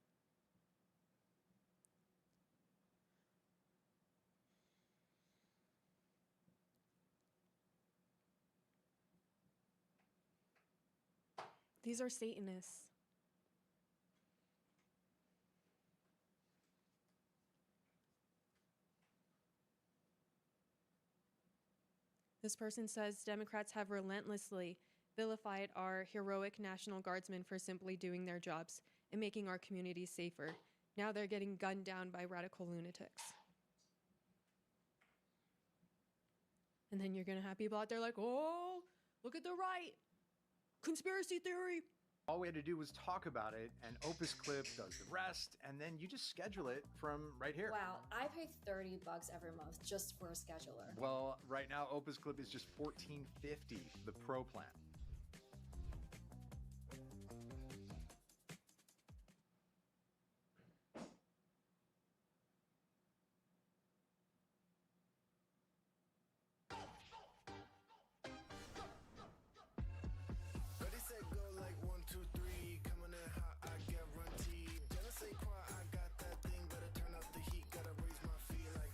These are Satanists. This person says Democrats have relentlessly vilified our heroic National Guardsmen for simply doing their jobs and making our communities safer. Now they're getting gunned down by radical lunatics. And then you're going to have people out there like, oh, look at the right. Conspiracy theory. All we had to do was talk about it, and Opus Clip does the rest, and then you just schedule it from right here. Wow, I pay $30 every month just for a scheduler. Well, right now Opus Clip is just $14.50, the Pro plan. Ready, set, go like 1, 2, 3. Coming in hot, I guarantee. Jealous ain't quiet, I got that thing. Better turn up the heat, gotta raise my feet like.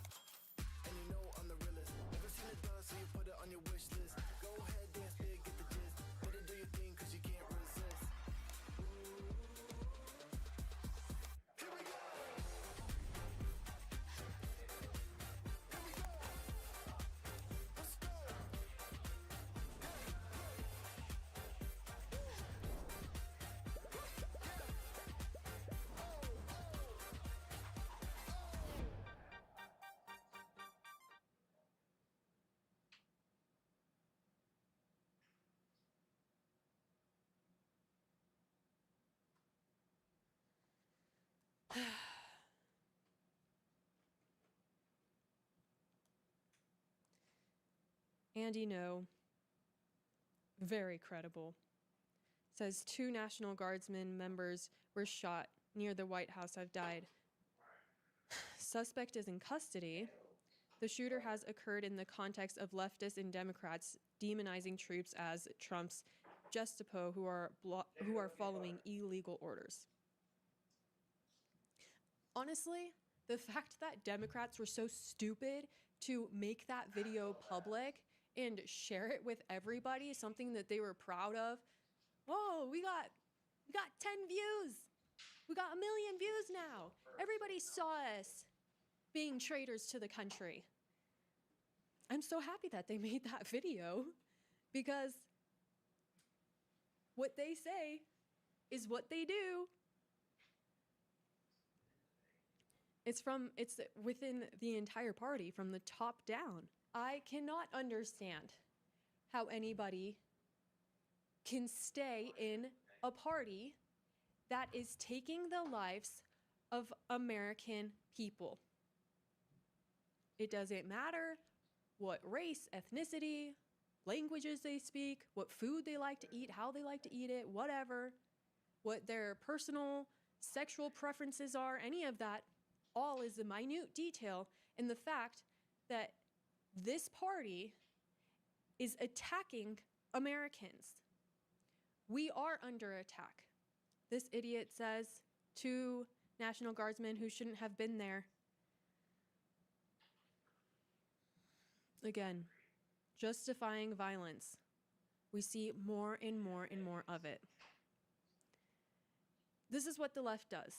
And you know I'm the realest. Never seen it done, so you put it on your wish list. Go ahead, dance big, get the gist. Better do your thing, cause you can't resist. Here we go. Andy No, very credible, says 2 National Guardsmen members were shot near the White House have died. Suspect is in custody. The shooter has occurred in the context of leftists and Democrats demonizing troops as Trump's Gestapo who are following illegal orders. Honestly, the fact that Democrats were so stupid to make that video public and share it with everybody is something that they were proud of. Whoa, we got 10 views. We got 1 million views now. Everybody saw us being traitors to the country. I'm so happy that they made that video because what they say is what they do. It's within the entire party from the top down. I cannot understand how anybody can stay in a party that is taking the lives of American people. It doesn't matter what race, ethnicity, languages they speak, what food they like to eat, how they like to eat it, whatever, what their personal sexual preferences are, any of that. All is a minute detail in the fact that this party is attacking Americans. We are under attack. This idiot says 2 National Guardsmen who shouldn't have been there. Again, justifying violence. We see more and more and more of it. This is what the left does.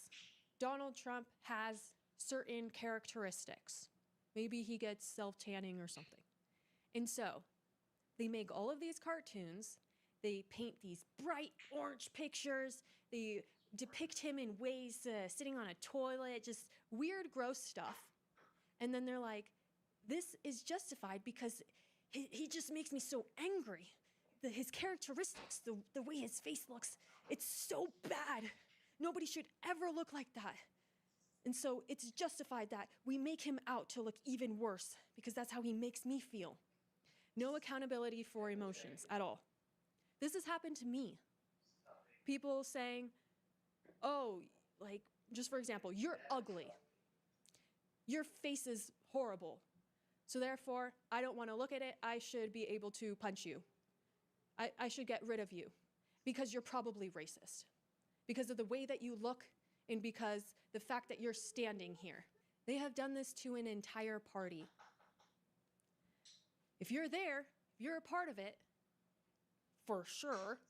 Donald Trump has certain characteristics. Maybe he gets self-tanning or something. And so they make all of these cartoons. They paint these bright orange pictures. They depict him in ways sitting on a toilet, just weird, gross stuff. And then they're like, this is justified because he just makes me so angry. His characteristics, the way his face looks, it's so bad. Nobody should ever look like that. And so it's justified that we make him out to look even worse because that's how he makes me feel. No accountability for emotions at all. This has happened to me. People saying, oh, like, just for example, you're ugly. Your face is horrible. So therefore, I don't want to look at it. I should be able to punch you. I should get rid of you because you're probably racist. Because of the way that you look and because the fact that you're standing here. They have done this to an entire party. If you're there, if you're a part of it, for sure,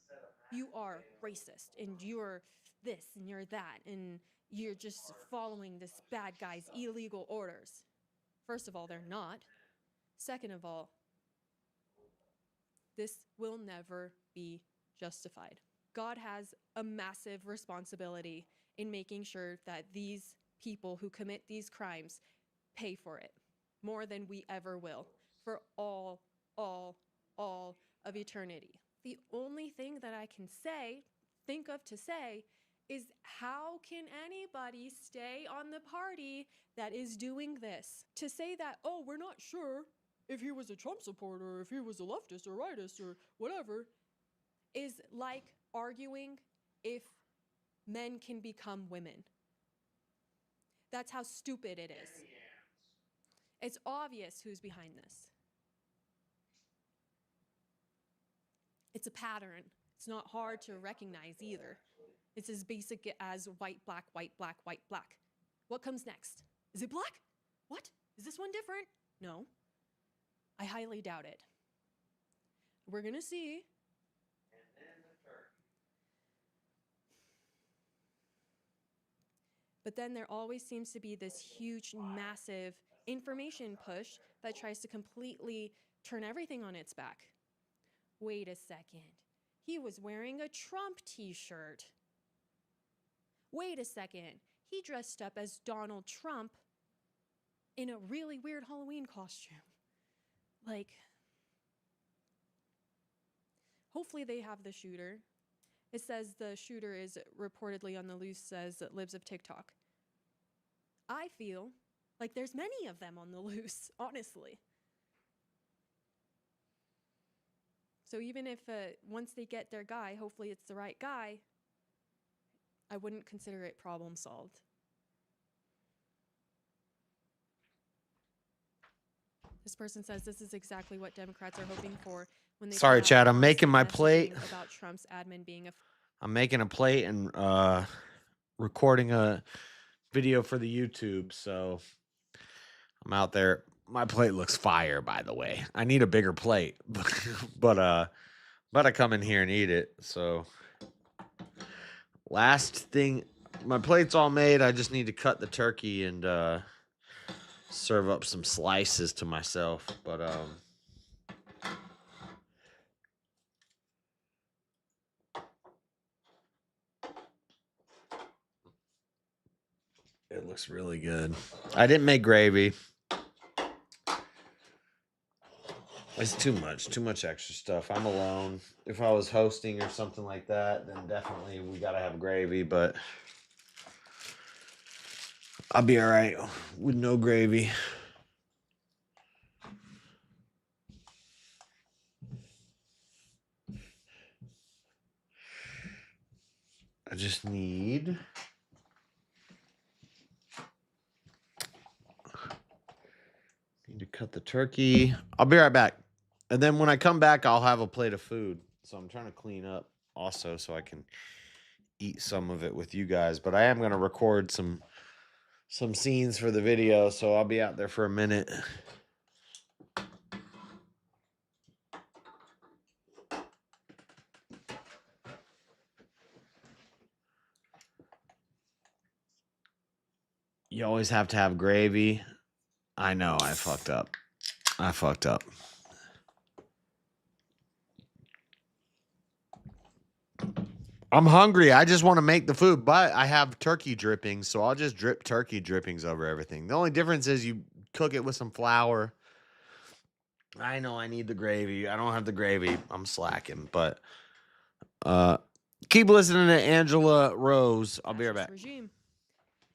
you are racist and you're this and you're that and you're just following this bad guy's illegal orders. First of all, they're not. Second of all, this will never be justified. God has a massive responsibility in making sure that these people who commit these crimes pay for it more than we ever will for all of eternity. The only thing that I can think of to say, is how can anybody stay on the party that is doing this? To say that, oh, we're not sure if he was a Trump supporter, or if he was a leftist or rightist or whatever, is like arguing if men can become women. That's how stupid it is. It's obvious who's behind this. It's a pattern. It's not hard to recognize either. It's as basic as white, black, white, black, white, black. What comes next? Is it black? What? Is this one different? No. I highly doubt it. We're gonna see. But then there always seems to be this huge, massive information push that tries to completely turn everything on its back. Wait a second. He was wearing a Trump t-shirt. Wait a second. He dressed up as Donald Trump in a really weird Halloween costume. Like, hopefully they have the shooter. It says the shooter is reportedly on the loose, says Libs of TikTok. I feel like there's many of them on the loose, honestly. So even if once they get their guy, hopefully it's the right guy, I wouldn't consider it problem solved. This person says this is exactly what Democrats are hoping for when they. Sorry, put out Chad. I'm constant making my plate. messaging about Trump's admin being a. I'm making a plate and recording a video for the YouTube. So I'm out there. My plate looks fire, by the way. I need a bigger plate, but I come in here and eat it. So last thing, my plate's all made. I just need to cut the turkey and serve up some slices to myself. But it looks really good. I didn't make gravy. It's too much extra stuff. I'm alone. If I was hosting or something like that, then definitely we gotta have gravy, but I'll be all right with no gravy. I just need to cut the turkey. I'll be right back. And then when I come back, I'll have a plate of food. So I'm trying to clean up also so I can eat some of it with you guys. But I am going to record some scenes for the video, so I'll be out there for a minute. You always have to have gravy. I know, I fucked up. I'm hungry. I just want to make the food, but I have turkey drippings, so I'll just drip turkey drippings over everything. The only difference is you cook it with some flour. I know I need the gravy. I don't have the gravy. I'm slacking, but keep listening to Angela Rose. I'll be right back. Regime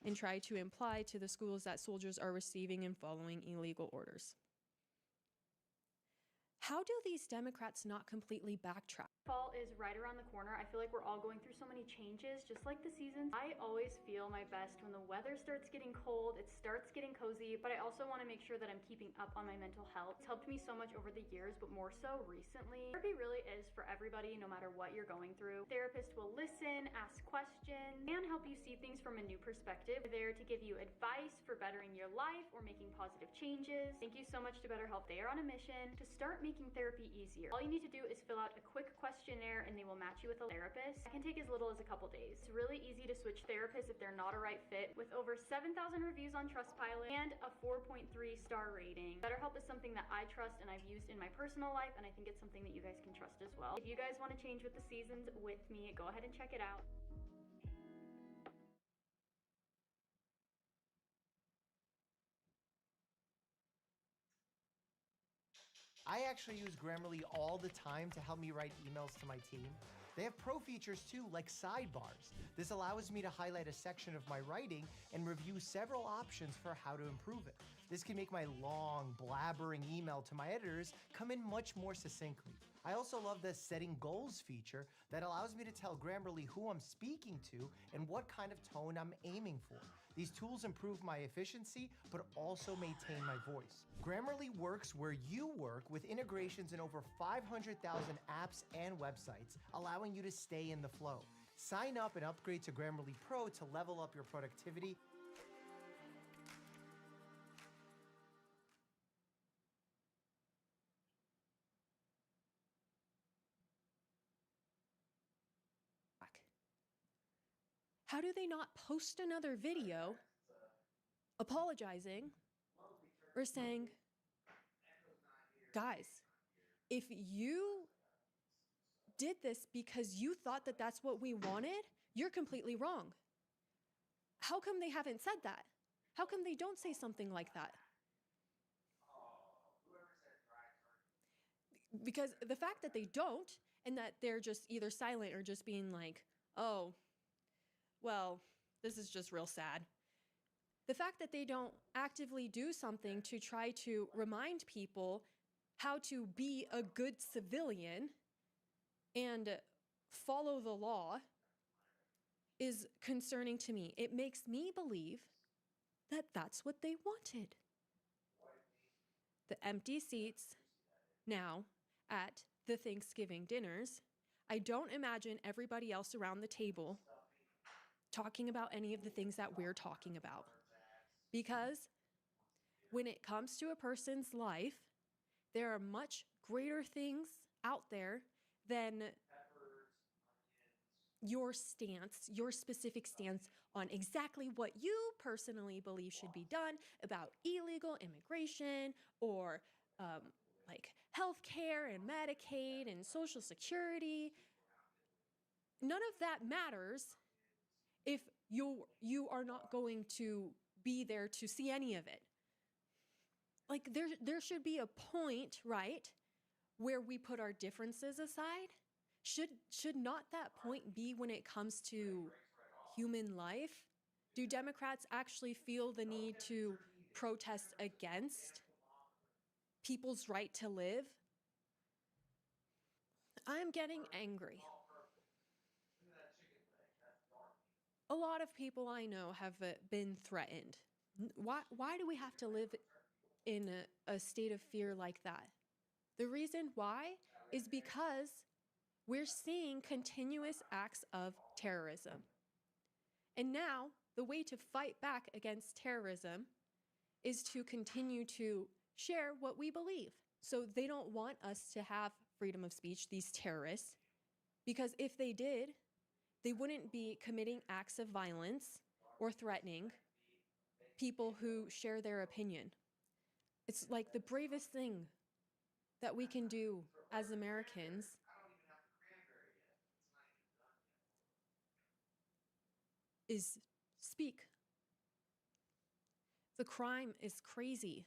and try to imply to the schools that soldiers are receiving and following illegal orders. How do these Democrats not completely backtrack? Fall is right around the corner. I feel like we're all going through so many changes, just like the seasons. I always feel my best when the weather starts getting cold, it starts getting cozy, but I also want to make sure that I'm keeping up on my mental health. It's helped me so much over the years, but more so recently. Therapy really is for everybody, no matter what you're going through. Therapist will listen, ask questions, and help you see things from a new perspective. They're there to give you advice for bettering your life or making positive changes. Thank you so much to BetterHelp. They are on a mission to start making therapy easier. All you need to do is fill out a quick questionnaire questionnaire and they will match you with a therapist. It can take as little as a couple days. It's really easy to switch therapists if they're not a right fit. With over 7,000 reviews on Trustpilot and a 4.3 star rating, BetterHelp is something that I trust and I've used in my personal life, and I think it's something that you guys can trust as well. If you guys want to change with the seasons with me, go ahead and check it out. I actually use Grammarly all the time to help me write emails to my team. They have pro features too, like sidebars. This allows me to highlight a section of my writing and review several options for how to improve it. This can make my long, blabbering email to my editors come in much more succinctly. I also love the setting goals feature that allows me to tell Grammarly who I'm speaking to and what kind of tone I'm aiming for. These tools improve my efficiency, but also maintain my voice. Grammarly works where you work with integrations in over 500,000 apps and websites, allowing you to stay in the flow. Sign up and upgrade to Grammarly Pro to level up your productivity. How do they not post another video apologizing or saying, guys, if you did this because you thought that that's what we wanted, you're completely wrong. How come they haven't said that? How come they don't say something like that? Because the fact that they don't, and that they're just either silent or just being like, oh, well, this is just real sad. The fact that they don't actively do something to try to remind people how to be a good civilian and follow the law is concerning to me. It makes me believe that that's what they wanted. The empty seats now at the Thanksgiving dinners. I don't imagine everybody else around the table talking about any of the things that we're talking about. Because when it comes to a person's life, there are much greater things out there than your stance, your specific stance on exactly what you personally believe should be done about illegal immigration or like healthcare and Medicaid and Social Security. None of that matters if you are not going to be there to see any of it. Like there should be a point, right, where we put our differences aside. Should not that point be when it comes to human life? Do Democrats actually feel the need to protest against people's right to live? I'm getting angry. A lot of people I know have been threatened. Why do we have to live in a state of fear like that? The reason why is because we're seeing continuous acts of terrorism. And now, the way to fight back against terrorism is to continue to share what we believe. So they don't want us to have freedom of speech, these terrorists, because if they did, they wouldn't be committing acts of violence or threatening people who share their opinion. It's like the bravest thing that we can do as Americans is speak. The crime is crazy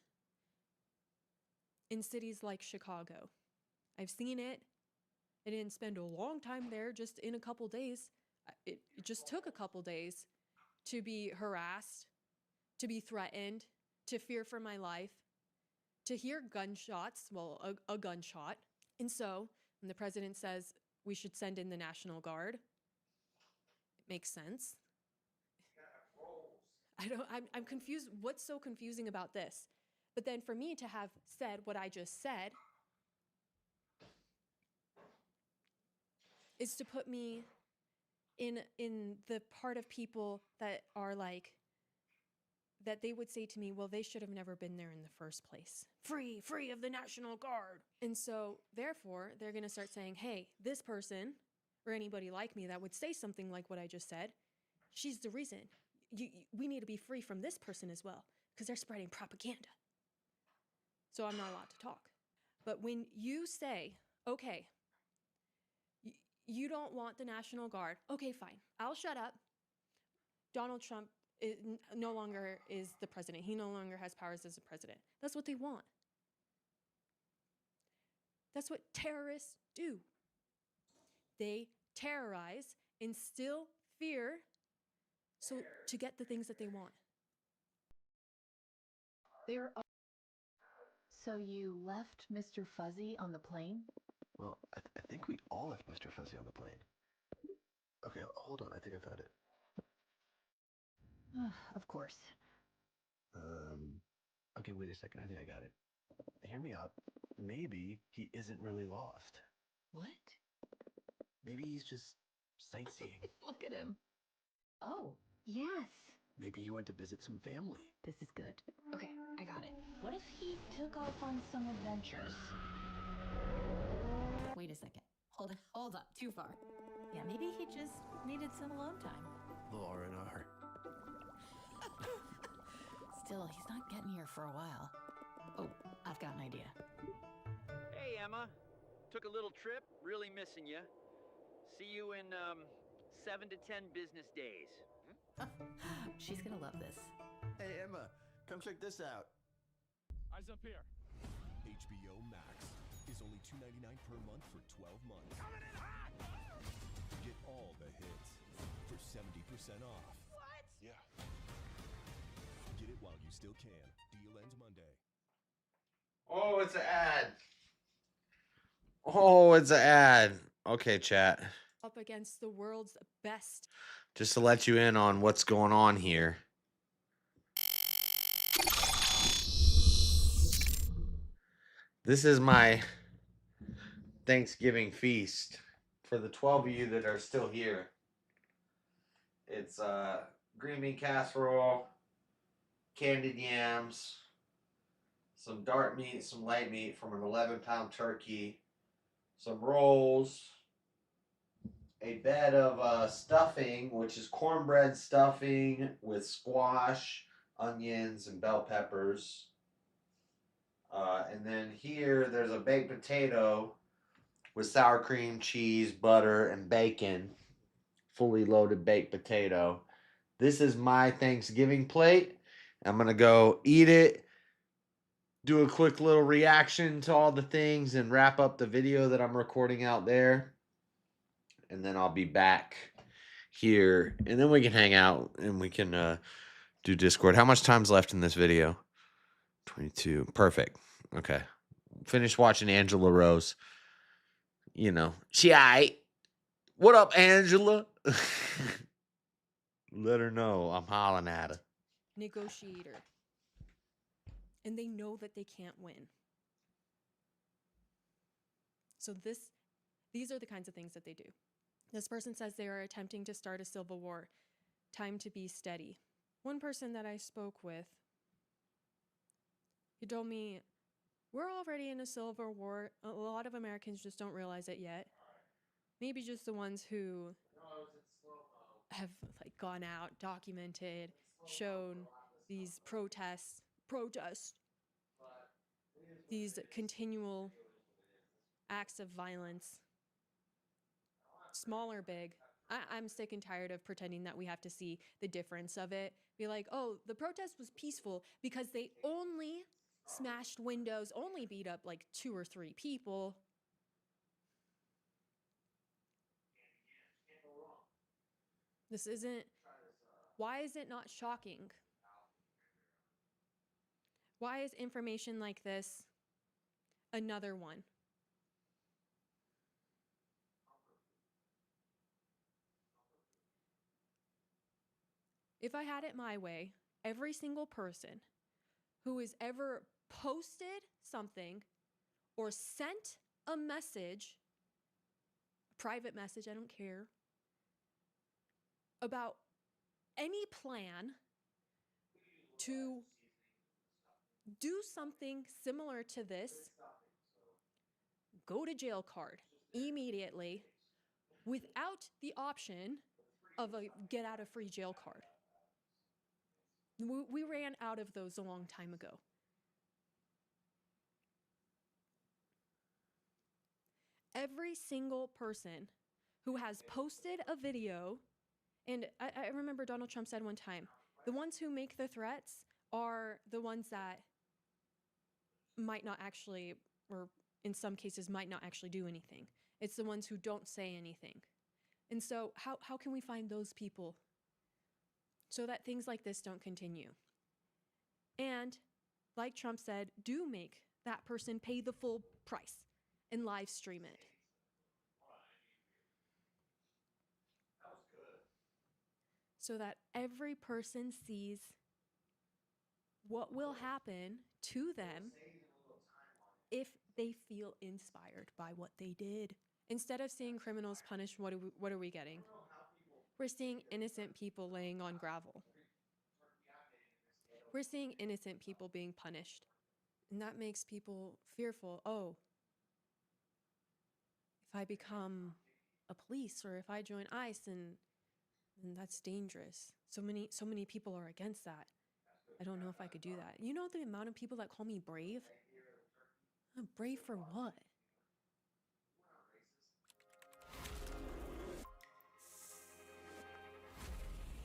in cities like Chicago. I've seen it. I didn't spend a long time there, just in a couple days. It just took a couple days to be harassed, to be threatened, to fear for my life, to hear gunshots, well, a gunshot. And so when the president says we should send in the National Guard, it makes sense. I'm confused. What's so confusing about this? But then for me to have said what I just said is to put me in the part of people that are like that they would say to me, well, they should have never been there in the first place. Free of the National Guard. And so, therefore, they're going to start saying, hey, this person, or anybody like me that would say something like what I just said, she's the reason. We need to be free from this person as well, because they're spreading propaganda. So I'm not allowed to talk. But when you say, okay, you don't want the National Guard, okay, fine, I'll shut up. Donald Trump no longer is the president. He no longer has powers as a president. That's what they want. That's what terrorists do. They terrorize, instill fear, so to get the things that they want. So you left Mr. Fuzzy on the plane? Well, I think we all left Mr. Fuzzy on the plane. Okay, hold on. I think I found it. Of course. Okay, wait a second. I think I got it. Hear me out. Maybe he isn't really lost. What? Maybe he's just sightseeing. Look at him. Oh, yes. Maybe he went to visit some family. This is good. Okay, I got it. What if he took off on some adventures? Wait a second. Hold up. Too far. Yeah, maybe he just needed some alone time. The R&R. Still, he's not getting here for a while. Oh, I've got an idea. Hey, Emma. Took a little trip. Really missing you. See you in 7 to 10 business days. She's gonna love this. Hey, Emma, come check this out. Eyes up here. HBO Max is only $2.99 per month for 12 months. Coming in hot! Get all the hits for 70% off. What? Yeah. Get it while you still can. Deal ends Monday. Oh, it's an ad. Oh, it's an ad. Okay, chat. Up against the world's best. Just to let you in on what's going on here. This is my Thanksgiving feast for the 12 of you that are still here. It's green bean casserole, candied yams, some dark meat, some light meat from an 11-pound turkey, some rolls, a bed of stuffing, which is cornbread stuffing with squash, onions, and bell peppers. And then here, there's a baked potato with sour cream, cheese, butter, and bacon. Fully loaded baked potato. This is my Thanksgiving plate. I'm going to go eat it, do a quick little reaction to all the things, and wrap up the video that I'm recording out there. And then I'll be back here. And then we can hang out and we can do Discord. How much time's left in this video? 22. Perfect. Okay. Finish watching Angela Rose. You know, she aight. What up, Angela? Let her know I'm hollering at her. Negotiator. And they know that they can't win. So these are the kinds of things that they do. This person says they are attempting to start a civil war. Time to be steady. One person that I spoke with, he told me, we're already in a civil war. A lot of Americans just don't realize it yet. Maybe just the ones who have like gone out, documented, shown these protests, these continual acts of violence, small or big. I'm sick and tired of pretending that we have to see the difference of it. Be like, oh, the protest was peaceful because they only smashed windows, only beat up like 2 or 3 people. This isn't, why is it not shocking? Why is information like this another one? If I had it my way, every single person who has ever posted something or sent a message, a private message, I don't care, about any plan to do something similar to this, go to jail card immediately without the option of a get out of free jail card. We ran out of those a long time ago. Every single person who has posted a video, and I remember Donald Trump said one time, the ones who make the threats are the ones that might not actually, or in some cases might not actually do anything. It's the ones who don't say anything. And so how can we find those people so that things like this don't continue? And like Trump said, do make that person pay the full price and live stream it. So that every person sees what will happen to them if they feel inspired by what they did. Instead of seeing criminals punished, what are we getting? We're seeing innocent people laying on gravel. We're seeing innocent people being punished. And that makes people fearful. Oh, if I become a police or if I join ICE, and that's dangerous. So many people are against that. I don't know if I could do that. You know the amount of people that call me brave? I'm brave for what?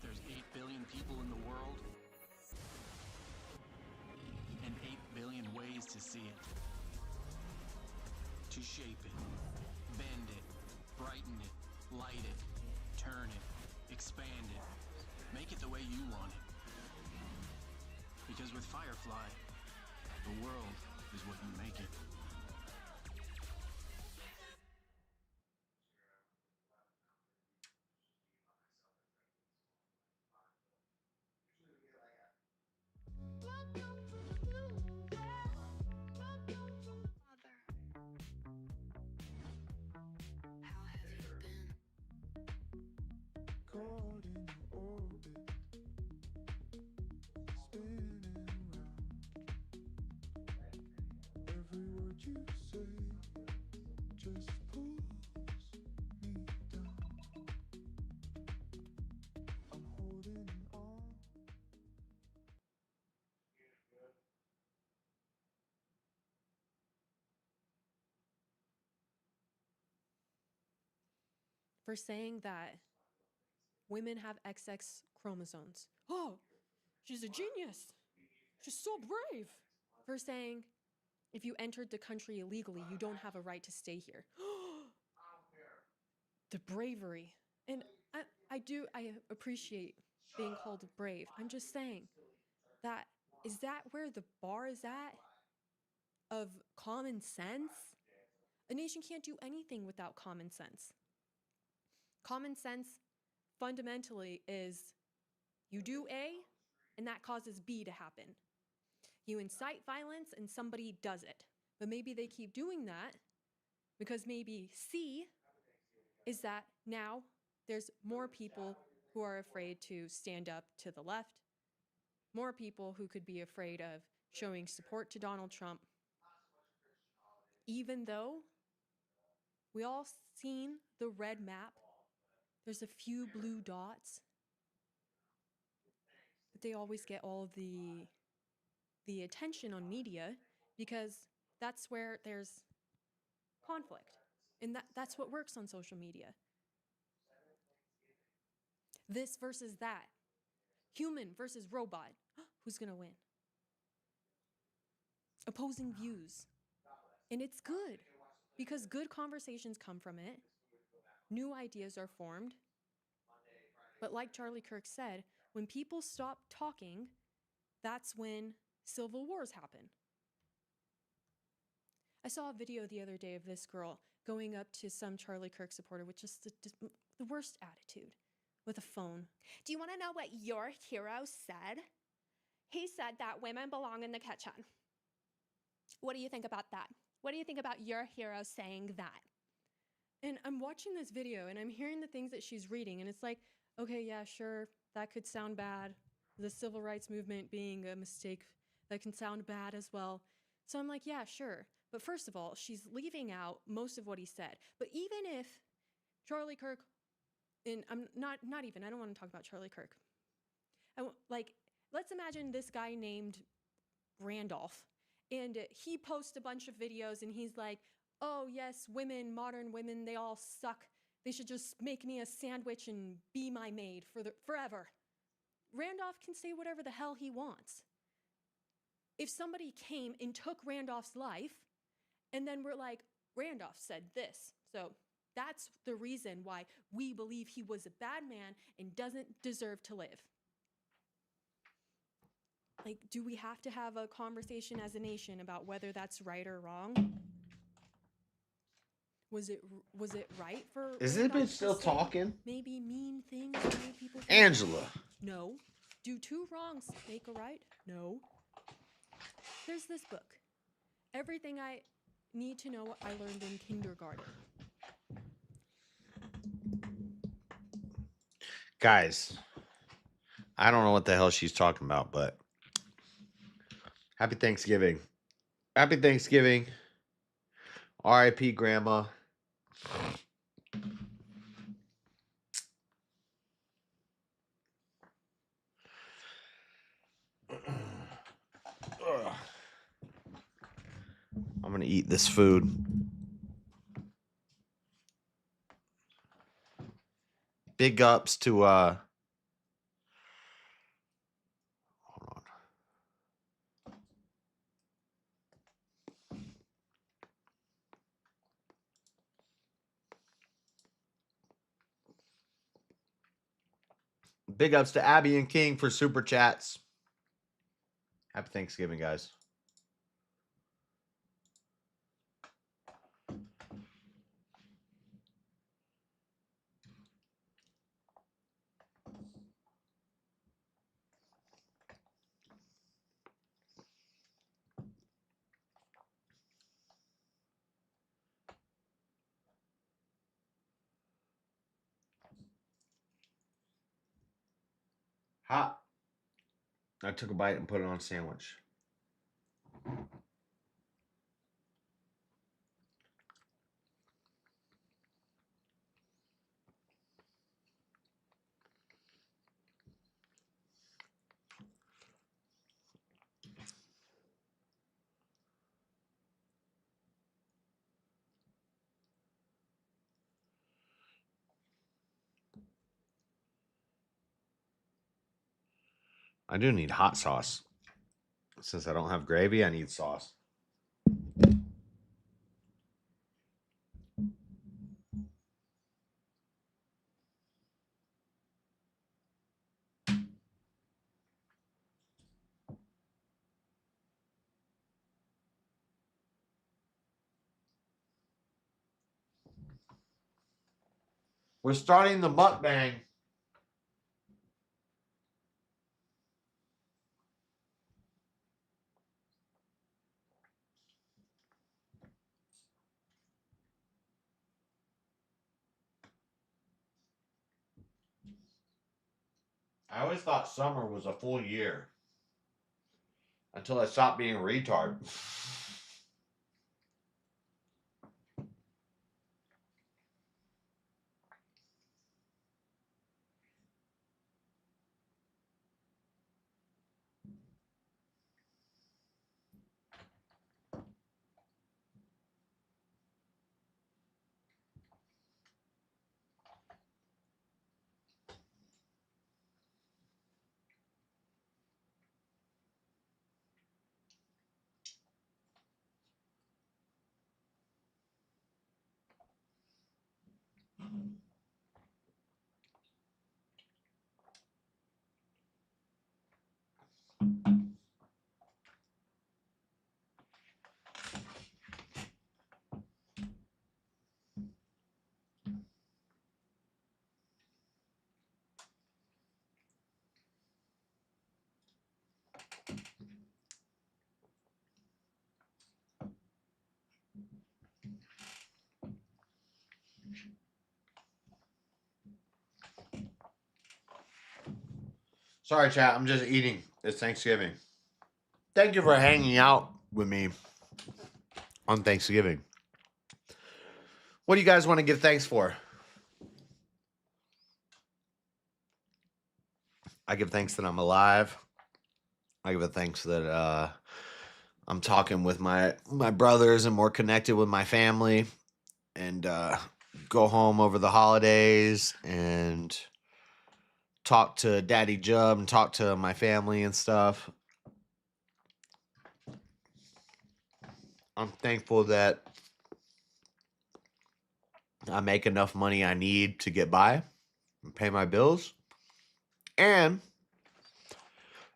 There's 8 billion people in the world, and 8 billion ways to see it. To shape it, bend it, brighten it, light it, turn it, expand it, make it the way you want it. Because with Firefly, the world is what you make it. Caught in your orbit, spinning round. Every word you say just pulls me down. I'm holding on. For saying that women have XX chromosomes. Oh, she's a genius. She's so brave. For saying if you entered the country illegally, you don't have a right to stay here. The bravery. And I appreciate being called brave. I'm just saying is that where the bar is at of common sense? A nation can't do anything without common sense. Common sense fundamentally is you do A and that causes B to happen. You incite violence and somebody does it. But maybe they keep doing that because maybe C is that now there's more people who are afraid to stand up to the left, more people who could be afraid of showing support to Donald Trump, even though we all seen the red map. There's a few blue dots, but they always get all of the attention on media because that's where there's conflict. And that's what works on social media. This versus that. Human versus robot. Who's going to win? Opposing views. And it's good because good conversations come from it. New ideas are formed. But like Charlie Kirk said, when people stop talking, that's when civil wars happen. I saw a video the other day of this girl going up to some Charlie Kirk supporter with just the worst attitude with a phone. Do you want to know what your hero said? He said that women belong in the kitchen. What do you think about that? What do you think about your hero saying that? And I'm watching this video and I'm hearing the things that she's reading and it's like, okay, yeah, sure, that could sound bad. the civil rights movement being a mistake that can sound bad as well. So I'm like, yeah, sure. But first of all, she's leaving out most of what he said. But even if Charlie Kirk, and I'm not even, I don't want to talk about Charlie Kirk. Like, let's imagine this guy named Randolph, and he posts a bunch of videos and he's like, oh yes, women, modern women, they all suck. They should just make me a sandwich and be my maid forever. Randolph can say whatever the hell he wants. If somebody came and took Randolph's life, and then we're like, Randolph said this, so that's the reason why we believe he was a bad man and doesn't deserve to live. Like, do we have to have a conversation as a nation about whether that's right or wrong? Was it right for Is this Randolph bitch still to say talking? maybe mean things that made people feel Angela. bad? No. Do two wrongs make a right? No. There's this book. Everything I need to know I learned in kindergarten. Guys, I don't know what the hell she's talking about, but happy Thanksgiving. Happy Thanksgiving. R.I.P. Grandma. I'm going to eat this food. Big ups to hold on. Big ups to Abby and King for super chats. Happy Thanksgiving, guys. Hot. I took a bite and put it on a sandwich. I do need hot sauce. Since I don't have gravy, I need sauce. We're starting the mukbang. I always thought summer was a full year. Until I stopped being a retard. Sorry, chat. I'm just eating. It's Thanksgiving. Thank you for hanging out with me on Thanksgiving. What do you guys want to give thanks for? I give thanks that I'm alive. I give a thanks that I'm talking with my brothers and more connected with my family, and go home over the holidays and talk to Daddy Jub and talk to my family and stuff. I'm thankful that I make enough money I need to get by and pay my bills, and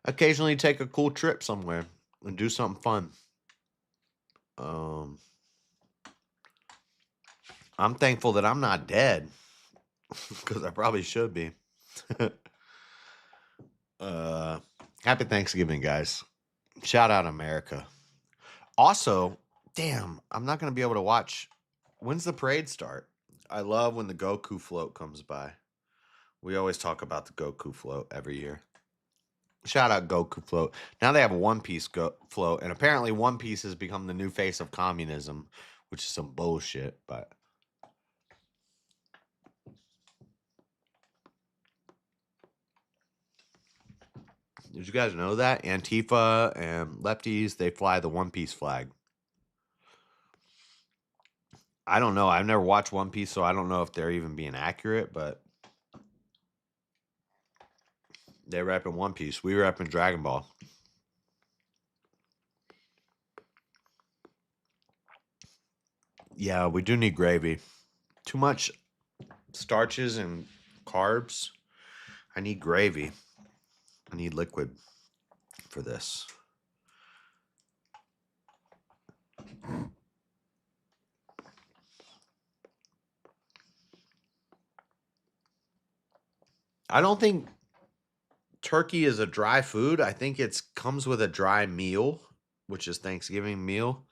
occasionally take a cool trip somewhere and do something fun. I'm thankful that I'm not dead, because I probably should be. Happy Thanksgiving, guys. Shout out America. Also, damn, I'm not going to be able to watch. When's the parade start? I love when the Goku float comes by. We always talk about the Goku float every year. Shout out Goku float. Now they have a One Piece float, and apparently One Piece has become the new face of communism, which is some bullshit, but did you guys know that? Antifa and lefties, they fly the One Piece flag. I don't know. I've never watched One Piece, so I don't know if they're even being accurate, but they rep in One Piece. We rep in Dragon Ball. Yeah, we do need gravy. Too much starches and carbs. I need gravy. I need liquid for this. I don't think turkey is a dry food. I think it comes with a dry meal, which is Thanksgiving meal,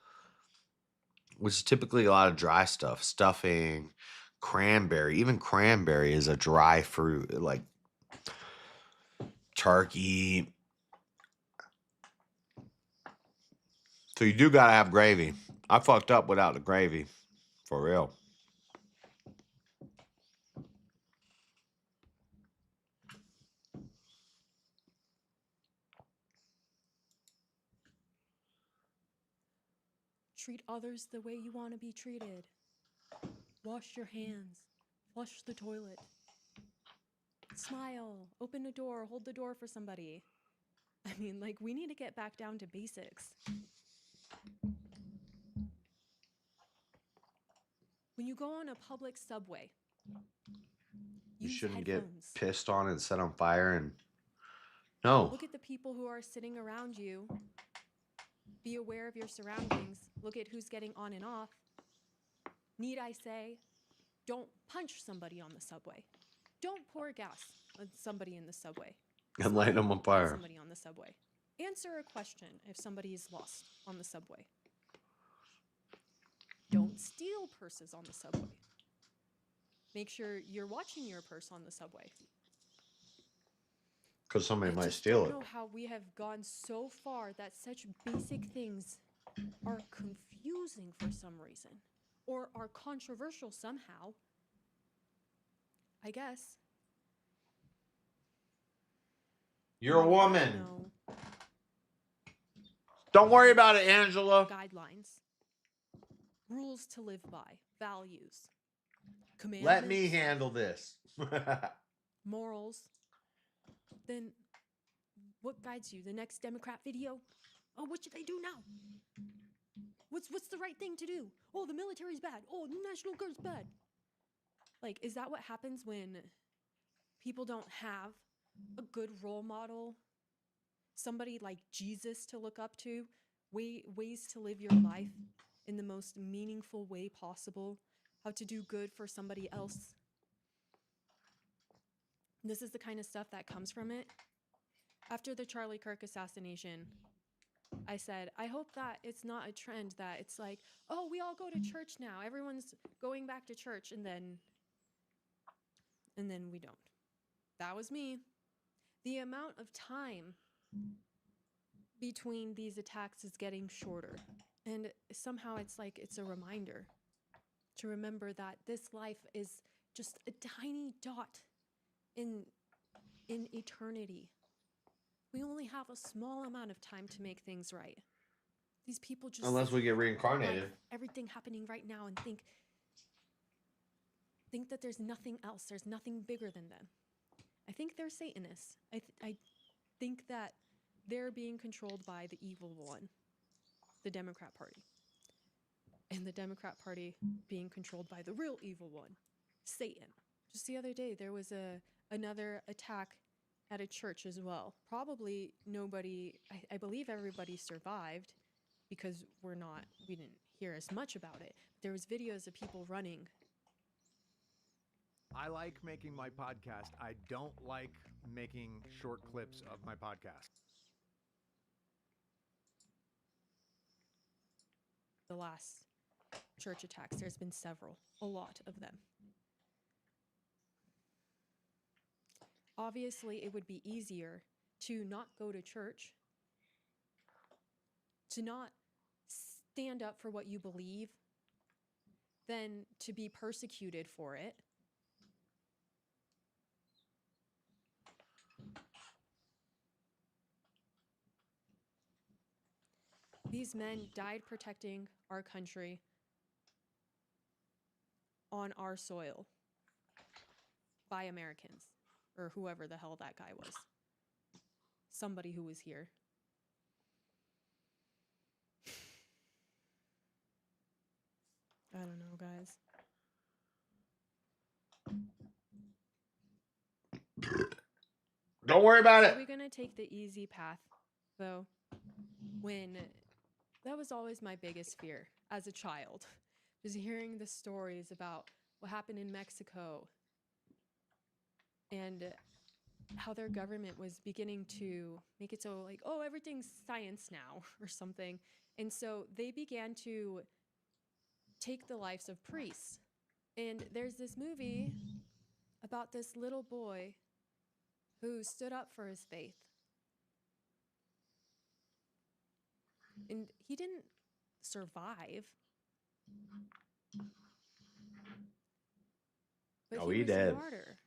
which is typically a lot of dry stuff. Stuffing, cranberry. Even cranberry is a dry fruit, like turkey. So you do gotta have gravy. I fucked up without the gravy. For real. Treat others the way you want to be treated. Wash your hands. Flush the toilet. Smile. Open a door. Hold the door for somebody. I mean, like, we need to get back down to basics. When you go on a public subway, You use shouldn't headphones. get pissed on and set on fire and no. Look at the people who are sitting around you. Be aware of your surroundings. Look at who's getting on and off. Need I say, don't punch somebody on the subway. Don't pour gas on somebody in the subway. And light them on fire. Somebody on the subway. Answer a question if somebody is lost on the subway. Don't steal purses on the subway. Make sure you're watching your purse on the subway. Because somebody might I steal don't it. know how we have gone so far that such basic things are confusing for some reason, or are controversial somehow. I guess. You're a woman. Don't worry about it, Angela. Guidelines. Rules to live by. Values. Commandments. Let me handle this. Morals. Then what guides you? The next Democrat video? Oh, what should I do now? What's the right thing to do? Oh, the military's bad. Oh, the National Guard's bad. Like, is that what happens when people don't have a good role model? Somebody like Jesus to look up to? Ways to live your life in the most meaningful way possible? How to do good for somebody else? This is the kind of stuff that comes from it. After the Charlie Kirk assassination, I said, I hope that it's not a trend that it's like, oh, we all go to church now. Everyone's going back to church, and then we don't. That was me. the amount of time between these attacks is getting shorter. And somehow it's like it's a reminder to remember that this life is just a tiny dot in eternity. We only have a small amount of time to make things right. These people just Unless we get reincarnated. like everything happening right now and think that there's nothing else. There's nothing bigger than them. I think they're Satanists. I think that they're being controlled by the evil one, the Democrat Party. And the Democrat Party being controlled by the real evil one, Satan. Just the other day, there was another attack at a church as well. Probably nobody, I believe everybody survived because we didn't hear as much about it. There was videos of people running. I like making my podcast. I don't like making short clips of my podcast. The last church attacks, there's been several, a lot of them. Obviously, it would be easier to not go to church, to not stand up for what you believe, than to be persecuted for it. These men died protecting our country on our soil by Americans, or whoever the hell that guy was. Somebody who was here. I don't know, guys. Don't worry about it. Are we gonna take the easy path, though? When that was always my biggest fear as a child, was hearing the stories about what happened in Mexico and how their government was beginning to make it so like, oh, everything's science now or something. And so they began to take the lives of priests. And there's this movie about this little boy who stood up for his faith. And he didn't survive. But Oh, he he was a dead. martyr.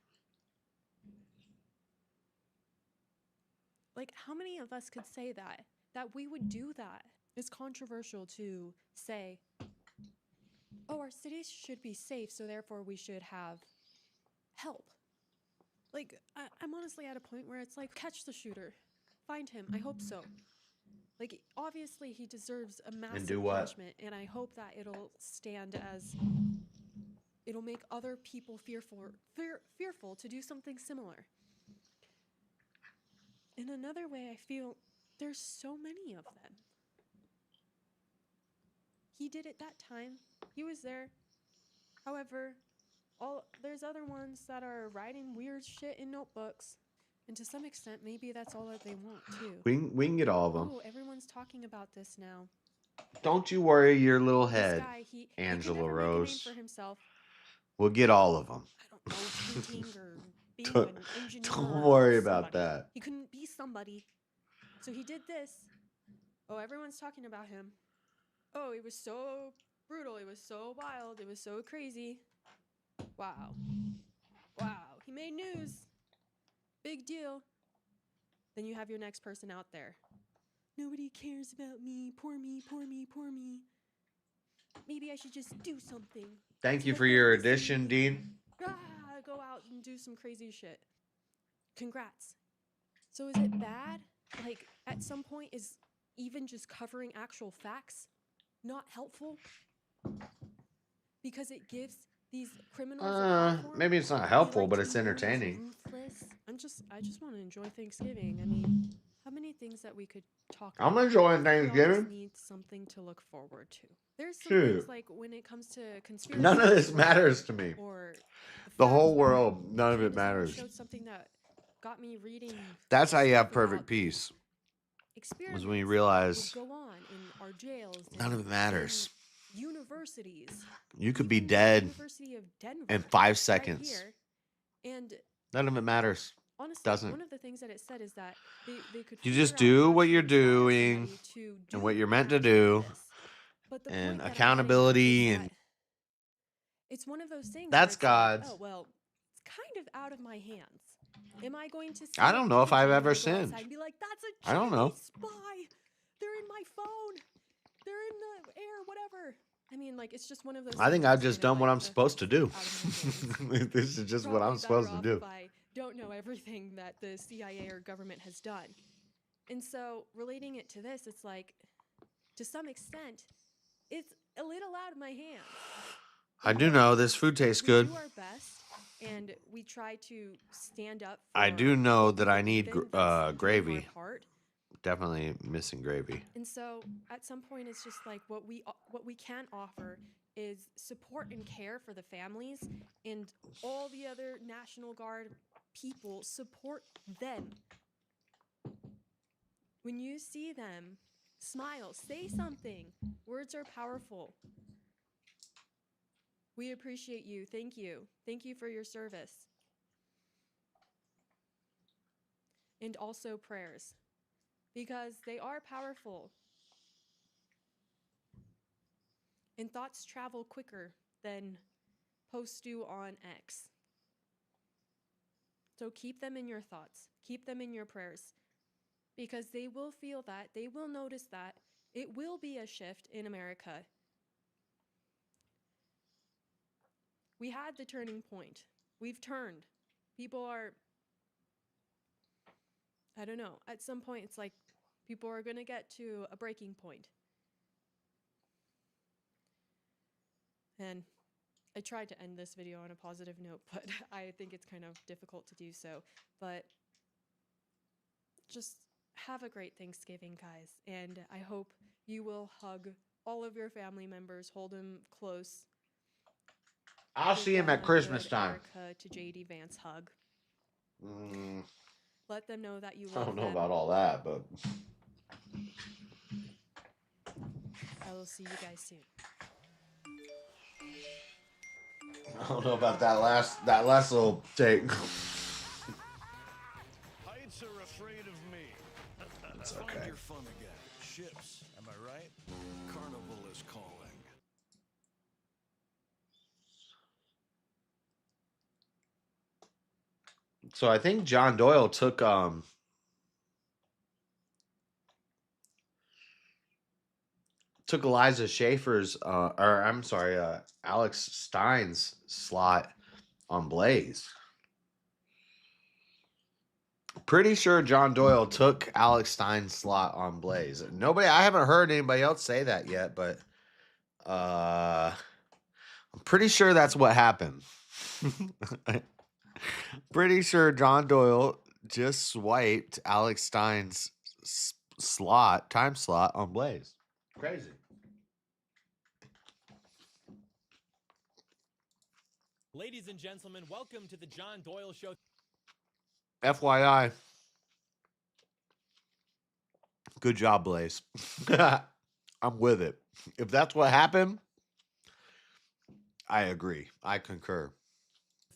Like, how many of us could say that we would do that? It's controversial to say, oh, our cities should be safe, so therefore we should have help. Like, I'm honestly at a point where it's like, catch the shooter. Find him. I hope so. Like, obviously he deserves a massive do what? punishment, and I hope that it'll stand as, it'll make other people fearful to do something similar. In another way, I feel there's so many of them. He did it that time. He was there. However, there's other ones that are writing weird shit in notebooks. And to some extent, maybe that's all that they want, too. We can get all of them. Oh, everyone's talking about this now. Don't you worry your little This head, guy, he Angela can never Rose. make a name for himself. We'll get all of them. I don't know, painting or being Don't- an engineer. don't or worry about somebody. that. He couldn't be somebody. So he did this. Oh, everyone's talking about him. Oh, it was so brutal. It was so wild. It was so crazy. Wow. Wow. He made news. Big deal. Then you have your next person out there. Nobody cares about me. Poor me, poor me, poor me. Maybe I should just do something. Thank you for your addition, Dean. Go out and do some crazy shit. Congrats. So is it bad? Like, at some point, is even just covering actual facts not helpful? Because it gives these criminals a platform? Maybe it's not helpful, but it's entertaining. Ruthless. I just want to enjoy Thanksgiving. I mean, how many things that we could talk I'm about? enjoying We all Thanksgiving. just need something to look forward to. There's some Shoot. things like when it comes to conspiracy. None of this matters to me. Or The whole world, none of it matters. showed something that got me reading. That's how you have stuff perfect about peace. experiments Was when you that realize would go on in our jails. none of it matters. in Universities. You could be dead University of Denver, in 5 right seconds. here, and None of it matters. honestly, Doesn't. one of the things that it said is that they could. You figure just out do how what to you're inspire doing somebody to and what do you're meant to an action do, like this. But the and point that I'm getting at accountability, is and that it's one of those things where that's it's like, God's. oh well, it's kind of out of my hands. Am I going to see I a don't know if pigeon I've and ever go sinned. outside and be like, that's a I don't know. Chinese spy. They're in my phone. They're in the air, whatever. I mean, like, it's just one of those I think things I've that's just kind of done what like, I'm supposed to do. out of my hands. This is just what I'm Probably supposed better to off do. if I don't know everything that the CIA or government has done. And so, relating it to this, it's like, to some extent, it's a little out of my hands. I do know this food tastes We good. do our best, and we try to stand up for I do know what we that I believe need in. That's doing our gravy. part. Definitely missing gravy. And so, at some point, it's just like what we can offer is support and care for the families, and all the other National Guard people, support them. When you see them, smile, say something. Words are powerful. We appreciate you. Thank you. Thank you for your service. And also prayers, because they are powerful. And thoughts travel quicker than posts do on X. So keep them in your thoughts. Keep them in your prayers. Because they will feel that. They will notice that. It will be a shift in America. We had the turning point. We've turned. People are, I don't know, at some point it's like people are going to get to a breaking point. And I tried to end this video on a positive note, but I think it's kind of difficult to do so. But just have a great Thanksgiving, guys. And I hope you will hug all of your family members, hold them close. I'll see him at Christmas time. Erica to JD Vance hug. Mm, Let them know that you I love don't know them. about all that, but I will see you guys soon. I don't know about that last little take. Heights are afraid of me. It's Find okay. your fun again. Ships, am I right? Carnival is calling. So I think John Doyle took Eliza Schaefer's Alex Stein's slot on Blaze. Pretty sure John Doyle took Alex Stein's slot on Blaze. I haven't heard anybody else say that yet, but I'm pretty sure that's what happened. Pretty sure John Doyle just swiped Alex Stein's time slot on Blaze. Crazy. Ladies and gentlemen, welcome to the John Doyle Show. FYI. Good job, Blaze. I'm with it. If that's what happened, I agree. I concur.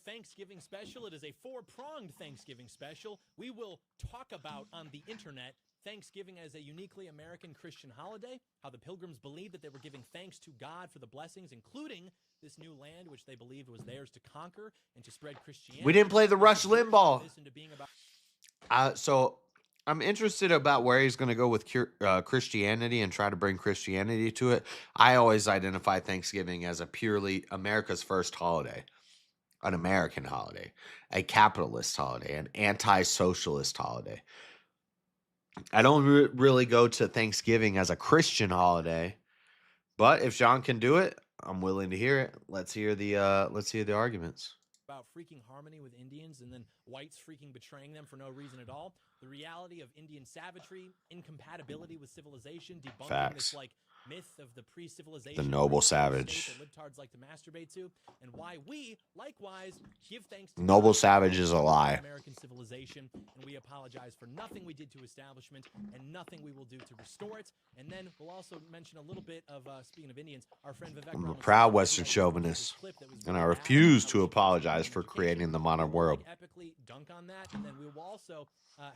Thanksgiving special. It is a four-pronged Thanksgiving special. We will talk about on the internet Thanksgiving as a uniquely American Christian holiday, how the Pilgrims believed that they were giving thanks to God for the blessings, including this new land which they believed was theirs to conquer and to spread Christianity. We didn't play the Rush Limbaugh. So I'm interested about where he's going to go with Christianity and try to bring Christianity to it. I always identify Thanksgiving as a purely America's first holiday, an American holiday, a capitalist holiday, an anti-socialist holiday. I don't really go to Thanksgiving as a Christian holiday, but if John can do it, I'm willing to hear it. Let's hear the arguments. About freaking harmony with Indians and then whites freaking betraying them for no reason at all. The reality of Indian savagery, incompatibility with civilization, debunking Facts. this like myth of the pre-civilization, The noble state savage. that libtards like to masturbate to, and why we likewise give thanks to Noble God for savage is a lie. American civilization, and we apologize for nothing we did to establishment and nothing we will do to restore it. And then we'll also mention a little bit of speaking of Indians, our friend Vivek. I'm a proud Western chauvinist, and I refuse to apologize for creating the modern world. Epically dunk on that, and then we will also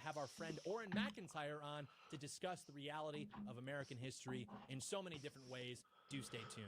have our friend Oren McIntyre on to discuss the reality of American history in so many different ways. Do stay tuned.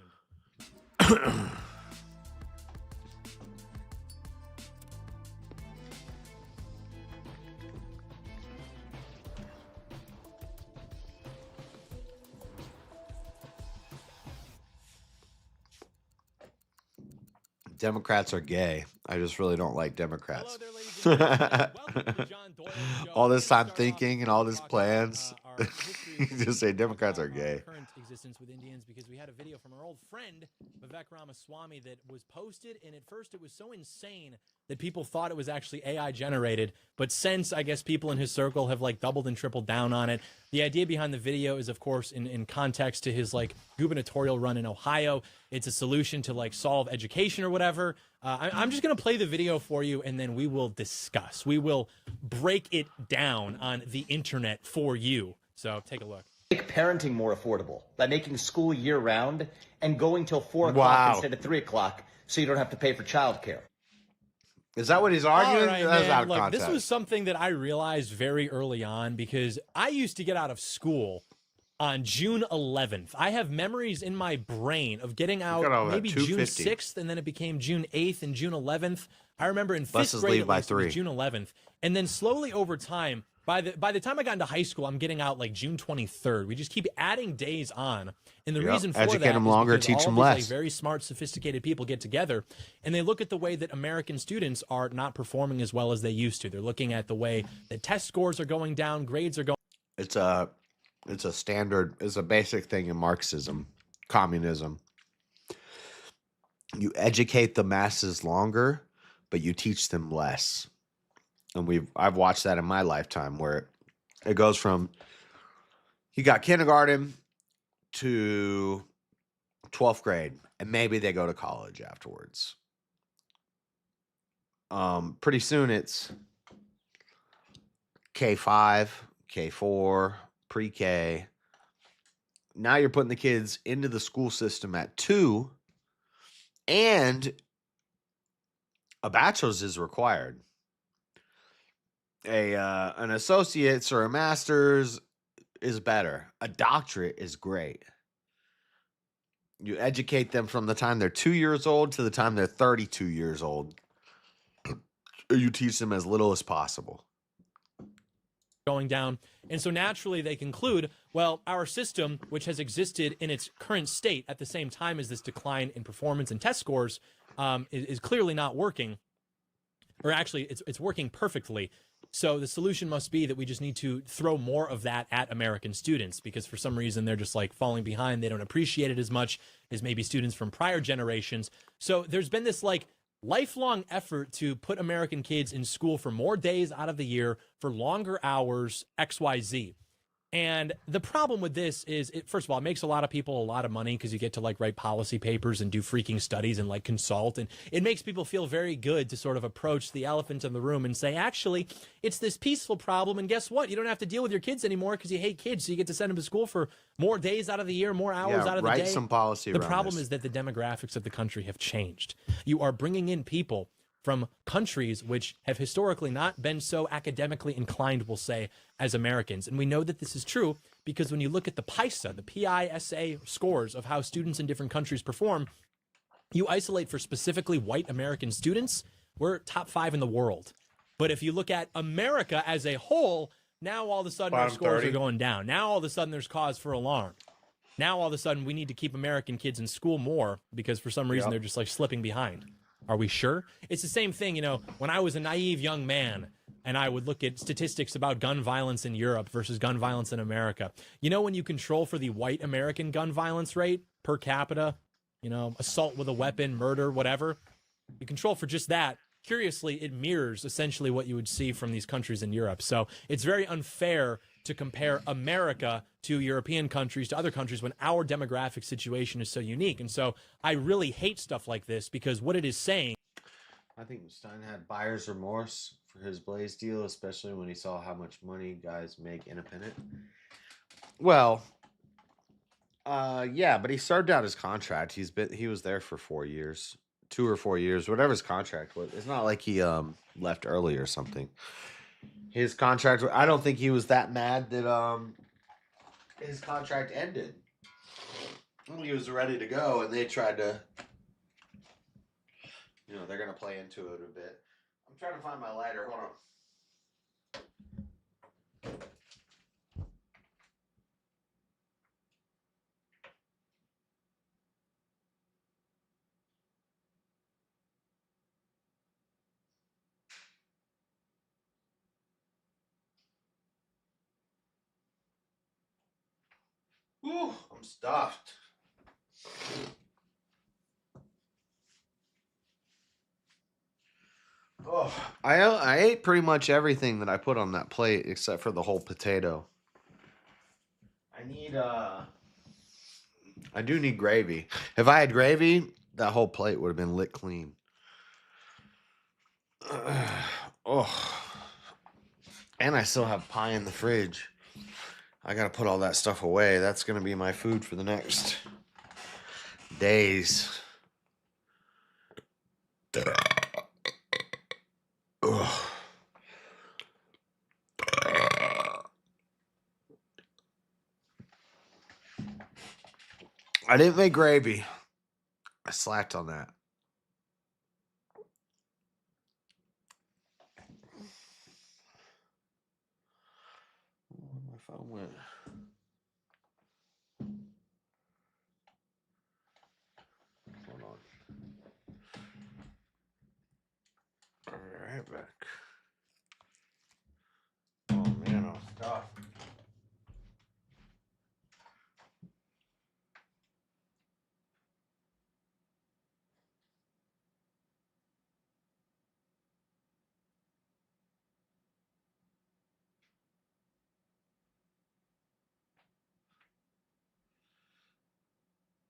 Democrats are gay. I just really don't like Democrats. Hello there, ladies and gentlemen. Welcome to the John Doyle Show. All this time Start off thinking and all these plans. our history of Just say Democrats are our gay. current existence with Indians, because we had a video from our old friend Vivek Ramaswamy that was posted, and at first it was so insane that people thought it was actually AI generated, but since I guess people in his circle have like doubled and tripled down on it. The idea behind the video is, of course, in context to his like gubernatorial run in Ohio. It's a solution to like solve education or whatever. I'm just going to play the video for you, and then we will discuss. We will break it down on the internet for you. So take a look. Make parenting more affordable by making school year-round and going till 4 o'clock instead of 3 o'clock, so you don't have to pay for childcare. Is that what he's arguing? All right, That's man. out of Look, context. this was something that I realized very early on, because I used to get out of school on June 11th. I have memories in my brain of getting out maybe June 6th, and then it became June 8th and June 11th. I remember in 5th grade at least, it was June 11th. And then slowly over time, by the time I got into high school, I'm getting out like June 23rd. We just keep adding days on. And the reason for Educate that them is longer, because teach all them these, less. like, very smart, sophisticated people get together, and they look at the way that American students are not performing as well as they used to. They're looking at the way that test scores are going down, grades are going. It's a standard, it's a basic thing in Marxism, communism. You educate the masses longer, but you teach them less. And I've watched that in my lifetime, where it goes from you got kindergarten to 12th grade, and maybe they go to college afterwards. Pretty soon it's K5, K4, pre-K. Now you're putting the kids into the school system at 2, and a bachelor's is required. An associate's or a master's is better. A doctorate is great. You educate them from the time they're 2 years old to the time they're 32 years old. You teach them as little as possible. Going down. And so naturally they conclude, well, our system, which has existed in its current state at the same time as this decline in performance and test scores, is clearly not working. Or actually, it's working perfectly. So the solution must be that we just need to throw more of that at American students, because for some reason they're just like falling behind. They don't appreciate it as much as maybe students from prior generations. So there's been this like lifelong effort to put American kids in school for more days out of the year, for longer hours, XYZ. And the problem with this is, first of all, it makes a lot of people a lot of money, because you get to like write policy papers and do freaking studies and like consult. And it makes people feel very good to sort of approach the elephant in the room and say, actually, it's this peaceful problem. And guess what? You don't have to deal with your kids anymore because you hate kids. So you get to send them to school for more days out of the year, more hours out of the day. Write some policy The around problem this. is that the demographics of the country have changed. You are bringing in people from countries which have historically not been so academically inclined, we'll say, as Americans. And we know that this is true because when you look at the PISA, the PISA scores of how students in different countries perform, you isolate for specifically white American students, we're top 5 in the world. But if you look at America as a whole, now all of a sudden our Bottom scores 30. are going down. Now all of a sudden there's cause for alarm. Now all of a sudden we need to keep American kids in school more because for some reason they're just like slipping behind. Are we sure? It's the same thing, you know, when I was a naive young man and I would look at statistics about gun violence in Europe versus gun violence in America. You know, when you control for the white American gun violence rate per capita, you know, assault with a weapon, murder, whatever, you control for just that. Curiously, it mirrors essentially what you would see from these countries in Europe. So it's very unfair to compare America to European countries, to other countries, when our demographic situation is so unique. And so I really hate stuff like this because what it is saying. I think Stein had buyer's remorse for his Blaze deal, especially when he saw how much money guys make independent. Well, yeah, but he served out his contract. He was there for 4 years. 2 or 4 years, whatever his contract was. It's not like he left early or something. His contract, I don't think he was that mad that his contract ended. He was ready to go, and they tried to, they're gonna play into it a bit. I'm trying to find my lighter. Hold on. Ooh, I'm stuffed. Oh, I ate pretty much everything that I put on that plate except for the whole potato. I do need gravy. If I had gravy, that whole plate would have been lit clean. Oh. And I still have pie in the fridge. I gotta put all that stuff away. That's gonna be my food for the next days. Ugh. I didn't make gravy. I slacked on that. Where my phone went. Hold on. All right, back. Oh man, I'm stuffed.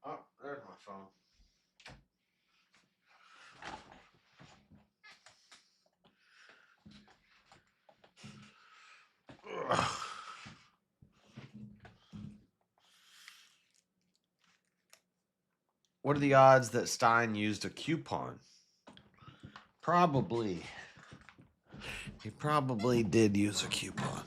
Oh, there's my phone. Ugh. What are the odds that Stein used a coupon? Probably. He probably did use a coupon.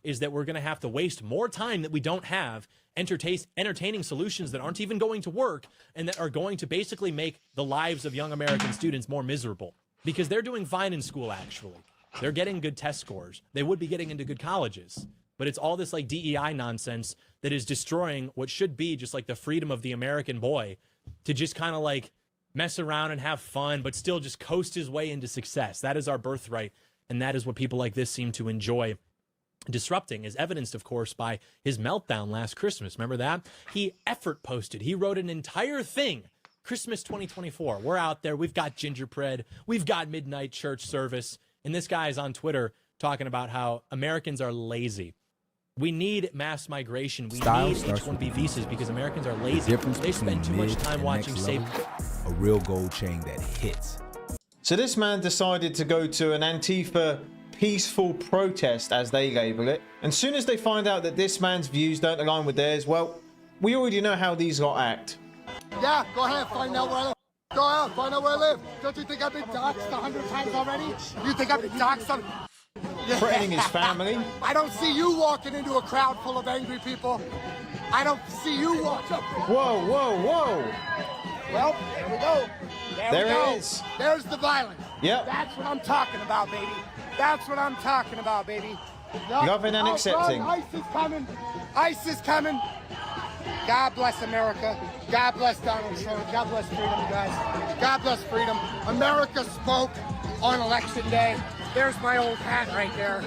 Is that we're going to have to waste more time that we don't have entertaining solutions that aren't even going to work and that are going to basically make the lives of young American students more miserable because they're doing fine in school, actually. They're getting good test scores. They would be getting into good colleges. But it's all this like DEI nonsense that is destroying what should be just like the freedom of the American boy to just kind of like mess around and have fun, but still just coast his way into success. That is our birthright. And that is what people like this seem to enjoy disrupting, is evidenced, of course, by his meltdown last Christmas. Remember that? He effort posted. He wrote an entire thing. Christmas 2024. We're out there. We've got gingerbread. We've got midnight church service. And this guy is on Twitter talking about how Americans are lazy. We need mass migration. We need H-1B visas because Americans are lazy. They spend too much time watching safe. A real gold chain that hits. So this man decided to go to an Antifa peaceful protest, as they label it. And soon as they find out that this man's views don't align with theirs, well, we already know how these lot act. Yeah, go ahead, find out where I live. Go out, find out where I live. Don't you think I've been doxxed 100 times already? You think I've been doxxed on... Threatening his family. I don't see you walking into a crowd full of angry people. I don't see you walking... Whoa, whoa, whoa. Well, there we go. There it is. There's the violence. Yep. That's what I'm talking about, baby. That's what I'm talking about, baby. Loving and accepting. ICE is coming. ICE is coming. God bless America. God bless Donald Trump. God bless freedom, you guys. God bless freedom. America spoke on election day. There's my old hat right there.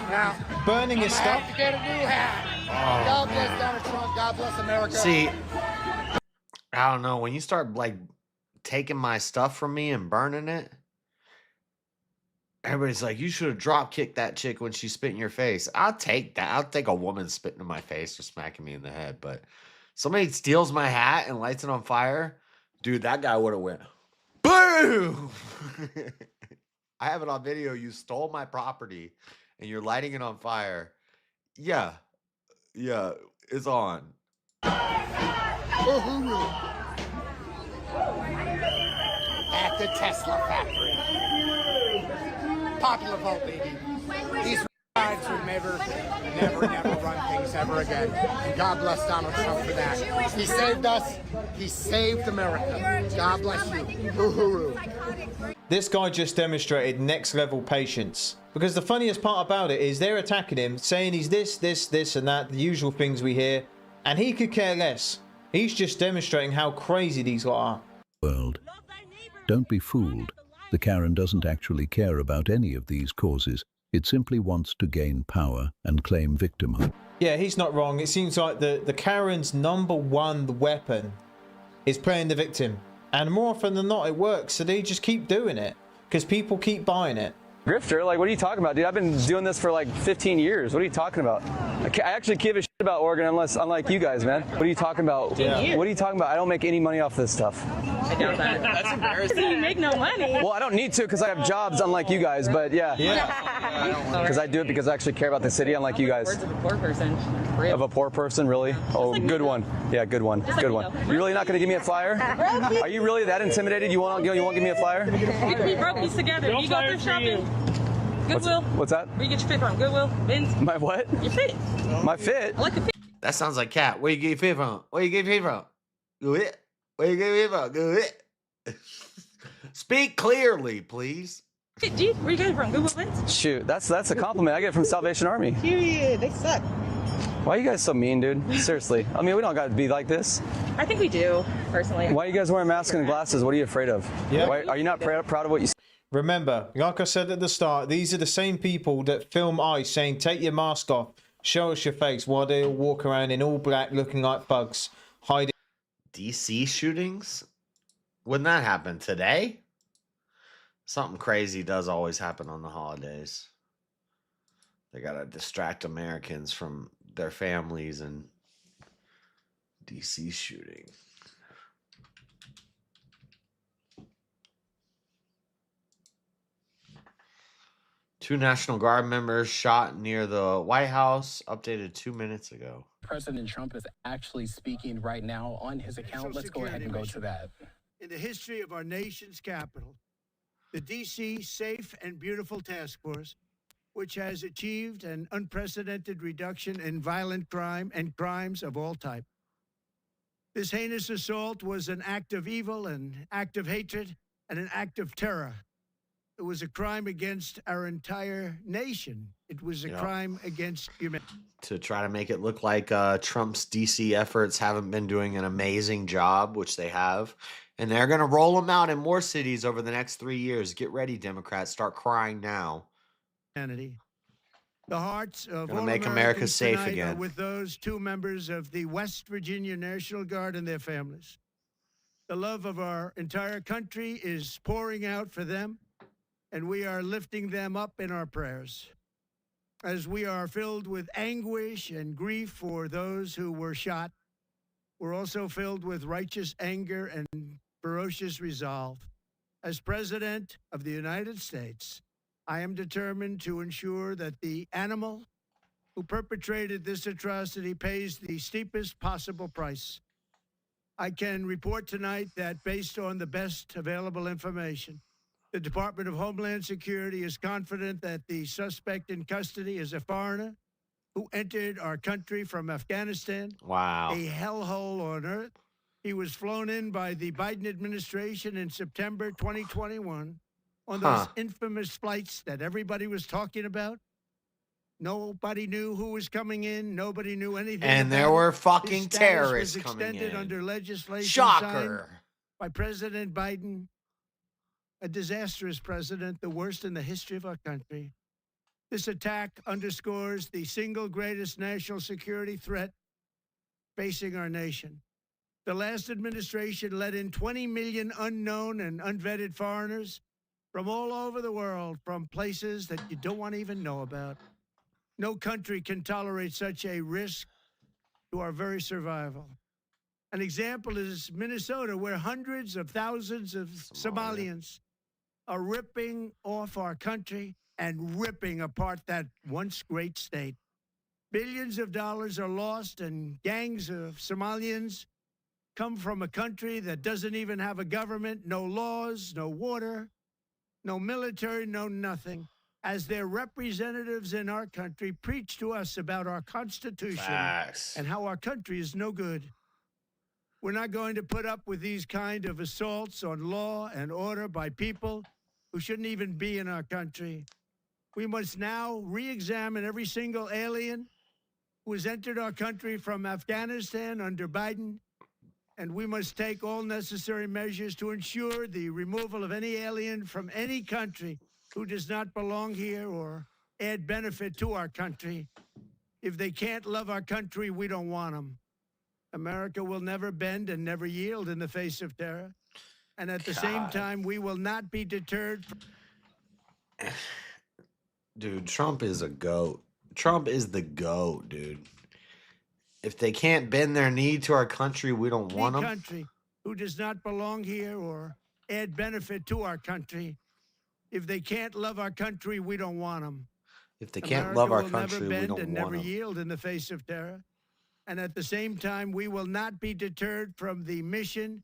Now, burning his stuff. I have to get a new hat. God bless Donald Trump. God bless America. See, I don't know. When you start like taking my stuff from me and burning it, everybody's like, you should have drop kicked that chick when she spit in your face. I'll take that. I'll take a woman spitting in my face or smacking me in the head. But somebody steals my hat and lights it on fire, dude, that guy would have went boom. I have it on video. You stole my property and you're lighting it on fire. Yeah. is on. At the Tesla factory. Popular vote, baby. These guys would never run things ever again. And God bless Donald Trump for that. He saved us. He saved America. God bless you. Hoo-hoo. This guy just demonstrated next level patience. Because the funniest part about it is they're attacking him, saying he's this, and that, the usual things we hear. And he could care less. He's just demonstrating how crazy these lot are. World. Don't be fooled. The Karen doesn't actually care about any of these causes. It simply wants to gain power and claim victimhood. Yeah, he's not wrong. It seems like the Karen's #1 weapon is playing the victim. And more often than not, it works. So they just keep doing it because people keep buying it. Grifter, like, what are you talking about, dude? I've been doing this for like 15 years. What are you talking about? I actually give a shit about Oregon unlike you guys, man. What are you talking about? Yeah. What are you talking about? I don't make any money off this stuff. I doubt that. That's embarrassing. You make no money. Well, I don't need to because I have jobs unlike you guys, but yeah. Because I do it because I actually care about the city unlike you guys. Words of a poor person. Of a poor person, really? Oh, good one. Yeah, good one. Good one. You're really not going to give me a flyer? Are you really that intimidated? You won't give me a flyer? We can be broke piece together. You go thrift shopping. Goodwill. What's that? Where you get your fit from? Goodwill. Bins. My what? Your fit. My fit? I like the fit. That sounds like Cat. Where you get your fit from? Where you get your fit from? Good. Where you get your fit from? Good. Speak clearly, please. Fit, G. Where you get it from? Goodwill bins. Shoot, that's a compliment. I get it from Salvation Army. Period. They suck. Why are you guys so mean, dude? Seriously. I mean, we don't got to be like this. I think we do, personally. Why are you guys wearing masks and glasses? What are you afraid of? Yeah. Why, are you not proud of what you Remember, like I said at the start, these are the same people that film ICE saying, take your mask off, show us your face, while they all walk around in all black looking like thugs, hiding. DC shootings? Wouldn't that happen today? Something crazy does always happen on the holidays. They gotta distract Americans from their families and DC shooting. Two National Guard members shot near the White House, updated 2 minutes ago. President Trump is actually speaking right now on his account. Let's go ahead and go to that. In the history of our nation's capital, the D.C. Safe and Beautiful Task Force, which has achieved an unprecedented reduction in violent crime and crimes of all types. This heinous assault was an act of evil, an act of hatred, and an act of terror. It was a crime against our entire nation. It was a crime against humanity. To try to make it look like Trump's DC efforts haven't been doing an amazing job, which they have. And they're going to roll them out in more cities over the next 3 years. Get ready, Democrats. Start crying now. The hearts of all make America safe tonight again. are with those two members of the West Virginia National Guard and their families. The love of our entire country is pouring out for them, and we are lifting them up in our prayers. As we are filled with anguish and grief for those who were shot, we're also filled with righteous anger and ferocious resolve. As President of the United States, I am determined to ensure that the animal who perpetrated this atrocity pays the steepest possible price. I can report tonight that based on the best available information, the Department of Homeland Security is confident that the suspect in custody is a foreigner who entered our country from Afghanistan. Wow. A hellhole on earth. He was flown in by the Biden administration in September 2021 on those infamous flights that everybody was talking about. Nobody knew who was coming in. Nobody knew anything. And there were fucking terrorists coming in. Extended under legislation Shocker. signed by President Biden, a disastrous president, the worst in the history of our country. This attack underscores the single greatest national security threat facing our nation. The last administration let in 20 million unknown and unvetted foreigners from all over the world, from places that you don't want to even know about. No country can tolerate such a risk to our very survival. An example is Minnesota, where hundreds of thousands of Somalians are ripping off our country and ripping apart that once great state. Billions of dollars are lost, and gangs of Somalians come from a country that doesn't even have a government, no laws, no water, no military, no nothing. As their representatives in our country preach to us about our Constitution and how our country is no good. We're not going to put up with these kind of assaults on law and order by people who shouldn't even be in our country. We must now re-examine every single alien who has entered our country from Afghanistan under Biden, and we must take all necessary measures to ensure the removal of any alien from any country who does not belong here or add benefit to our country. If they can't love our country, we don't want them. America will never bend and never yield in the face of terror. And at the same time, we will not be deterred from... Dude, Trump is a goat. Trump is the goat, dude. If they can't bend their knee to our country, we don't want them. Country who does not belong here or add benefit to our country. If they can't love our country, we don't want them. If they can't love our country, we bend don't and want never them. yield in the face of terror. And at the same time, we will not be deterred from the mission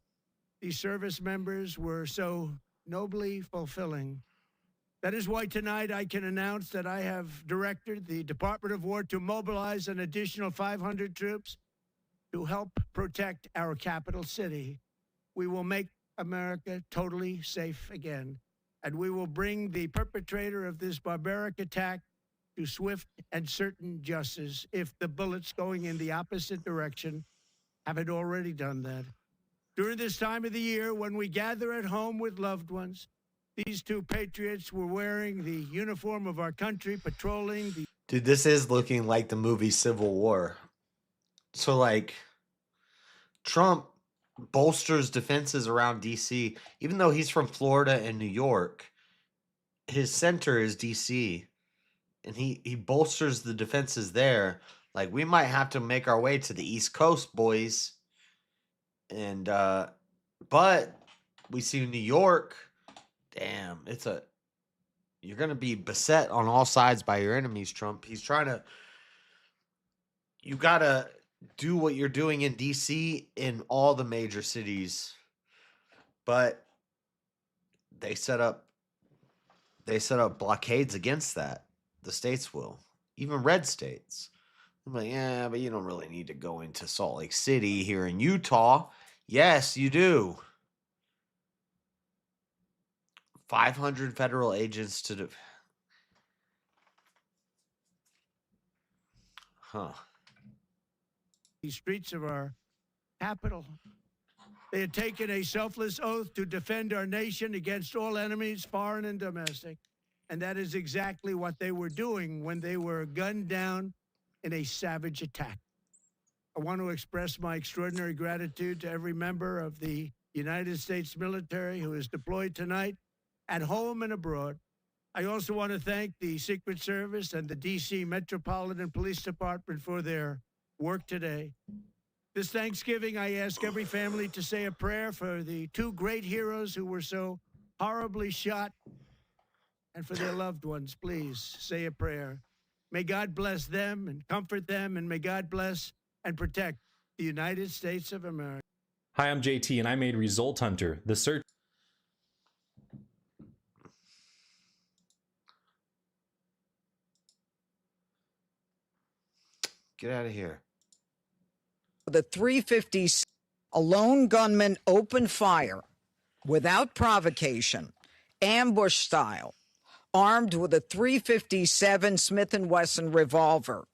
these service members were so nobly fulfilling. That is why tonight I can announce that I have directed the Department of War to mobilize an additional 500 troops to help protect our capital city. We will make America totally safe again, and we will bring the perpetrator of this barbaric attack to swift and certain justice if the bullets going in the opposite direction haven't already done that. During this time of the year, when we gather at home with loved ones, these two patriots were wearing the uniform of our country, patrolling the... Dude, this is looking like the movie Civil War. So, like, Trump bolsters defenses around D.C. Even though he's from Florida and New York, his center is D.C., and he bolsters the defenses there. Like, we might have to make our way to the East Coast, boys. And, but we see New York... Damn, you're going to be beset on all sides by your enemies, Trump. He's trying to, you got to do what you're doing in DC in all the major cities. But they set up blockades against that. The states will, even red states. I'm like, yeah, but you don't really need to go into Salt Lake City here in Utah. Yes, you do. 500 federal agents to the streets of our capital. They had taken a selfless oath to defend our nation against all enemies, foreign and domestic. And that is exactly what they were doing when they were gunned down in a savage attack. I want to express my extraordinary gratitude to every member of the United States military who is deployed tonight, at home and abroad. I also want to thank the Secret Service and the D.C. Metropolitan Police Department for their work today. This Thanksgiving, I ask every family to say a prayer for the two great heroes who were so horribly shot, and for their loved ones. Please say a prayer. May God bless them and comfort them, and may God bless and protect the United States of America. Hi, I'm JT, and I made Result Hunter, the search. Get out of here. The 350, a lone gunman opened fire without provocation, ambush style, armed with a 357 Smith & Wesson revolver.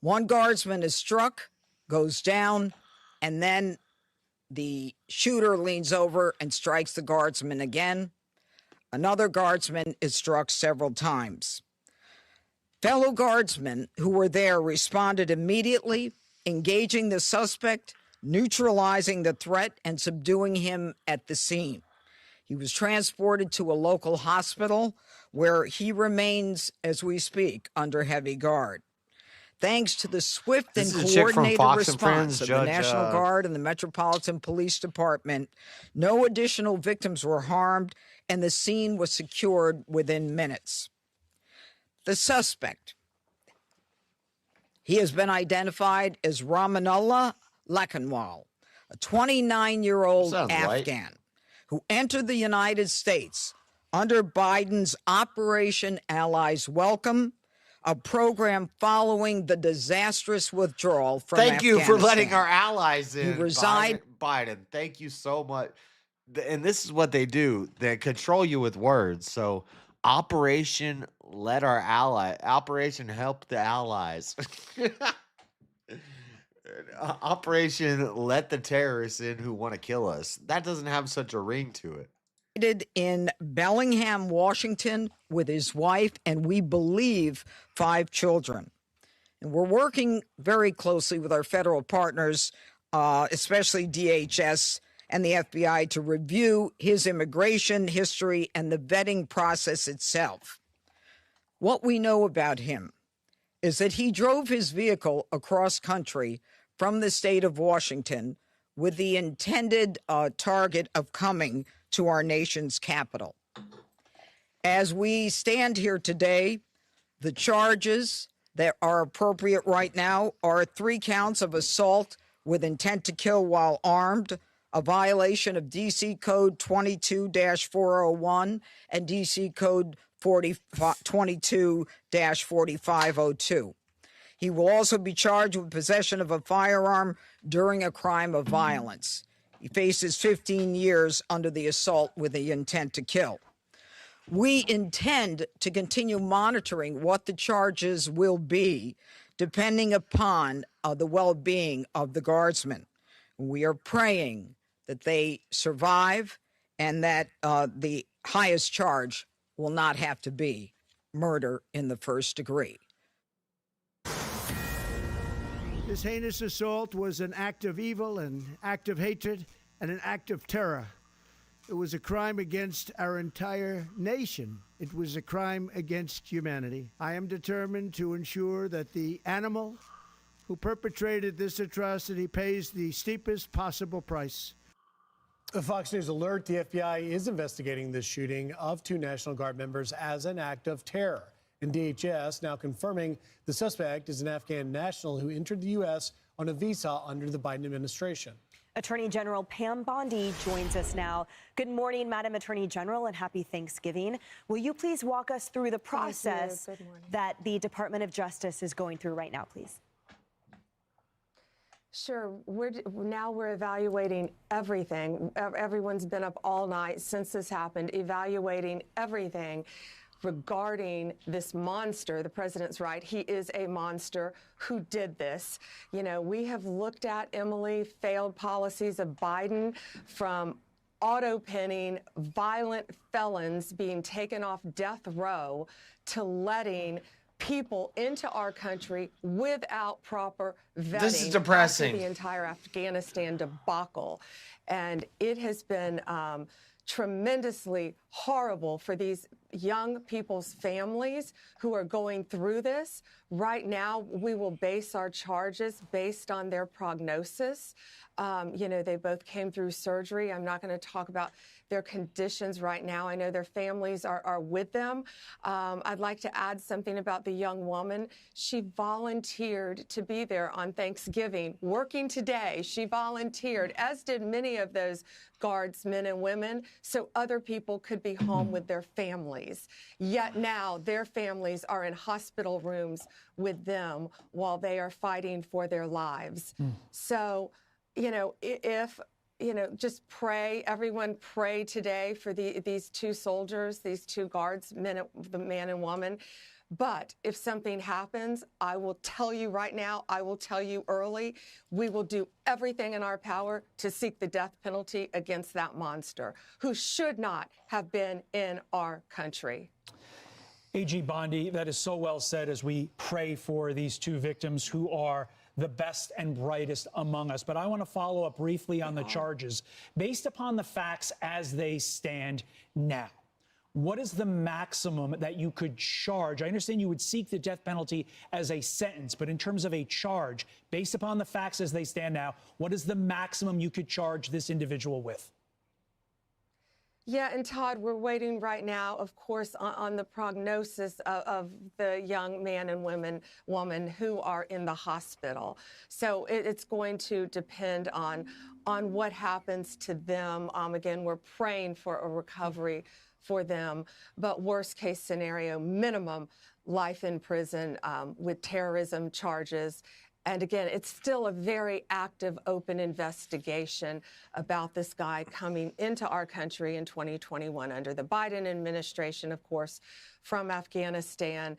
One guardsman is struck, goes down, and then the shooter leans over and strikes the guardsman again. Another guardsman is struck several times. Fellow guardsmen who were there responded immediately, engaging the suspect, neutralizing the threat, and subduing him at the scene. He was transported to a local hospital where he remains, as we speak, under heavy guard. Thanks to the swift and coordinated response of the National Guard and the Metropolitan Police Department, no additional victims were harmed, and the scene was secured within minutes. The suspect, He has been identified as Ramanullah Lakhanwal, a 29-year-old Sounds right. Afghan who entered the United States under Biden's Operation Allies Welcome, a program following the disastrous withdrawal from Thank you for letting Afghanistan. our allies in. He reside- Biden. Thank you so much. And this is what they do. They control you with words. So Operation Operation Help the Allies. Operation Let the Terrorists In Who Want to Kill Us. That doesn't have such a ring to it. In Bellingham, Washington, with his wife, and we believe 5 children. And we're working very closely with our federal partners, especially DHS and the FBI, to review his immigration history and the vetting process itself. What we know about him is that he drove his vehicle across country from the state of Washington with the intended target of coming to our nation's capital. As we stand here today, the charges that are appropriate right now are 3 counts of assault with intent to kill while armed, a violation of DC Code 22-401 and DC Code 22-4502. He will also be charged with possession of a firearm during a crime of violence. He faces 15 years under the assault with the intent to kill. We intend to continue monitoring what the charges will be, depending upon the well-being of the guardsmen. We are praying that they survive and that the highest charge will not have to be murder in the first degree. This heinous assault was an act of evil, an act of hatred, and an act of terror. It was a crime against our entire nation. It was a crime against humanity. I am determined to ensure that the animal who perpetrated this atrocity pays the steepest possible price. A Fox News alert: the FBI is investigating this shooting of 2 National Guard members as an act of terror. And DHS now confirming the suspect is an Afghan national who entered the U.S. on a visa under the Biden administration. Attorney General Pam Bondi joins us now. Good morning, Madam Attorney General, and happy Thanksgiving. Will you please walk us through the process that the Department of Justice is going through right now, please? Sure. We're evaluating everything. Everyone's been up all night since this happened, evaluating everything regarding this monster. The president's right. He is a monster who did this. You know, we have looked at, Emily, failed policies of Biden, from auto pinning violent felons being taken off death row to letting people into our country without proper vetting. This is depressing. After the entire Afghanistan debacle. And it has been tremendously horrible for these young people's families who are going through this. Right now, we will base our charges based on their prognosis. You know, they both came through surgery. I'm not going to talk about their conditions right now. I know their families are with them. I'd like to add something about the young woman. She volunteered to be there on Thanksgiving, working today. She volunteered, as did many of those guards, men and women, so other people could be home with their families. Yet now their families are in hospital rooms with them while they are fighting for their lives. So, you know, if, you know, just pray, everyone pray today for these 2 soldiers, these 2 guards, the man and woman. But if something happens, I will tell you right now, I will tell you early, we will do everything in our power to seek the death penalty against that monster who should not have been in our country. AG Bondi, that is so well said as we pray for these 2 victims who are the best and brightest among us. But I want to follow up briefly on the charges. Based upon the facts as they stand now, what is the maximum that you could charge? I understand you would seek the death penalty as a sentence, but in terms of a charge, based upon the facts as they stand now, what is the maximum you could charge this individual with? Yeah, and Todd, we're waiting right now, of course, on the prognosis of the young man and woman who are in the hospital. So it's going to depend on what happens to them. Again, we're praying for a recovery for them, but worst case scenario, minimum life in prison with terrorism charges. And again, it's still a very active, open investigation about this guy coming into our country in 2021 under the Biden administration, of course, from Afghanistan.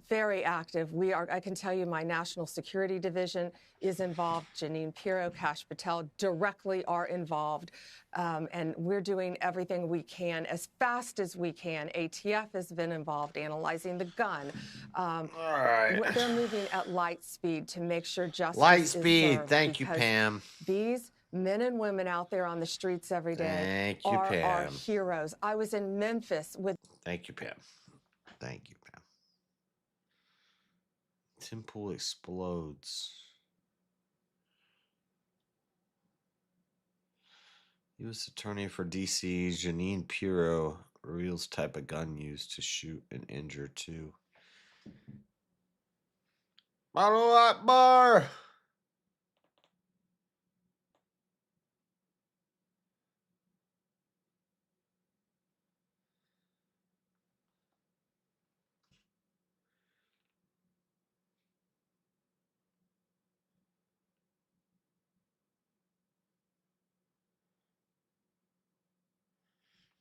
Very active. I can tell you my National Security Division is involved. Janine Pirro, Cash Patel directly are involved. And we're doing everything we can as fast as we can. ATF has been involved analyzing the gun. All right. They're moving at light speed to make sure justice Light is speed. served, Thank you, because Pam. These men and women out there on the streets every day Thank you, are our Pam. heroes. I was in Memphis with... Thank you, Pam. Thank you, Pam. Tim Pool explodes. U.S. Attorney for D.C. Janine Pirro reveals type of gun used to shoot and injure two. Allahu Akbar.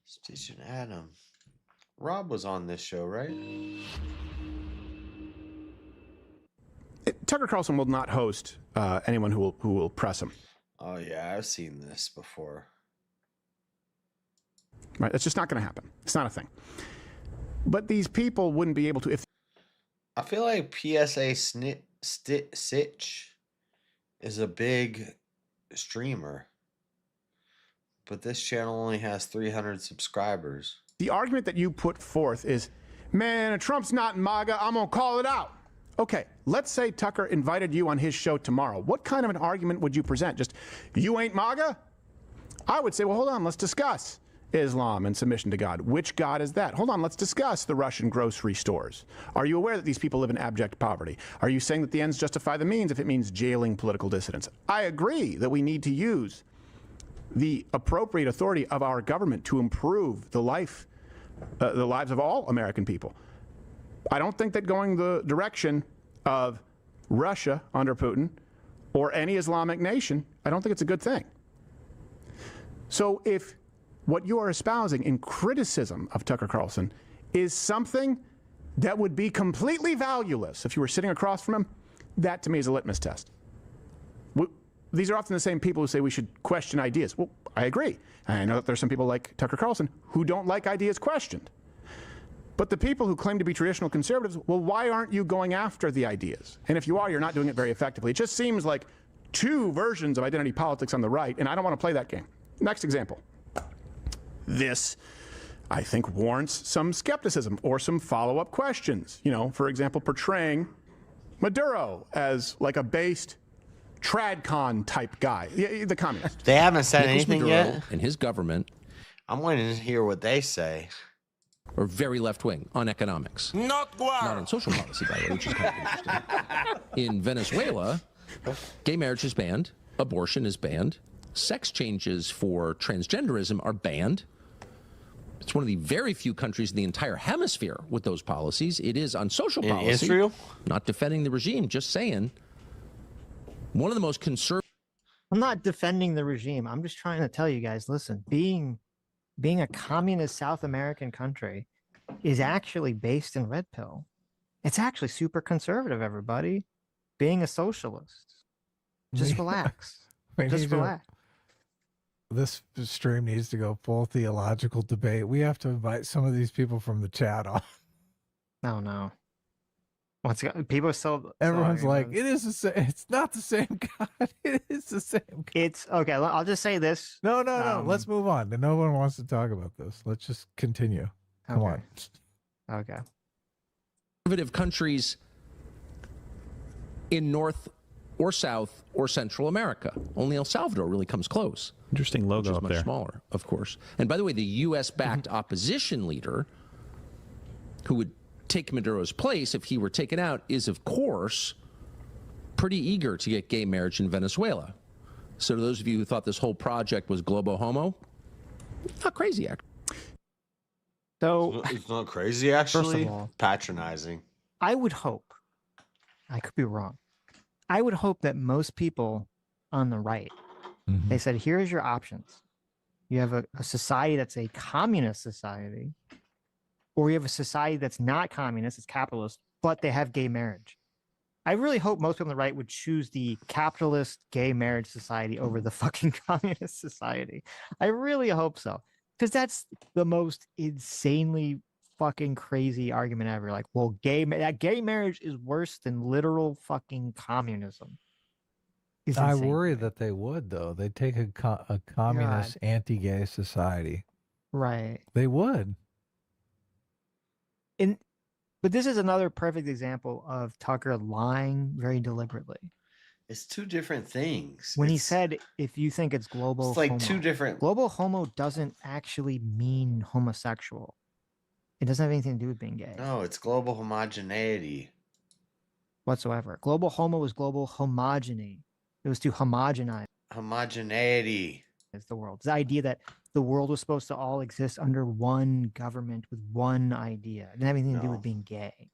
Station Adam. Rob was on this show, right? Tucker Carlson will not host anyone who will press him. Oh yeah, I've seen this before. Right, it's just not going to happen. It's not a thing. But these people wouldn't be able to if. I feel like PSA Sitch is a big streamer, but this channel only has 300 subscribers. The argument that you put forth is, man, Trump's not in MAGA, I'm going to call it out. Okay, let's say Tucker invited you on his show tomorrow. What kind of an argument would you present? Just, you ain't MAGA? I would say, well, hold on, let's discuss Islam and submission to God. Which God is that? Hold on, let's discuss the Russian grocery stores. Are you aware that these people live in abject poverty? Are you saying that the ends justify the means if it means jailing political dissidents? I agree that we need to use the appropriate authority of our government to improve the lives of all American people. I don't think that going the direction of Russia under Putin or any Islamic nation, I don't think it's a good thing. So if what you are espousing in criticism of Tucker Carlson is something that would be completely valueless if you were sitting across from him, that to me is a litmus test. These are often the same people who say we should question ideas. Well, I agree. I know that there's some people like Tucker Carlson who don't like ideas questioned. But the people who claim to be traditional conservatives, well, why aren't you going after the ideas? And if you are, you're not doing it very effectively. It just seems like two versions of identity politics on the right, and I don't want to play that game. Next example. This, I think, warrants some skepticism or some follow-up questions. You know, for example, portraying Maduro as like a based TradCon type guy, the communist. They haven't said Nicolas anything Maduro yet. And his government. I'm waiting to hear what they say. Are very left-wing on economics. Not on social policy, by the way, which is kind of interesting. In Venezuela, gay marriage is banned, abortion is banned, sex changes for transgenderism are banned. It's one of the very few countries in the entire hemisphere with those policies. It is on social policy. In Israel? Not defending the regime, just saying. One of the most conservative. I'm not defending the regime. I'm just trying to tell you guys, listen, being a communist South American country is actually based in red pill. It's actually super conservative, everybody. Being a socialist. Just relax. Just relax. This stream needs to go full theological debate. We have to invite some of these people from the chat on. No, no. People are so everyone's sorry, like, it is the same. It's not the same God. It is the same God. It's okay. I'll just say this. No. Let's move on. No one wants to talk about this. Let's just continue. Come on. Okay. Conservative countries in North or South or Central America. Only El Salvador really comes close. Interesting logo up much there. Smaller, of course. And by the way, the U.S.-backed opposition leader who would take Maduro's place if he were taken out is, of course, pretty eager to get gay marriage in Venezuela. So to those of you who thought this whole project was globo homo, not crazy, actually. So it's not crazy, actually. First of all, Patronizing. I would hope, I could be wrong, I would hope that most people on the right, they said, here's your options. You have a society that's a communist society, or you have a society that's not communist, it's capitalist, but they have gay marriage. I really hope most people on the right would choose the capitalist gay marriage society over the fucking communist society. I really hope so. Because that's the most insanely fucking crazy argument ever. Like, well, gay marriage is worse than literal fucking communism. It's I insane. worry that they would, though. They'd take a communist, anti-gay society. Right. They would. But this is another perfect example of Tucker lying very deliberately. It's two different things. When he said, if you think it's global It's like homo, two different. global homo doesn't actually mean homosexual. It doesn't have anything to do with being gay No, it's global homogeneity. whatsoever. Global homo is global homogeny. It was to homogenize Homogeneity. the world. It's the idea that the world was supposed to all exist under one government with one idea. It didn't have anything to do with being gay.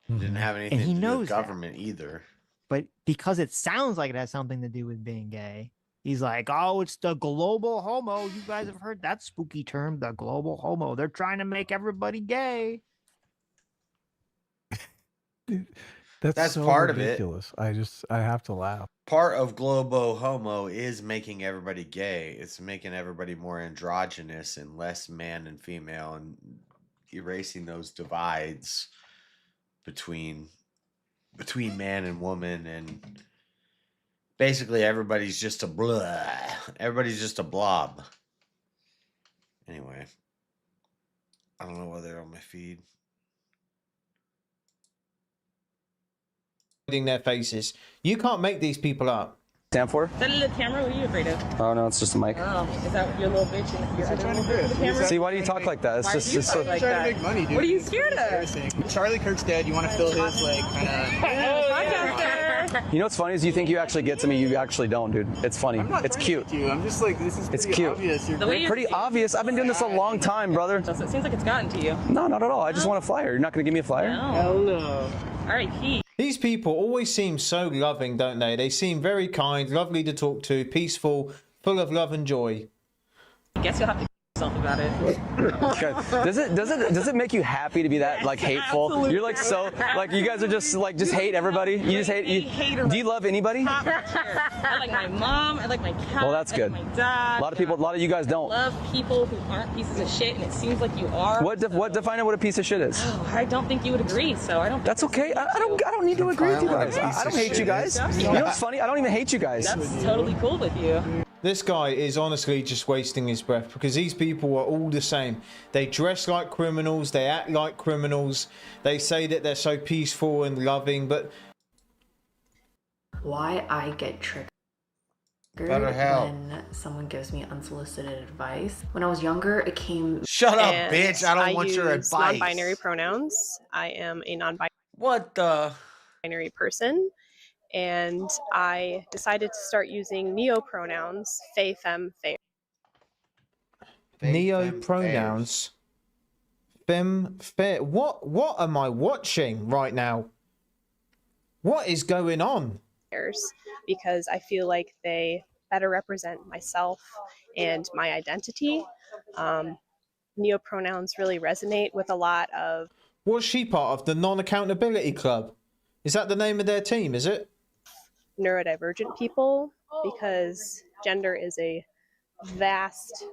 Didn't have anything he to do knows with that. government either. But because it sounds like it has something to do with being gay, he's like, oh, it's the global homo. You guys have heard that spooky term, the global homo. They're trying to make everybody gay. That's so part ridiculous. I have to laugh. Part of globo homo is making everybody gay. It's making everybody more androgynous and less man and female, and erasing those divides between man and woman, and basically everybody's just a blah. Everybody's just a blob. Anyway, I don't know whether they're on my feed. Their faces. You can't make these people up. Stand for? Is that a little camera? What are you afraid of? Oh no, it's just a mic. Oh, is that your little bitch and your other little bitch? The camera? See, why do you talk like that? It's Why just do you it's talk so. like that? What are you scared of? Charlie Kirk's dead. You want to fill his like kind of. You know what's funny is you think you actually get to me, you actually don't, dude. It's funny. It's cute. I'm just like, this is It's pretty cute. obvious. You're The way you're Pretty obvious. I've been doing this a long time, brother. So it seems like it's gotten to you. No, not at all. I just want a flyer. You're not gonna give me a flyer? No. All right, Pete. These people always seem so loving, don't they? They seem very kind, lovely to talk to, peaceful, full of love and joy. I guess you'll have to something about it. Okay. Does it make you happy to be that like hateful? Absolutely. You're like so like you guys are just hate everybody. You just hate. Do you love anybody? I like my mom. I like my cat. Well, that's good. I like my dad. A lot of you guys don't. I love people who aren't pieces of shit, and it seems like you are. What define what a piece of shit is? Oh, I don't think you would agree, so I don't. That's okay. I don't need to agree with you guys. I don't hate you guys. You know what's funny? I don't even hate you guys. That's totally cool with you. This guy is honestly just wasting his breath, because these people are all the same. They dress like criminals, they act like criminals, they say that they're so peaceful and loving, but why I get triggered when someone gives me unsolicited advice. When I was younger, it came... Shut up, bitch. I don't want your advice. Non-binary pronouns. I am a non-binary... What the... ...binary person. And I decided to start using neo-pronouns, they, them, they. Neo-pronouns? Fem, fair. What am I watching right now? What is going on? Because I feel like they better represent myself and my identity. Neo-pronouns really resonate with a lot of... What's she part of? The Non-Accountability Club? Is that the name of their team, is it? Neurodivergent people, because gender is a vast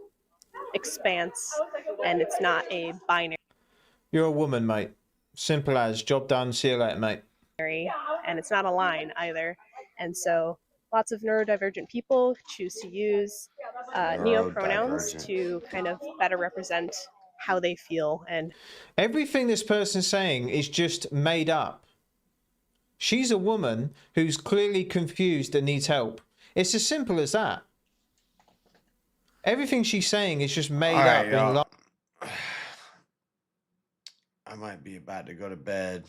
expanse and it's not a binary. You're a woman, mate. Simple as. Job done. See you later, mate. And it's not a line either. And so lots of neurodivergent people choose to use neo-pronouns to kind of better represent how they feel. And everything this person's saying is just made up. She's a woman who's clearly confused and needs help. It's as simple as that. Everything she's saying is just made up. Y'all. I might be about to go to bed.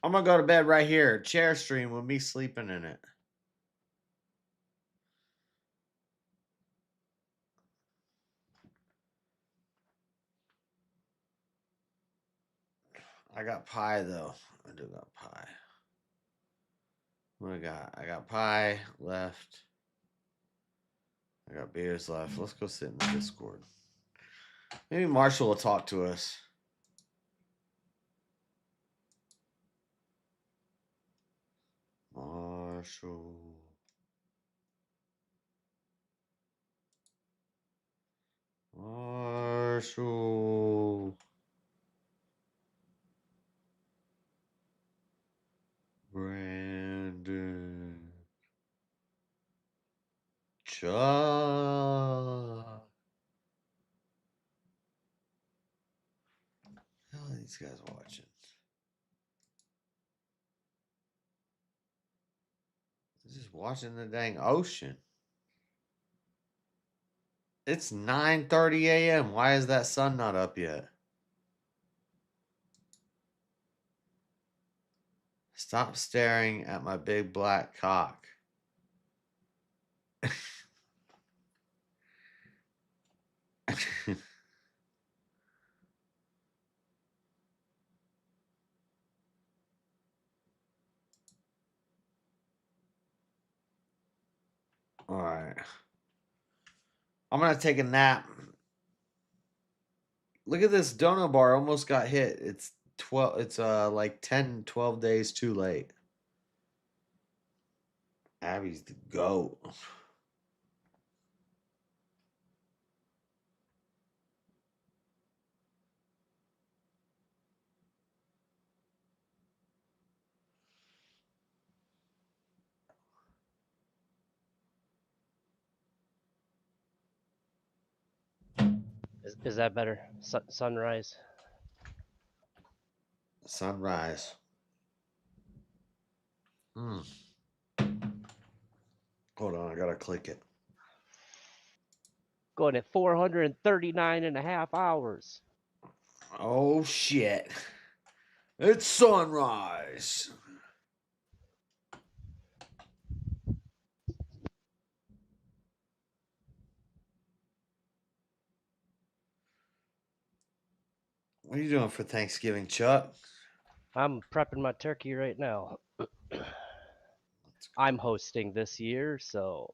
I'm gonna go to bed right here. Chair stream with me sleeping in it. I got pie though. I do got pie. What I got? I got pie left. I got beers left. Let's go sit in the Discord. Maybe Marshall will talk to us. Marshall. Marshall. Brandon. Chuck. How are these guys watching? They're just watching the dang ocean. It's 9:30 a.m. Why is that sun not up yet? Stop staring at my big black cock. All right. I'm going to take a nap. Look at this donut bar almost got hit. It's like 10, 12 days too late. Abby's the GOAT. Is that better? Sunrise. Sunrise. Hold on, I gotta click it. Going at 439 and a half hours. Oh shit. It's sunrise. What are you doing for Thanksgiving, Chuck? I'm prepping my turkey right now. I'm hosting this year, so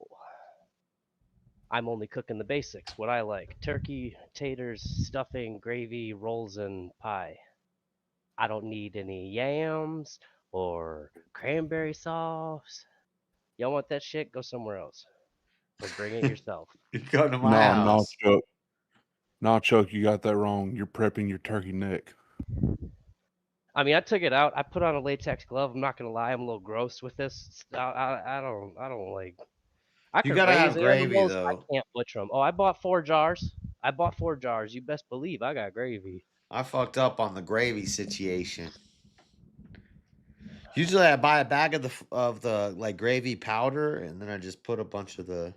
I'm only cooking the basics. What I like: turkey, taters, stuffing, gravy, rolls, and pie. I don't need any yams or cranberry sauce. Y'all want that shit? Go somewhere else. Or bring it yourself. You go to my house. No, Chuck. No, Chuck, you got that wrong. You're prepping your turkey neck. I mean, I took it out. I put on a latex glove. I'm not gonna lie. I'm a little gross with this. I don't like. I You could gotta have raise gravy animals. though. I can't butcher them. Oh, I bought 4 jars. You best believe I got gravy. I fucked up on the gravy situation. Usually, I buy a bag of the like gravy powder, and then I just put a bunch of the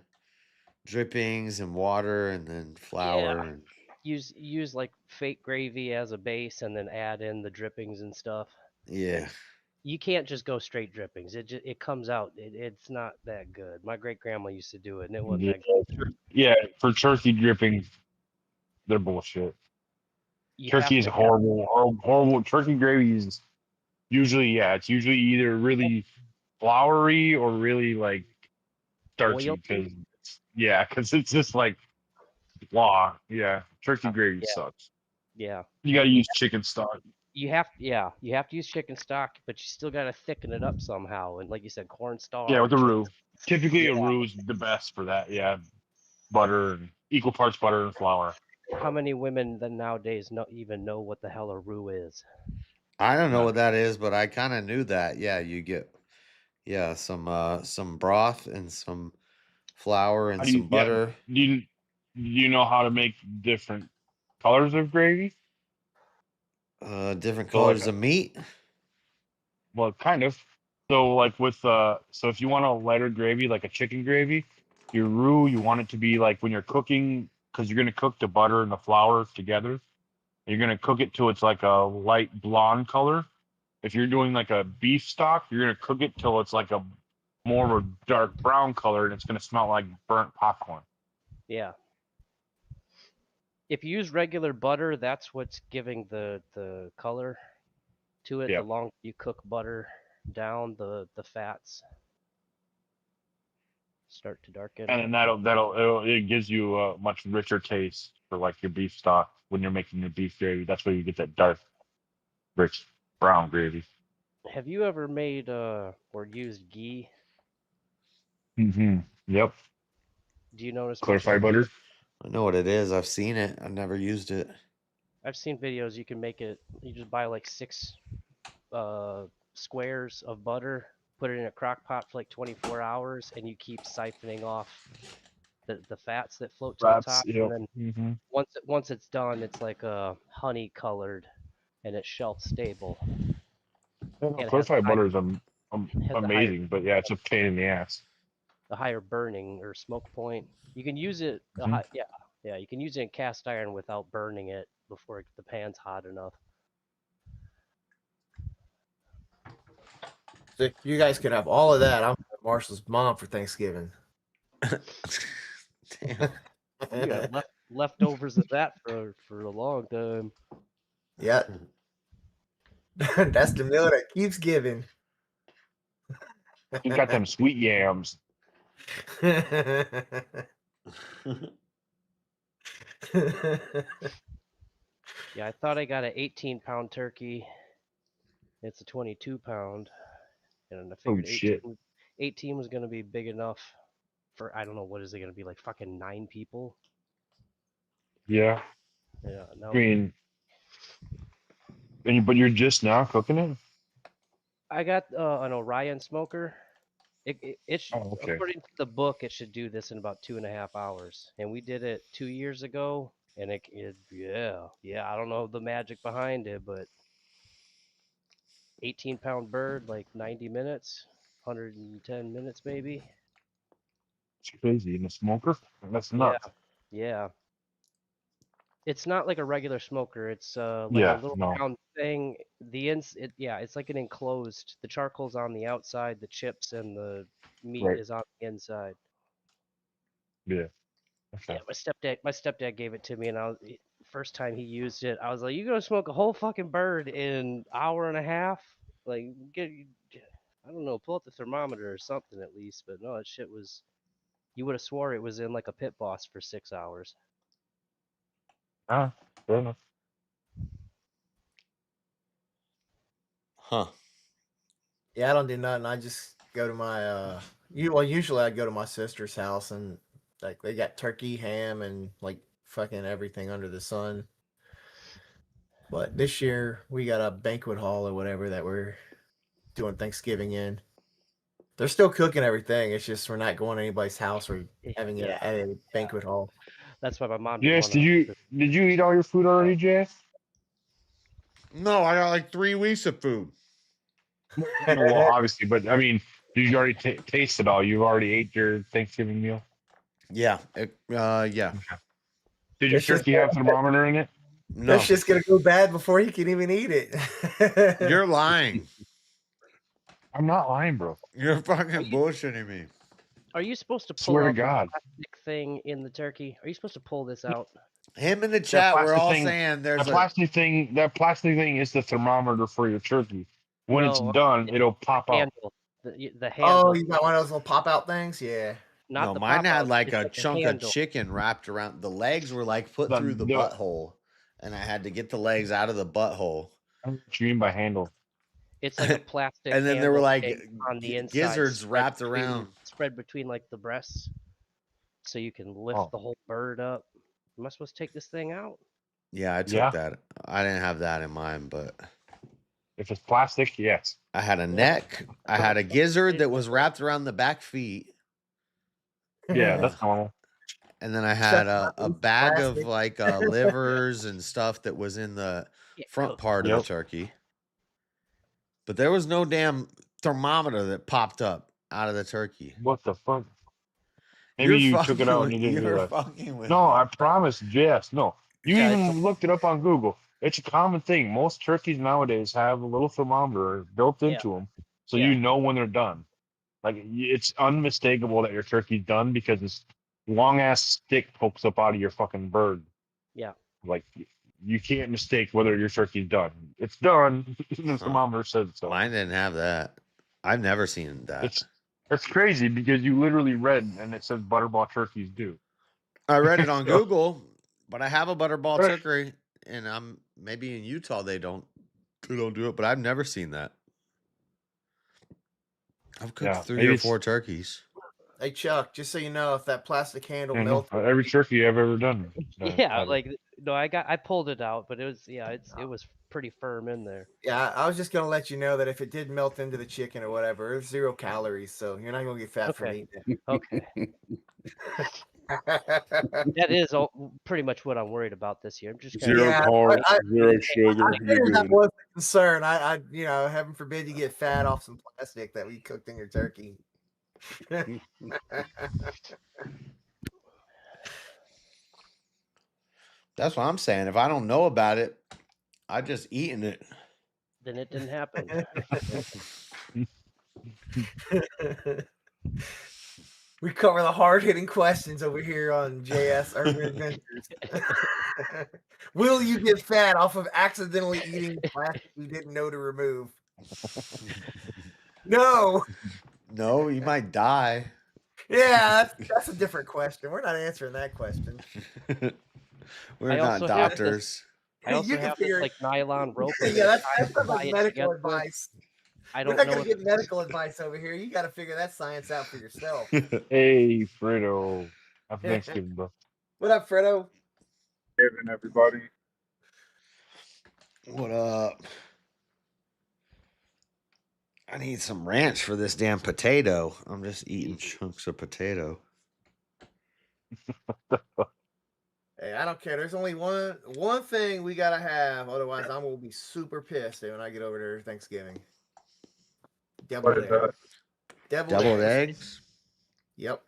drippings and water, and then flour. Yeah. And Use like fake gravy as a base, and then add in the drippings and stuff. yeah. You can't just go straight drippings. It comes out. It's not that good. My great grandma used to do it, and it wasn't that good. Yeah, for turkey drippings, they're bullshit. Turkey is horrible. Turkey gravy is usually, it's usually either really floury or really like starchy because it's just like blah. Yeah, turkey gravy sucks. Yeah. You got to use chicken stock. You have to use chicken stock, but you still got to thicken it up somehow. And like you said, cornstarch. Yeah, with a roux. Typically, a roux is the best for that. Yeah, butter, equal parts butter and flour. How many women then nowadays even know what the hell a roux is? I don't know what that is, but I kind of knew that. Yeah, you get some broth and some flour and some butter. You you know how to make different colors of gravy? Different So, like, colors of meat. well, kind of. So like with so if you want a lighter gravy, like a chicken gravy, your roux, you want it to be like when you're cooking, because you're gonna cook the butter and the flour together. You're gonna cook it till it's like a light blonde color. If you're doing like a beef stock, you're gonna cook it till it's like a more of a dark brown color, and it's gonna smell like burnt popcorn. Yeah. If you use regular butter, that's what's giving the color to it. Yep. The longer you cook butter down, the fats start to darken. And then it gives you a much richer taste for like your beef stock when you're making your beef gravy. That's where you get that dark, rich brown gravy. Have you ever made or used ghee? Mm-hmm. Yep. Do you notice? Clarified butter. I know what it is. I've seen it. I've never used it. I've seen videos. You can make it. You just buy like 6 squares of butter, put it in a crock pot for like 24 hours, and you keep siphoning off the fats that float to the top. Yep. And then Mm-hmm. once it's done, it's like honey colored, and it's shelf stable. And Clarified butter is has a amazing, but yeah, it's a pain in the ass. The higher burning or smoke point. You can use it. Mhm. Yeah. You can use it in cast iron without burning it before the pan's hot enough. So you guys could have all of that. I'm Marshall's mom for Thanksgiving. You got leftovers of that for a long time. Yeah. That's the meal that keeps giving. You got them sweet yams. Yeah, I thought I got an 18-pound turkey. It's a 22-pound, and I figured 18 was going to be big enough for, I don't know, what is it going to be, like fucking 9 people? Yeah. Yeah. No. I mean, but you're just now cooking it? I got an Orion smoker. It should, okay. According to the book, it should do this in about 2.5 hours. And we did it 2 years ago, and I don't know the magic behind it, but 18-pound bird, like 90 minutes, 110 minutes maybe. It's crazy in a smoker. That's nuts. Yeah. It's not like a regular smoker. It's like Yeah, a little no. round thing. It's like an enclosed. The charcoal's on the outside, the chips and the meat Right. is on the inside. Yeah. Okay. Yeah, my stepdad gave it to me, and first time he used it, I was like, "You gonna smoke a whole fucking bird in 1.5 hours? Like, I don't know, pull up the thermometer or something at least." But no, that shit was. You would have swore it was in like a pit boss for 6 hours. Ah, fair enough. Huh. Yeah, I don't do nothing. I just go to my usually I go to my sister's house and like they got turkey, ham, and like fucking everything under the sun. But this year we got a banquet hall or whatever that we're doing Thanksgiving in. They're still cooking everything. It's just we're not going to anybody's house or having it at a banquet hall. That's why my mom. Jess, did you eat all your food already, Jess? No, I got like 3 weeks of food. Well, obviously, but I mean, did you already taste it all? You already ate your Thanksgiving meal? Yeah. Yeah. Did your turkey have thermometer in it? No. That's just gonna go bad before you can even eat it. You're lying. I'm not lying, bro. You're fucking bullshitting me. Are you supposed to pull Swear to out the God. plastic thing in the turkey? Are you supposed to pull this out? Him in the chat, we're all saying there's that plastic thing. That plastic thing is the thermometer for your turkey. When it's done, it'll pop out. The handle. Oh, you got one of those little pop out things? Yeah. No, mine had like a chunk of chicken wrapped around. The legs were like put through the butthole, and I had to get the legs out of the butthole. I don't know what you mean by handle. It's like a plastic. And then there were like on the inside, gizzards wrapped around, spread between like the breasts, so you can lift the whole bird up. Am I supposed to take this thing out? Yeah, I took that. I didn't have that in mind, but if it's plastic, yes. I had a neck. I had a gizzard that was wrapped around the back feet. Yeah, that's normal. And then I had a bag of like livers and stuff that was in the front part of the turkey. But there was no damn thermometer that popped up out of the turkey. What the fuck? Maybe you took it out and you didn't realize. No, I promise, Jess. No, you even looked it up on Google. It's a common thing. Most turkeys nowadays have a little thermometer built into them, so you know when they're done. Like it's unmistakable that your turkey's done because this long ass stick pokes up out of your fucking bird. Yeah. Like you can't mistake whether your turkey's done. It's done. The thermometer says so. Mine didn't have that. I've never seen that. It's crazy because you literally read and it says butterball turkeys do. I read it on Google, but I have a butterball turkey, and I'm maybe in Utah they don't do it, but I've never seen that. I've cooked 3 or 4 turkeys. Hey Chuck, just so you know, if that plastic handle melts, Every turkey I've ever done. Yeah, like no, I pulled it out, but it was it was pretty firm in there. yeah, I was just gonna let you know that if it did melt into the chicken or whatever, it's 0 calories, so you're not gonna get fat from eating it. Okay. That is pretty much what I'm worried about this year. I'm just Zero carbs, 0 sugar. I figured that was the concern. I heaven forbid you get fat off some plastic that we cooked in your turkey. That's what I'm saying. If I don't know about it, I've just eaten it. Then it didn't happen. We cover the hard-hitting questions over here on JS Urban Adventures. Will you get fat off of accidentally eating plastic you didn't know to remove? No. No, you might die. Yeah, that's a different question. We're not answering that question. We're not doctors. I also have this like nylon rope. Yeah, that's like medical advice. I We're don't not know. going to get medical advice over here. You got to figure that science out for yourself. Hey, Fredo. Happy Thanksgiving, bro. What up, Fredo? Thanksgiving, everybody. What up? I need some ranch for this damn potato. I'm just eating chunks of potato. Hey, I don't care. There's only one thing we gotta have. Otherwise, I'm gonna be super pissed when I get over there Thanksgiving. Deviled eggs. Deviled eggs? Yep.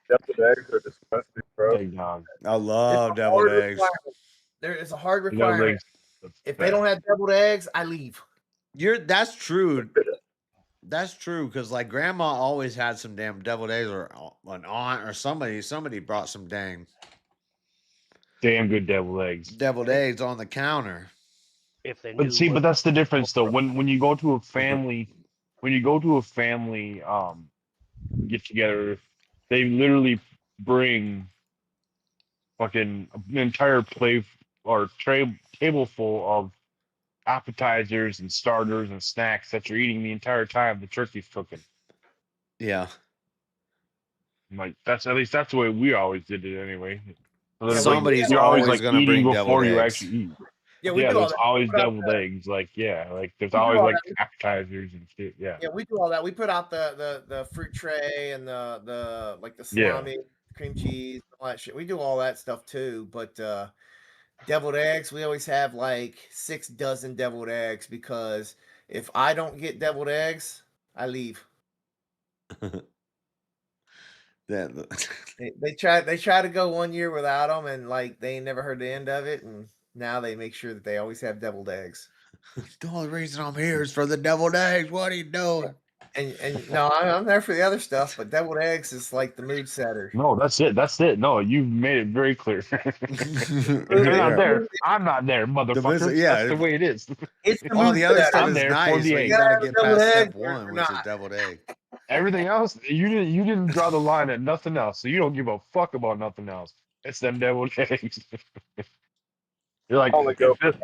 Deviled eggs are disgusting, bro. I love deviled eggs. There is a hard requirement. If they don't have deviled eggs, I leave. That's true. That's true, because like grandma always had some damn deviled eggs, or an aunt or somebody brought some damn good deviled eggs. Deviled eggs on the counter. If they But see, but that's the difference though. When you go to a family, get together, they literally bring fucking an entire plate or table full of appetizers and starters and snacks that you're eating the entire time the turkey's cooking. Yeah. Like that's the way we always did it anyway. So Somebody's you're always like gonna eating bring before deviled you eggs. actually eat. Yeah, there's always deviled eggs. Like there's always like appetizers and shit. Yeah. Yeah, we do all that. We put out the fruit tray and the salami, cream cheese, all that shit. We do all that stuff too. But deviled eggs, we always have like 6 dozen deviled eggs, because if I don't get deviled eggs, I leave. They try to go 1 year without them, and like they ain't never heard the end of it, and now they make sure that they always have deviled eggs. The only reason I'm here is for the deviled eggs. What are you doing? And no, I'm there for the other stuff, but deviled eggs is like the mood setter. No, that's it. No, you've made it very clear. If you're not there, I'm not there, motherfucker. That's the way it is. It's all the other stuff I'm is there nice, for the but egg. you gotta get past step 1, which is deviled egg. Everything else, you didn't draw the line at nothing else, so you don't give a fuck about nothing else. It's them deviled eggs. You're like,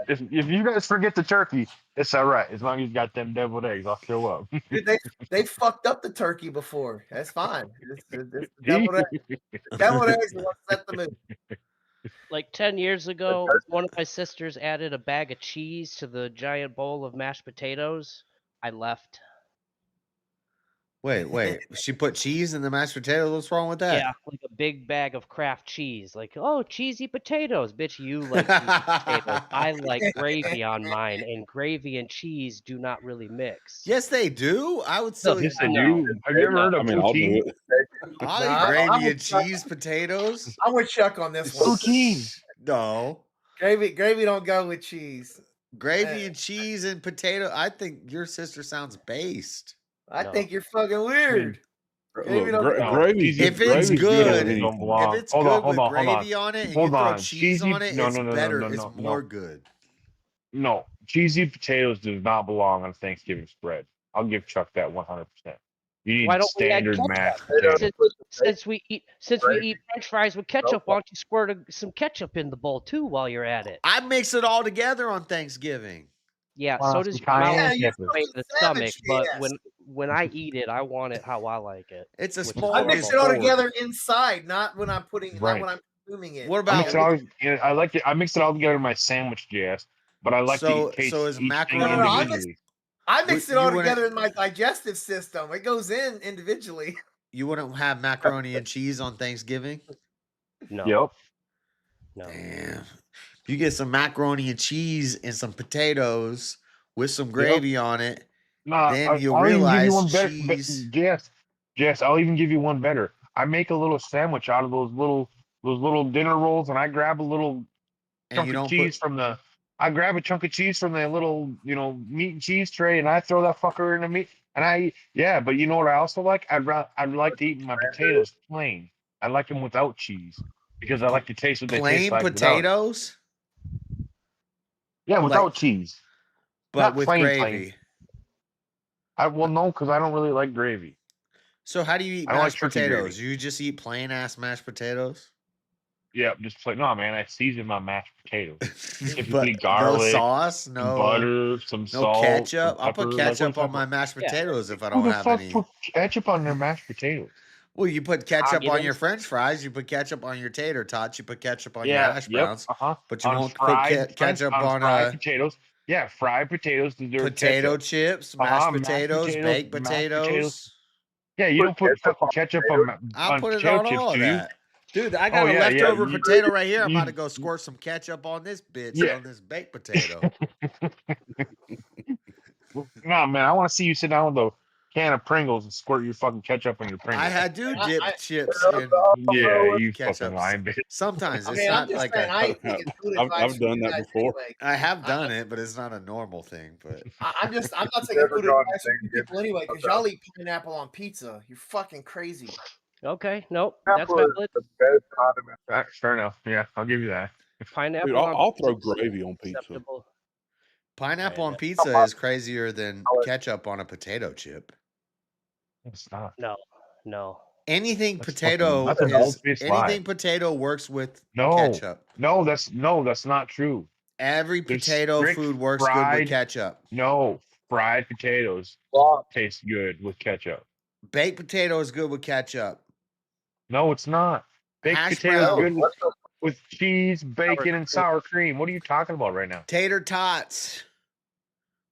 if you guys forget the turkey, it's all right. As long as you got them deviled eggs, I'll show up. Dude, they fucked up the turkey before. That's fine. It's deviled eggs. Deviled eggs is what set the mood. Like 10 years ago, one of my sisters added a bag of cheese to the giant bowl of mashed potatoes. I left. Wait. She put cheese in the mashed potatoes. What's wrong with that? Yeah, like a big bag of Kraft cheese. Like, oh, cheesy potatoes, bitch. You like cheesy potatoes. I like gravy on mine, and gravy and cheese do not really mix. Yes, they do. I would still. Yes, they do. Have you ever heard of poutine? I eat gravy and cheese potatoes. I'm with Chuck on this one. Poutine. No. Gravy don't go with cheese. Gravy and cheese and potato. I think your sister sounds based. I think you're fucking weird. Gravy if it's good, hold if it's good with gravy on it and you throw cheese on it, it's better. It's more good. No, cheesy potatoes does not belong on a Thanksgiving spread. I'll give Chuck that 100%. You need standard mashed potatoes. Since we eat French fries with ketchup, why don't you squirt some ketchup in the bowl too while you're at it? I mix it all together on Thanksgiving. Yeah, so does your mouth the stomach, but when I eat it, I want it how I like it. It's a small. I mix it all together inside, not when I'm putting, not when I'm consuming it. What about? I like it. I mix it all together in my sandwich, yes, but I like to eat so is macaroni individually. I mix it all together in my digestive system. It goes in individually. You wouldn't have macaroni and cheese on Thanksgiving? No. Yep. No. Damn. You get some macaroni and cheese and some potatoes with some gravy on it. Then you realize cheese. Yes, I'll even give you one better. I make a little sandwich out of those little dinner rolls, and I grab a little chunk of cheese from the. I grab a chunk of cheese from the little, meat and cheese tray, and I throw that fucker in the meat. And but you know what I also like? I'd like to eat my potatoes plain. I like them without cheese because I like to taste what they taste like. Plain potatoes? Yeah, without cheese. But Not with plain, gravy. No, because I don't really like gravy. So how do you eat mashed potatoes? You just eat plain ass mashed potatoes? Yeah, just plain. No, man, I season my mashed potatoes. But garlic, no sauce, no butter, some salt, ketchup. some I'll put pepper. ketchup on my mashed potatoes if I Who don't the have fuck any. put ketchup on their mashed potatoes? Well, you put ketchup on your French fries. You put ketchup on your tater tots. You put ketchup on your hash browns. But you won't put ketchup on fried potatoes. Yeah, fried potatoes. Potato chips, mashed potatoes, baked potatoes. Yeah, you don't put fucking ketchup on I'll put it potato on chips, all of do you? that. Dude, I got a leftover potato right here. I'm about to go squirt some ketchup on this bitch on this baked potato. No, man, I want to see you sit down with a can of Pringles and squirt your fucking ketchup on your Pringles. I do dip chips in you ketchup. fucking lying bitch. Sometimes it's not like I've done that before. I have done it, but it's not a normal thing. But I'm not taking food advice from people anyway, because y'all eat pineapple on pizza. You're fucking crazy. Okay, nope, that's valid. Fair enough. Yeah, I'll give you that. Pineapple. Dude, I'll throw gravy on pizza. Pineapple on pizza is crazier than ketchup on a potato chip. It's not. No. Anything That's potato fucking- that's an old-faced lie. anything potato works with No, ketchup. that's not true. Every There's potato strict food works good fried- with ketchup. No, fried potatoes taste good with ketchup. Baked potato is good with ketchup. No, it's not. Baked Hash potatoes brown. good with cheese, bacon, and sour cream. What are you talking about right now? Tater tots.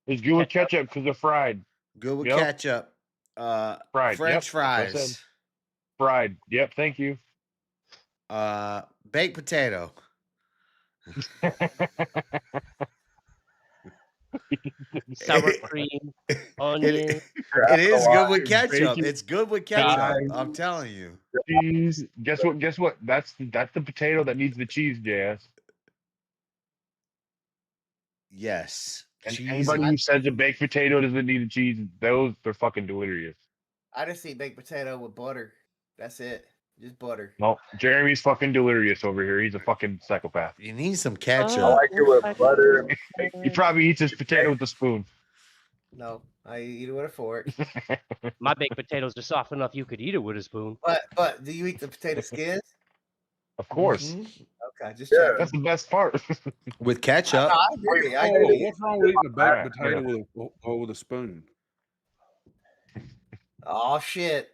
It's good with ketchup because they're fried. Good with Yep. ketchup. Fried. French Yep, that's what I fries. said. Fried. Yep, thank you. Baked potato. Sour cream, onion. It is good with ketchup. Bacon. It's good with ketchup. I'm telling you. Cheese. Guess what? That's the potato that needs the cheese, Jazz. Yes. And Cheese anybody and- who says a baked potato doesn't need the cheese, they're fucking delirious. I just eat baked potato with butter. That's it. Just butter. No, Jeremy's fucking delirious over here. He's a fucking psychopath. You need some ketchup. I like it with butter. He probably eats his potato with a spoon. No, I eat it with a fork. My baked potatoes are soft enough you could eat it with a spoon. But do you eat the potato skins? Of course. Okay, just check. That's the best part. With ketchup. I agree. I agree. What's wrong with eating a baked potato with a spoon? Oh shit.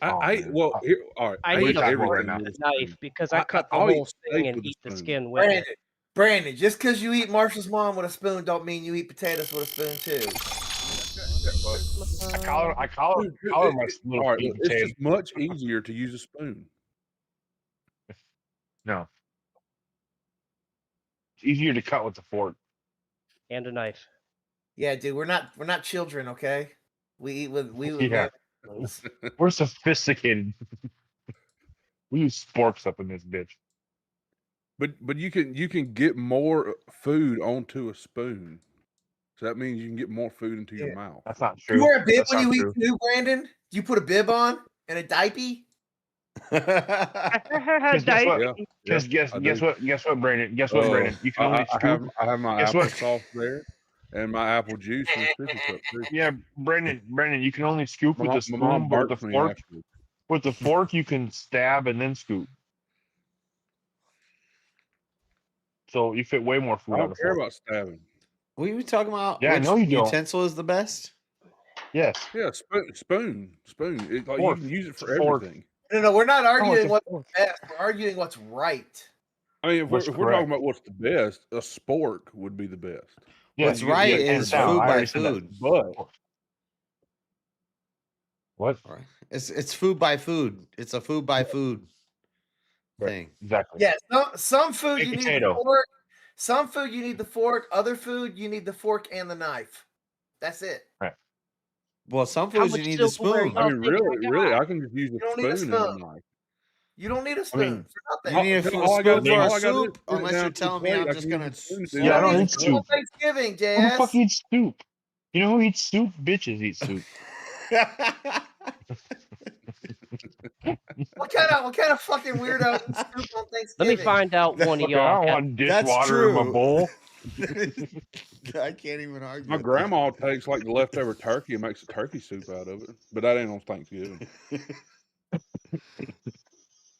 Well, here, all right. I need a everything fork with and a a spoon. knife because I cut the I'll whole eat thing steak and with a eat the spoon. skin with it. Brandon, just because you eat Marshall's mom with a spoon don't mean you eat potatoes with a spoon too. I collar my little All right, sweet it's potato. just much easier to use a spoon. No. It's easier to cut with a fork. And a knife. Yeah, dude, we're not children, okay? We eat with Yeah. We're sophisticated. We use sporks up in this bitch. But you can get more food onto a spoon. So that means you can get more food into your mouth. That's not You wear a bib when you eat too, Brandon? Do you put a bib on and a diaper? Guess what, Brandon? Guess what, Brandon? You can only scoop. I have my Guess what? applesauce there, and my apple juice in the sippy cup too. Yeah, Brandon, you can only scoop with a My spoon, mom but with burps a me fork. after. With the fork, you can stab and then scoop. So you fit way more food I on don't the care fork. about stabbing. What are you talking about? Yeah, I know you don't. Utensil is the best? Yes. Yeah, spoon. It, like, you Fork. can use it for Fork. everything. No, we're not arguing it's a what's best. We're arguing what's right. I mean, if What's we're talking correct? about what's the best, a spork would be the best. Yeah, What's right is food by food. But what? It's food by food. It's a food by food thing. Exactly. Yeah, some food Baked you need potato. the fork. Some food you need the fork. Other food you need the fork and the knife. That's it. Right. Well, some foods you need the spoon. I mean, really, I can just use a don't need a spoon and a spoon. knife. You don't need a spoon for You nothing. need a all I gotta spoon do- for all I gotta do soup, is put it unless down you're to the telling me plate. I'm I just can gonna. use a spoon to do Yeah, I don't it. eat soup. Thanksgiving, Who the fuck JS. eats soup? You know who eats soup? Bitches eat soup. What kind of fucking weirdo eats soup on Thanksgiving? Let me find out one of Okay, y'all. I don't want dishwater in my bowl. I can't even argue. My with grandma takes like the leftover turkey and makes a turkey soup out of it, but that ain't on Thanksgiving.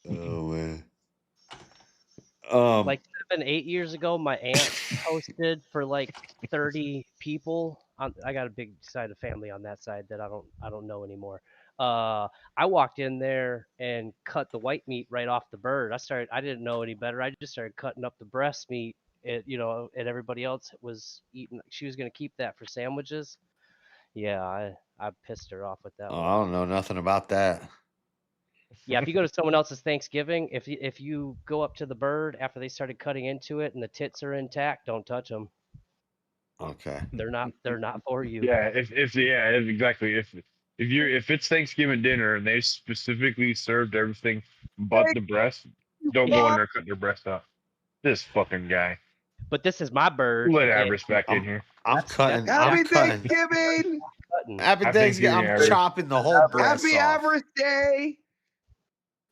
Oh man. Like 7-8 years ago, my aunt hosted for like 30 people. I got a big side of family on that side that I don't know anymore. I walked in there and cut the white meat right off the bird. I didn't know any better. I just started cutting up the breast meat. And everybody else was eating. She was gonna keep that for sandwiches. Yeah, I pissed her off with that Oh, one. I don't know nothing about that. Yeah, if you go to someone else's Thanksgiving, if you go up to the bird after they started cutting into it and the tits are intact, don't touch them. Okay. They're not for you. Yeah, exactly. If it's Thanksgiving dinner and they specifically served everything but the breast, don't go in there and cut their breast up. This fucking guy. But this is my bird. Let Abris back in here. I'm cutting. Happy I'm cutting. Thanksgiving! Happy Happy Thanksgiving. I'm Thanksgiving, chopping the whole breast Happy off. Avarice Day!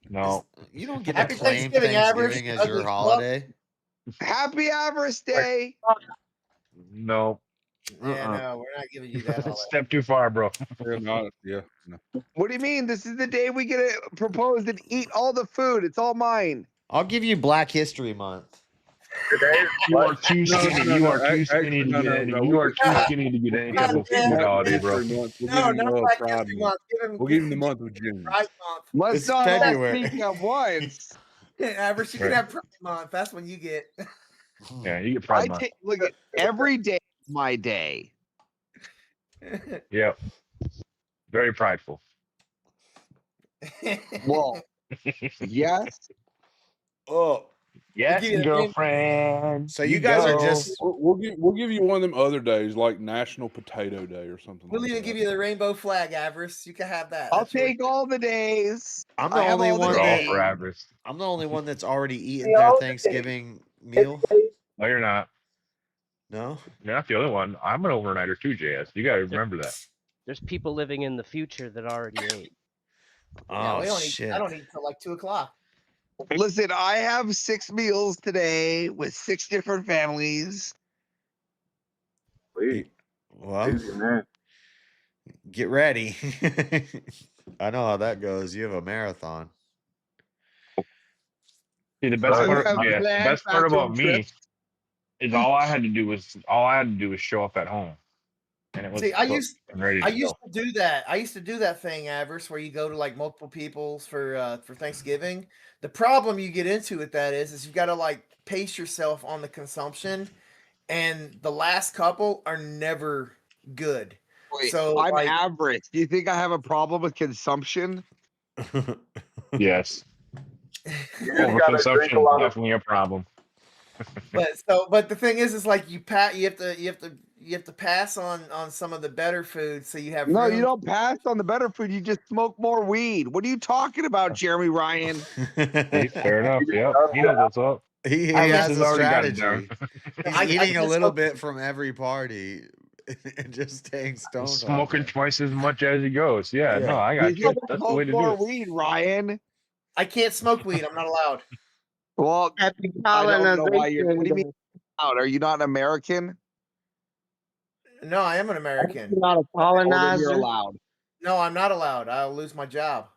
No. You don't get Happy to claim Thanksgiving, Thanksgiving Avarice. as your holiday. Happy Avarice Day! No. Yeah, no, we're not giving you that holiday. Step too far, bro. No. What do you mean? This is the day we get to propose and eat all the food. It's all mine. I'll give you Black History Month. You are too skinny. You are too skinny to get any. You are too skinny to get any type of food holiday, bro. No, not Black History Month. We'll give him the month of June. Pride Month. Let's It's not all February. speak at once. Yeah, Avarice, you can Right. have Pride Month. That's when you get. Yeah, you get Pride Month. Look at every day is my day. Yeah. Very prideful. Well, yes. Oh. Yes, We'll give you the girlfriend. So you guys are just. We'll give you one of them other days like National Potato Day or something. We'll like even that. give you the rainbow flag, Avarice. You can have that. I'll That's yours. take all the days. I'm the I have only all the one We're all that. days. for Abris. I'm the only one that's already eaten their Thanksgiving meal. No, you're not. No. You're not the only one. I'm an overnighter too, JS. You gotta remember that. There's people living in the future that already ate. Yeah, Oh I don't eat till like 2:00. Listen, I have 6 meals today with 6 different families. Well, get ready. I know how that goes. You have a marathon. See, the best I part, have the planned best part about bathroom me trips. is all I had to do was show up at home, and it was See, I cooked used and ready to go. to do that. I used to do that thing, Avarice, where you go to like multiple people's for Thanksgiving. The problem you get into with that is you've got to like pace yourself on the consumption, and the last couple are never good. Wait, So I'm like, average. Do you think I have a problem with consumption? Yes. You just gotta drink a Overconsumption is lot of. definitely a problem. but the thing is like you have to pass on some of the better food, so you have No, room. you don't pass on the better food. You just smoke more weed. What are you talking about, Jeremy Ryan? Hey, fair enough. Yeah, he knows what's up. He Alex has has a already got it down. strategy. He's I eating a just little hope- bit from every party and just staying stoned. all Smoking day. twice as much as he goes. Yeah, no, I got You you. That's the way smoke to do more it. weed, Ryan. I can't smoke weed. I'm not allowed. Well, Happy I don't know why you're. colonization. What do you mean out? Are you not an American? No, I am an American. Not a Oh, then you're colonizer. allowed. No, I'm not allowed. I'll lose my job.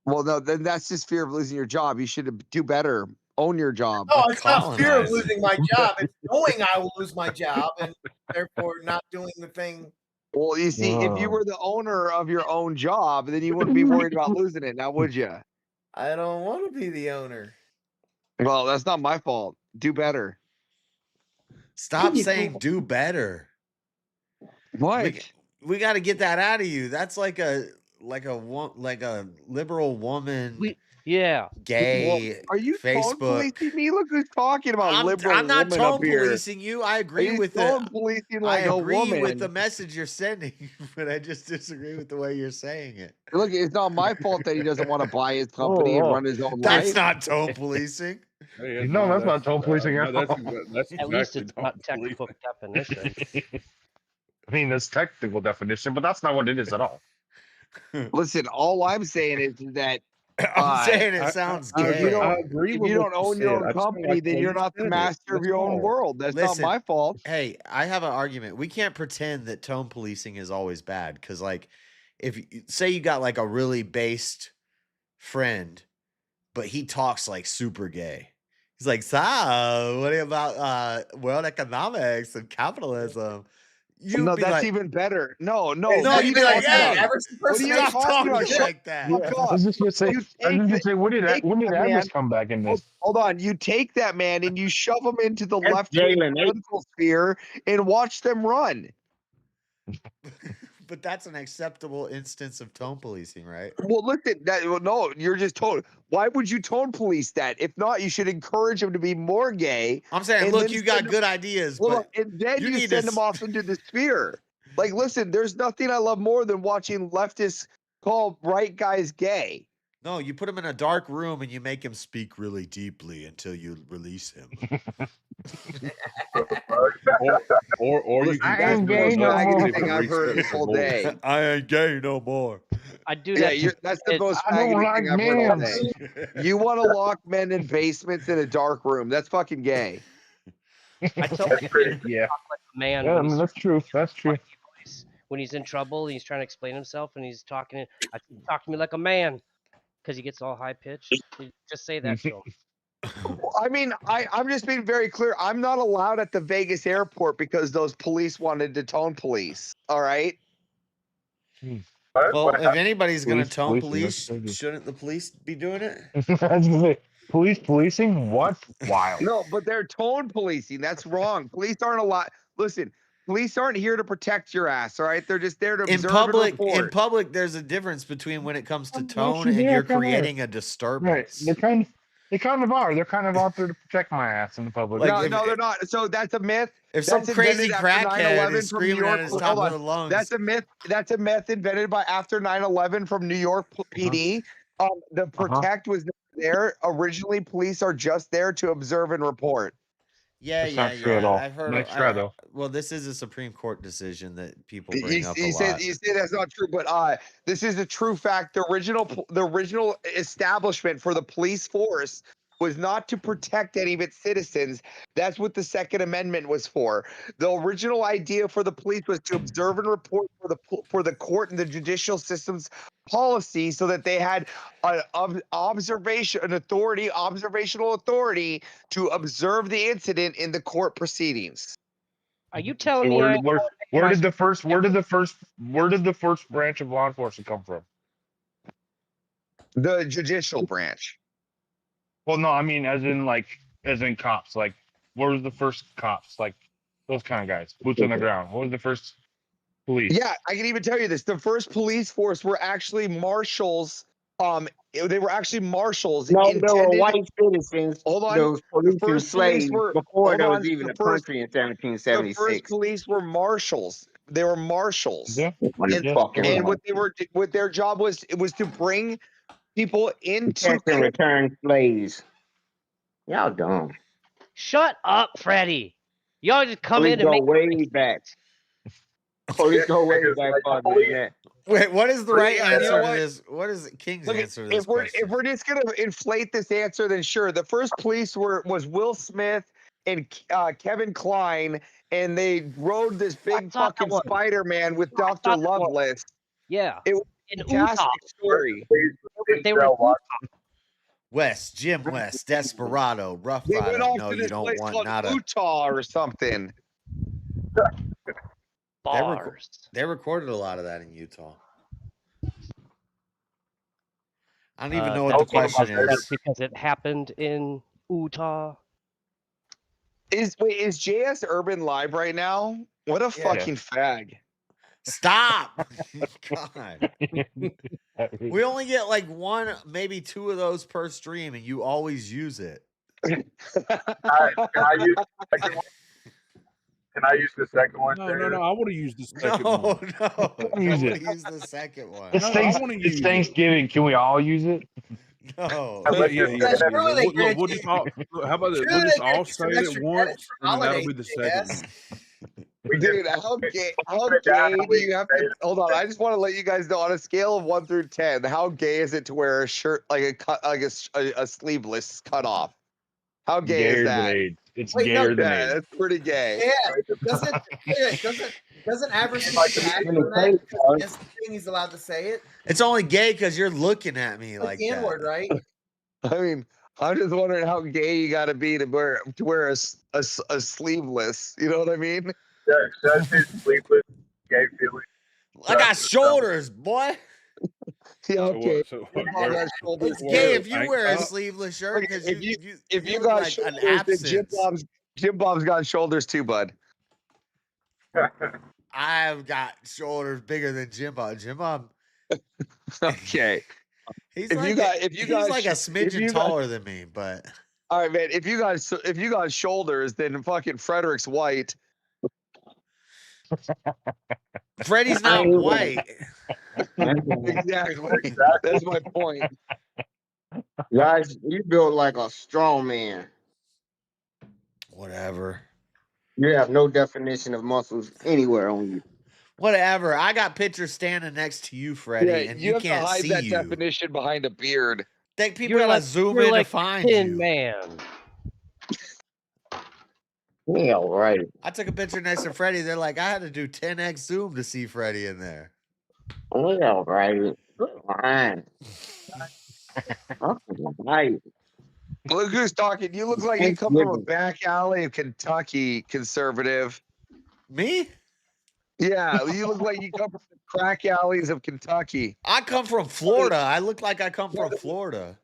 Well, no, then that's just fear of losing your job. You should do better. Own your job. No, it's not fear of losing my job. It's knowing I will lose my job and therefore not doing the thing. Well, you see, if you were the owner of your own job, then you wouldn't be worried about losing it. Now, would you? I don't want to be the owner. Well, that's not my fault. Do better. Stop saying do better. What? We got to get that out of you. That's like a liberal woman. Yeah. Gay. Well, are you tone Facebook? policing me? Look who's talking about liberal I'm not woman tone up here. policing you. I agree Are you with tone it. policing I like a agree woman. with the message you're sending, but I just disagree with the way you're saying it. Look, it's not my fault that he doesn't want to buy his company and run his own That's life. not tone policing. No, that's not tone policing at all. That's At least exactly it's not textbook definition. I mean, that's technical definition, but that's not what it is at all. Listen, all I'm saying is that I'm saying it sounds if gay. you don't own your own company, then you're not the master of your own world. That's Listen, not my fault. Hey, I have an argument. We can't pretend that tone policing is always bad because, like, if say you got like a really based friend, but he talks like super gay. He's like, "So, what about world economics and capitalism?" You'd No, be that's like, even better. No, No, you'd be like, "Hey, what are you talking about? talking like that." Fuck I off. was just gonna say, You I was take just say, when did that Adams man- come back in this? Hold on, you take that man and you shove him into the That's left Jalen, eh? political sphere and watch them run. But that's an acceptable instance of tone policing, right? Well, listen, no, you're just tone. Why would you tone police that? If not, you should encourage him to be more gay. I'm saying, and look, then you got send him- good ideas, Hold but on, and then you need send to him off into the sphere. Like, listen, there's nothing I love more than watching leftists call right guys gay. No, you put him in a dark room and you make him speak really deeply until you release him. or you I can ain't go gay to no the more. people Thing I've heard reset this for whole both. day. I ain't gay no more. I do Yeah, that. that's the most I don't faggoty like thing I've heard all men. day. You want to lock men in basements in a dark room? That's fucking gay. I tell my kid to Yeah. talk like a man Yeah, I when mean, he's that's true. That's true. when he's in trouble. He's trying to explain himself, and he's talking. Talk to me like a man, because he gets all high pitched. Just say that to him. I mean, I'm just being very clear. I'm not allowed at the Vegas airport because those police wanted to tone police. All right. Well, if anybody's going to Police tone policing, that's police, crazy. shouldn't the police be doing it? I was gonna say, police policing? What? Wild. No, but they're tone policing. That's wrong. Police aren't allowed. Listen, police aren't here to protect your ass. All right, they're just there to In observe public, and report. in public, there's a difference between when it comes to tone yeah, and you're kinda. creating a Right. disturbance. They kind of are. They're kind of out there to protect my ass in the public. Like, No, they're not. So that's a myth. If some That's crazy invented after crackhead 9/11 is from New screaming at York. his Hold top on. of the lungs, That's a myth. That's a myth invented by after 9/11 from New York PD. The protect was never there. Originally, police are just there to observe and report. yeah, That's yeah, not true at all. I've heard. Nice try, though. Well, this is a Supreme Court decision that people You, bring up a you say lot. you say that's not true, but this is a true fact. The original establishment for the police force was not to protect any of its citizens. That's what the Second Amendment was for. The original idea for the police was to observe and report for the court and the judicial system's policy, so that they had an observational authority to observe the incident in the court proceedings. Are you telling So me? where did the first branch of law enforcement come from? The judicial branch. Well, no, I mean as in cops. Like, where was the first cops? Like those kind of guys, boots on the ground. What was the first? Police. Yeah, I can even tell you this. The first police force were actually marshals. They were actually marshals. No, they were Intended. white citizens. Hold on. Those The policing first slaves police were. before Hold there on. was even The a first. country in The first 1776. police were marshals. They were marshals. Yeah. And, Fucking and right. what their job was, it was to bring people into Protect and return slaves. Y'all dumb. Shut up, Freddie. Y'all just come Police in and go make way back. Police go way back farther than that. Wait, what is the right You know answer to what? this? What is King's Look, answer to this question? if we're just gonna inflate this answer, then sure. The first police was Will Smith and Kevin Kline, and they rode this big fucking Spider-Man with Dr. Loveless. Yeah. It was a fantastic story. They were West, Jim West, Desperado, Rough They went Rider. off No, to you this don't place want called nada. Utah or something. Bars. They recorded a lot of that in Utah. I don't even know what the question is. Because it happened in Utah. Is JS Urban live right now? What a fucking fag. Stop! God. We only get like one, maybe two of those per stream, and you always use it. Can I use the second one? Can I use the second one? No, I want to use the second No, one. no. I Use want it. to use the second one. It's, it's Thanksgiving. Can we all use it? No. Yeah. Look, we'll just all, look, how about this? We'll just all say it at once, and then that'll be the second one. Dude, how gay do you have to hold on? I just want to let you guys know on a scale of 1 through 10, how gay is it to wear a shirt like a sleeveless cut off? How gay is Gayer that? than AIDS. It's gayer than AIDS. That's pretty gay. Yeah, doesn't average that's the thing he's allowed to say it. It's only gay because you're looking at me like the that. N-word, right? I mean, I'm just wondering how gay you got to be to wear a sleeveless. You know what I mean? Does his sleeveless gay feeling? I got shoulders, boy. Yeah, okay. It's gay if you wear a sleeveless shirt because if you look got like an shoulders, then absence. Jim Bob's got shoulders too, bud. I've got shoulders bigger than Jim Bob. Jim Bob. Okay. He's If like you got like a smidgen taller than me, but all right, man. If you got shoulders, then fucking Frederick's white. Freddie's not white. Exactly. That's my point. Guys, you built like a strong man. Whatever. You have no definition of muscles anywhere on you. Whatever. I got pictures standing next to you, Freddie, and you have can't to hide see that you. definition behind a beard. Think people gotta zoom in to find you. Man. Yeah, right. I took a picture next to Freddie. They're like, I had to do 10x zoom to see Freddie in there. Yeah, right. Fine. Right. Look who's talking. You look like you come from a back alley of Kentucky, conservative. Me? Yeah, you look like you come from the crack alleys of Kentucky. I come from Florida. I look like I come from Florida.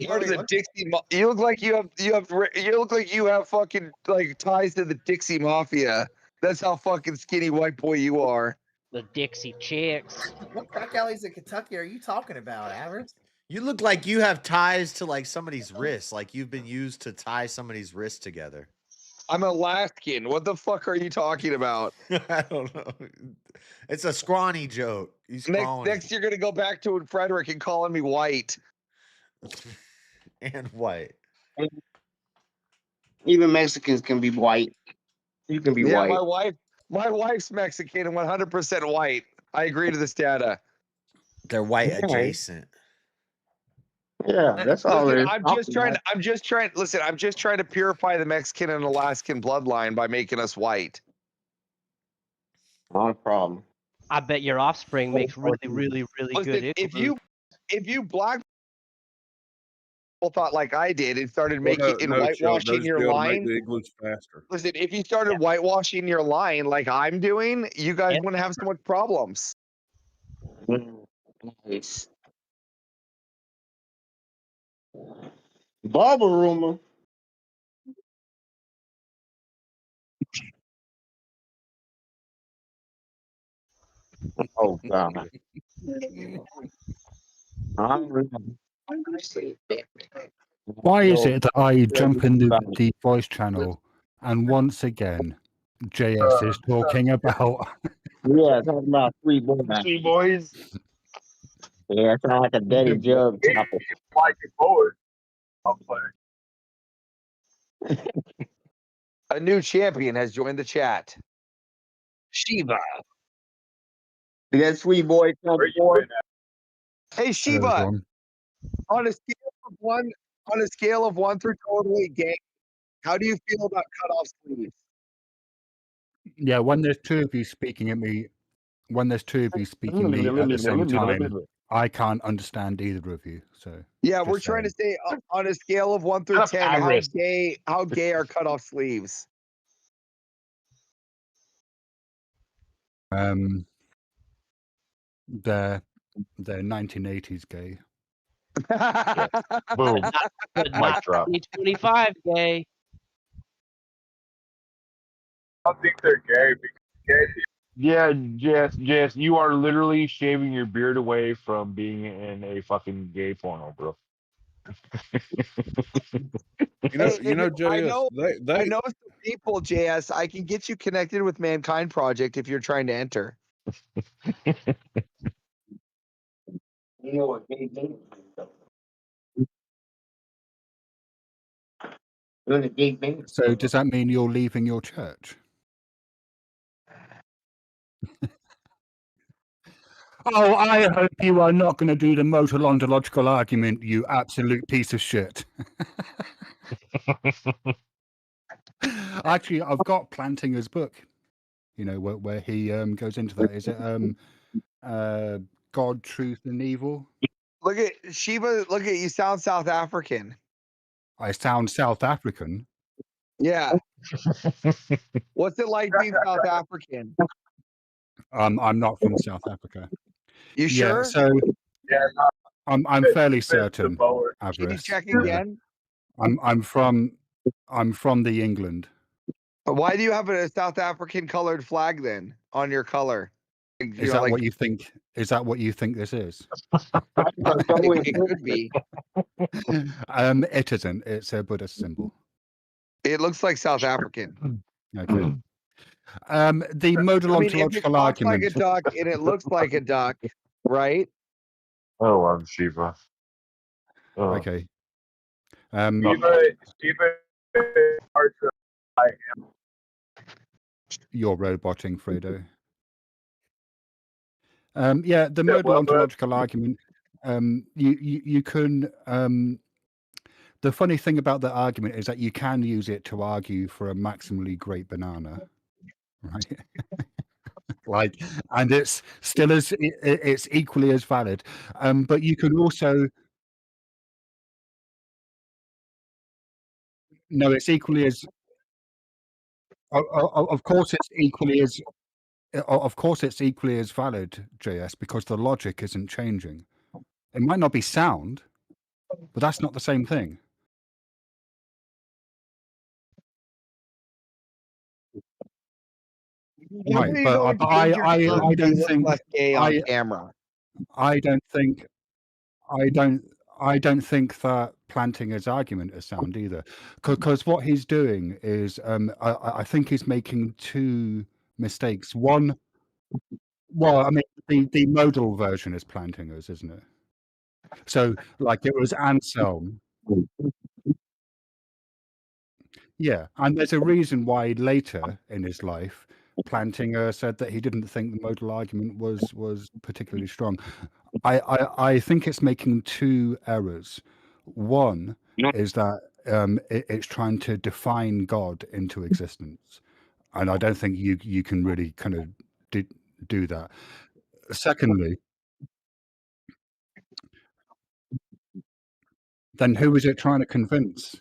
Part of the Dixie. You look like you look like you have fucking like ties to the Dixie Mafia. That's how fucking skinny white boy you are. The Dixie Chicks. What crack alleys in Kentucky are you talking about, Avers? You look like you have ties to like somebody's wrists, like you've been used to tie somebody's wrists together. I'm Alaskan. What the fuck are you talking about? I don't know. It's a scrawny joke. He's Next, you're gonna go back to Frederick and calling me white. And white. Even Mexicans can be white. You can be white. My wife's Mexican and 100% white. I agree to this data. They're white adjacent. Yeah, that's all it is. I'm just trying to purify the Mexican and Alaskan bloodline by making us white. Not a problem. I bet your offspring makes really Listen, good. If you black people thought like I did and started whitewashing your line. Listen, if you started whitewashing your line like I'm doing, you guys wouldn't have so much problems. Nice. Barber rumor. Oh God. Why is it that I jump in the voice channel and once again JS is talking about Yeah, talking about three boys. Three boys. Yeah, it's like a daddy jug chopper. Like it forward. I'll play. A new champion has joined the chat. Shiva. That sweet boy come forward. Hey Shiva, everyone. on a scale of 1 through totally gay, how do you feel about cutoff sleeves? Yeah, when there's two of you speaking at me at the same time, I can't understand either of you. So Yeah, we're trying to say on a scale of 1 through Cut 10, Iris. how gay are cutoff sleeves? They're 1980s gay. Boom. But Mic not drop. 2025 gay. I don't think they're gay because gay people. Yeah, Jess, you are literally shaving your beard away from being in a fucking gay porno, bro. You know, JS. I know some people, JS. I can get you connected with Mankind Project if you're trying to enter. You know what gay thing doing a gay thing. So does that mean you're leaving your church? Oh, I hope you are not going to do the modal ontological argument, you absolute piece of shit. Actually, I've got Plantinger's book, you know, where he goes into that. Is it God, Truth, and Evil? Look at Shiva. Look at you. Sound South African. I sound South African. Yeah. What's it like being South African? I'm not from South Africa. You Yeah, sure? so Yeah, I'm fairly certain. Can you Avarice. check Yeah. again? I'm from the England. Why do you have a South African colored flag then on your color? Is that what you think? Is that what you think this is? It could be. It isn't. It's a Buddhist symbol. It looks like South African. Okay. The modal I mean, if it ontological talks like argument. a duck and it looks like a duck, right? Oh, I'm Shiva. Oh. Okay. Shiva parts of I am. You're roboting, Fredo. Yeah, the Yeah, modal well, ontological argument. You can. The funny thing about that argument is that you can use it to argue for a maximally great banana, right? Like, and it's still it's equally as valid. But you can also. No, it's equally as. Of course, it's equally as. Of course, it's equally as valid, JS, because the logic isn't changing. It might not be sound, but that's not the same thing. Right, but I don't think gay on camera. I don't think that Plantinger's argument is sound either, because what he's doing is I think he's making two mistakes. One, well, I mean the modal version is Plantinger's, isn't it? So like it was Anselm. Yeah, and there's a reason why later in his life, Plantinga said that he didn't think the modal argument was particularly strong. I think it's making two errors. One is that it's trying to define God into existence, and I don't think you can really kind of do that. Secondly, then who is it trying to convince?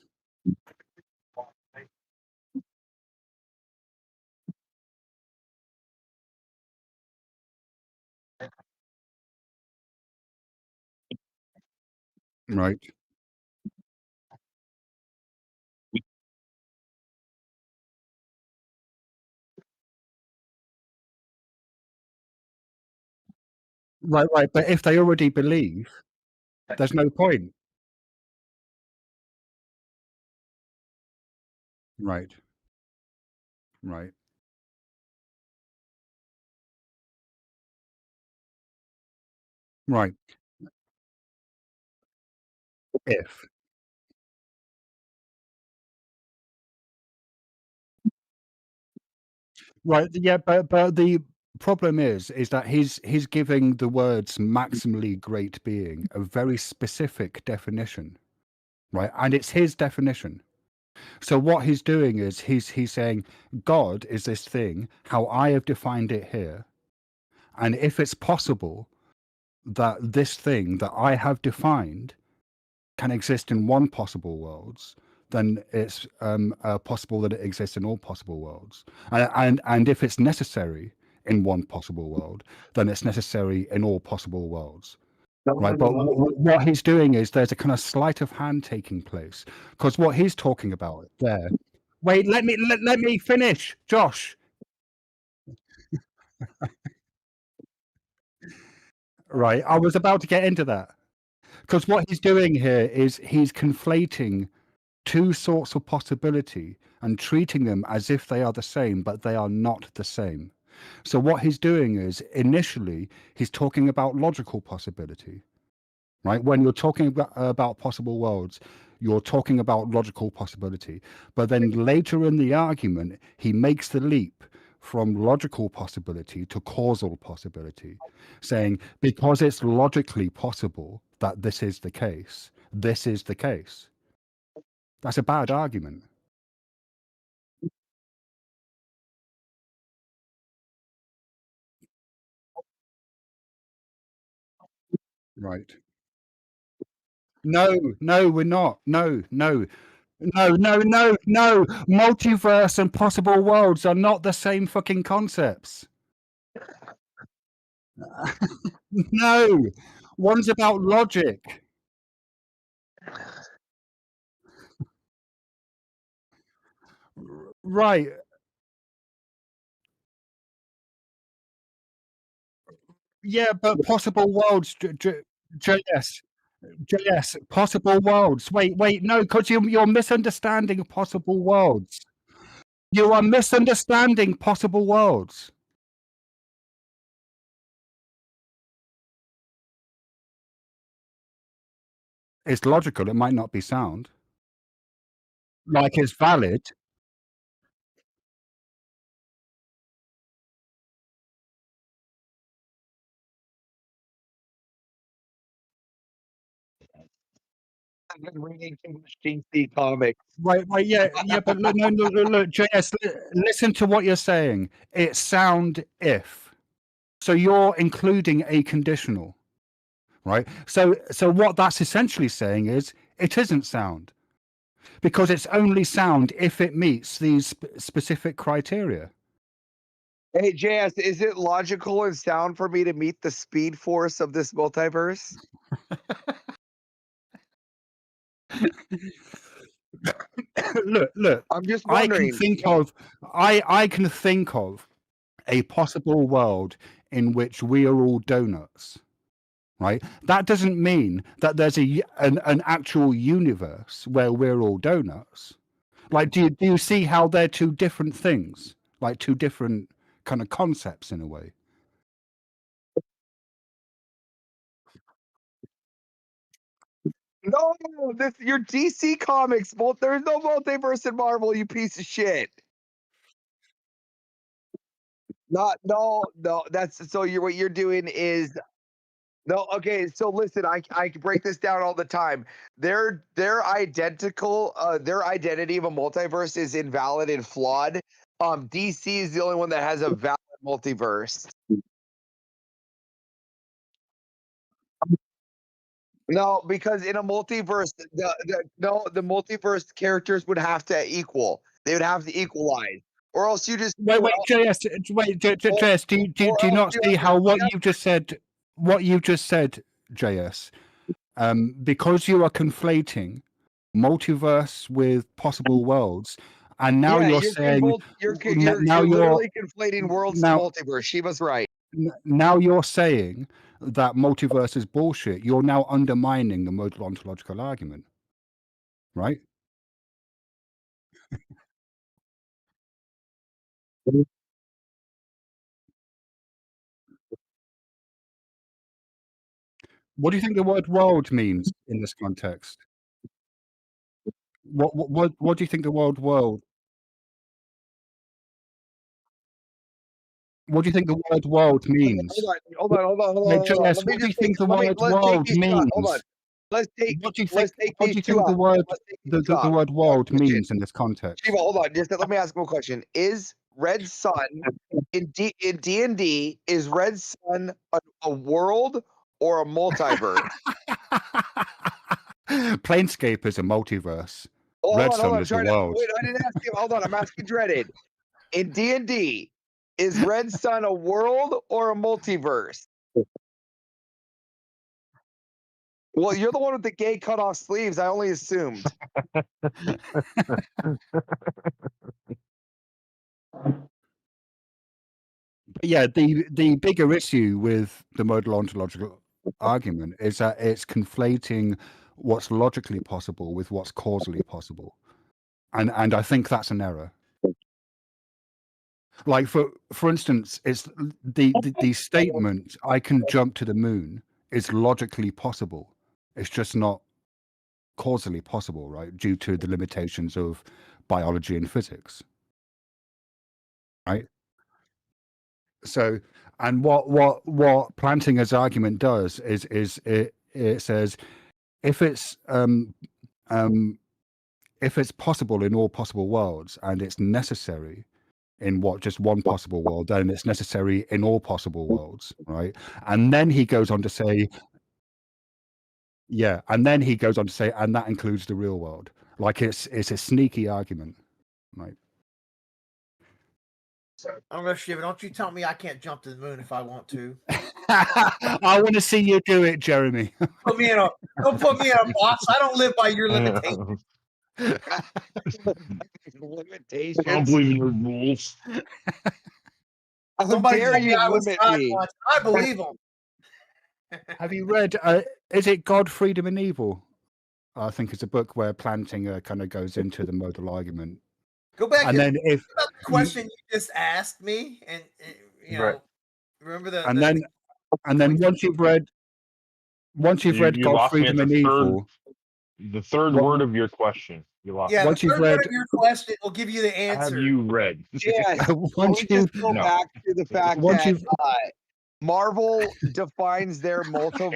Right. Right. But if they already believe, there's no point. Right. Right. Right. If. Right. Yeah, but the problem is that he's giving the words maximally great being a very specific definition, right? And it's his definition. So what he's doing is he's saying God is this thing, how I have defined it here, and if it's possible that this thing that I have defined can exist in one possible worlds, then it's possible that it exists in all possible worlds. And if it's necessary in one possible world, then it's necessary in all possible worlds. Right, but what he's doing is there's a kind of sleight of hand taking place, because what he's talking about there. Wait, let me finish, Josh. Right, I was about to get into that, because what he's doing here is he's conflating two sorts of possibility and treating them as if they are the same, but they are not the same. So what he's doing is initially he's talking about logical possibility, right? When you're talking about possible worlds, you're talking about logical possibility. But then later in the argument, he makes the leap from logical possibility to causal possibility, saying because it's logically possible that this is the case, this is the case. That's a bad argument. Right. No, we're not. No. Multiverse and possible worlds are not the same fucking concepts. No. One's about logic. Right. Yeah, but possible worlds, JS, possible worlds. Wait, no, because you're misunderstanding possible worlds. You are misunderstanding possible worlds. It's logical. It might not be sound. Like it's valid. I've been reading too much DC comics. Right, yeah, but look, JS, listen to what you're saying. It's sound if. So you're including a conditional, right? So what that's essentially saying is it isn't sound, because it's only sound if it meets these specific criteria. Hey, JS, is it logical and sound for me to meet the speed force of this multiverse? Look. I'm just wondering. I can think of a possible world in which we are all donuts, right? That doesn't mean that there's an actual universe where we're all donuts. Like, do you see how they're two different things, like two different kind of concepts in a way? No, your DC comics. There's no multiverse in Marvel, you piece of shit. No. That's so what you're doing is no. Okay, so listen, I break this down all the time. Their identical, their identity of a multiverse is invalid and flawed. DC is the only one that has a valid multiverse. No, because in a multiverse, the multiverse characters would have to equal. They would have to equalize, or else you just Wait, JS, do you not see how what you just said, JS? Because you are conflating multiverse with possible worlds, and now you're saying you're literally conflating worlds to multiverse. She was right. Now you're saying that multiverse is bullshit, you're now undermining the modal ontological argument, right? What do you think the word world means in this context? What do you think the word world? What do you think the word world means? Hold on. Wait, Let JS, me what do you just take. think the Let's word take world these two out. Hold on. means? Let's take. What do you Let's think? take What do these you two think the out. word Let's take these two the out. word world Question. means in this context? Shiva, hold on. Just let me ask him a question. Is Red Sun in D&D is Red Sun a world or a multiverse? Planescape is a multiverse. Oh, Red hold Sun on. I'm is the trying to world. wait. I didn't ask him. Hold on. I'm asking Dreaded. In D&D, is Red Sun a world or a multiverse? Well, you're the one with the gay cut off sleeves. I only assumed. Yeah, the bigger issue with the modal ontological argument is that it's conflating what's logically possible with what's causally possible, and I think that's an error. Like for instance, it's the statement "I can jump to the moon" is logically possible. It's just not causally possible, right? Due to the limitations of biology and physics, right? So, and what Plantinga's argument does is it says if it's possible in all possible worlds and it's necessary in just one possible world, then it's necessary in all possible worlds, right? And then he goes on to say, yeah, and then he goes on to say, and that includes the real world. Like it's a sneaky argument, right? I don't know, Shiva. Don't you tell me I can't jump to the moon if I want to. I want to see you do it, Jeremy. Don't put me in a box. I don't live by your limitations. Limitations. I don't believe in your rules. Somebody dare told me you I was limit God me. once. I believe them. Have you read? Is it God, Freedom, and Evil? I think it's a book where Plantinga kind of goes into the modal argument. Go back and then if about the question you just asked me, and you know, Right. remember the and then once you've read You God, lost me at Freedom, and Evil, the third word of your question. You lost. yeah, me. the third word of your question will give you the answer. Have you read? Yes. Once Can we just you- go No. back to the fact Once that you've- Marvel defines their multiple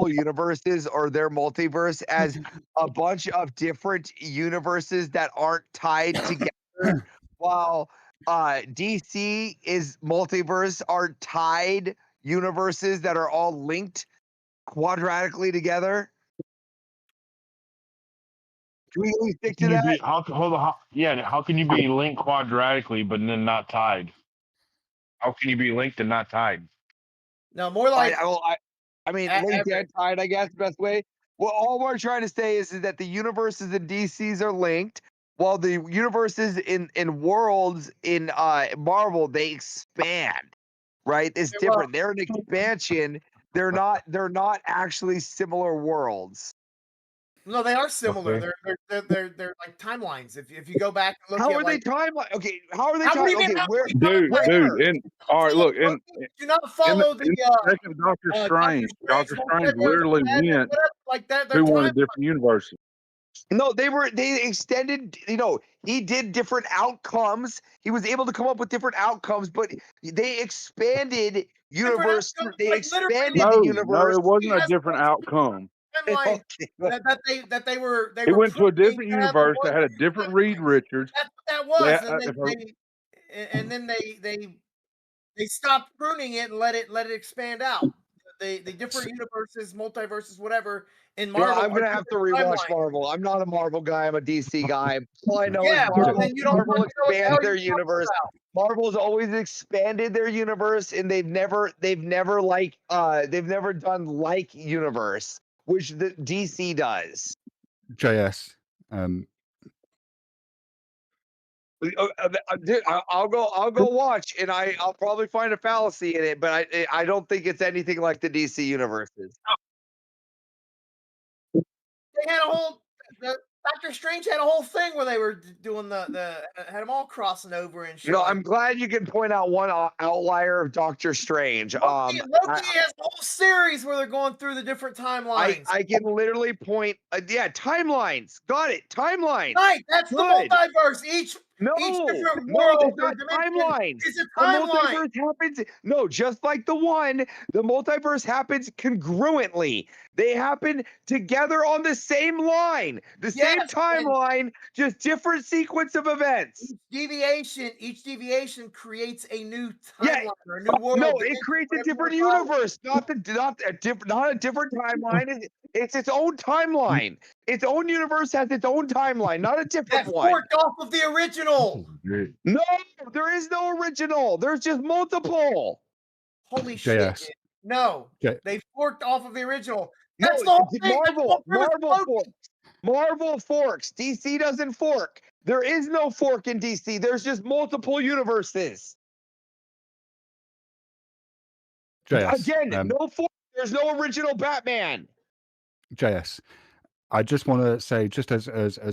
universes or their multiverse as a bunch of different universes that aren't tied together, while DC is multiverse are tied universes that are all linked quadratically together. Can we really stick to that? How can you be linked quadratically but then not tied? How can you be linked and not tied? No, more like I mean, linked and tied, I guess, best way. Well, all we're trying to say is that the universes in DCs are linked, while the universes in worlds in Marvel, they expand, right? It's different. They're an expansion. They're not actually similar worlds. No, they are similar. Okay. They're like timelines. If you go back and look How at are they timeline? Okay, how are they How do you timeline? mean, Okay, how where? Dude, and all right, look, and do not follow the second Doctor Strange. Doctor Strange literally went like that. to one of the different universes. No, they extended, he did different outcomes. He was able to come up with different outcomes, but they expanded universe. They expanded the No, universe. it wasn't a different outcome. timeline that they were He went to a proving different to have the universe that one- had a different Reed Richards. That's what that was, That- and if I- then they stopped pruning it and let it expand out. The different universes, multiverses, whatever in Marvel. I'm gonna are have to different rewatch timelines. Marvel. I'm not a Marvel guy. I'm a DC guy. All I know Yeah, is well, Marvel. then you don't Marvel know what the hell expands their you're talking universe. about. Marvel's always expanded their universe, and they've never done like universe, which the DC does. JS, Dude, I'll go watch, and I'll probably find a fallacy in it, but I don't think it's anything like the DC universes. They had a whole Doctor Strange had a whole thing where they were doing the had them all crossing over and shit. No, I'm glad you can point out one outlier of Doctor Strange. Loki has a whole series where they're going through the different timelines. I can literally point. Yeah, timelines. Got it. Timelines. Right, that's Good. the multiverse. Each different world it's not timelines. is a The timeline. multiverse happens. No, just like the multiverse happens congruently. They happen together on the same line, the same timeline, just different sequence of events. Each deviation creates a new timeline or a new world. No, it creates a different universe, not a different timeline. It's its own timeline. Its own universe has its own timeline, not a different one. Forked off of the original. No, there is no original. There's just multiple. Holy JS. shit! No, J- they forked off of the original. That's the whole thing. Marvel forks. DC doesn't fork. There is no fork in DC. There's just multiple universes. JS, Again, no fork. There's no original Batman. JS, I just want to say, just as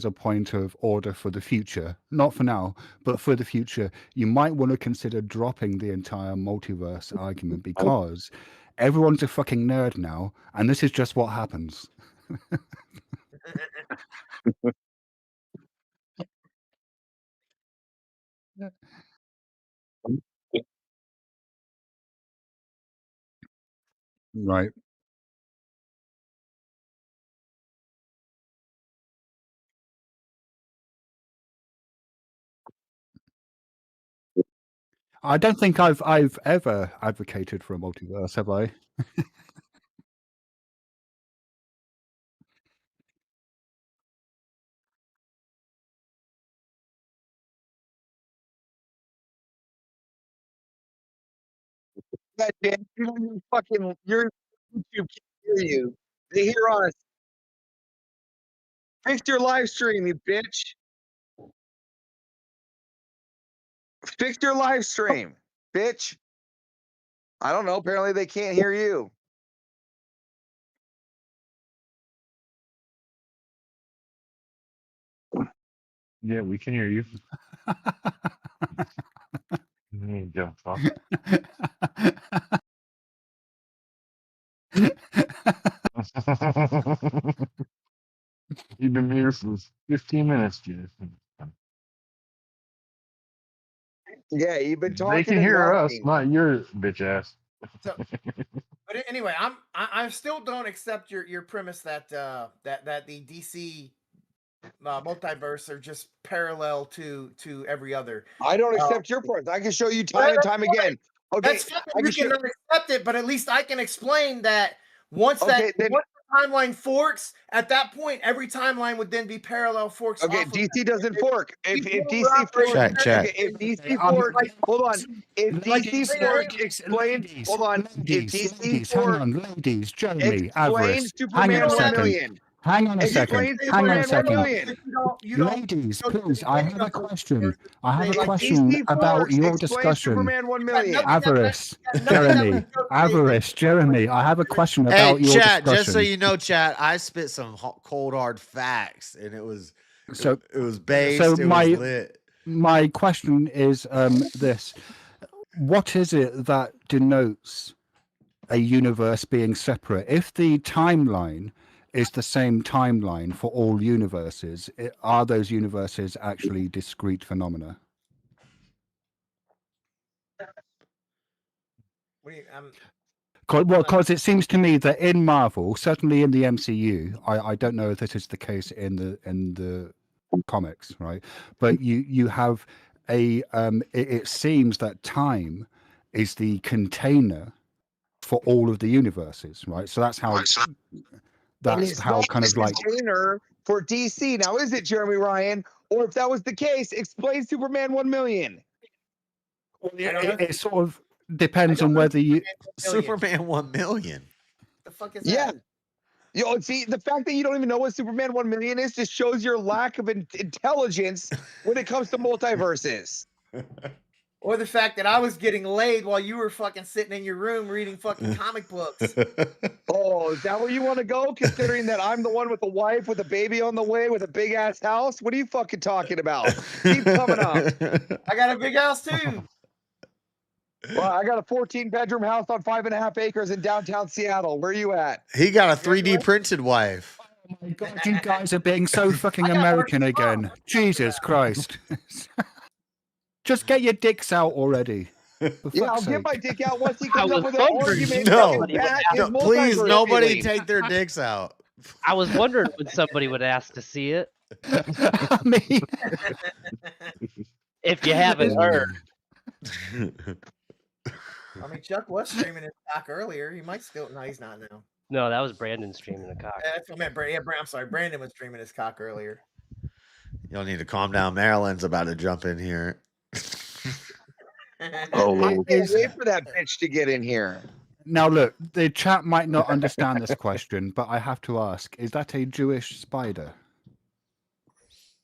a point of order for the future, not for now, but for the future, you might want to consider dropping the entire multiverse argument, because everyone's a fucking nerd now, and this is just what happens. Right. I don't think I've ever advocated for a multiverse, have I? God damn, you fucking your YouTube can't hear you. They hear us. Fix your live stream, you bitch. Fix your live stream, bitch. I don't know. Apparently they can't hear you. Yeah, we can hear you. You don't talk. You've been here for 15 minutes, Jeff. Yeah, you've been talking. They can hear us, not your bitch ass. So, but anyway, I still don't accept your premise that that the DC multiverse are just parallel to every other. I don't accept your part. I can show you time and time again. Okay, That's fine. You cannot accept it, but at least I can explain that once once the timeline forks, at that point, every timeline would then be parallel forks. Okay, DC doesn't fork. If DC forks, if DC forks, hold on. If DC forks explains, hold on. If DC Hang on, ladies, Jeremy, Avarice, Superman hang on a 1 second. million. Hang on a second. Hang on a second. Ladies, please, I have a question. I have a question about your discussion. Superman 1 million. Avarice, Jeremy, Avarice, Jeremy, I have a question about your chat, discussion. just so you know, chat, I spit some cold hard facts, and it was based. So it was lit. My question is this: what is it that denotes a universe being separate? If the timeline is the same timeline for all universes, are those universes actually discrete phenomena? Because it seems to me that in Marvel, certainly in the MCU, I don't know if this is the case in the comics, right? But you have it seems that time is the container for all of the universes, right? So that's how kind of like container for DC. Now, is it Jeremy Ryan? Or if that was the case, explain Superman 1 million. It sort of depends on whether you Superman 1 million. The fuck is that? Yo, see, the fact that you don't even know what Superman 1 million is just shows your lack of intelligence when it comes to multiverses. Or the fact that I was getting laid while you were fucking sitting in your room reading fucking comic books. Oh, is that where you want to go? Considering that I'm the one with a wife with a baby on the way with a big ass house? What are you fucking talking about? Keep coming up. I got a big house too. Well, I got a 14-bedroom house on 5.5 acres in downtown Seattle. Where are you at? He got a 3D printed wife. Oh my God, you guys are being so fucking American again. Jesus Christ. Just get your dicks out already. Yeah, I'll get my dick out once he comes up with an argument. No, no, please, nobody take their dicks out. I was wondering when somebody would ask to see it. Me. If you haven't heard. I mean, Chuck was streaming his cock earlier. He might still. No, he's not now. No, that was Brandon streaming a cock. Yeah, that's what I meant. Yeah, I'm sorry. Brandon was streaming his cock earlier. Y'all need to calm down. Marilyn's about to jump in here. I can't wait for that bitch to get in here. Now, look, the chat might not understand this question, but I have to ask, is that a Jewish spider?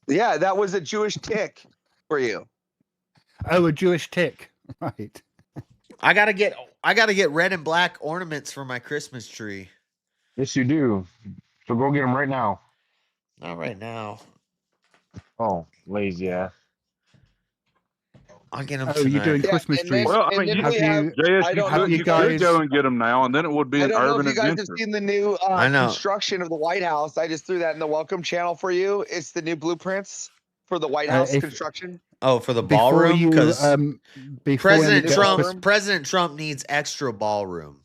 Yeah, that was a Jewish tick for you. Oh, a Jewish tick. Right. I gotta get red and black ornaments for my Christmas tree. Yes, you do. So go get them right now. Not right now. Oh, lazy ass. I'll get them. Oh, you're doing Christmas trees. Well, I mean, you could go and get them now, and then it would be an I don't know urban if you guys adventure. have seen the new I know. construction of the White House. I just threw that in the welcome channel for you. It's the new blueprints for the White House construction. Oh, for the ballroom? Because President President Trump needs extra ballroom.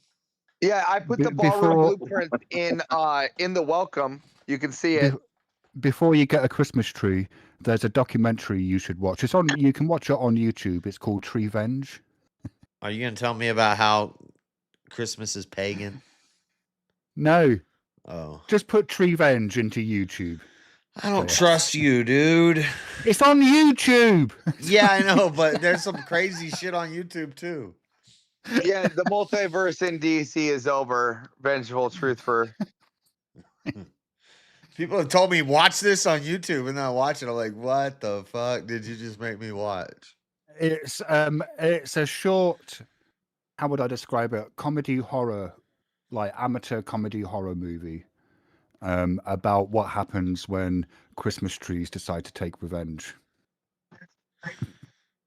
Yeah, I put the ballroom blueprint in the welcome. You can see it. Before you get a Christmas tree, there's a documentary you should watch. It's on. You can watch it on YouTube. It's called Treevenge. Are you gonna tell me about how Christmas is pagan? No. Oh. Just put Treevenge into YouTube. I don't trust you, dude. It's on YouTube. Yeah, I know, but there's some crazy shit on YouTube too. Yeah, the multiverse in DC is over. Vengeful truth for. People have told me watch this on YouTube, and then I watch it. I'm like, what the fuck did you just make me watch? It's a short. How would I describe it? Comedy horror, like amateur comedy horror movie, about what happens when Christmas trees decide to take revenge.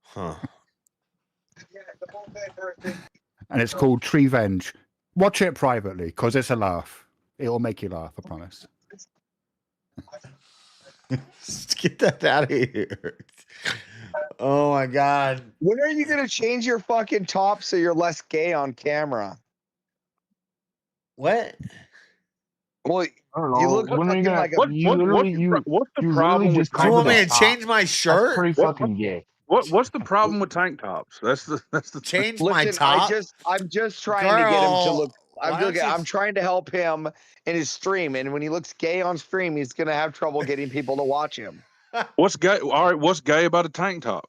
Huh. And it's called Treevenge. Watch it privately because it's a laugh. It'll make you laugh, I promise. Get that out of here. Oh my god. When are you gonna change your fucking top so you're less gay on camera? What? Well, I don't know. you look When are you fucking gonna, like a. What's the you problem really with? just Do you want me to top. change my shirt? That's pretty fucking gay. What's the problem with tank tops? That's the Change my Listen, top. I'm just trying to get him to Girl, look. why don't you- I'm trying to help him in his stream, and when he looks gay on stream, he's gonna have trouble getting people to watch him. What's gay? All right, what's gay about a tank top?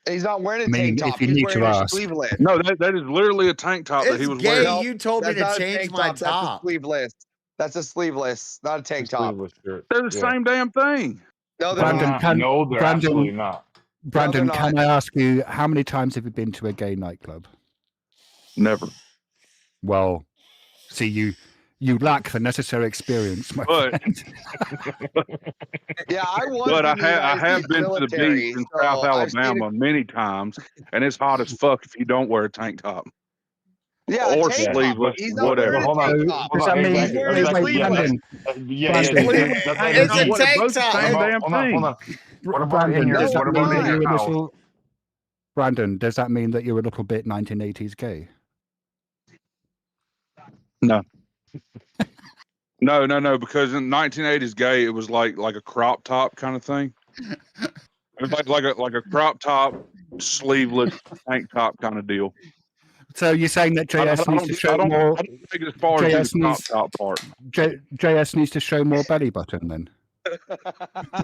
And he's not wearing a I mean, tank top. if you He's need to wearing a ask. sleeveless. No, that is literally a tank top that It's he was gay. wearing. You told me That's to not a change tank my top, That's a top. sleeveless. That's a sleeveless, not a tank top. They're the same damn thing. No, they're Brandon, not. No, they're absolutely not. Brandon, they're can not. I ask you, how many times have you been to a gay nightclub? Never. Well, see, you lack the necessary experience, my But friend. Yeah, I was. but in I the have United been States to the military, beach in so South I've seen Alabama many times, and it's hot as fuck if you don't wear a tank top. Yeah, a or tank top. sleeveless, He's not whatever. wearing a Hold on. tank top. Does that mean, He's wearing a wait, sleeveless. Brandon, Yeah, Brandon, It's a tank Both the top. same damn hold on, thing. hold on. What about Brandon, in your, does what that mean about that in you're your a house? little... Brandon, does that mean that you're a little bit 1980s gay? No. No, because in 1980s gay, it was like a crop top kind of thing. It was like a crop top, sleeveless tank top kind of deal. So you're saying that JS needs to show more... I don't take it as far as JS the crop needs, top part. JS needs to show more belly button then?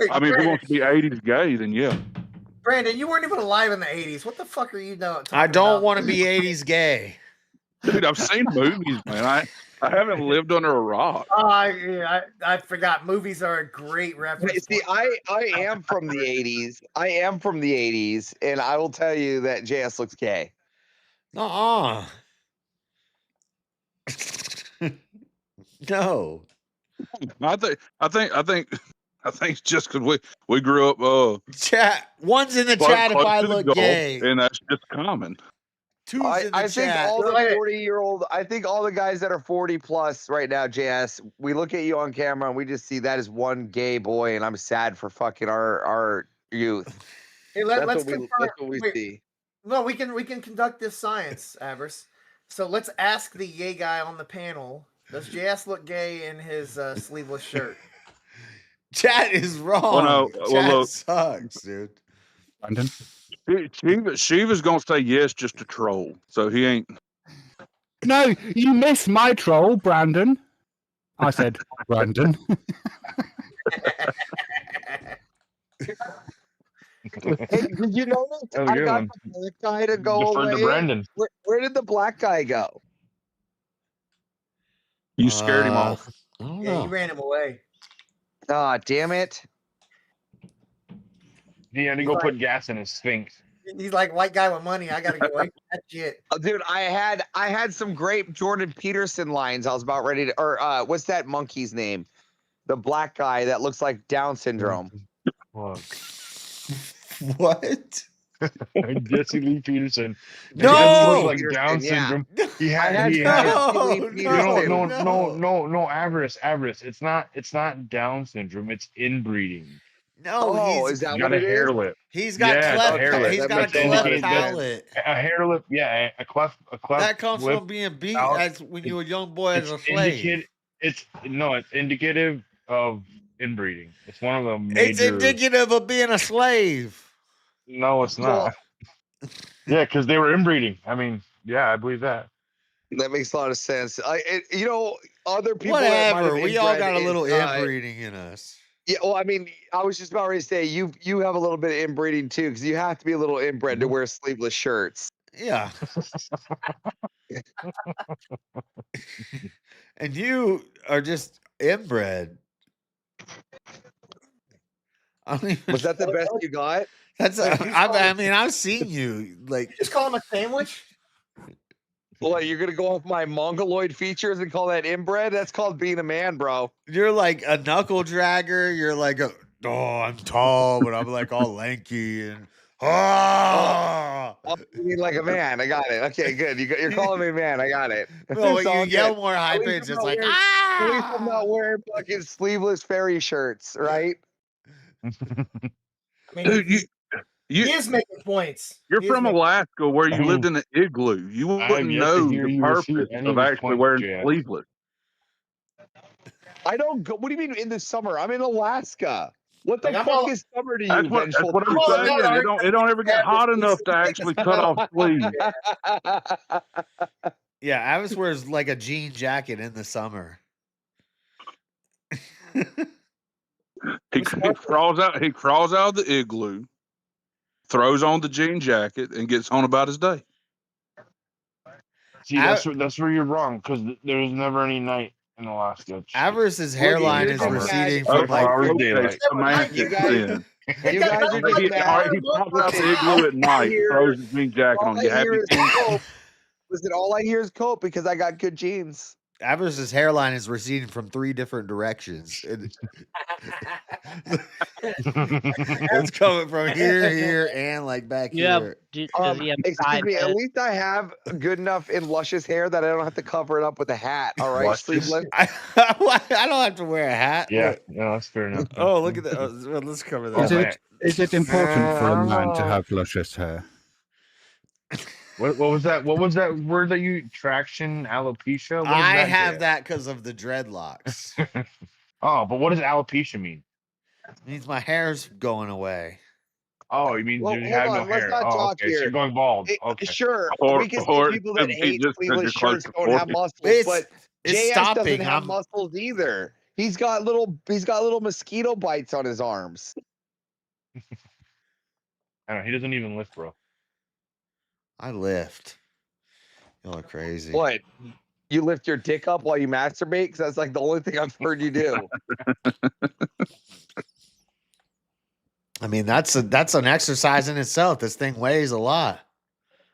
I mean, if he wants to be 80s gay, then yeah. Brandon, you weren't even alive in the 80s. What the fuck are you doing? I don't want to be 80s gay. Dude, I've seen movies, man. I haven't lived under a rock. I forgot. Movies are a great reference. See, I am from the 80s. I am from the 80s, and I will tell you that JS looks gay. No. I think it's just because we grew up. Chat. One's in the chat if I look gay. and that's just common. Two's in the I think chat. all the 40-year-old, I think all the guys that are 40 plus right now, JS, we look at you on camera and we just see that as one gay boy, and I'm sad for fucking our youth. Hey, let's confirm. That's what we see. No, we can conduct this science, Avarice. So let's ask the gay guy on the panel. Does JS look gay in his sleeveless shirt? Chat is wrong. Well, no, Chat look. sucks, dude. Brandon? Shiva's gonna say yes just to troll, so he ain't. No, you missed my troll, Brandon. I said, Brandon. Hey, did you notice That was a I good got one. the black guy to go Defer to away? Brandon. Where did the black guy go? You scared him off. I don't Yeah, you ran him away. Ah, damn it. He had to go put gas in his Sphinx. He's like white guy with money. I gotta go away. That shit. Dude, I had some great Jordan Peterson lines. I was about ready to, or what's that monkey's name? The black guy that looks like Down syndrome. Fuck. What? Jesse Lee Peterson. No! He looks like Peterson, Down yeah. syndrome. No, avarice. It's not Down syndrome. It's inbreeding. No, is that He's what got a it hair is? lip. He's got Yeah, cleft. it's a hair lip. He's got a That's cleft indicated- palate. A hair lip, yeah, a cleft. That comes lip from being beat out. as when you were a young boy as a It's slave. It's indicative of inbreeding. It's one of the major. It's indicative of being a slave. No, it's not. Yeah, because they were inbreeding. I mean, yeah, I believe that. That makes a lot of sense. Other people. that might Whatever. have We all got a inbred little is, inbreeding in us. Yeah, well, I mean, I was just about ready to say you have a little bit of inbreeding too, because you have to be a little inbred to wear sleeveless shirts. Yeah. And you are just inbred. I don't even Was that the best you got? That's. I mean, I've seen you like. Just call him a sandwich. Well, you're gonna go off my mongoloid features and call that inbred? That's called being a man, bro. You're like a knuckle dragger. You're like I'm tall, but I'm like all lanky and. Oh, you mean like a man? I got it. Okay, good. You're calling me a man. I got it. No, It's all you yell good. more high At least pitched. I'm It's not like wearing- At least I'm not wearing fucking sleeveless fairy shirts, right? I mean, Dude, he is making points. You're He is from making- Alaska where you lived in an igloo. You I have wouldn't yet to know hear the you refute purpose any of of his actually points, wearing Jack. sleeveless. I don't go. What do you mean in the summer? I'm in Alaska. What the Like, I'm fuck all- is summer to you, That's what vengeful? I'm all saying. about It don't ever get hot enough to actually cut off sleeves. Yeah, Avis wears like a jean jacket in the summer. He crawls out of the igloo, throws on the jean jacket, and gets on about his day. See, that's where you're wrong, because there's never any night in Alaska. Avarice's hairline is summer. receding Oh, from like. hours daylight. You guys are just He mad. pops out the igloo at night, throws his jean jacket All on. I You hear happy? is cope. Listen, all I hear is cope because I got good genes. Avarice's hairline is receding from 3 different directions. It's coming from here, and like back here. Does he have Excuse side me. At bits? least I have good enough and luscious hair that I don't have to cover it up with a hat. All right, Luscious? sleeveless. I don't have to wear a hat. Yeah, that's fair enough. Oh, look at that. Well, let's cover that. Is it important for a man to have luscious hair? What was that? What was that word that you traction alopecia? What does I that have get? that because of the dreadlocks. Oh, but what does alopecia mean? It means my hair's going away. Oh, you mean Well, you hold have on, no let's hair? not Oh, talk okay. So here. you're going bald. Okay. Sure, Or- we can or see people that he hate just said you're sleeveless close shirts to don't have 40. muscles, It's but JS stopping. doesn't have I'm- muscles either. He's got little mosquito bites on his arms. I don't know. He doesn't even lift, bro. I lift. Y'all are crazy. What? You lift your dick up while you masturbate? Because that's like the only thing I've heard you do. I mean, that's an exercise in itself. This thing weighs a lot.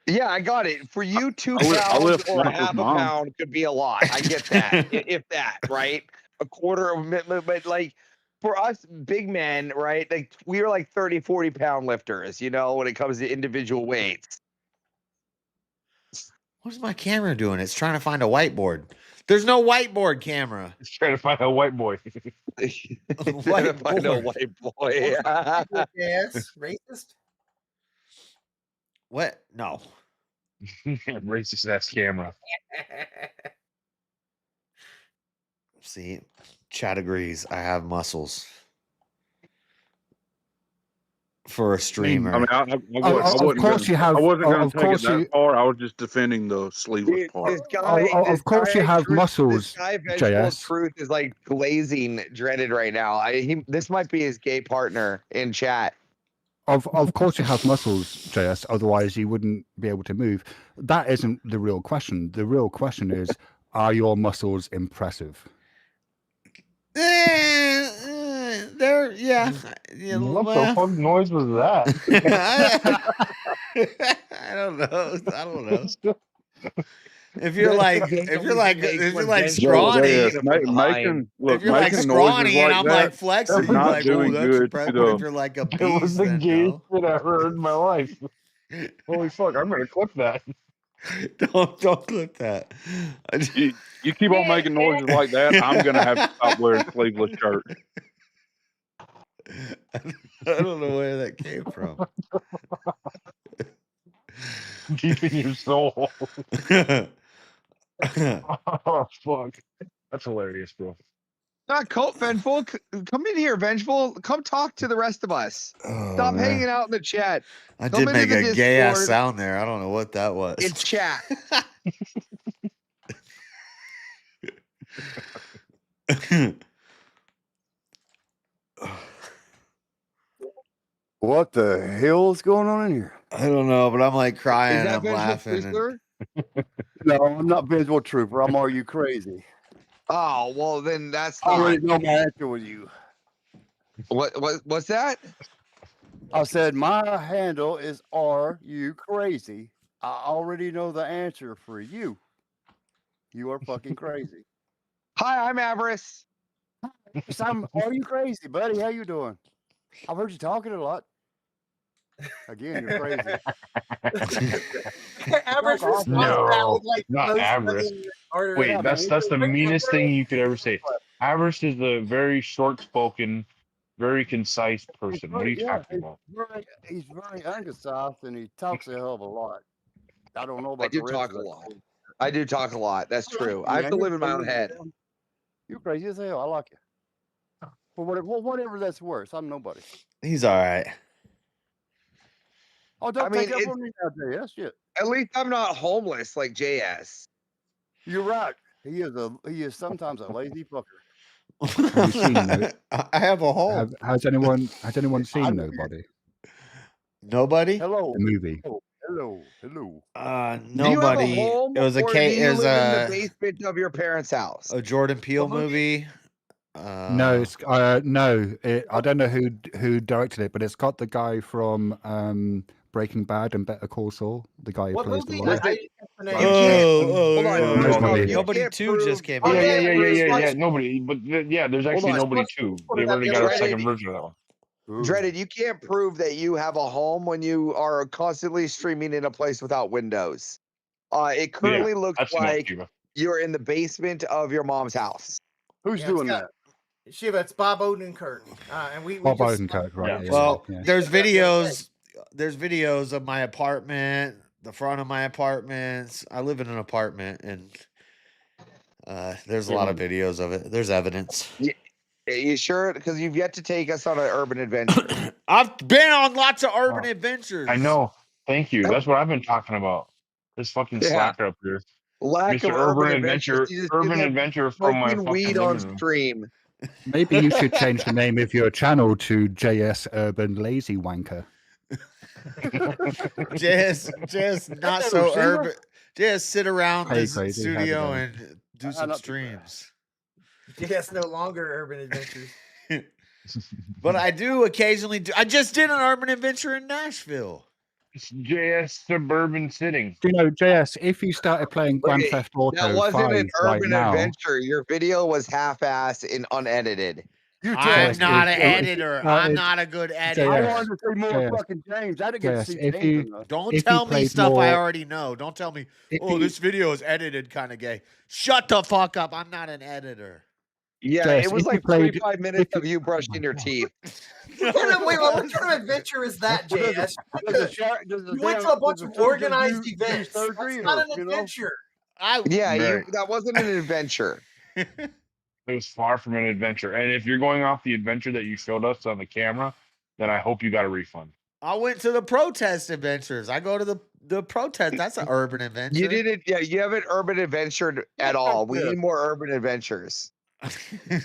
Yeah, I got it. For you, 2 I pounds lift or a Michael's half a mom. pound could be a lot. I get that, if that, right? A quarter of a minute, but like for us big men, right? Like we are like 30, 40 pound lifters, you know, when it comes to individual weights. What is my camera doing? It's trying to find a whiteboard. There's no whiteboard camera. It's trying to find a white boy. Trying to find a white boy. Yes, racist. What? No. Racist ass camera. See, Chad agrees. I have muscles for a streamer. I mean, I wasn't course gonna, you have- I wasn't going of to take course it that you- far. I was just defending the sleeveless part. This guy, Of course you have muscles, This guy, Vegetable JS. Truth, is like glazing Dreaded right now. This might be his gay partner in chat. Of course you have muscles, JS. Otherwise you wouldn't be able to move. That isn't the real question. The real question is, are your muscles impressive? There, yeah. What the fuck noise was that? I don't know. If you're like scrawny, If you're like scrawny noises and like I'm that, like flexing, they're you're not like, oh, doing that's good impressive. to But the- if you're like a It was beast, the then gayest no. shit I heard in my life. Holy fuck! I'm gonna clip that. Don't clip that. You keep on making noises like that, I'm gonna have to stop wearing sleeveless shirt. I don't know where that came from. Deep in your soul. Oh fuck! That's hilarious, bro. Not Vengeful. Come in here, Vengeful. Come talk to the rest of us. Stop man. hanging out in the chat. I Come did into make the a gay ass Discord sound there. I don't know what that was. in chat. What the hell is going on in here? I don't know, but I'm like crying. Is that I'm Vengeful laughing. and- Truther? No, I'm not Visual Trooper. I'm Are You Crazy? Oh, well, then that's I not. already know my answer with you. What's that? I said my handle is Are You Crazy? I already know the answer for you. You are fucking crazy. Hi, I'm Avarice. Yes, Are You Crazy, buddy? How you doing? I've heard you talking a lot. Again, you're crazy. Average response to that No, was like not most average. fucking harder Wait, than- that's the meanest thing you could ever say. Average is a very short-spoken, very concise person. What are you talking about? He's very unconcise and he talks a hell of a lot. I don't know about I do the rest talk of a it. lot. I do talk a lot. That's true. I have Yeah, to you're live in my own crazy. head. You're crazy as hell. I like you. For whatever that's worth, I'm nobody. He's all right. Oh, don't I mean, take up it's- on me out there. That's shit. At least I'm not homeless like JS. You're right. He is sometimes a lazy fucker. Have you seen no, I have a hole. has anyone seen Nobody? Nobody? Hello. The movie. Hello. Hello. Do you have a Nobody. home, It was a or K. do It you was live in a the basement of your parents' house? Jordan Peele What movie? movie. No, it's no. I don't know who directed it, but it's got the guy from Breaking Bad and Better Call Saul. The guy who What plays movie? the lawyer. Hold on. Nobody. Nobody can't 2 just came Oh, out. yeah. Nobody, but yeah, there's actually on. nobody too. They've already got a second version of that one. Dreaded, you can't prove that you have a home when you are constantly streaming in a place without windows. It currently looks that's enough, like Shiva. you're in the basement of your mom's house. Who's Yeah, doing it's that? got- Shiva, it's Bob Odenkirk. And we Bob just, Odenkirk, right? Yeah. Well, yeah. there's videos. There's videos of my apartment, the front of my apartments. I live in an apartment, and there's a lot of videos of it. There's evidence. You sure? Because you've yet to take us on an urban adventure. I've been on lots of urban adventures. I know. Thank you. That's what I've been talking about. This fucking Yeah. slacker up here. Lack Mr. of Urban Adventure. You just Urban end up Adventure from my smoking fucking weed living on room. stream. Maybe you should change the name of your channel to JS Urban Lazy Wanker. just not that so receiver? urban. Just sit around Hey, the crazy, how's it studio going? and do some streams. Yes, no longer urban adventures. But I do occasionally do. I just did an urban adventure in Nashville. It's JS Suburban Sitting. Do you know, JS, if you started playing Grand Wait, Theft that Auto wasn't 5 an right urban now, adventure. Your video was half-ass and unedited. I'm JS, not an if editor. I'm not a good editor. I wanted to see more JS, fucking James. I didn't get to see if James. you enough. Don't if tell you me played stuff I more, already know. Don't tell me, if oh, you, this video is edited kind of gay. Shut the fuck up. I'm not an editor. Yeah, JS, it was if you like played, 45 minutes if of you brushing your teeth. Wait, what kind of adventure is that, Well, JS? does the You went damn- to a bunch does of the surgeon organized do events. That's surgery not or, an you know? adventure. Yeah, Right. that wasn't an adventure. It was far from an adventure. And if you're going off the adventure that you showed us on the camera, then I hope you got a refund. I went to the protest adventures. I go to the protest. That's an urban adventure. You didn't. Yeah, you haven't urban adventured at all. We need more urban adventures.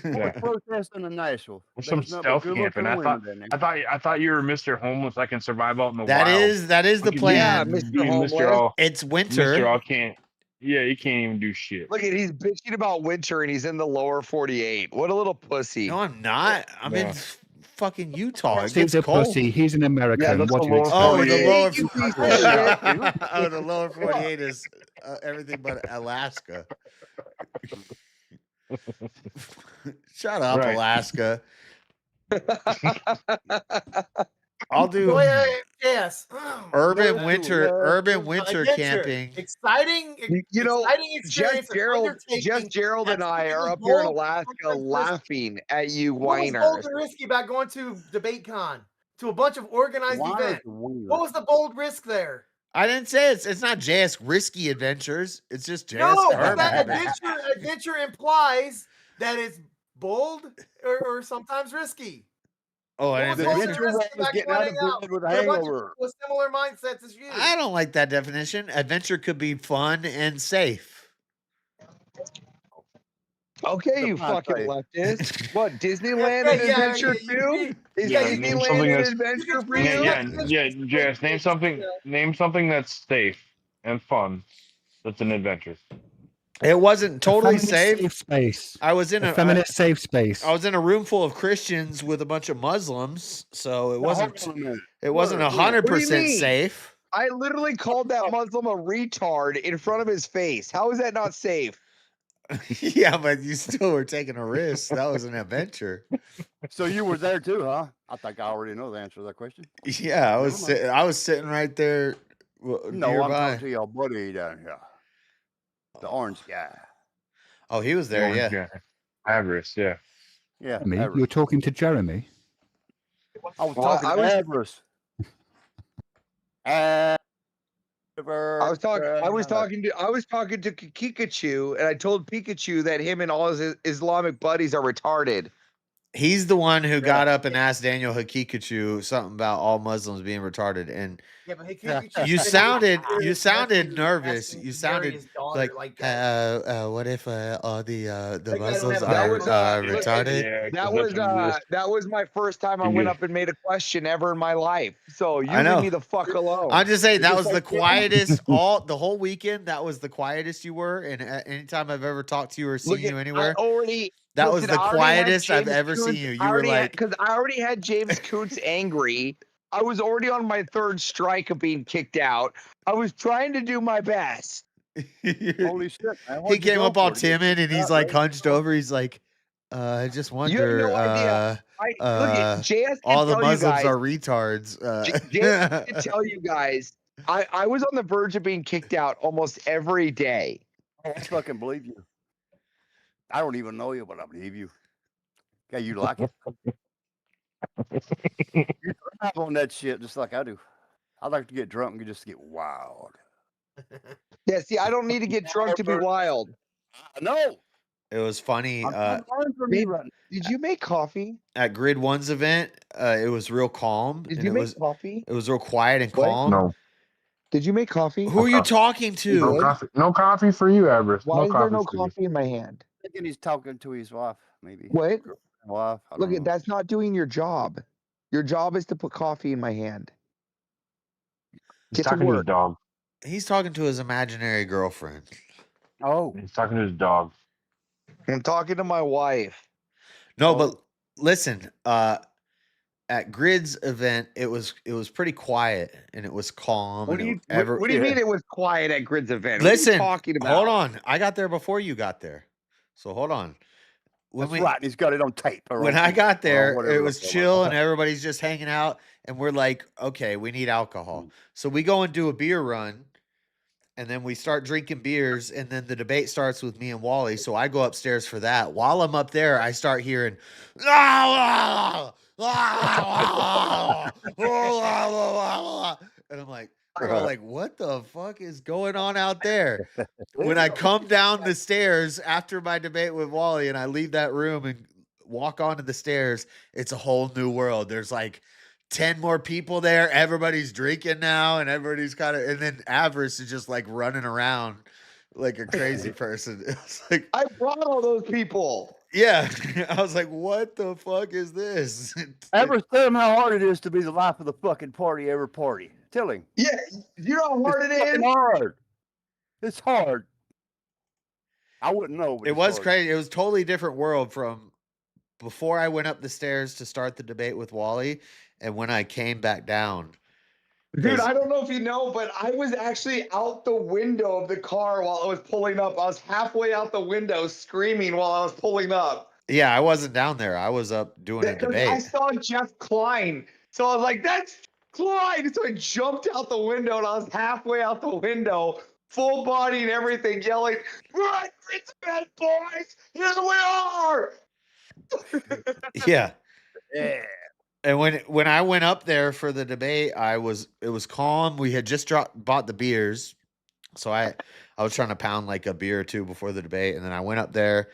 Yeah. Protesting in Nashville. There's There some was nothing but stealth good camping. looking women in there. I thought you were Mr. Homeless. I can survive out in the That wild. is the Look at plan. you being Mr. All. It's Mr. winter. All can't. Yeah, you can't even do shit. Look at he's bitching about winter and he's in the lower 48. What a little pussy. No, I'm not. I'm in fucking Utah. It Steve's gets a cold. pussy. He's an American. that's what the do you lower expect? Oh, the lower 48 is everything but Alaska. Shut up, Right. Alaska. I'll do Yes. urban No, winter adventure. camping. Exciting, You know, exciting experience. Jeff Gerald and I are up here in Alaska laughing at you What was bold whiners. and risky about going to DebateCon, to a bunch of organized events? What was the bold risk there? I didn't say it's not JS risky adventures. It's just JS No, but urban that adventures. adventure implies that it's bold or sometimes risky. Oh, What an was bold and adventure. risky about getting out going of out bed with a with a bunch of hangover. people with similar mindsets as you? I don't like that definition. Adventure could be fun and safe. Okay, you fucking leftist. What, Disneyland an adventure too? Is name Disneyland something an that's adventure for yeah, you? Jess, name something that's safe and fun. That's an adventure. It wasn't totally feminist safe. safe space. I was in a feminist safe space. I was in a room full of Christians with a bunch of Muslims, so it wasn't 100% mean? safe. I literally called that Muslim a retard in front of his face. How is that not safe? Yeah, but you still were taking a risk. That was an adventure. So you were there too, huh? I think I already know the answer to that question. Yeah, I was sitting right there No, I'm nearby. talking to your buddy down here. The orange guy. Oh, he was there, yeah. Avarice, yeah. Yeah. Me? You were talking to Jeremy. I was talking to Avarice. I was talking to Pikachu, and I told Pikachu that him and all his Islamic buddies are retarded. He's the one who got up and asked Daniel Hakikachu something about all Muslims being retarded, and Yeah, but Hakikachu you said sounded nervous. You marry sounded his daughter, like what if all the don't Muslims have are retarded? That was my first time I went up and made a question ever in my life. So you I know. leave me the fuck alone. I'm just saying that It's was the like- quietest the whole weekend. That was the quietest you were, and anytime I've ever talked to you or seen you anywhere, that was the quietest I've ever seen you. You were like, because I already had James Coots angry. I was already on my third strike of being kicked out. I was trying to do my best. Holy shit! Man. he came up all timid and he's like hunched over. He's like, I just wonder. You have no idea. Look, JS all the tell you Muslims guys- are retards. JS can tell you guys, I was on the verge of being kicked out almost every day. I fucking believe you. I don't even know you, but I believe you. Yeah, you like it. You have on that shit just like I do. I like to get drunk and just get wild. Yeah, see, I don't need to get drunk to be wild. No. It was funny. Babe, did you make coffee? At Grid One's event, it was real calm. Did and you it make was coffee? It was real quiet and What? calm. No. Did you make coffee? Who are you talking to? No coffee. No coffee for you, Avarice. Why no is there no for you. coffee in my hand? Thinking he's talking to his wife, maybe. What? Wife. I Look, don't know. that's not doing your job. Your job is to put coffee in my hand. He's Get to talking to his work. dog. He's talking to his imaginary girlfriend. Oh, He's talking to his dog. I'm talking to my wife. No, but listen, at Grid's event, it was pretty quiet and it was calm. What and do you what do you mean it was quiet at Grid's event? Listen, what are you talking about? hold on. I got there before you got there, so hold on. That's right. He's got it on tape. When I got there, it was chill and everybody's just hanging out, and we're like, okay, we need alcohol, so we go and do a beer run. And then we start drinking beers, and then the debate starts with me and Wally. So I go upstairs for that. While I'm up there, I start hearing, and I'm like, what the fuck is going on out there? When I come down the stairs after my debate with Wally, and I leave that room and walk onto the stairs, it's a whole new world. There's like 10 more people there. Everybody's drinking now, and everybody's and then Avarice is just like running around like a crazy person. It's like, I brought all those people. Yeah. I was like, what the fuck is this? Ever tell him how hard it is to be the life of the fucking party every party? Tell him. Yeah, you know how hard it's it is? Hard. It's hard. I wouldn't know. It was crazy. It was totally different world from before I went up the stairs to start the debate with Wally. And when I came back down, dude, I don't know if you know, but I was actually out the window of the car while I was pulling up. I was halfway out the window screaming while I was pulling up. Yeah, I wasn't down there. I was up doing a debate. I saw Jeff Klein. So I was like, that's Klein. So I jumped out the window and I was halfway out the window, full body and everything, yelling, right, it's bad boys. Here we are. Yeah. Yeah. And when I went up there for the debate, it was calm. We had just bought the beers. So I was trying to pound like a beer or two before the debate. And then I went up there,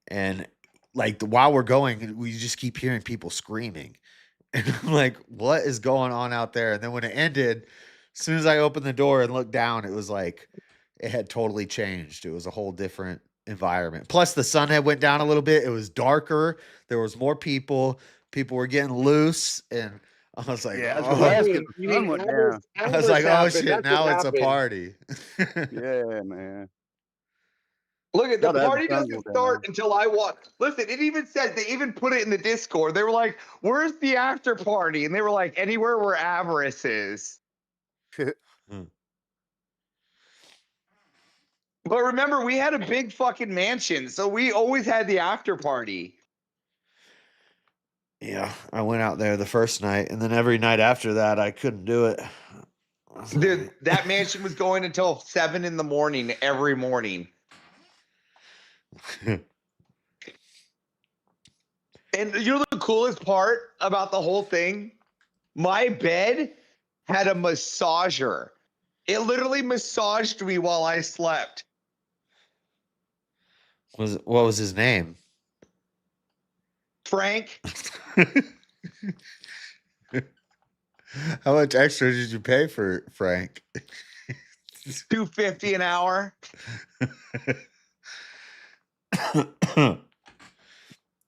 and like while we're going, we just keep hearing people screaming. And I'm like, what is going on out there? And then when it ended, as soon as I opened the door and looked down, it was like it had totally changed. It was a whole different environment. Plus the sun had went down a little bit. It was darker. There was more people. People were getting loose, and I was like, yeah, oh. I was like, oh shit, now it's a party. Yeah, man. Look at the party doesn't start until I walk. Listen, it even says, they even put it in the Discord. They were like, where's the after party? And they were like, anywhere where Avarice is. But remember, we had a big fucking mansion, so we always had the after party. Yeah, I went out there the first night, and then every night after that, I couldn't do it. Dude, that mansion was going until 7 in the morning every morning. And you know the coolest part about the whole thing? My bed had a massager. It literally massaged me while I slept. What was his name? Frank. How much extra did you pay for Frank? $250 an hour.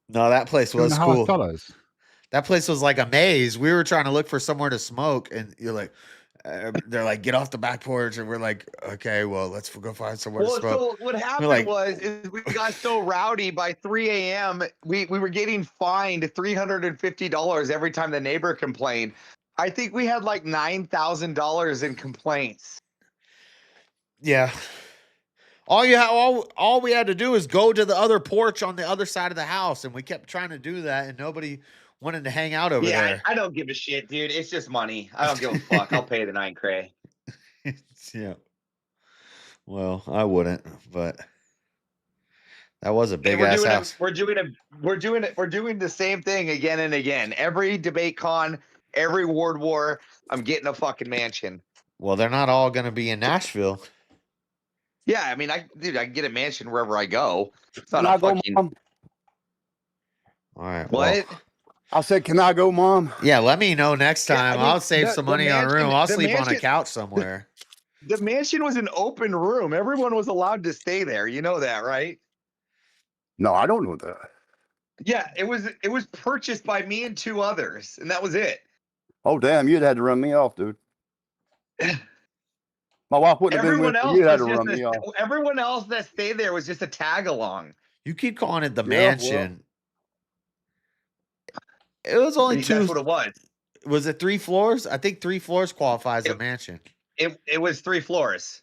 No, that place was cool. $2.50. That place was like a maze. We were trying to look for somewhere to smoke, and you're like, they're like, get off the back porch, and we're like, okay, well, let's go find somewhere to smoke. So what happened was we got so rowdy by 3 a.m. We were getting fined $350 every time the neighbor complained. I think we had like $9,000 in complaints. Yeah. All we had to do is go to the other porch on the other side of the house, and we kept trying to do that, and nobody wanted to hang out over there. Yeah, I don't give a shit, dude. It's just money. I don't give a fuck. I'll pay the 9 cray. Yeah. Well, I wouldn't, but that was a big ass house. We're doing the same thing again and again. Every debate con, every ward war, I'm getting a fucking mansion. Well, they're not all going to be in Nashville. Yeah, I mean, I can get a mansion wherever I go. It's not a fucking. All right. What? I said, can I go, Mom? Yeah, let me know next time. I mean, I'll save some money on a room. I'll sleep on a mansion- couch somewhere. The mansion was an open room. Everyone was allowed to stay there. You know that, right? No, I don't know that. Yeah, it was purchased by me and 2 others, and that was it. Oh, damn, you'd had to run me off, dude. My wife wouldn't have been Everyone with else me. You had was to just run me off. everyone else that stayed there was just a tag along. You keep calling it the Yeah, well. mansion. It was only two. That's what it was. Was it 3 floors? I think 3 floors qualifies a mansion. It was 3 floors.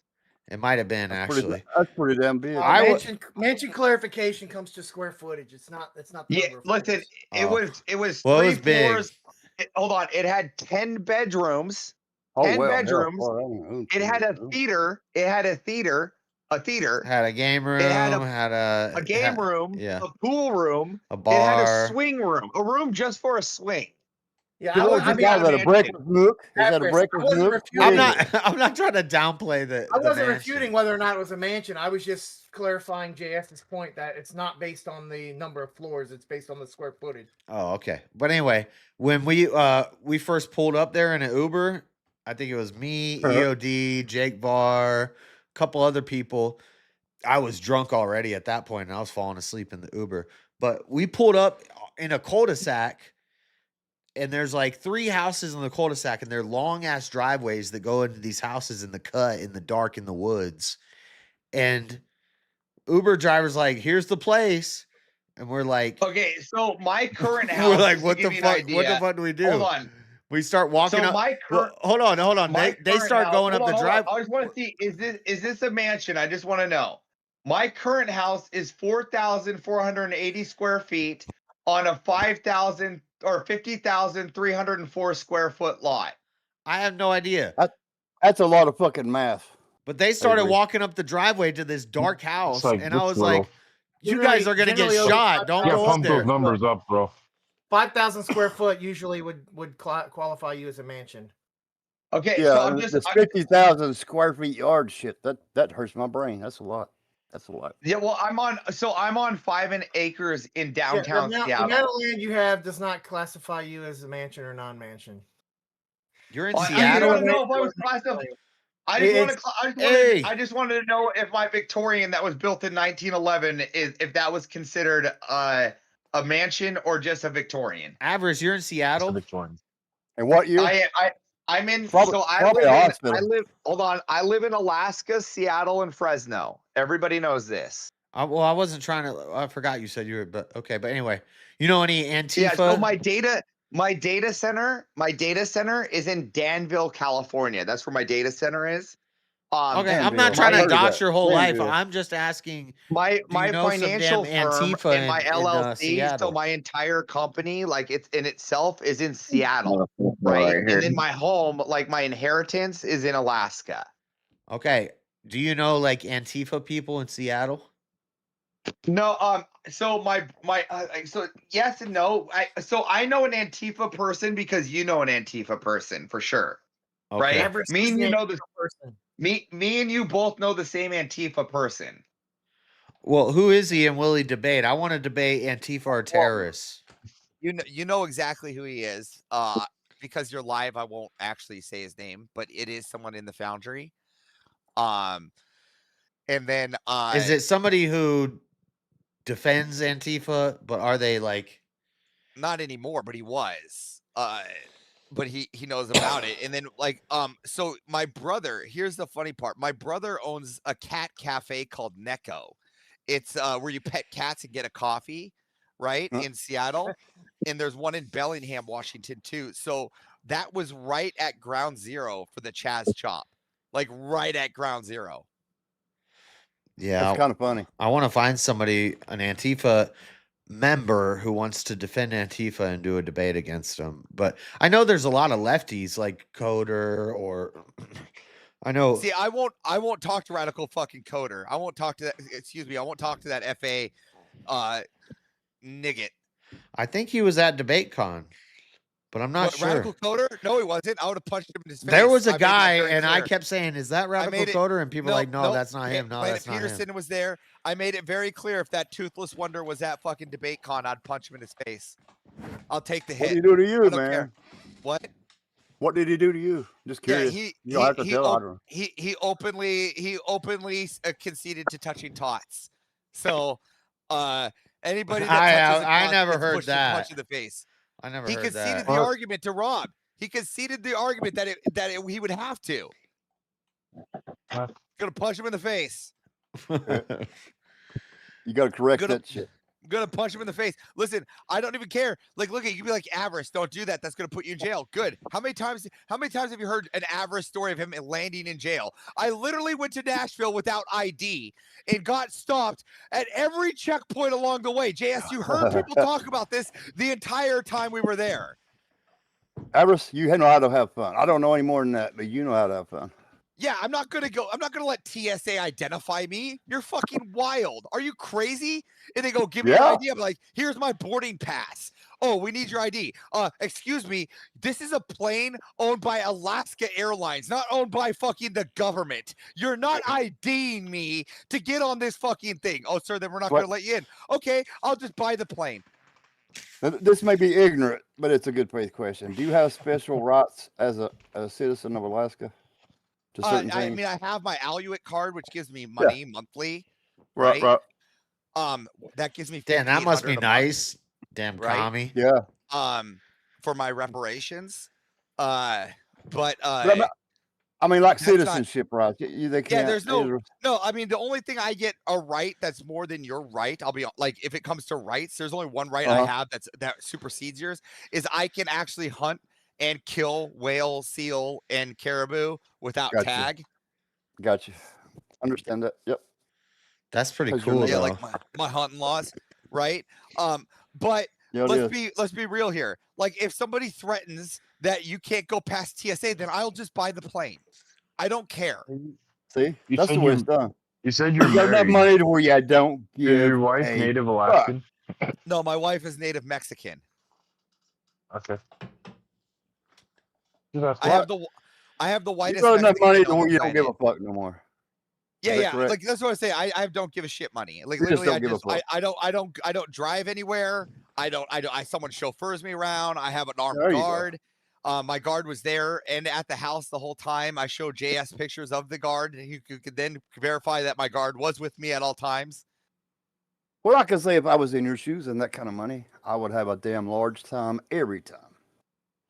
It might have been actually. That's pretty damn big. Mansion clarification comes to square footage. It's not. The number of listen. floors. It was Well, it 3 was big. floors. Hold on. It had 10 bedrooms. Oh, 10 well, bedrooms. It had a theater. It had a theater. Had a game room. It had a game room. Yeah. A pool room. A bar. It had a swing room. A room just for a swing. Yeah, I mean, is that a breaker's nook? Is that a breaker's nook? I'm not trying to downplay the. I wasn't mansion. refuting whether or not it was a mansion. I was just clarifying JS's point that it's not based on the number of floors; it's based on the square footage. Oh, okay. But anyway, when we first pulled up there in an Uber, I think it was me, EOD, Jake Barr, a couple other people. I was drunk already at that point, and I was falling asleep in the Uber. But we pulled up in a cul-de-sac. And there's like 3 houses in the cul-de-sac, and they're long ass driveways that go into these houses in the cut, in the dark, in the woods. And Uber driver's like, "Here's the place," and we're like, "Okay." So my current house. We're like, "What the fuck? What the fuck do we do?" Hold on. We start walking So up. my Hold on. They start going up the drive. I just want to see, is this a mansion? I just want to know. My current house is 4,480 square feet on a 5,000 or 50,304 square foot lot. I have no idea. That's a lot of fucking math. But they started walking up the driveway to this dark house, like and I was this little. like, "You guys are gonna get Generally, shot. Don't go up Pump there." those numbers up, bro. 5,000 square foot usually would qualify you as a mansion. Okay, Yeah, so I'm just this 50,000 square feet yard shit. That hurts my brain. That's a lot. That's a lot. Yeah, well, I'm on 5 acres in downtown The Seattle. amount of land you have does not classify you as a mansion or non-mansion. You're in I Seattle. don't know if I was classified. I just wanted to know if my Victorian that was built in 1911 if that was considered a mansion or just a Victorian. Avarice, you're in Seattle. Victorian. And what year? I'm in. Probably- so I probably live. a In, hospital. I live. Hold on. I live in Alaska, Seattle, and Fresno. Everybody knows this. I wasn't trying to. I forgot you said you were. But okay. But anyway, you know any Antifa? Yeah. So my data center is in Danville, California. That's where my data center is. Okay, I'm not trying to dox your whole life. I'm just asking. My financial firm Antifa and my LLC, Seattle? so my entire company, like it's in itself, is in Seattle, right? And then my home, like my inheritance, is in Alaska. Okay. Do you know like Antifa people in Seattle? No. So so yes and no. I know an Antifa person because you know an Antifa person for sure, Okay. right? Me and you know this person. Me and you both know the same Antifa person. Well, who is he and will he debate? I want to debate Antifa or terrorists. You know exactly who he is. Because you're live, I won't actually say his name, but it is someone in the Foundry. And then Is it somebody who defends Antifa, but are they like not anymore, but he was. But he knows about it. And then so my brother, here's the funny part. My brother owns a cat cafe called Neko. It's where you pet cats and get a coffee, right? In Seattle. And there's one in Bellingham, Washington too. So that was right at ground zero for the Chaz Chop. Like right at ground zero. Yeah. It's kind of funny. I want to find somebody, an Antifa member who wants to defend Antifa and do a debate against them. But I know there's a lot of lefties like Coder or I know. See, I won't talk to radical fucking Coder. I won't talk to that. Excuse me. I won't talk to that FA nigget. I think he was at DebateCon, but I'm not sure. Radical Coder? No, he wasn't. I would have punched him in his face. There was a I made that guy, very and I clear. kept saying, "Is that Radical Coder?" And people were like, "No, that's not him. No, Planet that's not Peterson him." was there. I made it very clear if that toothless wonder was at fucking DebateCon, I'd punch him in his face. I'll take the hit. What did he do to you, I don't man? care. What? What did he do to you? Just curious. Yeah, you don't have to tell. I don't know. he openly conceded to touching tots. So anybody that touches a I tot never gets heard pushed and that. punched in the face. I never He heard conceded that. the argument to Rob. He conceded the argument that he would have to. Gonna punch him in the face. You got to correct that shit. I'm gonna punch him in the face. Listen, I don't even care. Like, look, you can be like Avarice. Don't do that. That's gonna put you in jail. Good. How many times have you heard an Avarice story of him landing in jail? I literally went to Nashville without ID and got stopped at every checkpoint along the way. JS, you heard people talk about this the entire time we were there. Avarice, you know how to have fun. I don't know any more than that, but you know how to have fun. Yeah, I'm not gonna let TSA identify me. You're fucking wild. Are you crazy? And they go, give me your ID. I'm like, here's my boarding pass. Oh, we need your ID. Excuse me. This is a plane owned by Alaska Airlines, not owned by fucking the government. You're not IDing me to get on this fucking thing. Oh, sir, then we're not gonna let you in. Okay, I'll just buy the plane. This may be ignorant, but it's a good faith question. Do you have special rights as a citizen of Alaska? I mean, I have my Aluit card, which gives me money monthly. Right. That gives me. Damn, that must be $5,800 nice. Damn, commie. Yeah. For my reparations. But I mean, like citizenship rights. They can't. There's no. I mean, the only thing I get a right that's more than your right. I'll be like, if it comes to rights, there's only one right I have that supersedes yours. Is I can actually hunt and kill whale, seal, and caribou without tag. Gotcha. Understand that. Yep. That's pretty cool. Yeah, like my hunting laws, right? But let's be real here. Like, if somebody threatens that you can't go past TSA, then I'll just buy the plane. I don't care. See, that's the way it's done. You said you're got enough money to where you don't give. Is your wife Native Alaskan? No, my wife is Native Mexican. Okay. I have the whitest. You got enough Mexican money on to the where you don't planet. give a fuck no more. Yeah. correct? Like, that's what I say. I don't give a shit money. Like, You just literally, don't give a fuck. I don't drive anywhere. Someone chauffeurs me around. I have an armed There you go. guard. My guard was there and at the house the whole time. I showed JS pictures of the guard. He could then verify that my guard was with me at all times. Well, I can say if I was in your shoes and that kind of money, I would have a damn large time every time.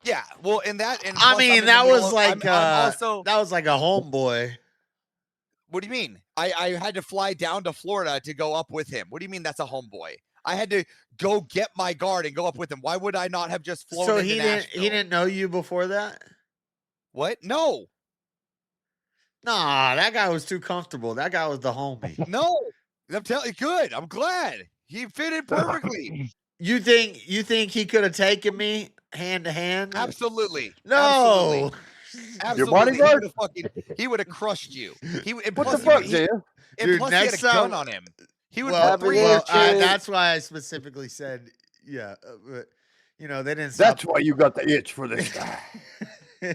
Yeah, well, and I plus, mean, I'm in that the was middle of- like I'm also. that was like a homeboy. What do you mean? I had to fly down to Florida to go up with him. What do you mean that's a homeboy? I had to go get my guard and go up with him. Why would I not have just flown? So into he Nashville? didn't know you before that? What? No. Nah, that guy was too comfortable. That guy was the homie. No. I'm telling you, good. I'm glad he fit in perfectly. You think he could have taken me hand to hand? Absolutely. No. Absolutely. Your bodyguard? He would have crushed you. What the fuck, Jay? And plus, he had a gun on him. He would Well, put 3 that's why I specifically said, but they didn't. That's why you got the itch for this guy.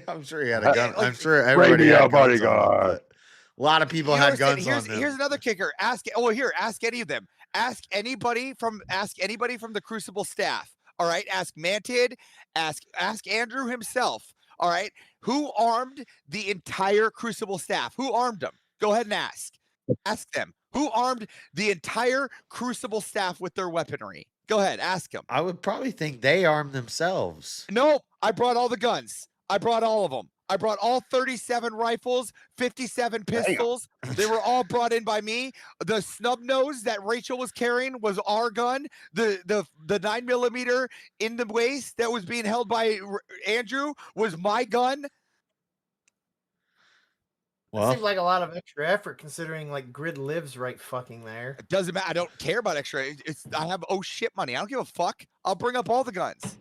I'm sure he had a gun. I'm sure everybody had bodyguard. A lot of people had guns on them. Here's another kicker. Ask any of them. Ask anybody from the Crucible staff. All right. Ask Mantid. Ask Andrew himself. All right. Who armed the entire Crucible staff? Who armed them? Go ahead and ask. Ask them. Who armed the entire Crucible staff with their weaponry? Go ahead. Ask them. I would probably think they armed themselves. No, I brought all the guns. I brought all of them. I brought all 37 rifles, 57 pistols. They were all brought in by me. The snub nose that Rachel was carrying was our gun. The 9mm in the waist that was being held by Andrew was my gun. Well, seems like a lot of extra effort considering like Grid lives right fucking there. It doesn't matter. I don't care about extra. I have shit money. I don't give a fuck. I'll bring up all the guns.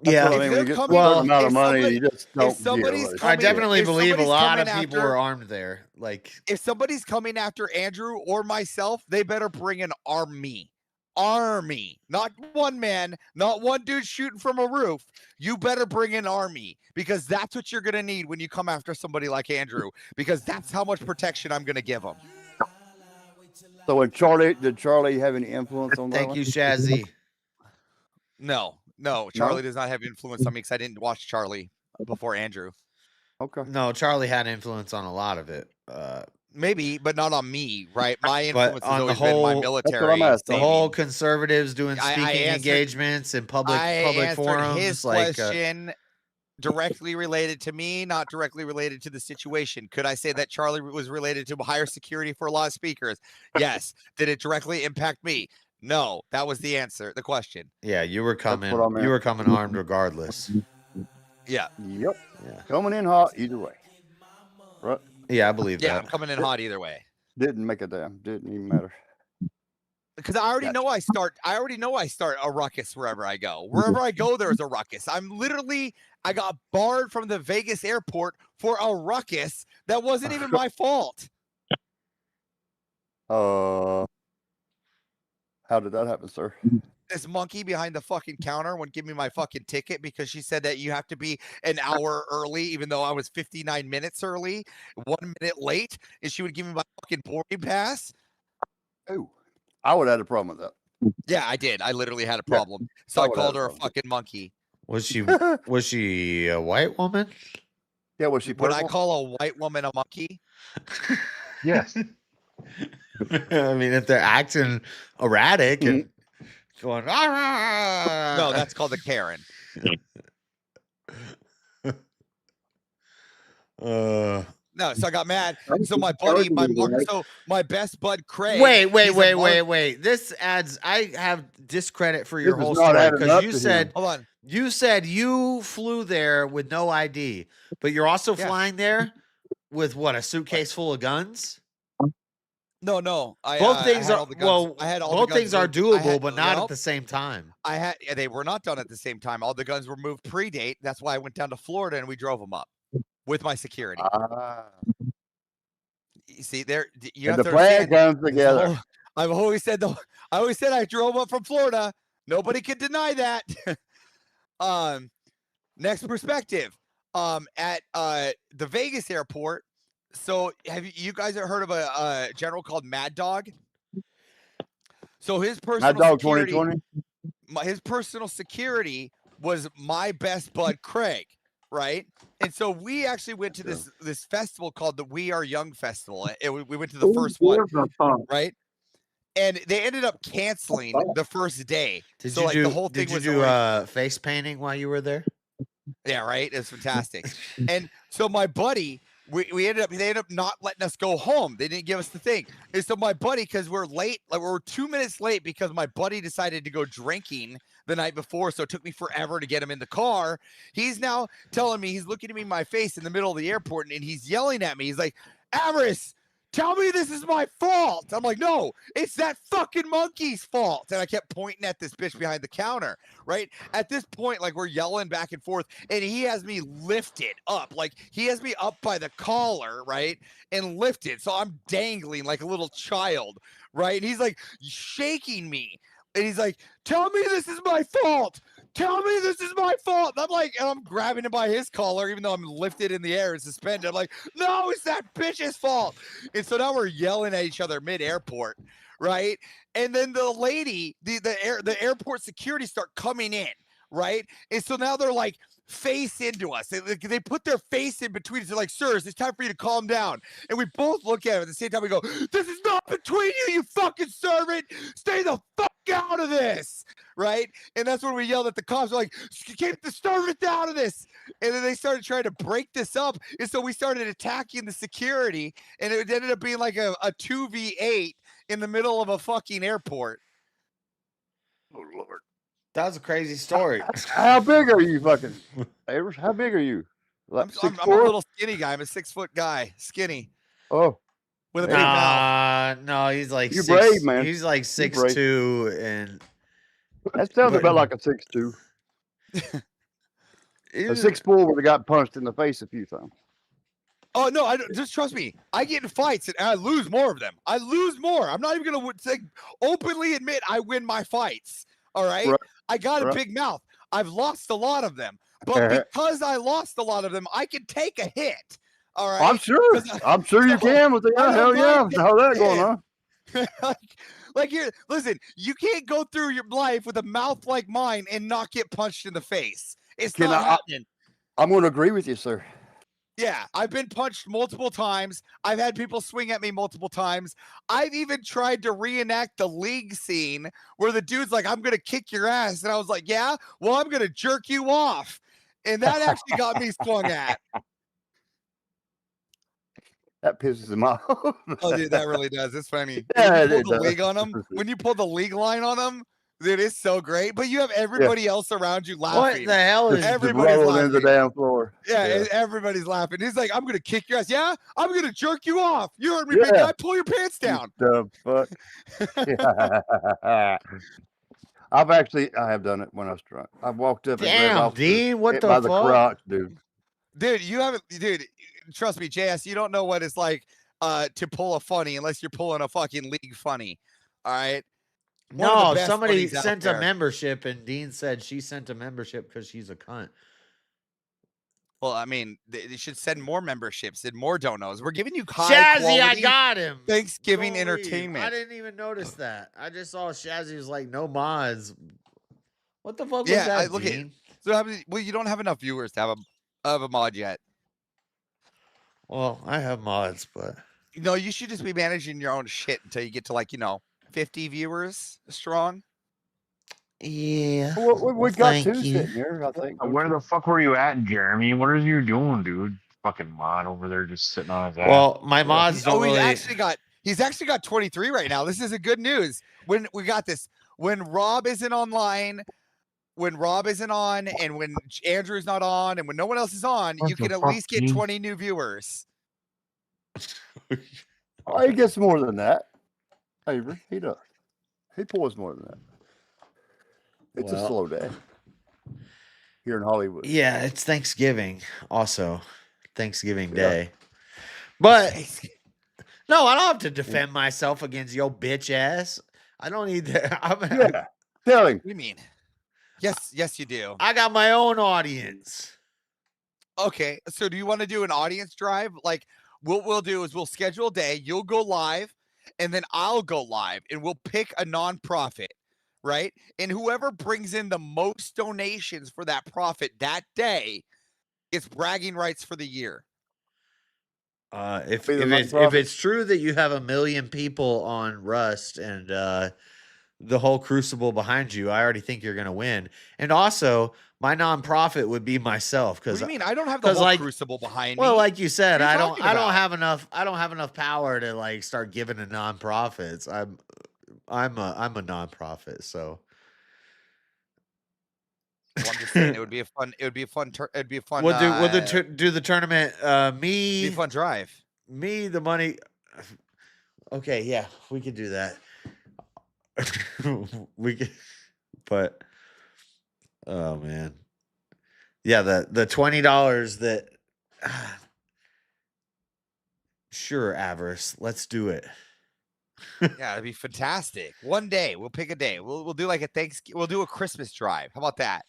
Yeah, when you get amount of money, you just don't. I definitely believe a lot of people were armed there. Like, if somebody's coming after Andrew or myself, they better bring an army. Not one man, not one dude shooting from a roof. You better bring an army, because that's what you're gonna need when you come after somebody like Andrew, because that's how much protection I'm gonna give him. So did Charlie have any influence on that? Thank you, Shazzy. No, Charlie does not have influence on me because I didn't watch Charlie before Andrew. Okay. No, Charlie had influence on a lot of it. Maybe, but not on me, right? My influence has on always the whole, been my military. The whole conservatives doing speaking engagements in public forums. His like, question. directly related to me, not directly related to the situation. Could I say that Charlie was related to higher security for a lot of speakers? Yes. Did it directly impact me? No. That was the answer, the question. Yeah, you were That's what I coming. meant. You were coming armed regardless. Yeah. Yep. Yeah. Coming in hot either way. Right? Yeah, I believe Yeah, that. I'm coming in hot either way. Didn't make a damn. Didn't even matter. Because I already know I start a ruckus wherever I go. Wherever I go, there's a ruckus. I got barred from the Vegas airport for a ruckus that wasn't even my fault. How did that happen, sir? This monkey behind the fucking counter wouldn't give me my fucking ticket because she said that you have to be an hour early, even though I was 59 minutes early, 1 minute late, and she would give me my fucking boarding pass. Oh, I would have had a problem with that. Yeah, I did. I literally had a problem. So I called her a fucking monkey. Was she a white woman? Yeah, was she Would purple? I call a white woman a monkey? Yes. I mean, if they're acting erratic and going, No, that's called a Karen. No, so I got mad. So my buddy, my best bud Craig. Wait. This adds. I have discredit for your This is whole not story adding up because you to said him. Hold on. you said you flew there with no ID, but you're also flying there with what, a suitcase full of guns? No. Both things are I had all both the guns things are moved. doable, but not at the same time. They were not done at the same time. All the guns were moved pre-date. That's why I went down to Florida and we drove them up with my security. You see, there you And have the to plan understand. comes together. I've always said I drove up from Florida. Nobody can deny that. Next perspective. At the Vegas airport. So have you guys ever heard of a general called Mad Dog? So his personal Mad Dog security, 2020. his personal security was my best bud Craig, right? And so we actually went to this festival called the We Are Young Festival. We went to the first one, right? And they ended up canceling the first day. Did so you do the whole thing did was you do face painting while you were there? Yeah, right. It's fantastic. And so my buddy, they ended up not letting us go home. They didn't give us the thing. And so my buddy, because we're late, like we're 2 minutes late because my buddy decided to go drinking the night before. So it took me forever to get him in the car. He's now telling me, he's looking at me in my face in the middle of the airport and he's yelling at me. He's like, Avarice, tell me this is my fault. I'm like, no, it's that fucking monkey's fault. And I kept pointing at this bitch behind the counter, right? At this point, like we're yelling back and forth and he has me lifted up. Like he has me up by the collar, right? And lifted. So I'm dangling like a little child, right? And he's like shaking me. And he's like, tell me this is my fault. Tell me this is my fault. And I'm like, and I'm grabbing him by his collar, even though I'm lifted in the air and suspended. I'm like, no, it's that bitch's fault. And so now we're yelling at each other mid-airport, right? And then the lady, the airport security start coming in, right? And so now they're like face into us. They put their face in between us. They're like, sir, it's time for you to calm down. And we both look at it at the same time. We go, this is not between you, you fucking servant. Stay the fuck out of this, right? And that's when we yelled at the cops. We're like, keep the servant out of this. And then they started trying to break this up. And so we started attacking the security. And it ended up being like a 2v8 in the middle of a fucking airport. Oh, Lord. That was a crazy story. How big are you, fucking Avers? How big are you? Like I'm a little skinny guy. I'm a 6 foot guy, skinny. Oh, with a big mouth. No, he's like you're six, brave, man. He's like 6'2", and that sounds about like a 6'2". A 6'4" would have got punched in the face a few times. Oh no! Just trust me. I get in fights and I lose more of them. I lose more. I'm not even gonna openly admit I win my fights. All right. I got a big mouth. I've lost a lot of them, but because I lost a lot of them, I can take a hit. All right. I'm sure you can. With the hell yeah, how that going on? Like here, listen. You can't go through your life with a mouth like mine and not get punched in the face. It's not happening. I'm going to agree with you, sir. Yeah, I've been punched multiple times. I've had people swing at me multiple times. I've even tried to reenact the league scene where the dude's like, I'm going to kick your ass. And I was like, yeah, well, I'm going to jerk you off. and that actually got me swung at. That pisses him off. Oh, dude, that really does. It's funny. Yeah, When you it pull the does. league on them, when you pull the league line on them, dude, it's so great. But you have everybody else around you laughing. What the hell is Just everybody's rolling in the laughing? damn floor. Yeah, everybody's laughing. He's like, "I'm gonna kick your ass." Yeah, I'm gonna jerk you off. You heard me, big Yeah. guy. Pull your pants down. The fuck? Yeah. I have done it when I was drunk. I walked up and grabbed Damn, officers Dean, what the by the fuck? crotch, dude. Dude, you haven't, dude. Trust me, JS. You don't know what it's like to pull a funny unless you're pulling a fucking league funny. All right. One of the No, best somebody funnies out sent a there. membership, and Dean said she sent a membership because she's a cunt. Well, I mean, they should send more memberships and more donos. We're giving you high Shazzy, I quality got him. Thanksgiving Don't leave. entertainment. I didn't even notice that. I just saw Shazzy was like, no mods. What the fuck was Yeah, that, look at. Dean? So, well, you don't have enough viewers to have a mod yet. Well, I have mods, but No, you should just be managing your own shit until you get to 50 viewers strong. Yeah. We got thank two you. sitting here, I think. Where the fuck were you at, Jeremy? What are you doing, dude? Fucking mod over there just sitting on his ass. Well, my mods don't He's really. actually got 23 right now. This is a good news. When we got this, when Rob isn't online, when Rob isn't on, and when Andrew's not on, and when no one else is on, you can at least get 20 new viewers. Oh, he gets more than that. Avery, he does. He pulls more than that. It's a slow day here in Hollywood. Yeah, it's Thanksgiving. Also, Thanksgiving Day. But no, I don't have to defend myself against your bitch ass. I don't need that. Yeah, tell him. What do you mean? Yes, you do. I got my own audience. Okay, so do you want to do an audience drive? Like, what we'll do is we'll schedule a day. You'll go live, and then I'll go live, and we'll pick a nonprofit, right? And whoever brings in the most donations for that profit that day gets bragging rights for the year. If it's true that you have 1 million people on Rust and the whole Crucible behind you, I already think you're gonna win. And also, my nonprofit would be myself What because do you mean? I don't have the whole Crucible behind me. Well, like you said, What are I you don't talking I don't about? have enough power to start giving to nonprofits. I'm a nonprofit, so Well, I'm just saying it would be a fun. It'd be a fun. we'll do the tournament. Me, Be a fun drive. Me, the money. Okay, yeah, we could do that. We could, but oh man, yeah, the $20 that. Sure, Avarice, let's do it. Yeah, it'd be fantastic. One day, we'll pick a day. We'll do like a Thanksgiving. We'll do a Christmas drive. How about that?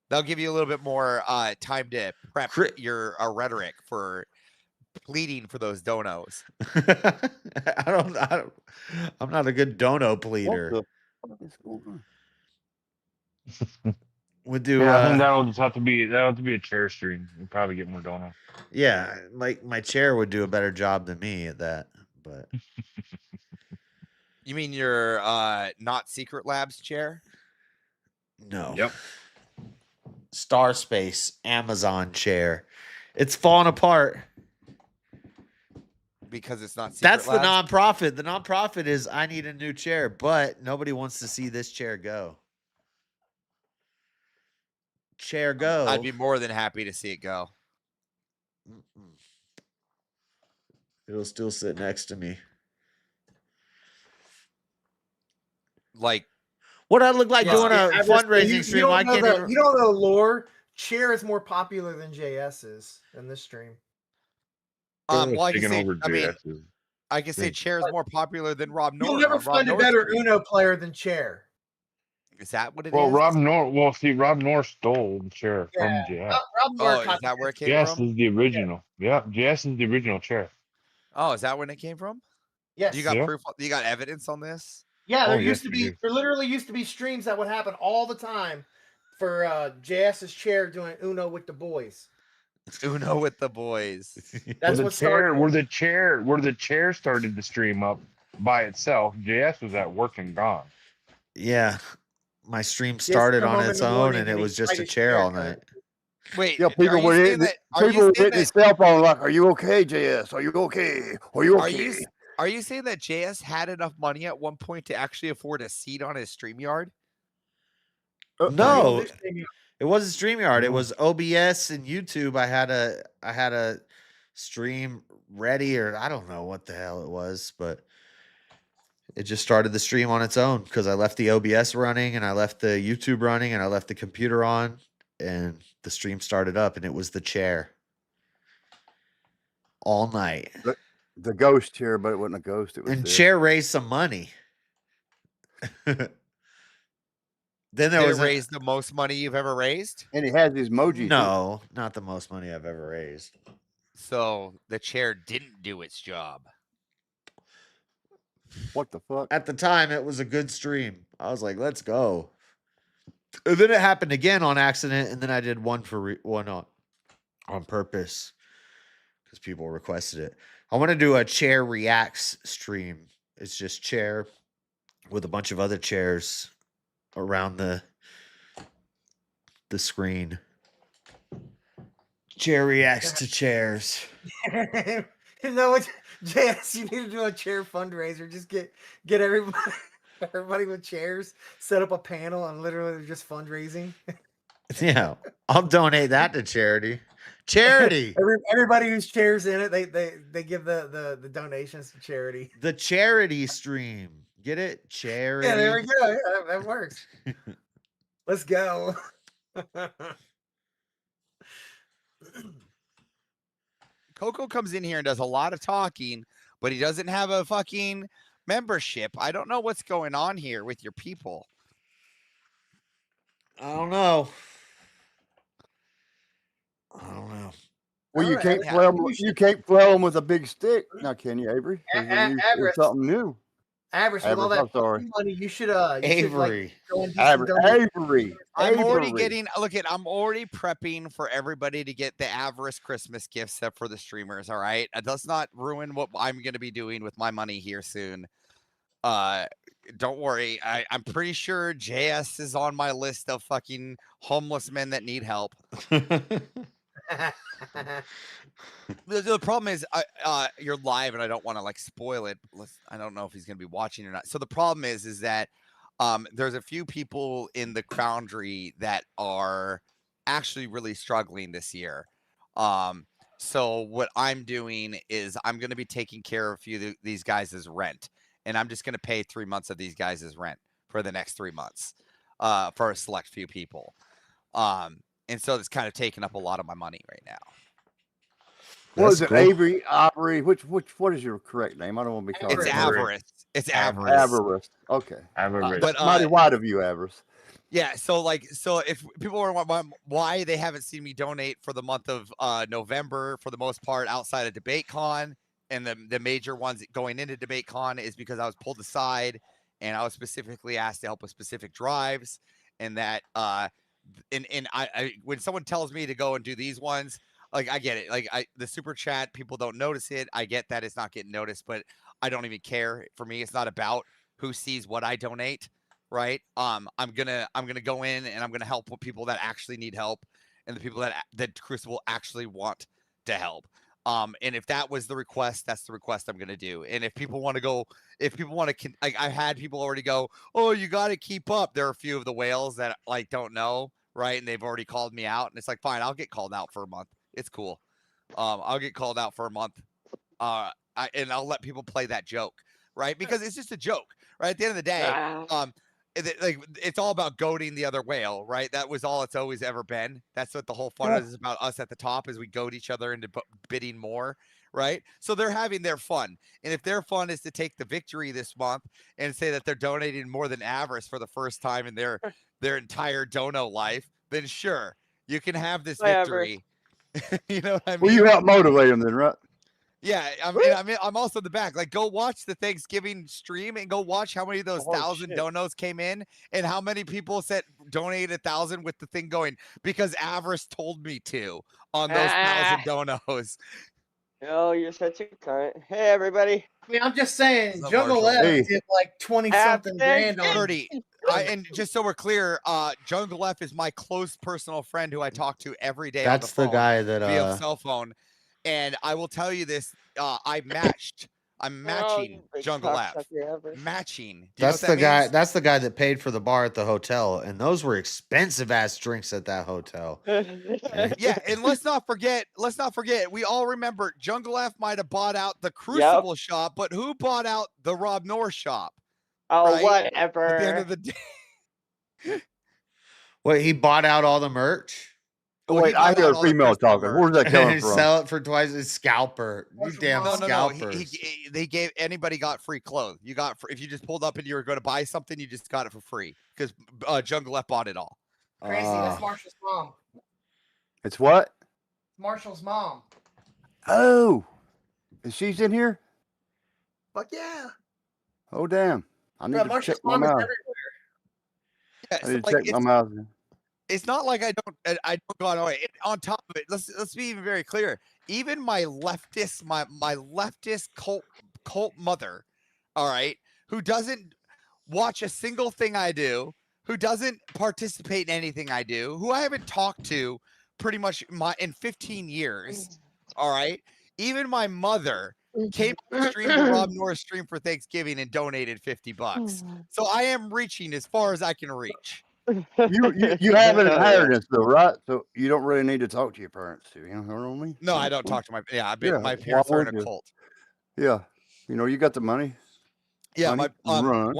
That'll give you a little bit more time to prep your rhetoric for pleading for those donos. I'm not a good dono pleader. Would do. Yeah, I think that'll have to be a chair stream. We'll probably get more donuts. Yeah, my chair would do a better job than me at that. But you mean your not Secret Labs chair? No. Yep. Star Space Amazon chair. It's falling apart. Because it's not Secret That's Labs? the nonprofit. The nonprofit is I need a new chair, but nobody wants to see this chair go. Chair go. I'd be more than happy to see it go. It'll still sit next to me. Like, What I look like doing a fundraising stream? I can't even... You don't know lore. Chair is more popular than JS is in this stream. Well, I can say, I can say Chair is more popular than Rob North. You'll never find a better Uno player than Chair. Is that what it is? Well, Rob North stole the chair from JS. Is that where it came JS from? is the original. Yeah, JS is the original chair. Oh, is that when it came from? Yes. You got proof? You got evidence on this? Yeah, there literally used to be streams that would happen all the time for JS's chair doing Uno with the boys. Uno with the boys. That's where what started. Where the chair started to stream up by itself. JS was at work and gone. Yeah. My stream started on its own and it was just a chair all night. Wait, Yeah, people are you were saying hitting, that? Are people you were saying hitting his that? cell phone like, "Are you okay, JS? Are you okay? Are you Are you okay?" are you saying that JS had enough money at one point to actually afford a seat on his StreamYard? No, it wasn't StreamYard. It was OBS and YouTube. I had a stream ready, or I don't know what the hell it was, but it just started the stream on its own because I left the OBS running and I left the YouTube running and I left the computer on, and the stream started up, and it was the chair all night. The ghost chair, but it wasn't a ghost. It was And this. chair raised some money. Then there Did was it raise the most money you've ever raised? And he has these emojis. no, not the most money I've ever raised. So the chair didn't do its job. What the fuck? At the time, it was a good stream. I was like, let's go. And then it happened again on accident, and then I did one for one on purpose because people requested it. I want to do a chair reacts stream. It's just chair with a bunch of other chairs around the screen. Chair reacts to chairs. You know what, JS? You need to do a chair fundraiser. Just get everybody with chairs. Set up a panel and literally just fundraising. Yeah, I'll donate that to charity. Charity. Everybody whose chairs in it, they give the donations to charity. The charity stream. Get it? Charity. Yeah, there we go. Yeah, that works. Let's go. Coco comes in here and does a lot of talking, but he doesn't have a fucking membership. I don't know what's going on here with your people. I don't know. Well, you can't flail. You can't flail them with a big stick, now, can you, Avery? It's something new. Avarice, with all Avarice, that I'm sorry. money, you should Avery. go and do some Avery. I'm already Avery. getting I'm already prepping for everybody to get the Avarice Christmas gifts set for the streamers. All right. It does not ruin what I'm gonna be doing with my money here soon. Don't worry. I'm pretty sure JS is on my list of fucking homeless men that need help. The problem is you're live and I don't want to like spoil it. I don't know if he's gonna be watching or not. So the problem is that there's a few people in the Foundry that are actually really struggling this year. So what I'm doing is I'm going to be taking care of a few of these guys' rent, and I'm just going to pay 3 months of these guys' rent for the next 3 months for a select few people. And so it's kind of taking up a lot of my money right now. What is it, Avery? Avery? What is your correct name? I don't want to be called. It's Avarice. It's Avarice. Avarice. Okay. Avarice. But mighty wide of you, Avarice. Yeah, so if people are wondering why they haven't seen me donate for the month of November, for the most part, outside of DebateCon, and the major ones going into DebateCon is because I was pulled aside and I was specifically asked to help with specific drives, and that and I when someone tells me to go and do these ones, like I get it, like the super chat, people don't notice it. I get that it's not getting noticed, but I don't even care. For me, it's not about who sees what I donate. Right. I'm gonna go in and I'm gonna help with people that actually need help and the people that Crucible actually want to help. And if that was the request, that's the request I'm gonna do. And if people want to go, I had people already go, oh, you got to keep up. There are a few of the whales that like don't know, right? And they've already called me out, and it's like, fine, I'll get called out for a month. It's cool. I'll get called out for a month. And I'll let people play that joke, right? Because it's just a joke, right? At the end of the day, it's all about goading the other whale, right? That was all it's always ever been. That's what the whole fun is about. Us at the top is we goad each other into bidding more, right? So they're having their fun, and if their fun is to take the victory this month and say that they're donating more than Avarice for the first time in their entire dono life, then sure, you can have this victory. You know what I mean? Well, you help motivate them then, right? Yeah, I'm also in the back. Like, go watch the Thanksgiving stream and go watch how many of those 1,000 donos came in and how many people said donate 1,000 with the thing going because Avarice told me to on those 1,000 donos. Oh, you're such a cunt. Hey, everybody. I mean, I'm just saying, What's up, Jungle Marshall? F did like 20 something grand on 30. and just so we're clear, Jungle F is my close personal friend who I talk to every day. That's on the phone guy that via cell phone, and I will tell you this: I'm matching Jungle F. Matching. Do you know That's what the that guy. means? That's the guy that paid for the bar at the hotel, and those were expensive ass drinks at that hotel. Yeah, and let's not forget. We all remember Jungle F might have bought out the Crucible shop, but who bought out the Rob North shop? Oh, right? whatever. At the end of the day. Wait, he bought out all the merch. Well, he Wait, I bought hear out a all the female Christmas talking. Where's that coming from? Sell it for twice. It's scalper. You damn No. scalpers. They gave anybody got free clothes. You got if you just pulled up and you were going to buy something, you just got it for free because Jungle F bought it all. Crazy. That's Marshall's mom. It's what? Marshall's mom. Oh, and she's in here. Fuck yeah. Oh damn! I need Bro, to Marshall's check my mom is mouth. Yeah, I need to check my mouth. It's not like I don't go on away. On top of it, let's be even very clear. Even my leftist, my leftist cult mother, all right, who doesn't watch a single thing I do, who doesn't participate in anything I do, who I haven't talked to pretty much in 15 years, all right. Even my mother came on stream to Rob Norris stream for Thanksgiving and donated $50. So I am reaching as far as I can reach. You have an inheritance though, right? So you don't really need to talk to your parents, do you? You know what I mean? No, I don't talk to my my why parents are in would a you? cult. Yeah, you know you got the money. Yeah, Money, my run.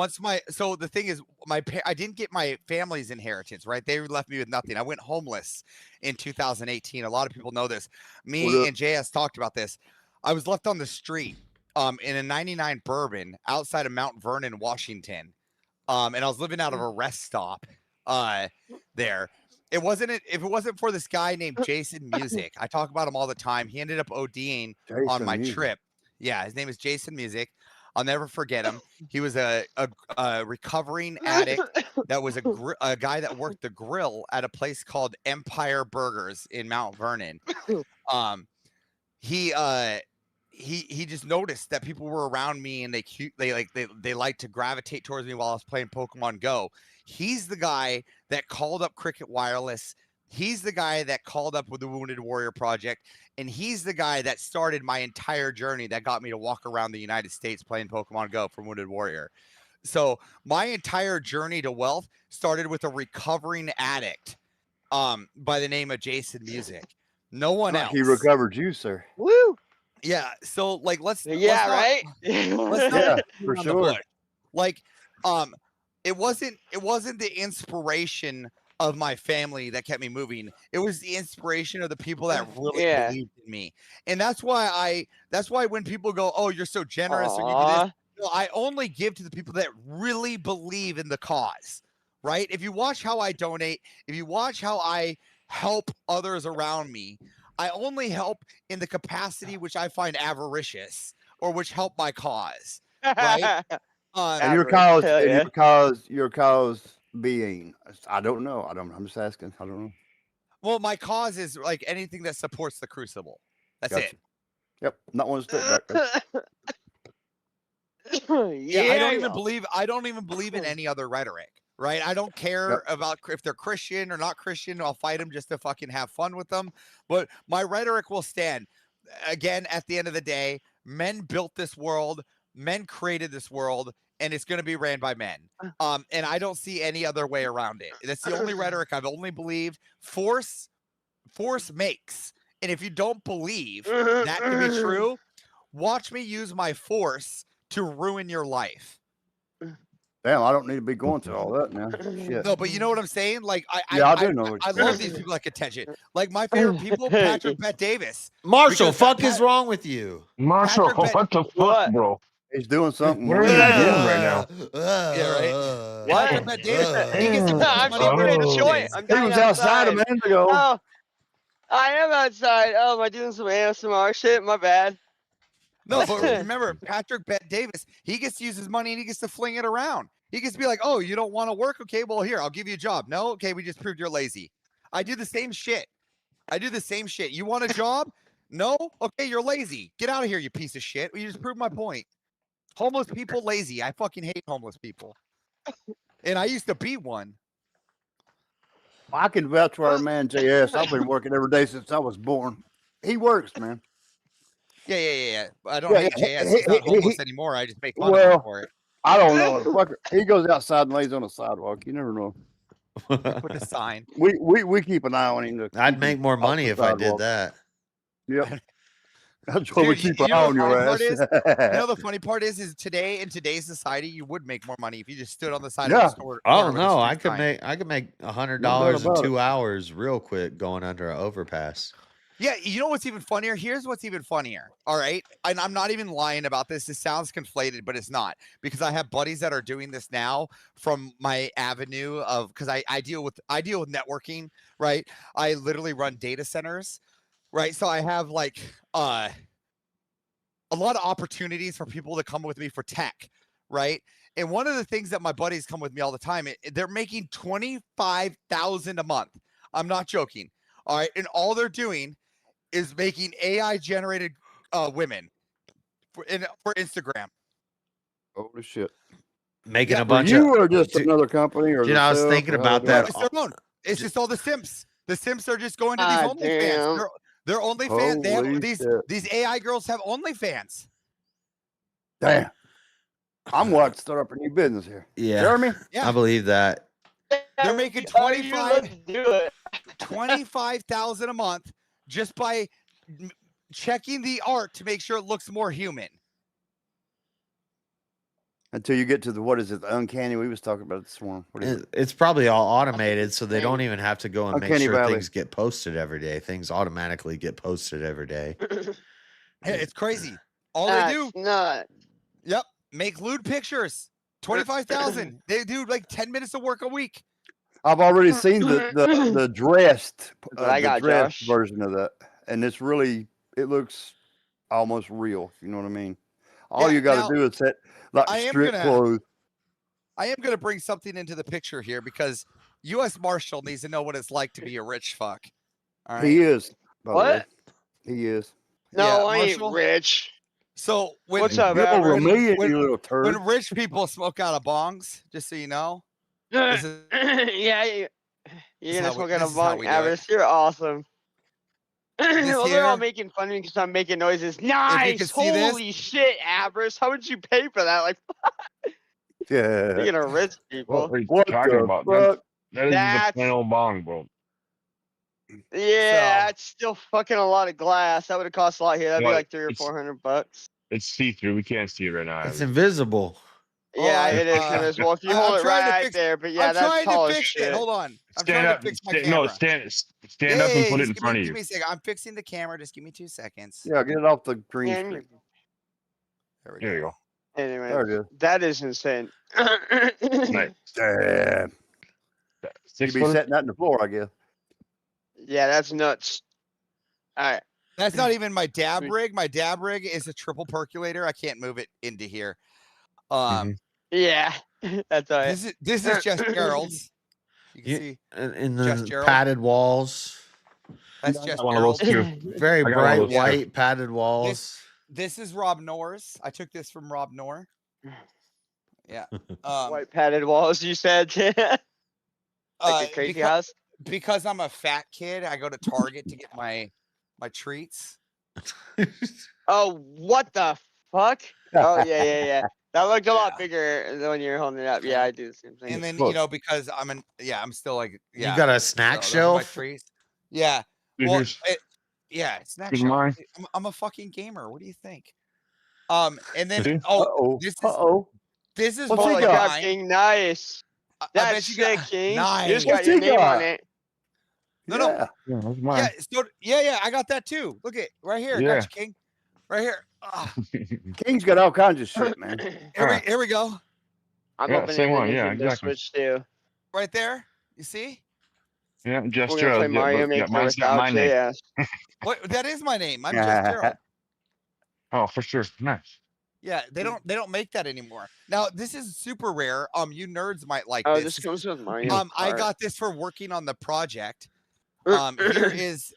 so the thing is I didn't get my family's inheritance, right? They left me with nothing. I went homeless in 2018. A lot of people know this. Me and JS talked about this. I was left on the street in a 99 Bourbon outside of Mount Vernon, Washington. And I was living out of a rest stop there. If it wasn't for this guy named Jason Music, I talk about him all the time. He ended up ODing on my trip. Yeah, his name is Jason Music. I'll never forget him. He was a recovering addict that was a guy that worked the grill at a place called Empire Burgers in Mount Vernon. He just noticed that people were around me and they like to gravitate towards me while I was playing Pokemon Go. He's the guy that called up Cricket Wireless. He's the guy that called up with the Wounded Warrior Project, and he's the guy that started my entire journey that got me to walk around the United States playing Pokemon Go for Wounded Warrior. So my entire journey to wealth started with a recovering addict by the name of Jason Music. No one else. He recovered you, sir. Woo! Yeah, so like let's not right? Yeah, for sure. Like it wasn't the inspiration of my family that kept me moving. It was the inspiration of the people that really believed in me. And that's why when people go, "Oh, you're so generous," or "You do this," no, I only give to the people that really believe in the cause. Right? If you watch how I donate, if you watch how I help others around me, I only help in the capacity which I find avaricious or which help my cause. Right? And your cause being, I don't know. I'm just asking. I don't know. Well, my cause is like anything that supports the Crucible. That's it. Yep. Not one step back. Yeah, I don't even believe in any other rhetoric. Right? I don't care about if they're Christian or not Christian. I'll fight them just to fucking have fun with them. But my rhetoric will stand. Again, at the end of the day, men built this world. Men created this world. And it's going to be ran by men. And I don't see any other way around it. That's the only rhetoric I've only believed. Force makes. And if you don't believe that to be true, watch me use my force to ruin your life. Damn, I don't need to be going through all that now. Shit. No, but you know what I'm saying? Like, I do know. I love these people that attention. Like my favorite people, Patrick Bet Davis. Marshall, fuck is wrong with you? Marshall, what the fuck, bro? He's doing something. What are you doing right now? Yeah, right. Patrick Bet Davis. He gets I'm smoking a joint. I'm He was outside a minute ago. Oh, I am outside. Oh, am I doing some ASMR shit? My bad. No, but remember, Patrick Bet Davis, he gets to use his money and he gets to fling it around. He gets to be like, "Oh, you don't want to work? Okay, well, here, I'll give you a job." No, okay, we just proved you're lazy. I do the same shit. You want a job? No? Okay, you're lazy. Get out of here, you piece of shit. You just proved my point. Homeless people lazy. I fucking hate homeless people. And I used to be one. I can vouch for our man JS. I've been working every day since I was born. He works, man. Yeah. I don't hate JS. He's not homeless anymore. I just make fun of him Well, for it. I don't know. The fucker, he goes outside and lays on the sidewalk. You never know. Put a sign. We keep an eye on him. I'd make more money if I did that. Yep. That's why we Dude, keep an eye on your ass. The funny part is today in today's society, you would make more money if you just stood on the side of the store. Oh corner with a no, street sign. I could make $100 doubt in about 2 hours real quick going under an overpass. Yeah, you know what's even funnier? Here's what's even funnier. All right, and I'm not even lying about this. This sounds conflated, but it's not, because I have buddies that are doing this now from my avenue of, because I deal with networking, right? I literally run data centers, right? So I have like a lot of opportunities for people to come with me for tech, right? And one of the things that my buddies come with me all the time, they're making $25,000 a month. I'm not joking. All right, and all they're doing is making AI generated women for Instagram. Holy shit! Making a For bunch you of or just another company or Dude, I was themselves, thinking or how about they do that. it? It's their own. It's just all the simps. The simps are just going to these Ah, OnlyFans. damn. They're OnlyFans. They have Holy these shit. AI girls have OnlyFans. Damn. I'm watching start up a new business here. Yeah, Jeremy? Yeah. I believe that. They're making $25,000 a month just by checking the art to make sure it looks more human. Until you get to the, what is it, the uncanny? We was talking about it this morning. What is it? It's probably all automated, so they don't even have to go and make Uncanny sure Valley. things get posted every day. Things automatically get posted every day. Hey, it's crazy. All they do. Yep. Make lewd pictures. 25,000. They do like 10 minutes of work a week. I've already seen the dressed, I the got dressed Josh. version of that, and it's really, it looks almost real. You know what I mean? All Yeah, you got now, to do is set like I am strip clothes. I am gonna bring something into the picture here because U.S. Marshal needs to know what it's like to be a rich fuck. All right. He is. By the way. What? He is. No, I Marshall? ain't rich. So when What's up, You're over a Average? million, you little turd. when rich people smoke out of bongs, just so you know, this is Yeah, you're gonna how we- smoke out this a is how bong, we do it. Average. You're awesome. Well, they're all here- making fun of me because I'm making noises. can Nice! see this- Holy shit, Average. How would you pay for that? Like, Yeah. speaking of rich people. What are you What talking the about? fuck? That is That's- the plain old bong, bro. Yeah, it's still fucking a lot of glass. That would have cost a lot here. That'd be Well, like $300 or it's- $400. It's see through. We can't see it right now. It's invisible. Yeah, Alright, it is. It is. Well, if you I'm hold it trying to right fix- there, but yeah, I'm that's trying tall to as fix shit. it. Hold on. I'm Stand trying up. to fix my No, camera. stand Yeah, up and put yeah, it in just front of Give you. me a second. I'm fixing the camera. Just give me 2 seconds. Yeah, get it off the green Yeah, screen. There we There you go. go. Anyway, There it is. that is insane. Nice. Damn. You 6 be footer? setting that in the floor, I guess. Yeah, that's nuts. All right. That's not even my dab rig. My dab rig is a triple percolator. I can't move it into here. Yeah, that's all right. This is just Gerald's. You can see In Just the Gerald. padded walls, that's I just got one of those Gerald's. too. very I got one of bright those too. white padded walls. This is Rob Norris. I took this from Rob Nor. Yeah. White padded walls, you said. Like a crazy house. Because I'm a fat kid, I go to Target to get my treats. Oh, what the fuck? Oh, yeah. That looked a lot bigger than when you were holding it up. Yeah, I do the same thing. And then because I'm still like You got a snack so those are my shelf? treats. Yeah. Dude, Well, here's- it's snack here's shelf. mine. I'm a fucking gamer. What do you think? And then See? this is What's more he like got? mine. King, nice. I That's bet you sick, got King. nice. You just got What's your he name got? on it. No. Yeah. Yeah, that's mine. Yeah, I got that too. Look at right here. I Yeah. got you, King. Right here. Ah, King's got all kinds of shit, man. here we go. I'm Yeah, opening same the one, yeah, Nintendo exactly. Switch too. Right there. You see? Yeah, just We're gonna play Mario Maker mine's got my without name. JS. What? That is my name. I'm just Gerald. Oh, for sure. Nice. Yeah, they don't make that anymore. Now this is super rare. You nerds might like Oh, this. this comes with Mario. I Kart. got this for working on the project. Here is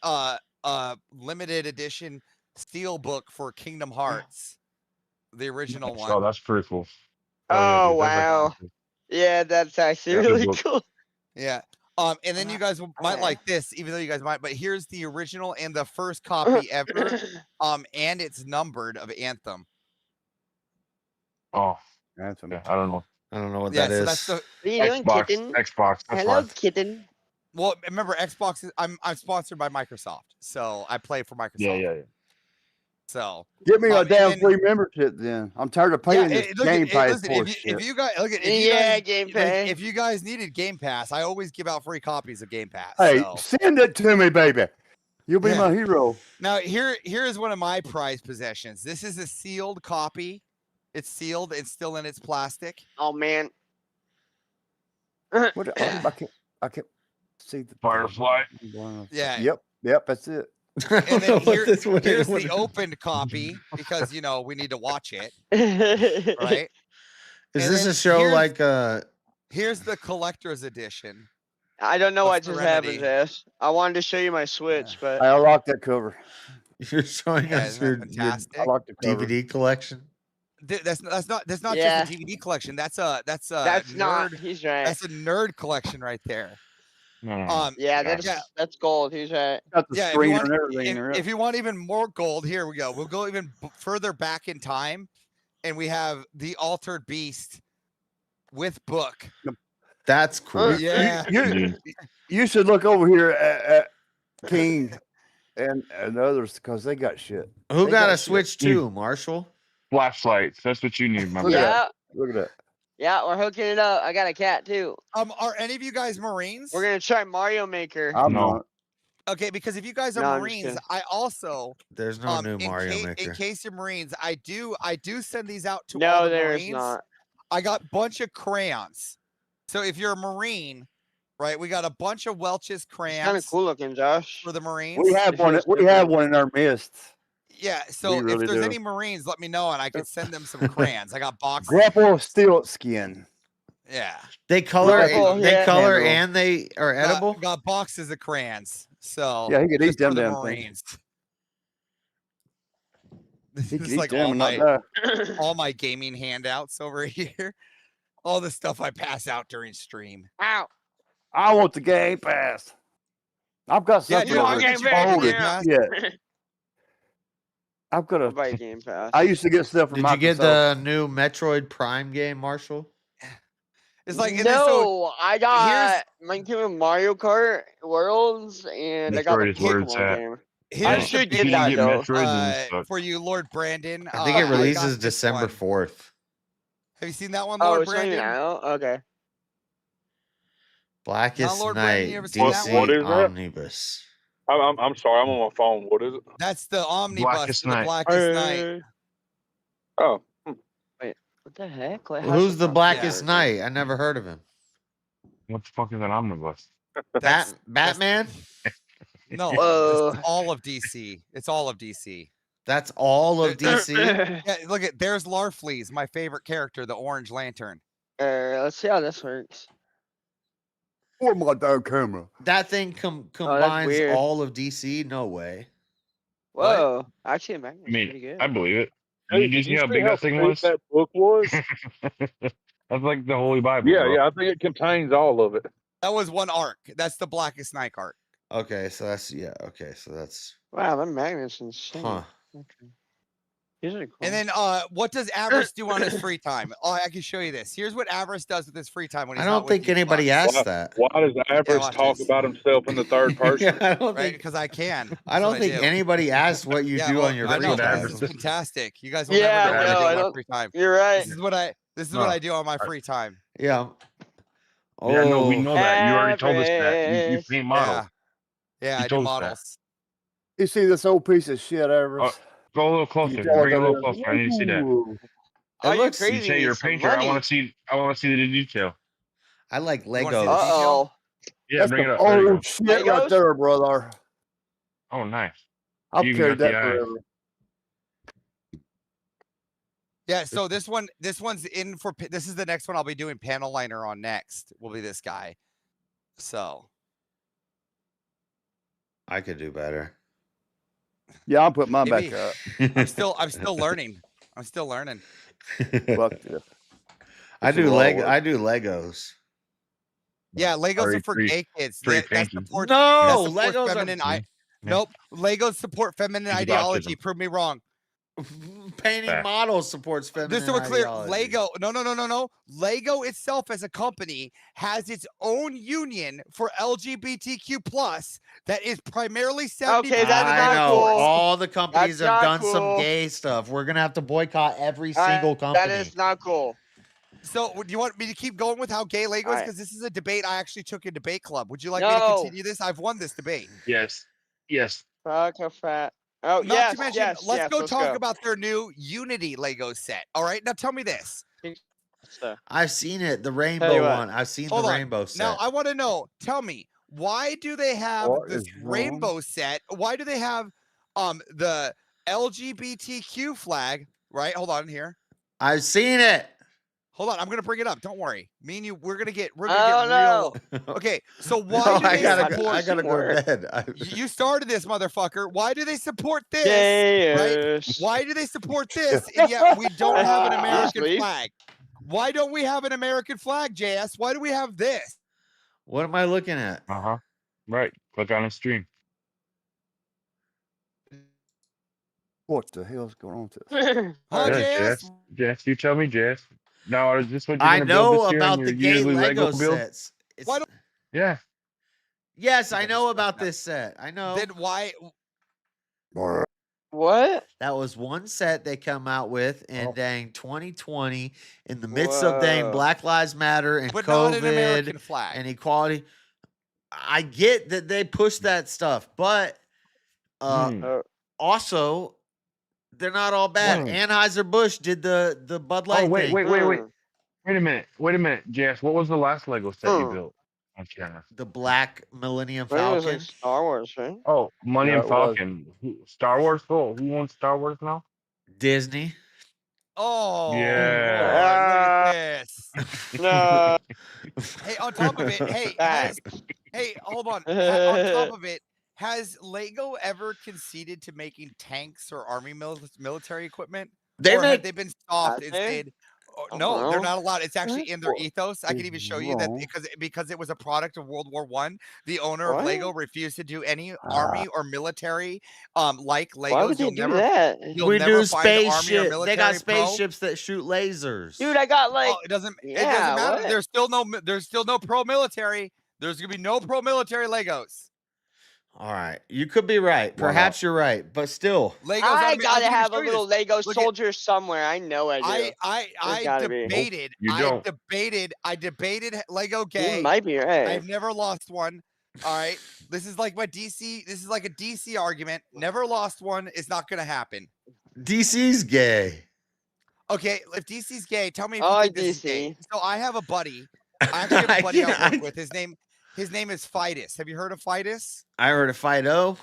limited edition steel book for Kingdom Hearts, the original one. Oh, that's pretty cool. Oh yeah, dude, that's wow. like- Yeah, that's actually really cool. Yeah. And then you guys might like this, even though you guys might. But here's the original and the first copy ever. And it's numbered of Anthem. Oh, Anthem. Yeah, I don't know. I don't know what Yeah, that so is. that's the What are you doing, Xbox. kitten? Xbox. That's Hello, why. kitten. well. Remember, Xbox is I'm sponsored by Microsoft, so I play for Microsoft. Yeah. So Give me a and damn then- free membership then. I'm tired of paying this look, Game Pass listen, bullshit. if you guys look at Game Pass. if you guys needed Game Pass, I always give out free copies of Game Pass. Hey, so. send it to me, baby. You'll be Yeah. my hero. Now here is one of my prized possessions. This is a sealed copy. It's sealed. It's still in its plastic. Oh man. What? I can't see the Firefly. Yeah. Yep. That's it. And then here's what the opened copy because we need to watch it, right? Is And this then a show here's- like Here's the collector's edition. I don't know of what just Serenity. happened, Ash. I wanted to show you my Switch, but I unlocked that cover. you're showing Yeah, us isn't your, that your fantastic? I locked the cover. DVD collection? That's not Yeah. just a DVD collection. That's a that's nerd, not. He's right. That's a nerd collection right there. No. Yeah, yeah. that's gold. He's right. Got the Yeah, screen and everything. if you want even more gold, here we go. We'll go even further back in time, and we have the Altered Beast with book. That's cool. Yeah. You should look over here at King and others because they got shit. Who They got a shit. Switch too, Marshall? Flashlights. That's what you need, my Look at man. Yeah, that. Look at that. yeah, we're hooking it up. I got a cat too. Are any of you guys Marines? We're gonna try Mario Maker. I'm No. not. Okay, because if you guys No, are I'm just Marines, kidding. I also There's no new in Mario case, Maker. in case you're Marines, I do send these out to all No, the there is Marines. not. I got a bunch of crayons. So if you're a Marine, right, we got a bunch of Welch's crayons Kind of cool looking, Josh. for the Marines. We have one. We have one in our midst. Yeah, so really if there's do. any Marines, let me know and I could send them some crayons. I got boxes. Grapple steel skin. Yeah. They color. Purple, They yeah. color Handle. and they are edible. Got boxes of crayons. So Yeah, he could eat just for them the damn Marines. This He could is eat like them all and not my, die. all my gaming handouts over here. All the stuff I pass out during stream. Ow. I want the Game Pass. I've got Yeah, something dude, want over Game Game Pass, folded yeah. yet. I've got I'll a. buy Game Pass. I used to get stuff from Did you get Microsoft. the new Metroid Prime game, Marshall? It's like, and then so no, I got my game of Mario Kart Worlds, and I got the Metroid is where it's Pokemon at. game. here's I the should If get you that get though. Metroid, then it's fucked. for you, Lord Brandon. I think it got releases this December one. 4th. Have you seen that one, Oh, Lord it's not even Brandon? out. Okay. Blackest Lord Brandon, you Night ever seen that DC one? What is that? Omnibus. I'm sorry, I'm on my phone. What is it? That's the omnibus Blackest for the Night. Blackest Night. Oh, Wait, what the heck? Like, Who's the Blackest Yeah. Knight? I never heard of him. What the fuck is an omnibus? Batman? No, Whoa. it's all of DC. It's all of DC. That's all of DC. Yeah, look at there's Larfleeze, my favorite character, the Orange Lantern. Let's see how this works. Oh my damn camera. That thing combines weird. all of DC? No way. Whoa. Actually, Magnum's I mean, pretty good. I believe it. Hey, Did you did see how see big that thing thick was? that book was? That's like the Holy Bible. Yeah, bro. yeah. I think it contains all of it. That was one arc. That's the Blackest Night arc. Okay, so that's okay, so that's Wow, that Magnus insane. huh. Okay. These are cool. And then what does Avarice do on his free time? Oh, I can show you this. Here's what Avarice does with his free time when I he's don't not think with you. anybody asked that. Why does Avarice watch talk this. about himself in the third person? Yeah, I don't Right, think because I can. I That's don't what think do. anybody asked what you Yeah, do well, on your I free know, time. this is fantastic. You guys will Yeah, never know what no, I do I on my don't- free time. You're right. This is what I do on my free time. Yeah. Oh, Yeah, no, we know that. You already told us that. You Avarice. paint models. Yeah, You I do told us that. models. You see this old piece of shit, Everest? Go a little closer. You tell Bring it a that little it- closer. I need to see that. Ooh. Are you looks- crazy? You say Need you're a some painter. I money. want to see the detail. I like wanna see Legos. the Uh-oh. Yeah, That's bring it the up. There you old go. shit right Legos? there, brother. Oh, nice. I've You carried got the that eye. forever. Yeah, so this one's in for this is the next one I'll be doing panel liner on next. Will be this guy. So I could do better. Yeah, I'll put mine Maybe. back up. I'm still learning. I'm still learning. Fuck this. I do Legos. Yeah, Legos are for gay kids. That support, that No, supports Legos feminine. are. Nope, Legos support feminine It's ideology. autism. Prove me wrong. Painting models supports feminine Just so we're clear, ideology. Lego. No. Lego itself as a company has its own union for LGBTQ plus that is primarily 70. Okay, that's I not know. cool. All the companies That's have not done some cool. gay stuff. We're gonna have to boycott every single company. That is not cool. So, do you want me to keep going with how gay Lego is? Alright. Because this is a debate I actually took in debate club. Would you like me No. to continue this? I've won this debate. Yes. Yes. Fuck a fat. Oh, Not yes, to mention, yes, let's yes, go talk go. about their new Unity Lego set. All right, now tell me this. I've seen it, the Tell you rainbow what. one. I've seen Hold the on. rainbow set. Now I want to know. Tell me, why do they have What this is wrong? rainbow set? Why do they have the LGBTQ flag? Right. Hold on here. I've seen it. Hold on. I'm gonna bring it up. Don't worry. Me and you, we're gonna get Oh, real. Okay. So why No, do they I support? gotta go to bed. You started this, motherfucker. Why do they support this? Right? Yes. Why do they support this? And yet we don't have an American Please. flag. Why don't we have an American flag, JS? Why do we have this? What am I looking at? Right. Click on the stream. What the hell's going on with this? Huh, Yeah, JS? Jess. Jess, you tell me, Jess. Now, is this what you're I gonna build know this year on about your the gay yearly Lego build? sets. It's- Why don't Yeah. Yes, I know about this set. I know. then why? What? That was one set they come out with in dang 2020 in the midst of dang Whoa. Black Lives Matter and But not an American COVID flag. and equality. I get that they push that stuff, but also they're not all bad. Anheuser-Busch did the Bud Light Oh, wait, thing. wait a minute, Jess. What was the last Lego set you built on camera? The black Millennium But it was Falcon. like Star Wars, right? Oh, Millennium Yeah, it was. Falcon. Star Wars? Cool. Who owns Star Wars now? Disney. Oh, Yeah. Lord, look at this. No. Hey, on top of it, hey, hold on. On top of it, has Lego ever conceded to making tanks or army military equipment? They or make- have they been soft Have they? instead? No, they're not allowed. It's actually in their What ethos. I can is even show you that wrong? because it was a product of World War One. The owner of What? Lego refused to do any army or military like Legos. Why would they do that? You'll We never do find an army or spaceship. They military got pro. spaceships that shoot lasers. Dude, I got like. Oh, it doesn't Yeah, matter. what? There's still no pro military. There's gonna be no pro military Legos. All right, you could be right. Why Perhaps you're right, but still, Legos. I gotta have a show you little this. Lego Look at- soldier somewhere. I know I do. I gotta be. debated. You I don't. debated Lego gay. You might be right. I've never lost one. All right. This is like my DC. This is like a DC argument. Never lost one. It's not gonna happen. DC's gay. Okay, if DC's gay, tell me if I you like think this is gay. DC. So I have a buddy. I actually have a buddy I Yeah, work with. His name is Feats. Have you heard of Feats? I heard of Fido.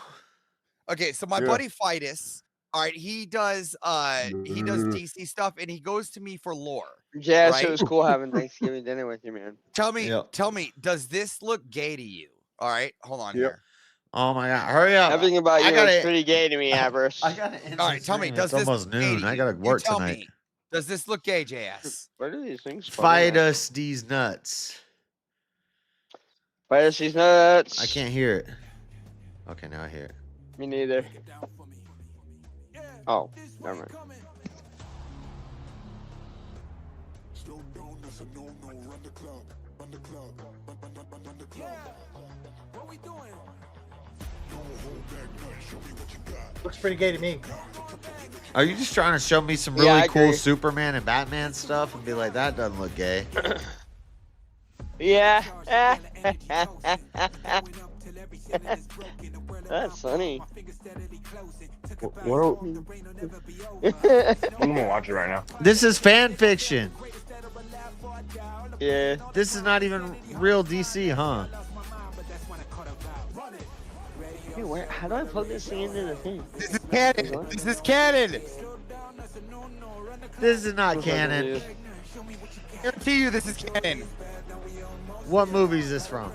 Okay, so my Yeah. buddy Feats, all right, he does DC stuff and he goes to me for lore. Yeah, right? so it was cool having Thanksgiving dinner with you, man. Tell me, Yep. does this look gay to you? All right, hold on Yep. here. Oh my god, hurry up! Everything about I you gotta- is pretty gay to me, Avers. I gotta end All the right, tell me, stream. does It's this almost look gay to noon. I you? gotta You work tell tonight. me, does this look gay, JS? Where do these things Fight us these nuts. Fight us these nuts. I can't hear it. Okay, now I hear it. Me neither. Oh, never mind. Looks pretty gay to me. Are you just trying to show me some Yeah, really I cool agree. Superman and Batman stuff and be like, that doesn't look gay? Yeah. That's funny. What? I'm gonna watch it right now. This is fan fiction. Yeah. This is not even real DC, huh? Hey, how do I plug this thing into the thing? This is canon. This is canon. This is not canon. I guarantee you, this is canon. What movie is this from?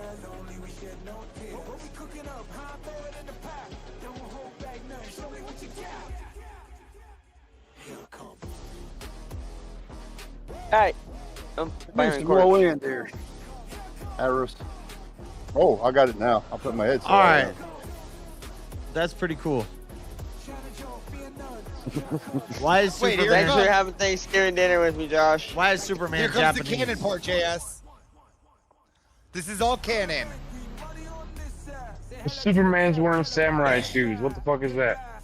Alright. Oh, There's Byron no Court. in there. Harris. Oh, I got it now. I'll put my headset All right. on. That's pretty cool. Why is Wait, here Thanks it for comes. having Thanksgiving dinner with me, Josh. Why is Superman Here comes Japanese? the canon part, JS. This is all canon. Superman's wearing samurai shoes. What the fuck is that?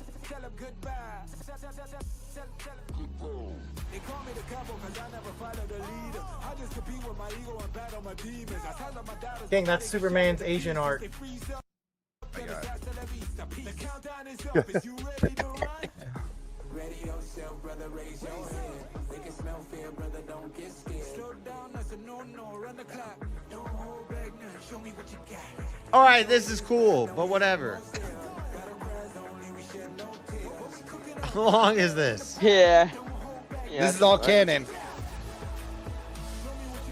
King, that's Superman's Asian art. All right, this is cool, but whatever. How long is this? Yeah. This is all canon.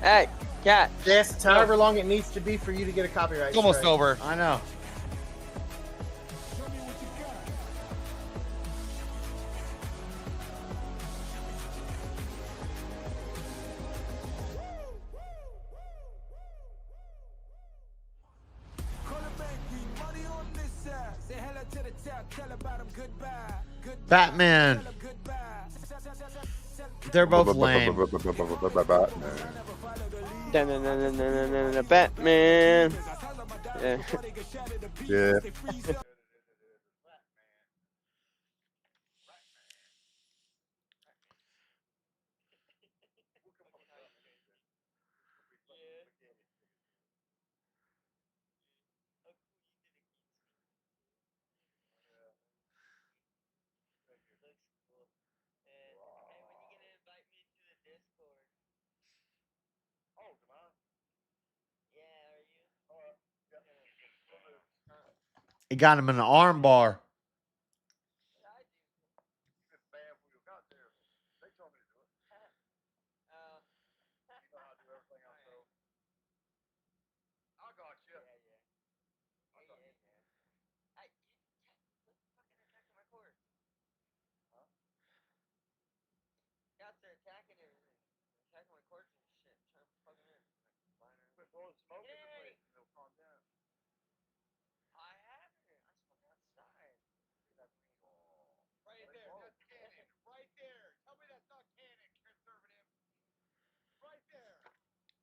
Hey, cat. Yes, it's however long it needs to be for you to get a copyright. It's almost strike. over. I know. Batman. They're both lame. Batman. Yeah. Yeah. It got him in an arm bar.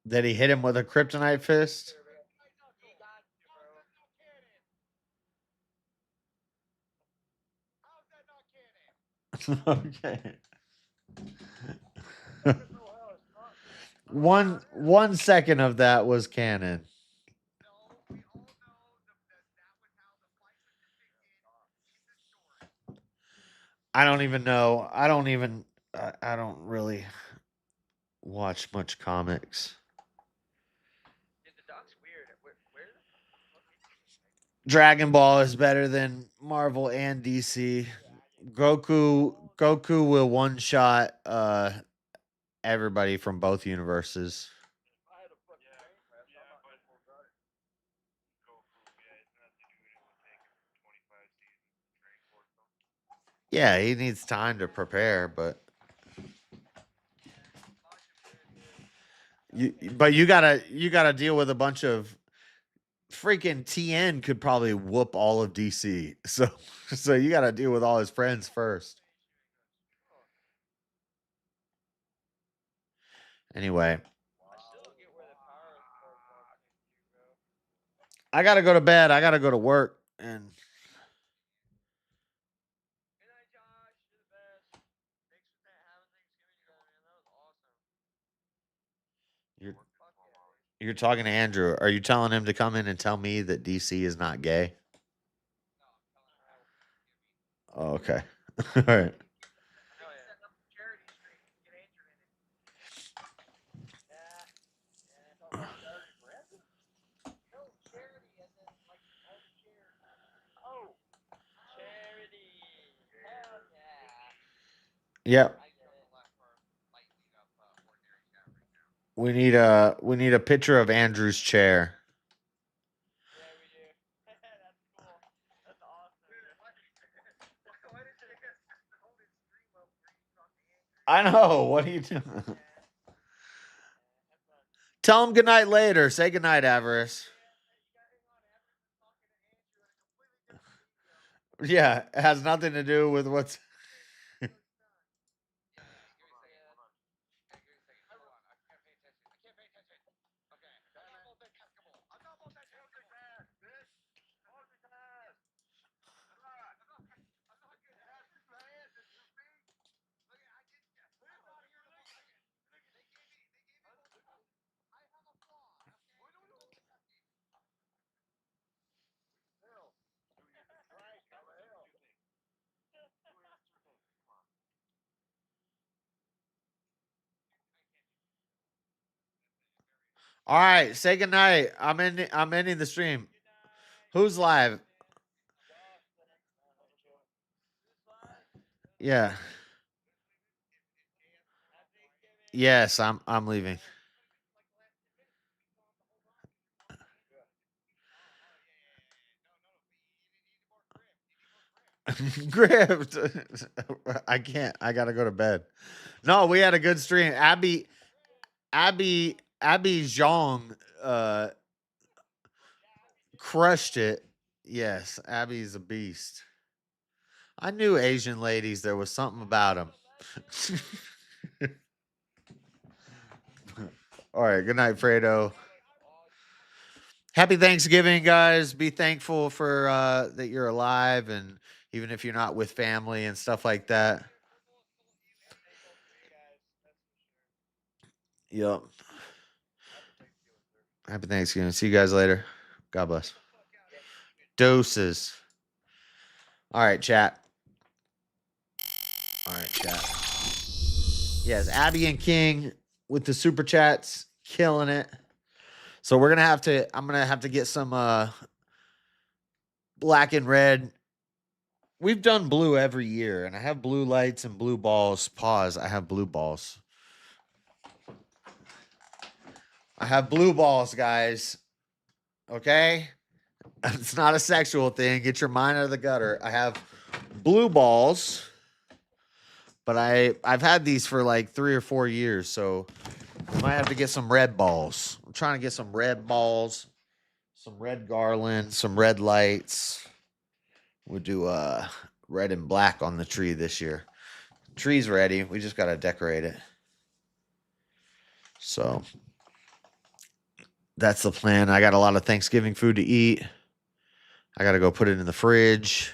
Did he hit him with a kryptonite fist? Okay. One second of that was canon. I don't even know. I don't really watch much comics. Dragon Ball is better than Marvel and DC. Goku will one shot everybody from both universes. Yeah, he needs time to prepare, but you gotta deal with a bunch of freaking TN could probably whoop all of DC. So you gotta deal with all his friends first. Anyway. I gotta go to bed. I gotta go to work and you're talking to Andrew. Are you telling him to come in and tell me that DC is not gay? Oh, okay. All right. Yep. We need a picture of Andrew's chair. I know. What are you doing? Tell him good night later. Say good night, Avarice. Yeah, it has nothing to do with what's. All right, say good night. I'm ending the stream. Who's live? Yeah. Yes, I'm leaving. Grift. I can't. I gotta go to bed. No, we had a good stream. Abby Zhang crushed it. Yes, Abby's a beast. I knew Asian ladies. There was something about them. All right. Good night, Fredo. Happy Thanksgiving, guys. Be thankful for that you're alive, and even if you're not with family and stuff like that. Yep. Happy Thanksgiving. See you guys later. God bless. Doses. All right, chat. All right, chat. Yes, Abby and King with the super chats, killing it. So I'm gonna have to get some black and red. We've done blue every year, and I have blue lights and blue balls. Pause. I have blue balls. I have blue balls, guys. Okay? It's not a sexual thing. Get your mind out of the gutter. I have blue balls, but I've had these for like 3 or 4 years, so I might have to get some red balls. I'm trying to get some red balls, some red garland, some red lights. We'll do red and black on the tree this year. Tree's ready. We just got to decorate it. So that's the plan. I got a lot of Thanksgiving food to eat. I got to go put it in the fridge.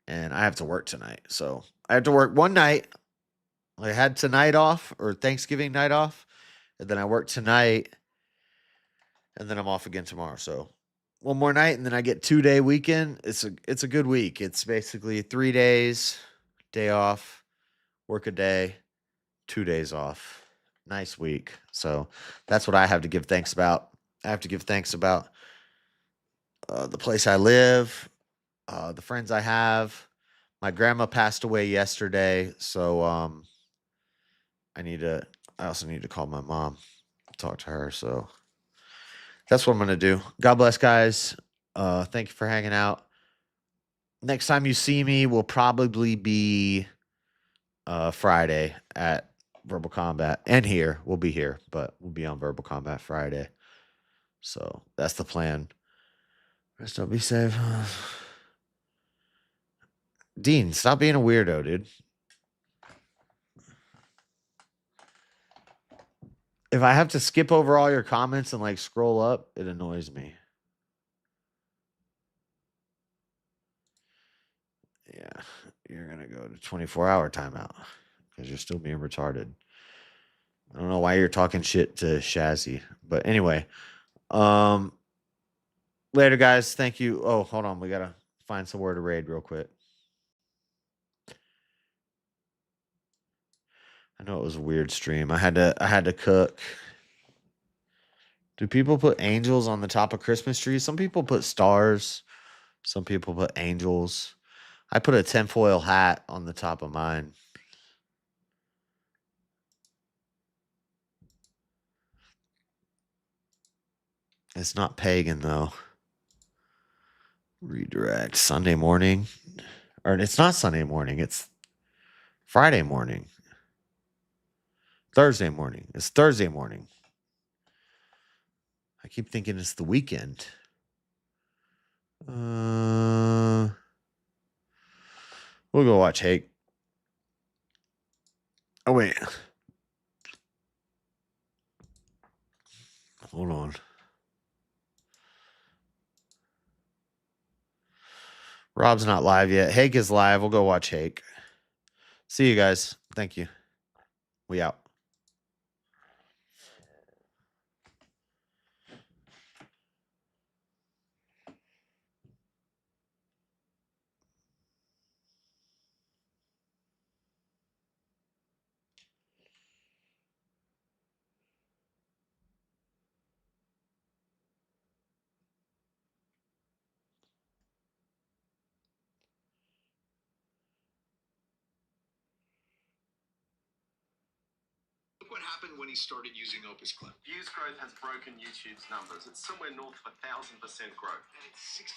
And I have to work tonight. So I have to work one night. I had tonight off, or Thanksgiving night off. And then I work tonight. And then I'm off again tomorrow. So one more night, and then I get 2-day weekend. It's a good week. It's basically 3 days, day off, work a day, 2 days off. Nice week. So that's what I have to give thanks about. I have to give thanks about the place I live, the friends I have. My grandma passed away yesterday, so I also need to call my mom, talk to her. So that's what I'm gonna do. God bless, guys. Thank you for hanging out. Next time you see me will probably be Friday at Verbal Combat, and here we'll be here, but we'll be on Verbal Combat Friday. So that's the plan. Rest up, be safe. Dean, stop being a weirdo, dude. If I have to skip over all your comments and like scroll up, it annoys me. Yeah, you're gonna go to 24-hour timeout because you're still being retarded. I don't know why you're talking shit to Shazzy, but anyway, later, guys. Thank you. Oh, hold on, we gotta find somewhere to raid real quick. I know it was a weird stream. I had to cook. Do people put angels on the top of Christmas trees? Some people put stars. Some people put angels. I put a tinfoil hat on the top of mine. It's not pagan though. Redirect Sunday morning. Or it's not Sunday morning. It's Friday morning. Thursday morning. It's Thursday morning. keep thinking it's the weekend. We'll go watch Hake. Oh, wait. Hold on. Rob's not live yet. Hake is live. We'll go watch Hake. See you guys. Thank you. We out. Look what happened when he started using Opus Clip. Views growth has broken YouTube's numbers. It's somewhere north of 1,000% growth. And it's 65%.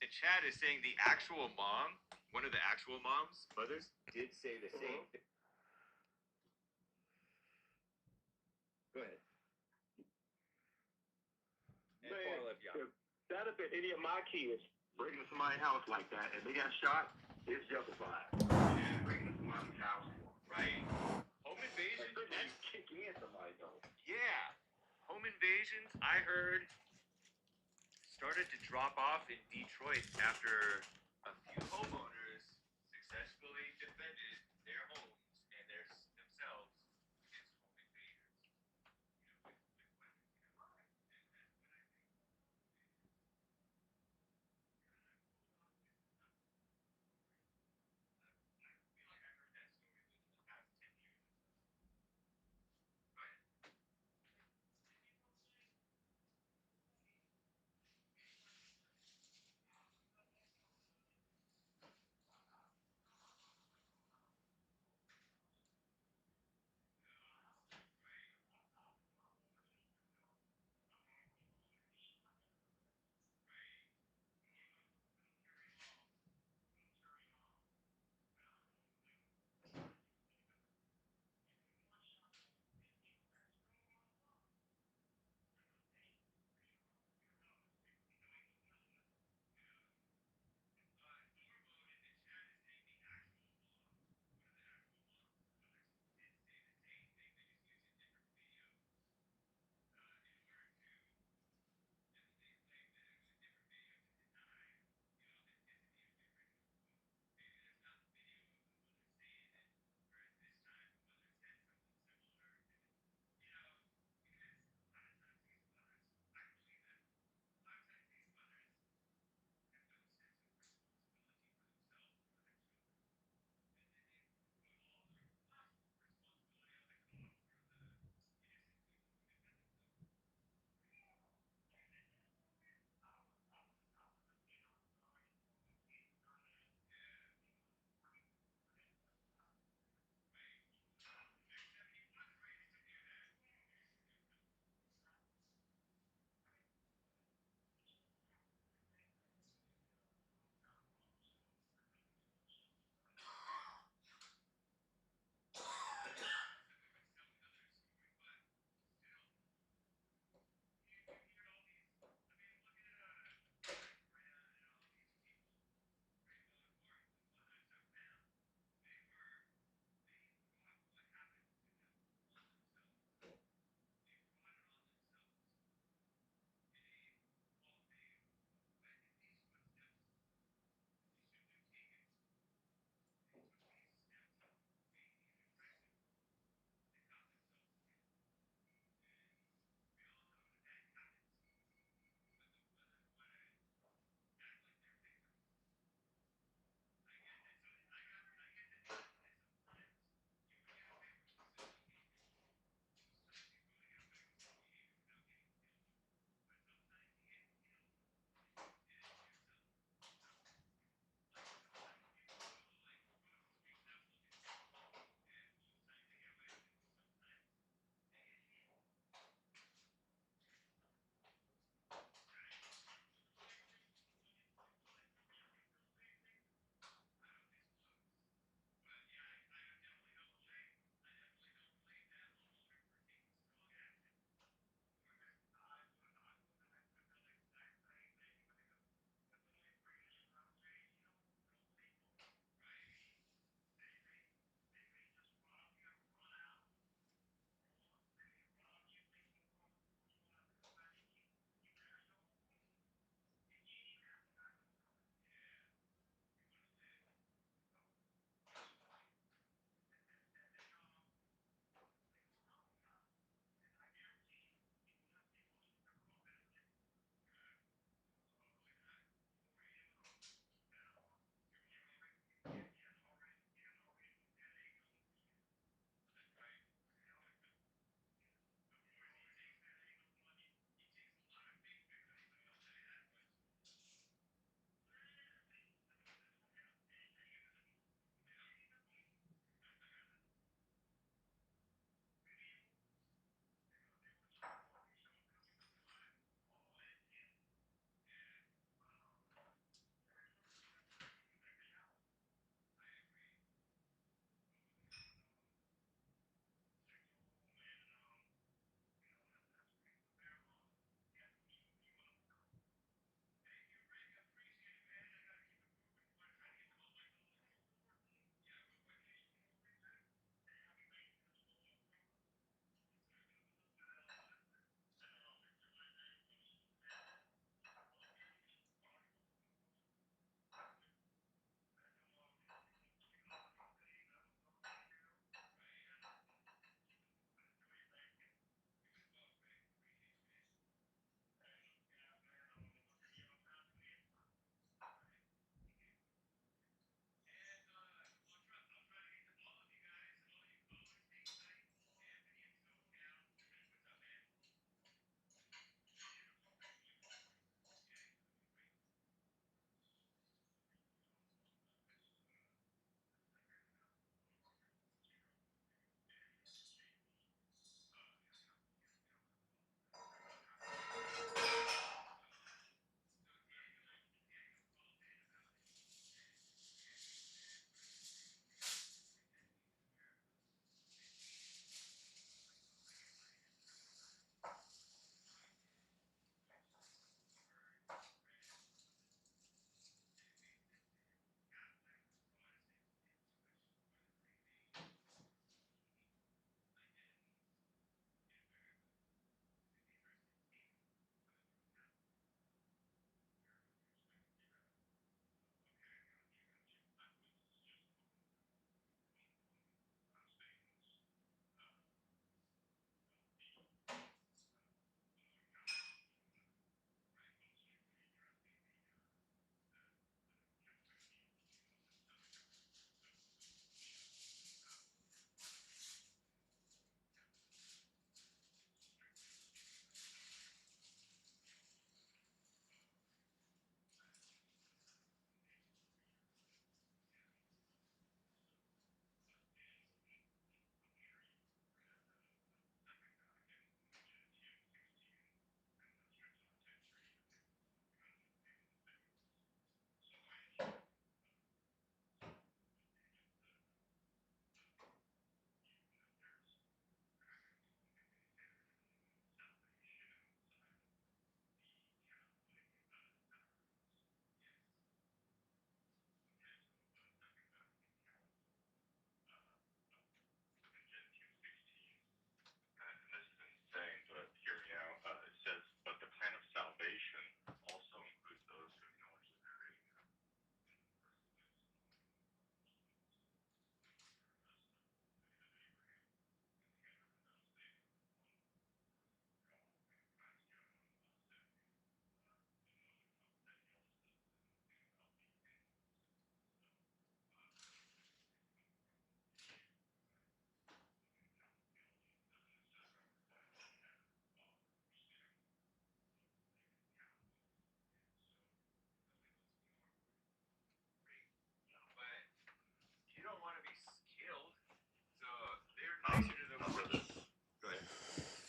The chat is saying the actual mom, one of the actual mothers, did say the same thing. Go ahead. If that'd have been any of my kids breaking into my house like that and they got shot, it's justified. Yeah, breaking into my house. Right. Home invasions. Like, kicking in somebody though. Yeah. Home invasions, I heard, started to drop off in Detroit after